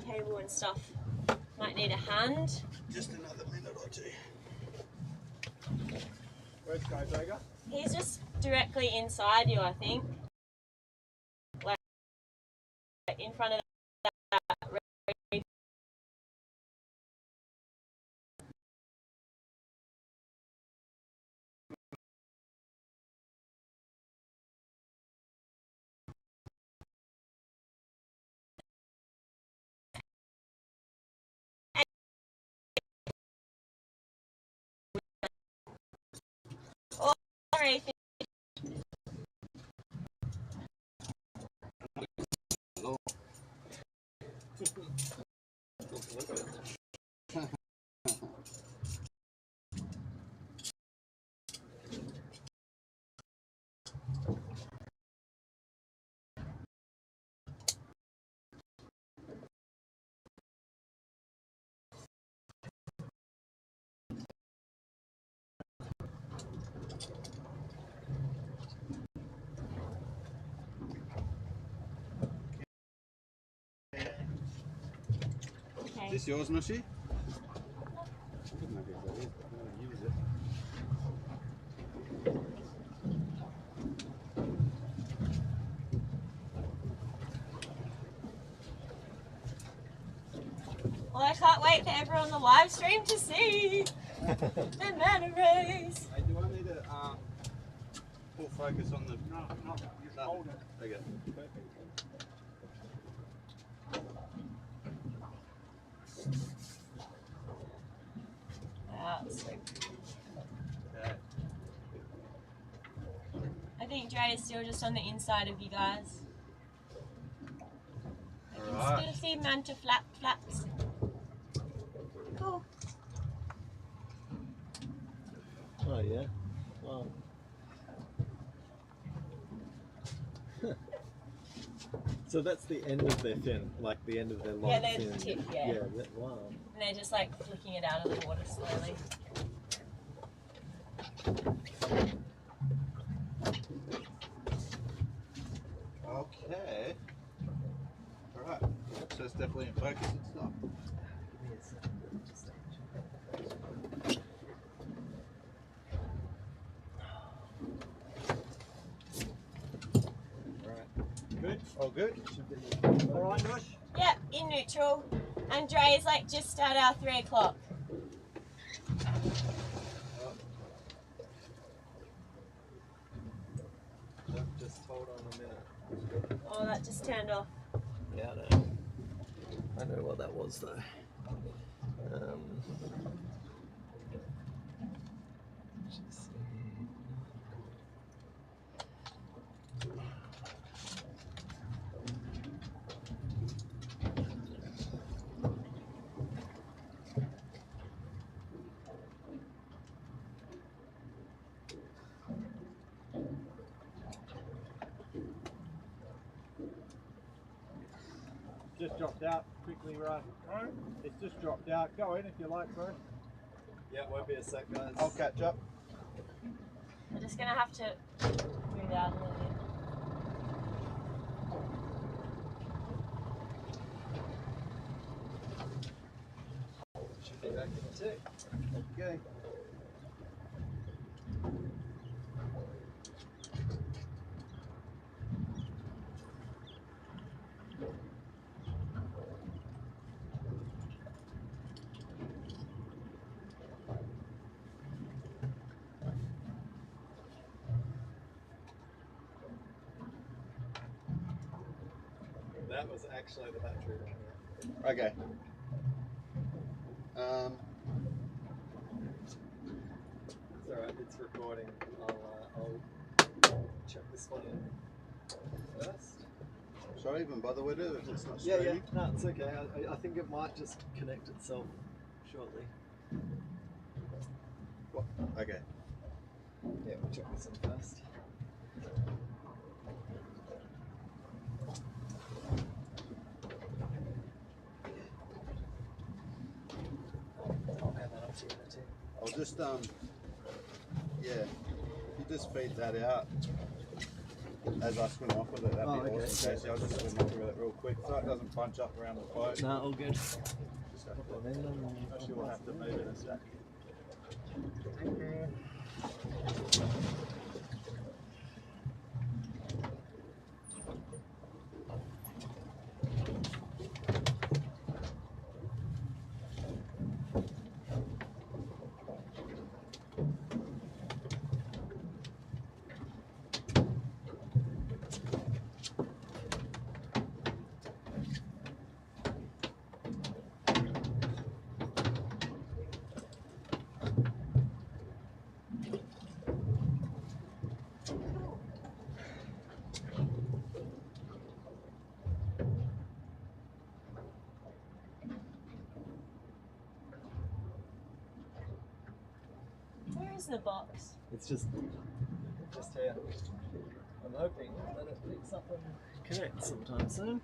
cable and stuff. Might need a hand. Just another minute or two. Where's Skydrager? He's just directly inside you, I think. Like in front of that reef. Oh, sorry. Is this yours, Nushi? Well, I can't wait for everyone on the live stream to see the manta rays. Hey, do I need to full focus on the... No, just hold it. Okay. Wow, that's so Okay. I think Dre is still just on the inside of you guys. I can still see manta flaps. Cool. Oh yeah. Wow. So that's the end of their fin, like the end of their long Yeah, there's fin. the tip, yeah. Wow. And they're just like flicking it out of the water slowly. Okay. Alright. So it's definitely in focus and stuff. Good? All good? Alright, Nush? Yep, in neutral. And Dre is like just at our 3 o'clock. Just hold on a minute. Oh, that just turned off. Yeah, I know what that was though. Just see. Just dropped out quickly, right? It's just dropped out. Go in if you like, bro. Yeah, won't be a sec, guys. I'll catch up. We're just gonna have to move out a little bit. Should be back in a tick. Okay. That was actually the battery running out. Okay. It's alright, it's recording. I'll check this one in first. Shall I even bother with it if it's not Yeah, streaming? no, it's okay. I think it might just connect itself shortly. What? Okay. Yeah, we'll check this in first. I'll hand that up to you in a tick. I'll just yeah. If you just feed that out as I swim off with it, that'd be okay. awesome. Casey, I'll just swim off with it real quick so it doesn't bunch up around the boat. No, all good. Just have to, actually, we'll have to move in a sec. Where is the box? It's just here. I'm hoping that it picks up and connects sometime soon.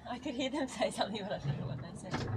I could hear them say something, but I don't know what they said.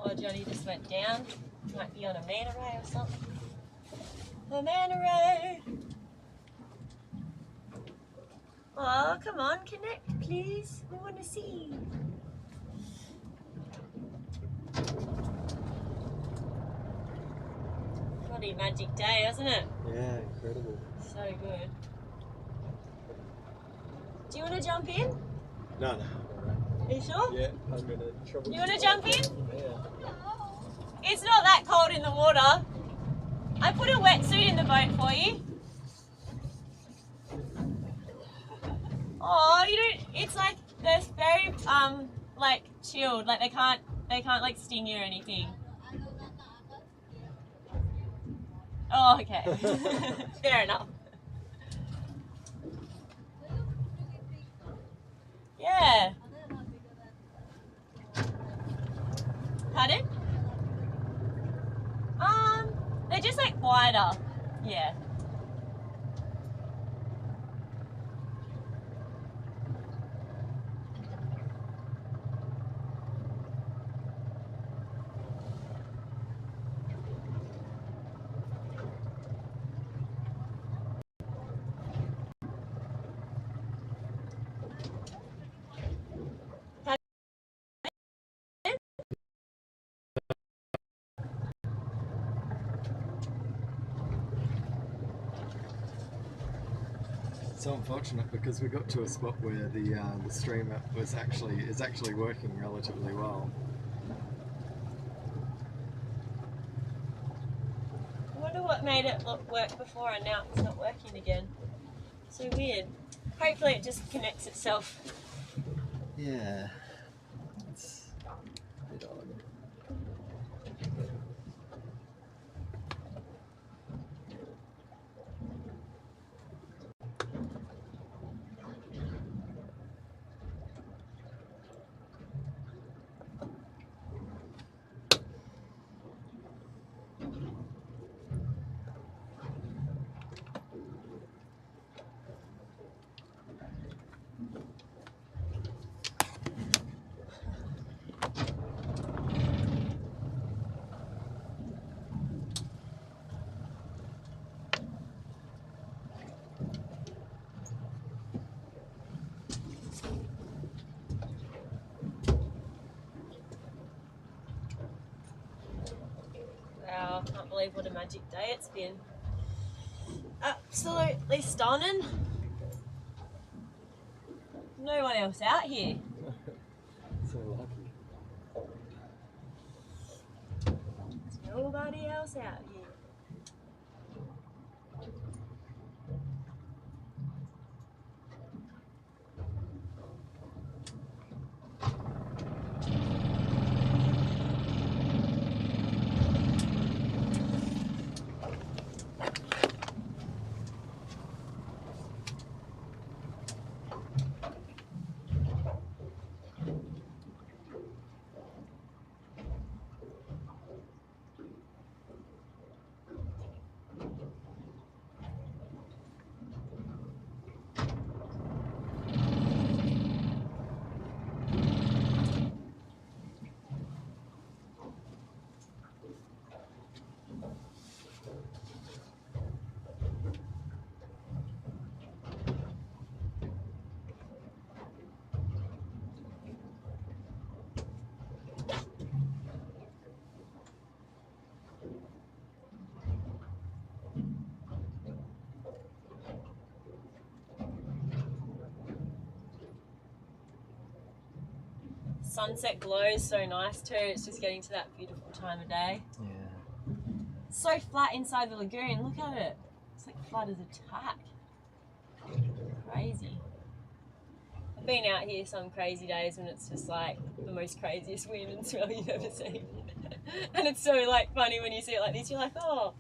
Oh, Johnny just went down. Might be on a manta ray or something. A manta ray! Oh, come on, connect, please. We want to see. Bloody magic day, wasn't it? Yeah, incredible. So good. Do you want to jump in? No, no. Are you sure? Yeah, I'm gonna trouble. You want to jump in? Yeah. It's not that cold in the water. I put a wetsuit in the boat for you. Oh, you don't. It's like they're very like chilled. Like they can't like sting you or anything. Oh, okay. Fair enough. Yeah. Pardon? They're just like wider. Yeah. So unfortunate because we got to a spot where the stream is actually working relatively well. I wonder what made it work before and now it's not working again. So weird. Hopefully it just connects itself. Yeah, it's a bit odd. Wow, I can't believe what a magic day it's been. Absolutely stunning. No one else out here. So lucky. There's nobody else out here. Sunset glow is so nice too. It's just getting to that beautiful time of day. Yeah. It's so flat inside the lagoon. Look at it. It's like flat as a tack. Crazy. I've been out here some crazy days when it's just like the most craziest wind and swell you've ever seen. And it's so like funny when you see it like this. You're like, oh,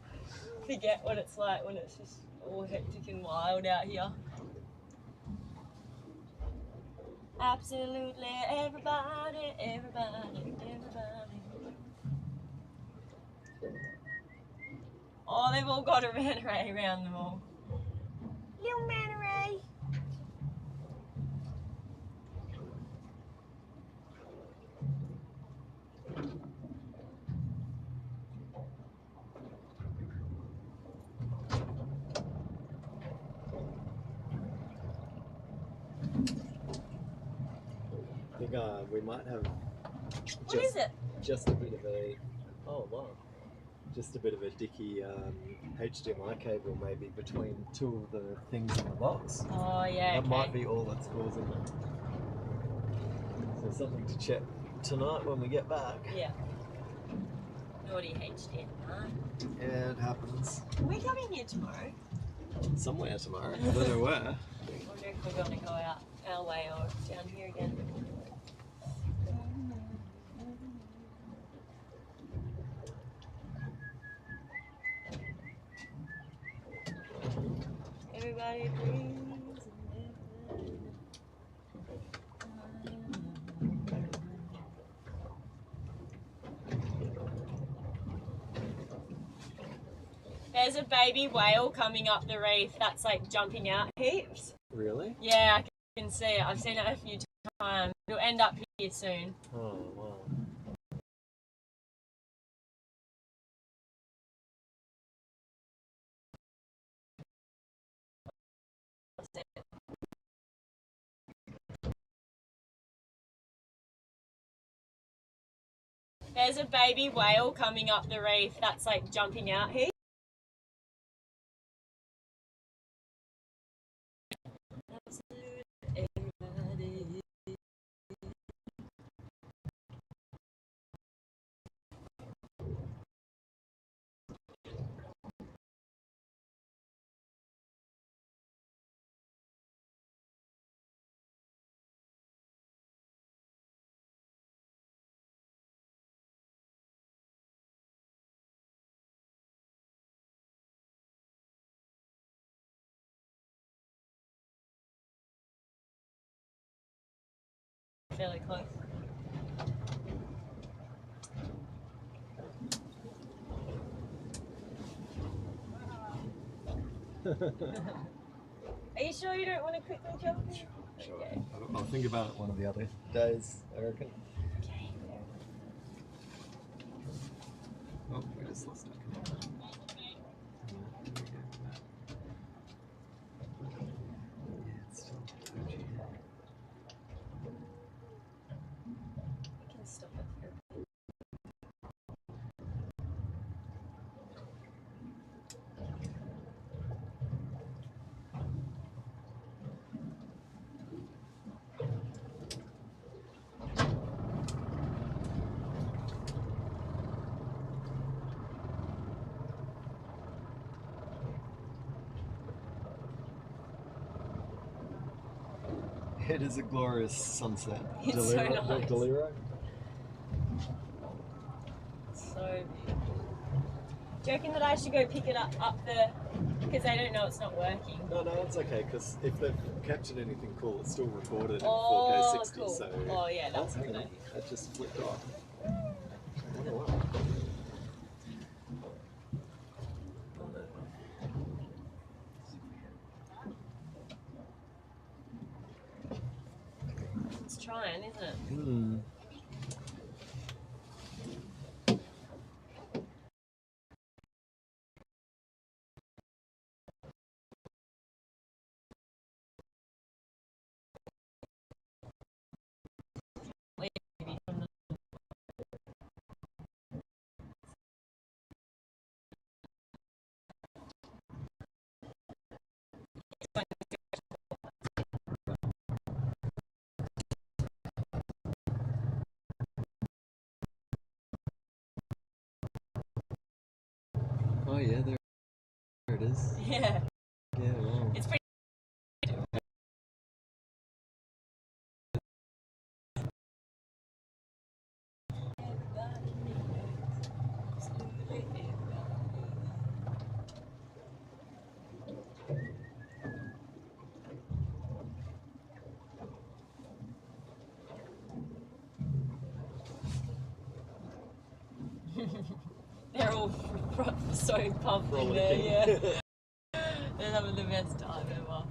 forget what it's like when it's just all hectic and wild out here. Absolutely everybody, everybody, everybody. Oh, they've all got a manta ray around them all. Little manta ray. think we might have What is it? just a bit of a just a bit of a dicky HDMI cable maybe between two of the things in the box. Oh yeah. That might be all that's causing it. So something to check tonight when we get back. Yeah. Naughty HDMI. Yeah, it happens. Are we coming here tomorrow? Somewhere tomorrow. I don't know where. I wonder if we're going to go out our way or down here again. Everybody breathes. There's a baby whale coming up the reef that's like jumping out heaps. Really? Yeah, I can see it. I've seen it a few times. It'll end up here soon. Oh, wow. There's a baby whale coming up the reef that's like jumping out heaps. Fairly close. Are you sure you don't want to quickly jump in? Sure. Okay. I'll think about it one of the other days, I reckon. Okay. Oh, we just lost it. We can stop it here. It is a glorious sunset. It's so nice. Deliro? So beautiful. Do you reckon that I should go pick it up the... Because they don't know it's not working. No, it's okay, because if they've captured anything cool, it's still recorded in Oh, 4K 60, cool. so... Oh, yeah, that's hang a good on, idea. that just flipped off. Oh, wow. It's trying, isn't it? Hmm. Oh yeah, there it is. Yeah. Yeah, wow. It's pretty... They're all so pumped in there, yeah. They're having the best time ever.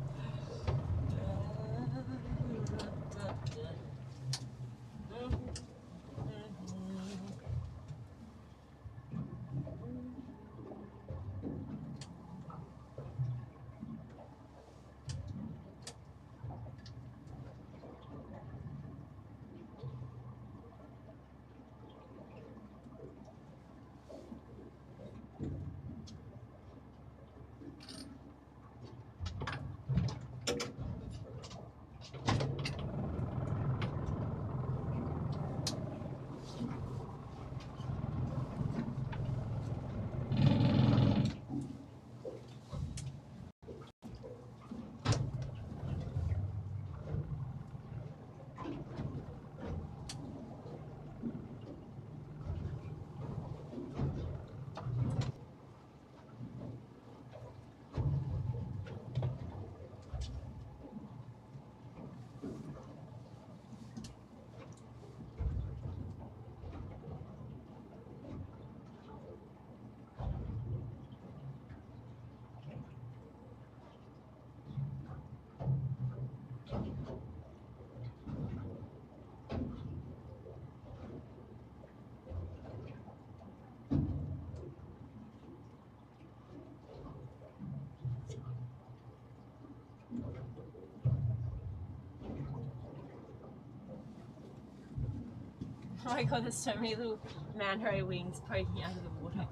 Oh my god, there's so many little manta ray wings poking out of the water.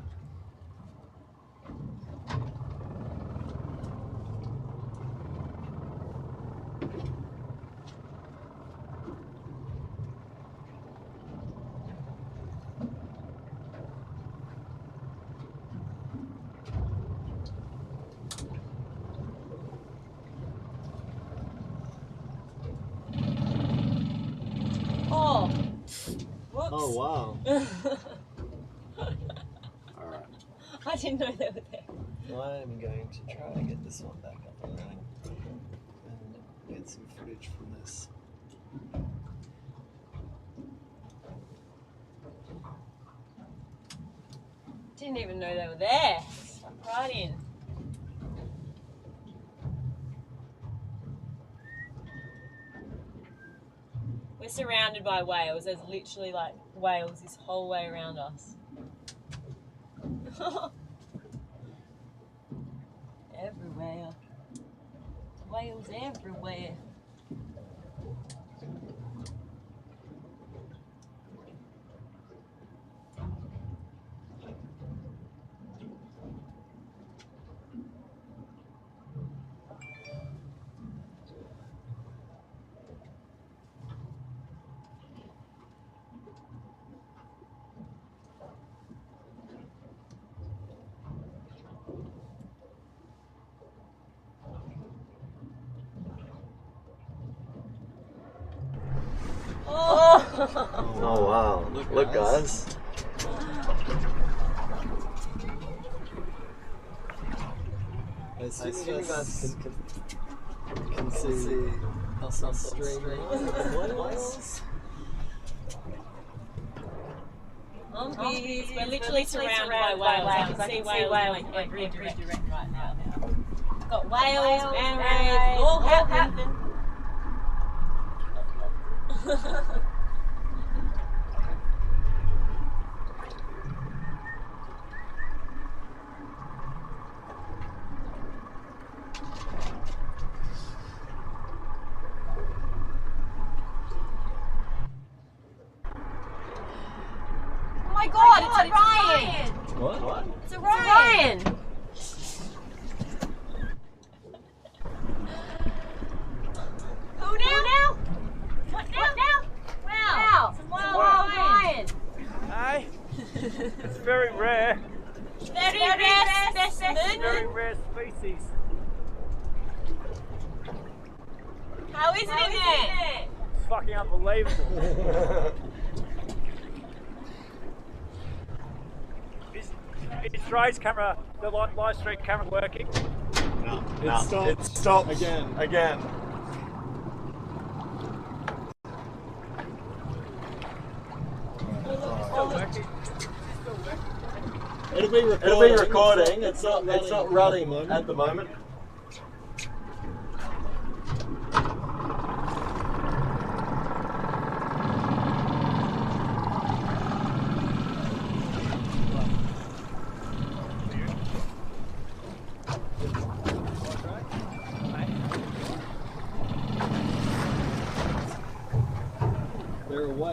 Oh, whoops. Oh wow. Alright. I didn't know they were there. I'm going to try and get this one back up and running and get some footage from this. Didn't even know they were there. Right in. We're surrounded by whales. There's literally like whales this whole way around us. Everywhere. Whales everywhere. Oh wow, look guys. I assume you guys can see us on stream whales. We're literally surrounded by whales. I can see whales in every direction right now. Got whales, manta rays, all happening. Oh my god, it's Ryan! What? It's Ryan! Who now? What now? Wow! It's a wild Ryan! Hey, it's very rare. Very rare specimen. Very rare species. How is it in there? It's fucking unbelievable. Is Ray's camera, the live stream camera working? No, It stopped again. Still working. It'll be recording. It's not running at the moment.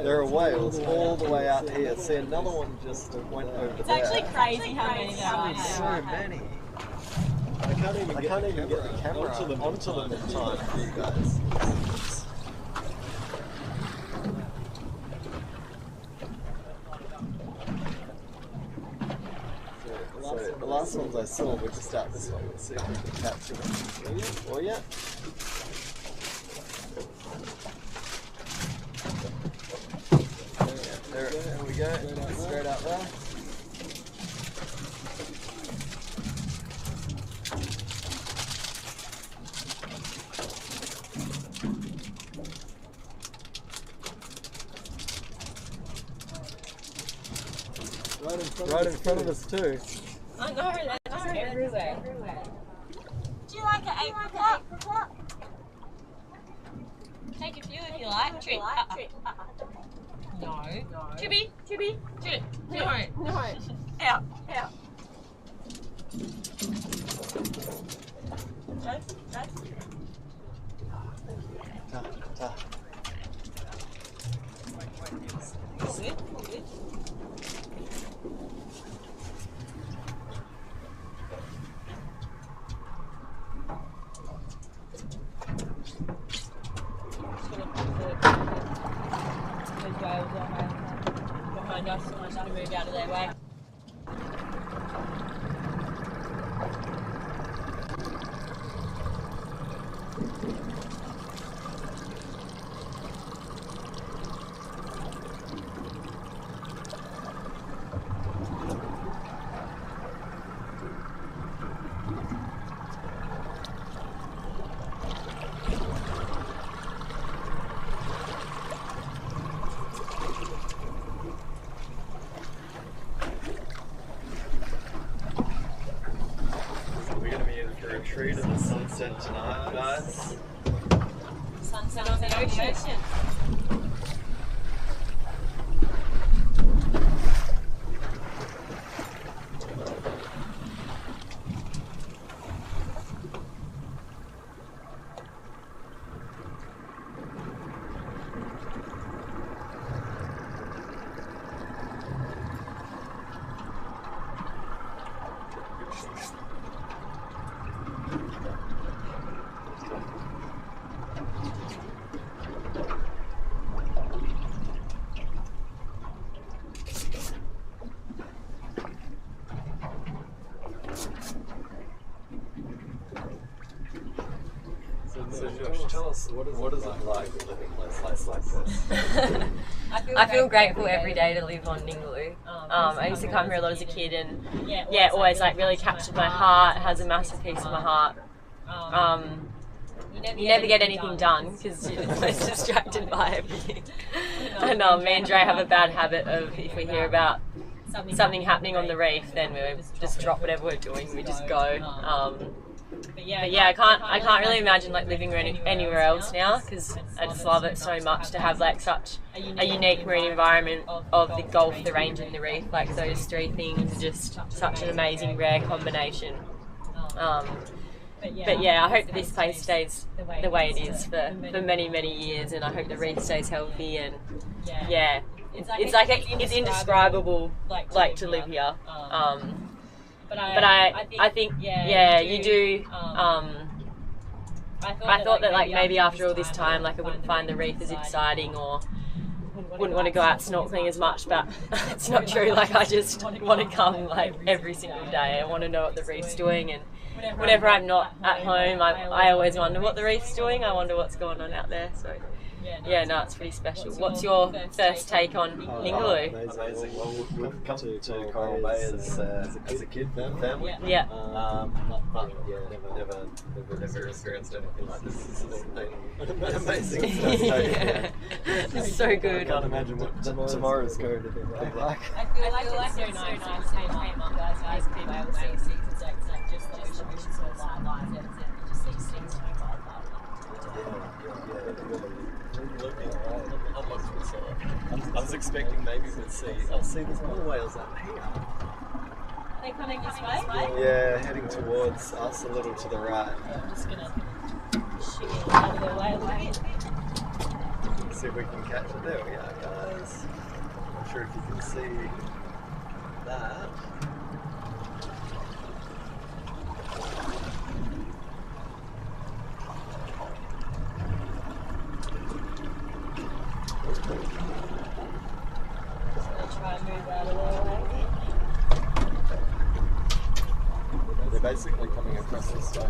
There are whales all the way out here. See, another one just went over It's there. actually crazy how many there are. So many. I can't even get the camera onto them in time for you guys. So the last ones I saw were just out this way. Let's see if we can capture them. Oh yeah. There we go. Straight out there. Right in front of us too. I know, that's everywhere. Do you like an apricot? Take a few if you like. Trip. No. Chibby. No. Out. good, all good. Those whales are behind us, and I should move out of their way. We're going to be in for a treat at the sunset tonight, guys. Sunset on the ocean. So Josh, tell us, what is it like living in a place like this? I feel grateful every day to live on Ningaloo. I used to come here a lot as a kid, and yeah, always like really captured my heart. It has a massive piece of my heart. You never get anything done because you're always distracted by everything. And me and Dre have a bad habit of, if we hear about something happening on the reef, then we just drop whatever we're doing. We just go. But yeah, I can't really imagine like living anywhere else now, because I just love it so much to have like such a unique marine environment of the Gulf, the range, and the reef. Like those three things are just such an amazing, rare combination. But yeah, I hope that this place stays the way it is for many, many years, and I hope the reef stays healthy. And yeah, it's indescribable like to live here. But I think you do. I thought that like maybe after all this time, like I wouldn't find the reef as exciting, or wouldn't want to go out snorkeling as much, but it's not true. Like I just want to come like every single day. I want to know what the reef's doing, and whenever I'm not at home, I always wonder what the reef's doing. I wonder what's going on out there. So yeah, no, it's pretty special. What's your first take on Ningaloo? Amazing. Well, we've come to Coral Bay as a kid, family. Yeah. But yeah, never experienced anything like this. This has been an amazing experience. It's so good. I can't imagine what tomorrow's going to be like. I feel like it's so nice to came up guys to be able to see because like just the ocean sort of live and you just see things so wild. I was expecting maybe we'd see. I'll see there's more whales out here. Are they coming this way? Yeah, heading towards us a little to the right. I'm just gonna shoot out of their way a little bit. See if we can catch it. There we are, guys. Not sure if you can see that. They're basically coming across this way.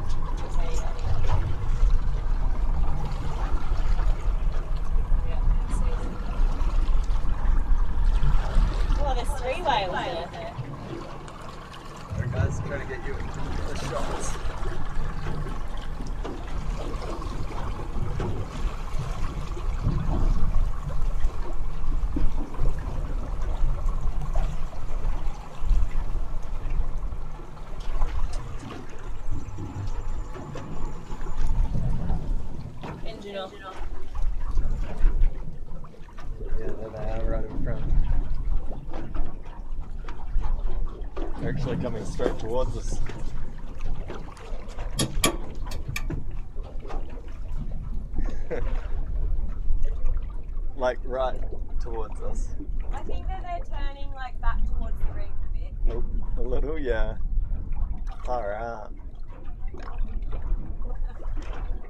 Oh, there's 3 whales there. Alright guys, I'm trying to get you the shots. Yeah, there they are, right in front. They're actually coming straight towards us. Like right towards us. I think that they're turning like back towards the reef a bit. Oh, a little, yeah. Alright.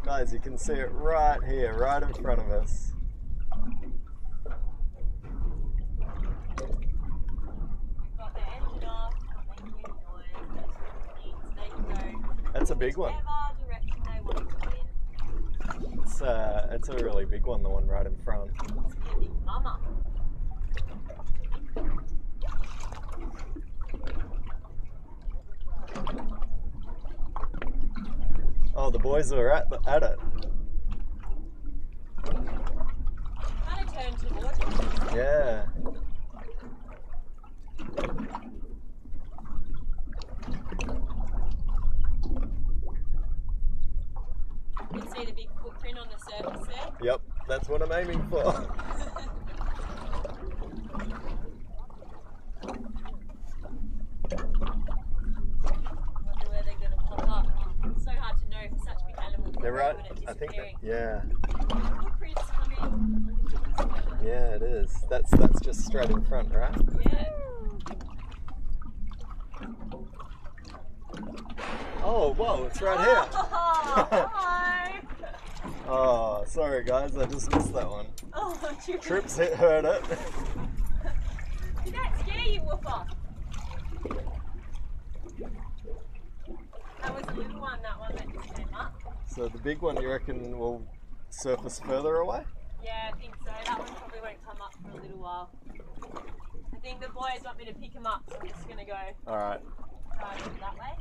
Guys, you can see it right here, right in front of us. We've got the engine off, not making any noise. That's what it means. They can go That's a big one. whichever direction they want to go in. It's a really big one, the one right in front. It's gonna be a big mama. Oh, the boys are at it. Kind of turn towards us. Yeah. You can see the big footprint on the surface there. Yep, that's what I'm aiming for. Wonder where they're going to pop up. It's so hard to know for such big animals. They're right. Good at I think that, disappearing. yeah. Footprints coming. Yeah, it is. That's just straight in front, right? Yeah. Oh, whoa, it's right here. Hi. Oh, sorry guys, I just missed that one. Oh, Trips heard it. Did that scare you, Woofer? That was a little one, that one that just came up. So the big one, you reckon, will surface further away? Yeah, I think so. That one probably won't come up for a little while. I think the boys want me to pick him up, so I'm just going to go Alright. that way.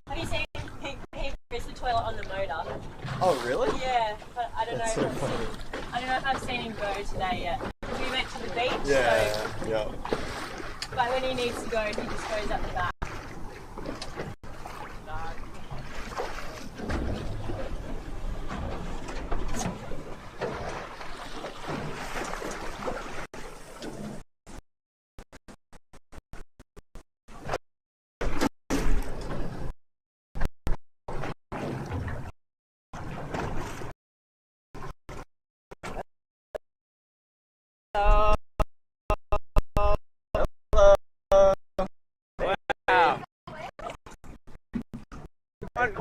Have you seen he used the toilet on the motor? Oh, really? Yeah, but I don't know. That's so funny. I don't know if I've seen him go today yet. Because we went to the beach, Yeah, so. yeah. But when he needs to go, he just goes up the back.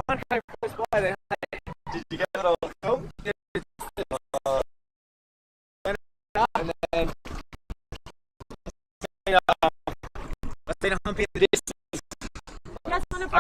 One came close by there. Did you get it on film? And then I seen a hump in the distance. That's one of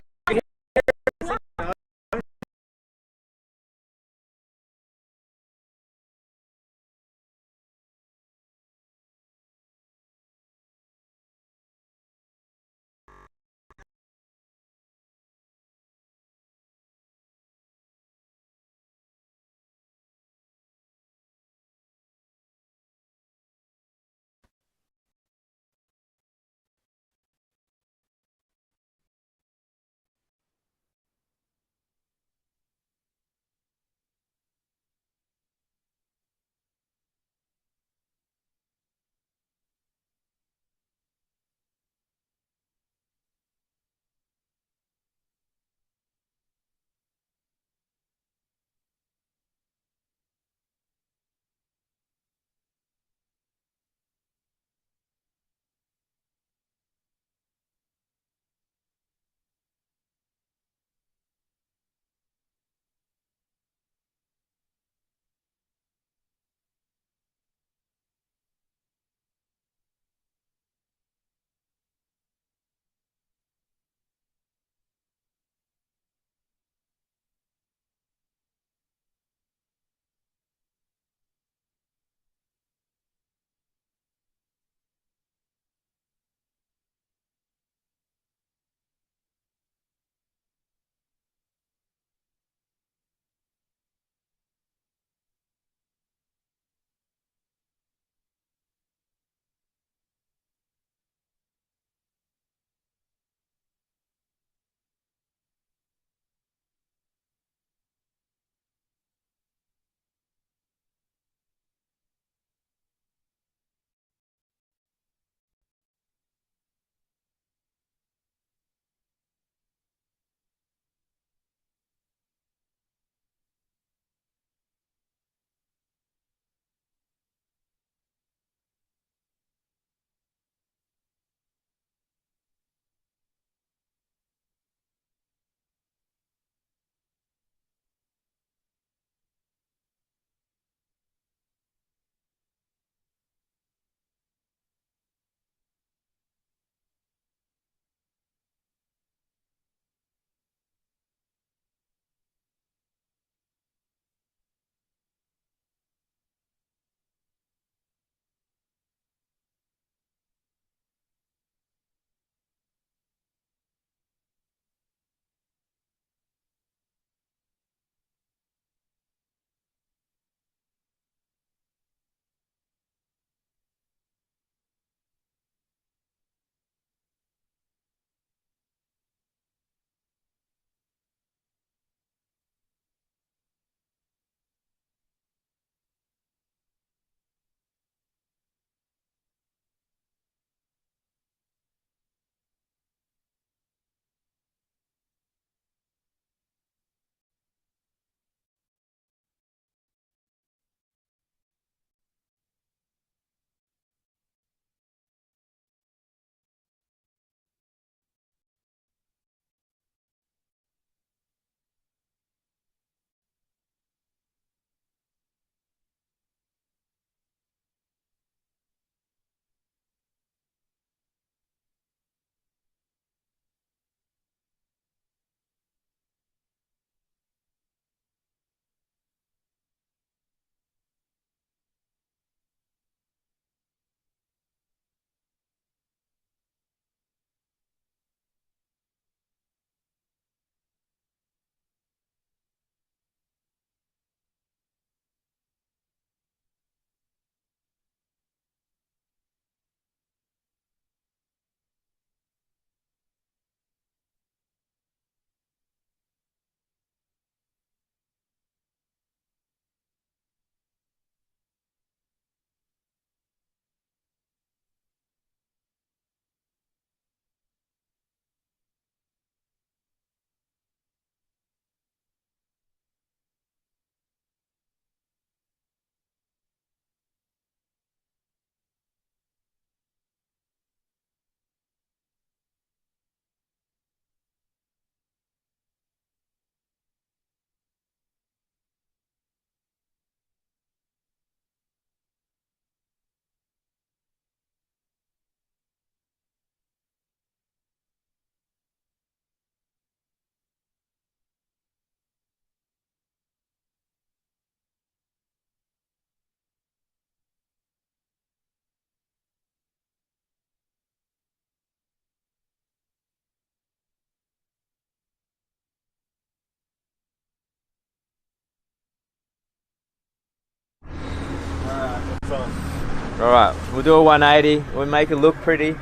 Alright, we'll do a 180. We'll make it look pretty.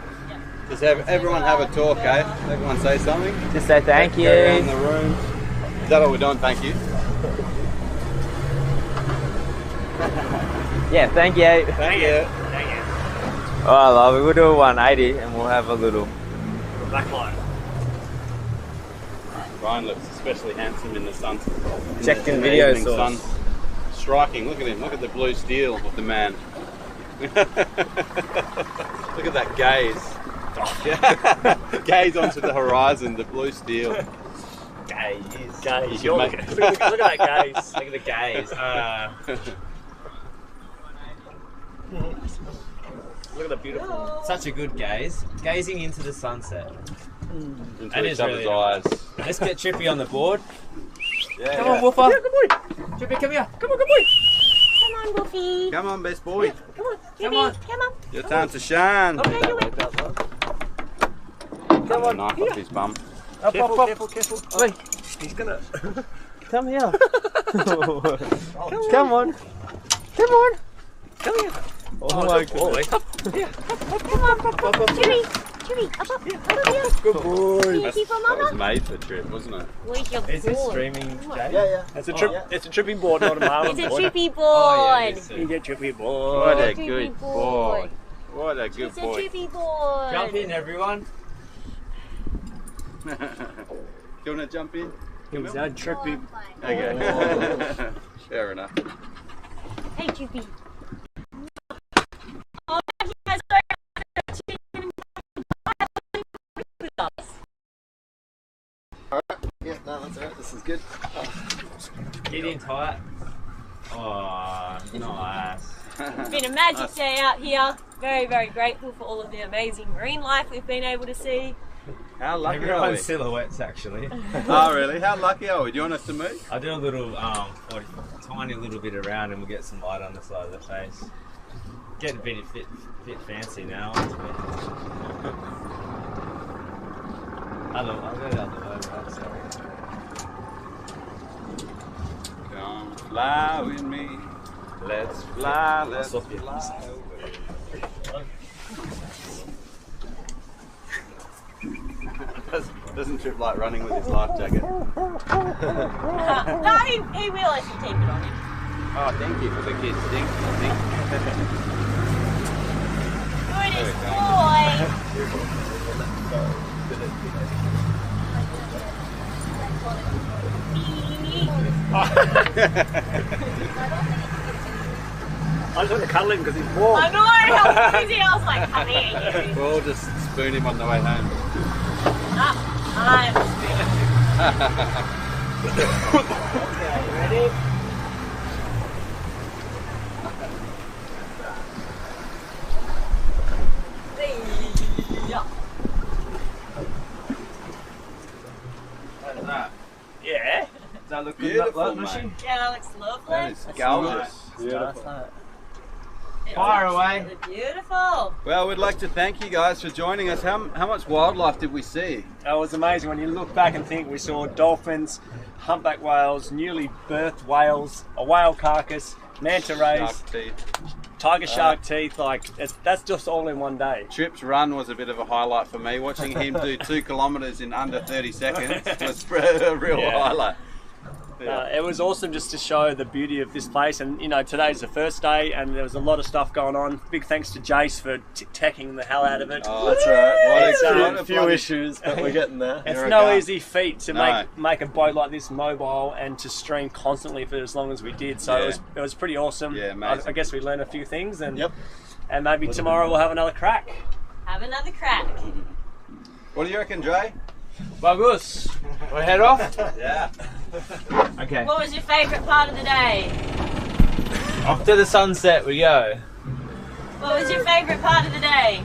Just have everyone have a talk, eh? Everyone say something. Just say thank you. Go around the room. Is that all we're doing? Thank you. Yeah, thank you. Thank you. Thank you. Alright, love it. We'll do a 180 and we'll have a little. Backline. Ryan looks especially handsome in the sun. Checked in the video evening source. sun. Striking. Look at him. Look at the blue steel of the man. Look at that gaze. Gaze onto the horizon, the blue steel. Gaze. You should Look make- at that gaze. Look at the gaze. Look at the beautiful. Such a good gaze. Gazing into the sunset. Into That each is other's really eyes. Let's get Trippy on the board. Yeah, Come yeah. on, Wolfer. Yeah, good boy. Trippy, come here. Come on, good boy. Come on, Wolfie. Come on, best boy. Come on, Come on. Come on. Your time to shine. Okay, do it. Come on. Knife off his bum. Up, Careful, up, up. careful, careful. Wait, He's gonna. come here. Come on. Come on. Come on. Come here. Oh my good boy. God. Come on, Jimmy. Jimmy, up, up here. Good boy. Easy for That was Mama. made for Trip, wasn't it? Where's your Is this board? streaming, Jay? Yeah. It's a trip. It's a tripping board, not a marlin It's a board. trippy board. Oh, yeah, it is. You get trippy What board. a Trippy good boy. boy. What a good It's a boy. trippy board. Jump in, everyone. Do you want to jump in? He's a trippy. Okay. Fair enough. Hey, Trippy. Oh, thank you guys so much for tuning in with us. Yeah, no, that's alright. This is good. Get in tight. Oh, nice. It's been a magic day out here. Very, very grateful for all of the amazing marine life we've been able to see. How lucky are we? Everyone's silhouettes, actually. Oh, really? How lucky are we? Do you want us to move? I'll do a little, or tiny little bit around and we'll get some light on the side of the face. Getting a bit fancy now. I'll go the other way, right? Sorry. Come fly with me. Let's fly, let's Stop it. fly. Doesn't Trip like running with his life jacket? No, he will if you keep it on him. Oh, thank you for the kids. Thank you. Goodest I just want to cuddle him because he's warm. I know, how easy. I was like, come here. We'll just spoon him on the way home. I'm ready? Yeah. How's that? Yeah. Does that look Beautiful, good? mate. Yeah, that looks lovely. That is gorgeous. It Fire looks away. really beautiful. Well, we'd like to thank you guys for joining us. How much wildlife did we see? That was amazing when you look back and think we saw dolphins, humpback whales, newly birthed whales, a whale carcass, manta rays, Shark teeth. tiger shark teeth. Like that's just all in one day. Trip's run was a bit of a highlight for me. Watching him do 2 kilometres in under 30 seconds was a real Yeah. highlight. It was awesome just to show the beauty of this place, and you know today's the first day and there was a lot of stuff going on. Big thanks to Jace for teching the hell out of it. Oh, That's alright. It's, What a a few bloody- issues, but we're getting there. It's You're a no guy. easy feat to No. make a boat like this mobile and to stream constantly for as long as we did. So Yeah. it was pretty awesome. Yeah, amazing. I guess we learned a few things, and Yep. and maybe tomorrow we'll have another crack. Have another crack. What do you reckon, Dre? Bagus. We head off? Yeah. Okay. What was your favourite part of the day? Off to the sunset we go. What was your favourite part of the day?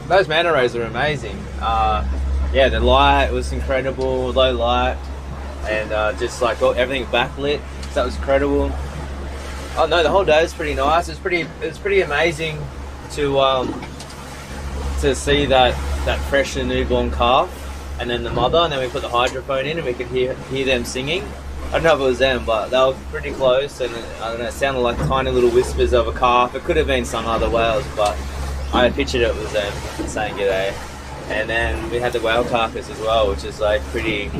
Those manta rays are amazing. Yeah, the light was incredible, low light, and just like everything backlit. So that was incredible. Oh no, the whole day was pretty nice. It's pretty amazing to see that fresh and newborn calf, and then the mother, and then we put the hydrophone in, and we could hear them singing. I don't know if it was them, but they were pretty close, and I don't know, it sounded like tiny little whispers of a calf. It could have been some other whales, but I pictured it was them saying g'day. And then we had the whale carcass as well, which is like pretty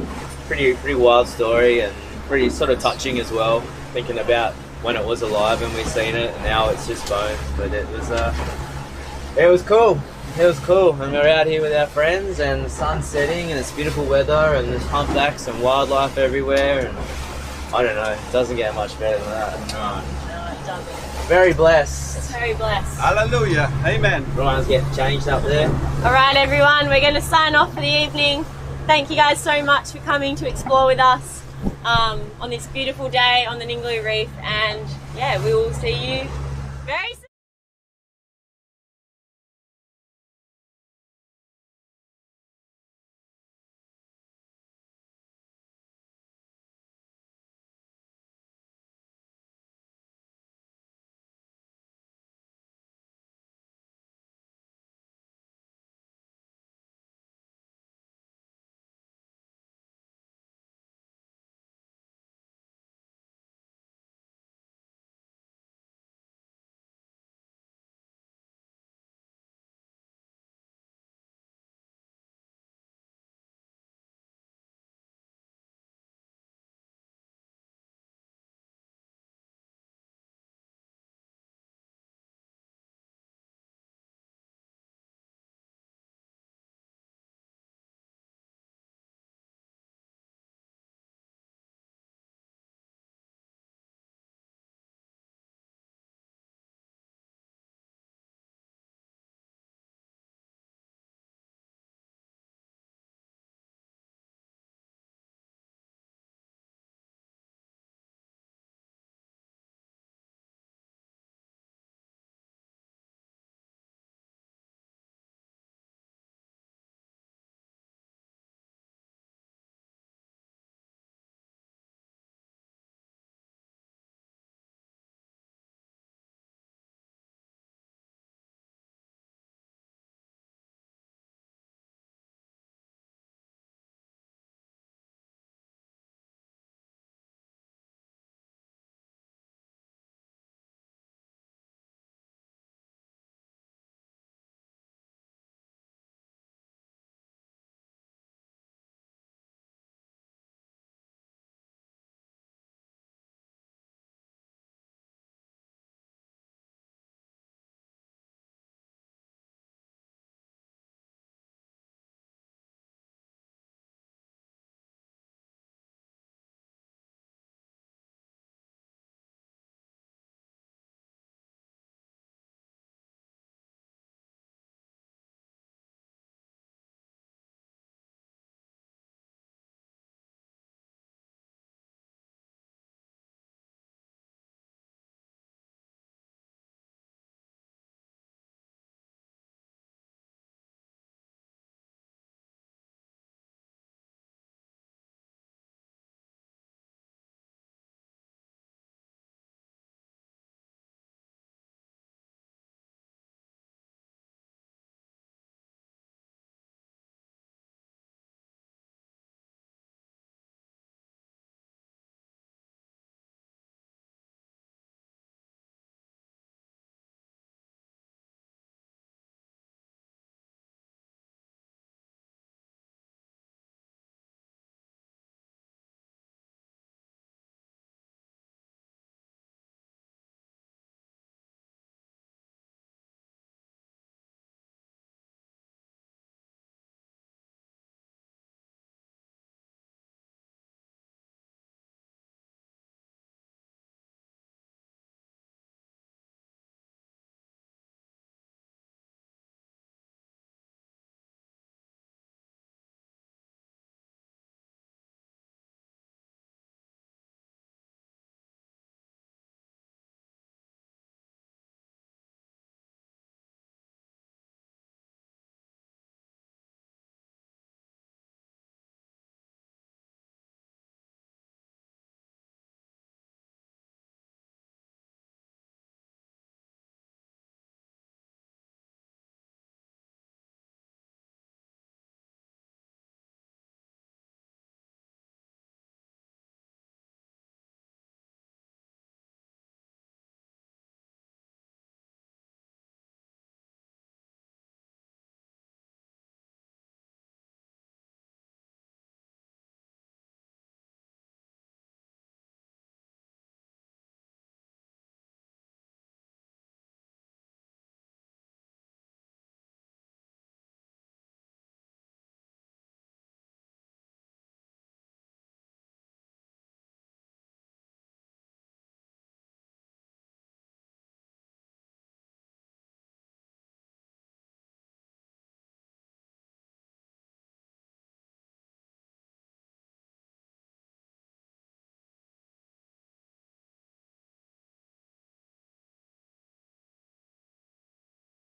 wild story and pretty sort of touching as well. Thinking about when it was alive and we seen it, and now it's just bones. But it was cool. It was cool, and we're out here with our friends, and the sun's setting, and it's beautiful weather, and there's humpbacks and wildlife everywhere, and I don't know, it doesn't get much better than that. No, it doesn't. Very blessed. Very blessed. Hallelujah. Amen. Ryan's getting changed up there. All right, everyone, we're going to sign off for the evening. Thank you guys so much for coming to explore with us on this beautiful day on the Ningaloo Reef, and yeah, we will see you very soon.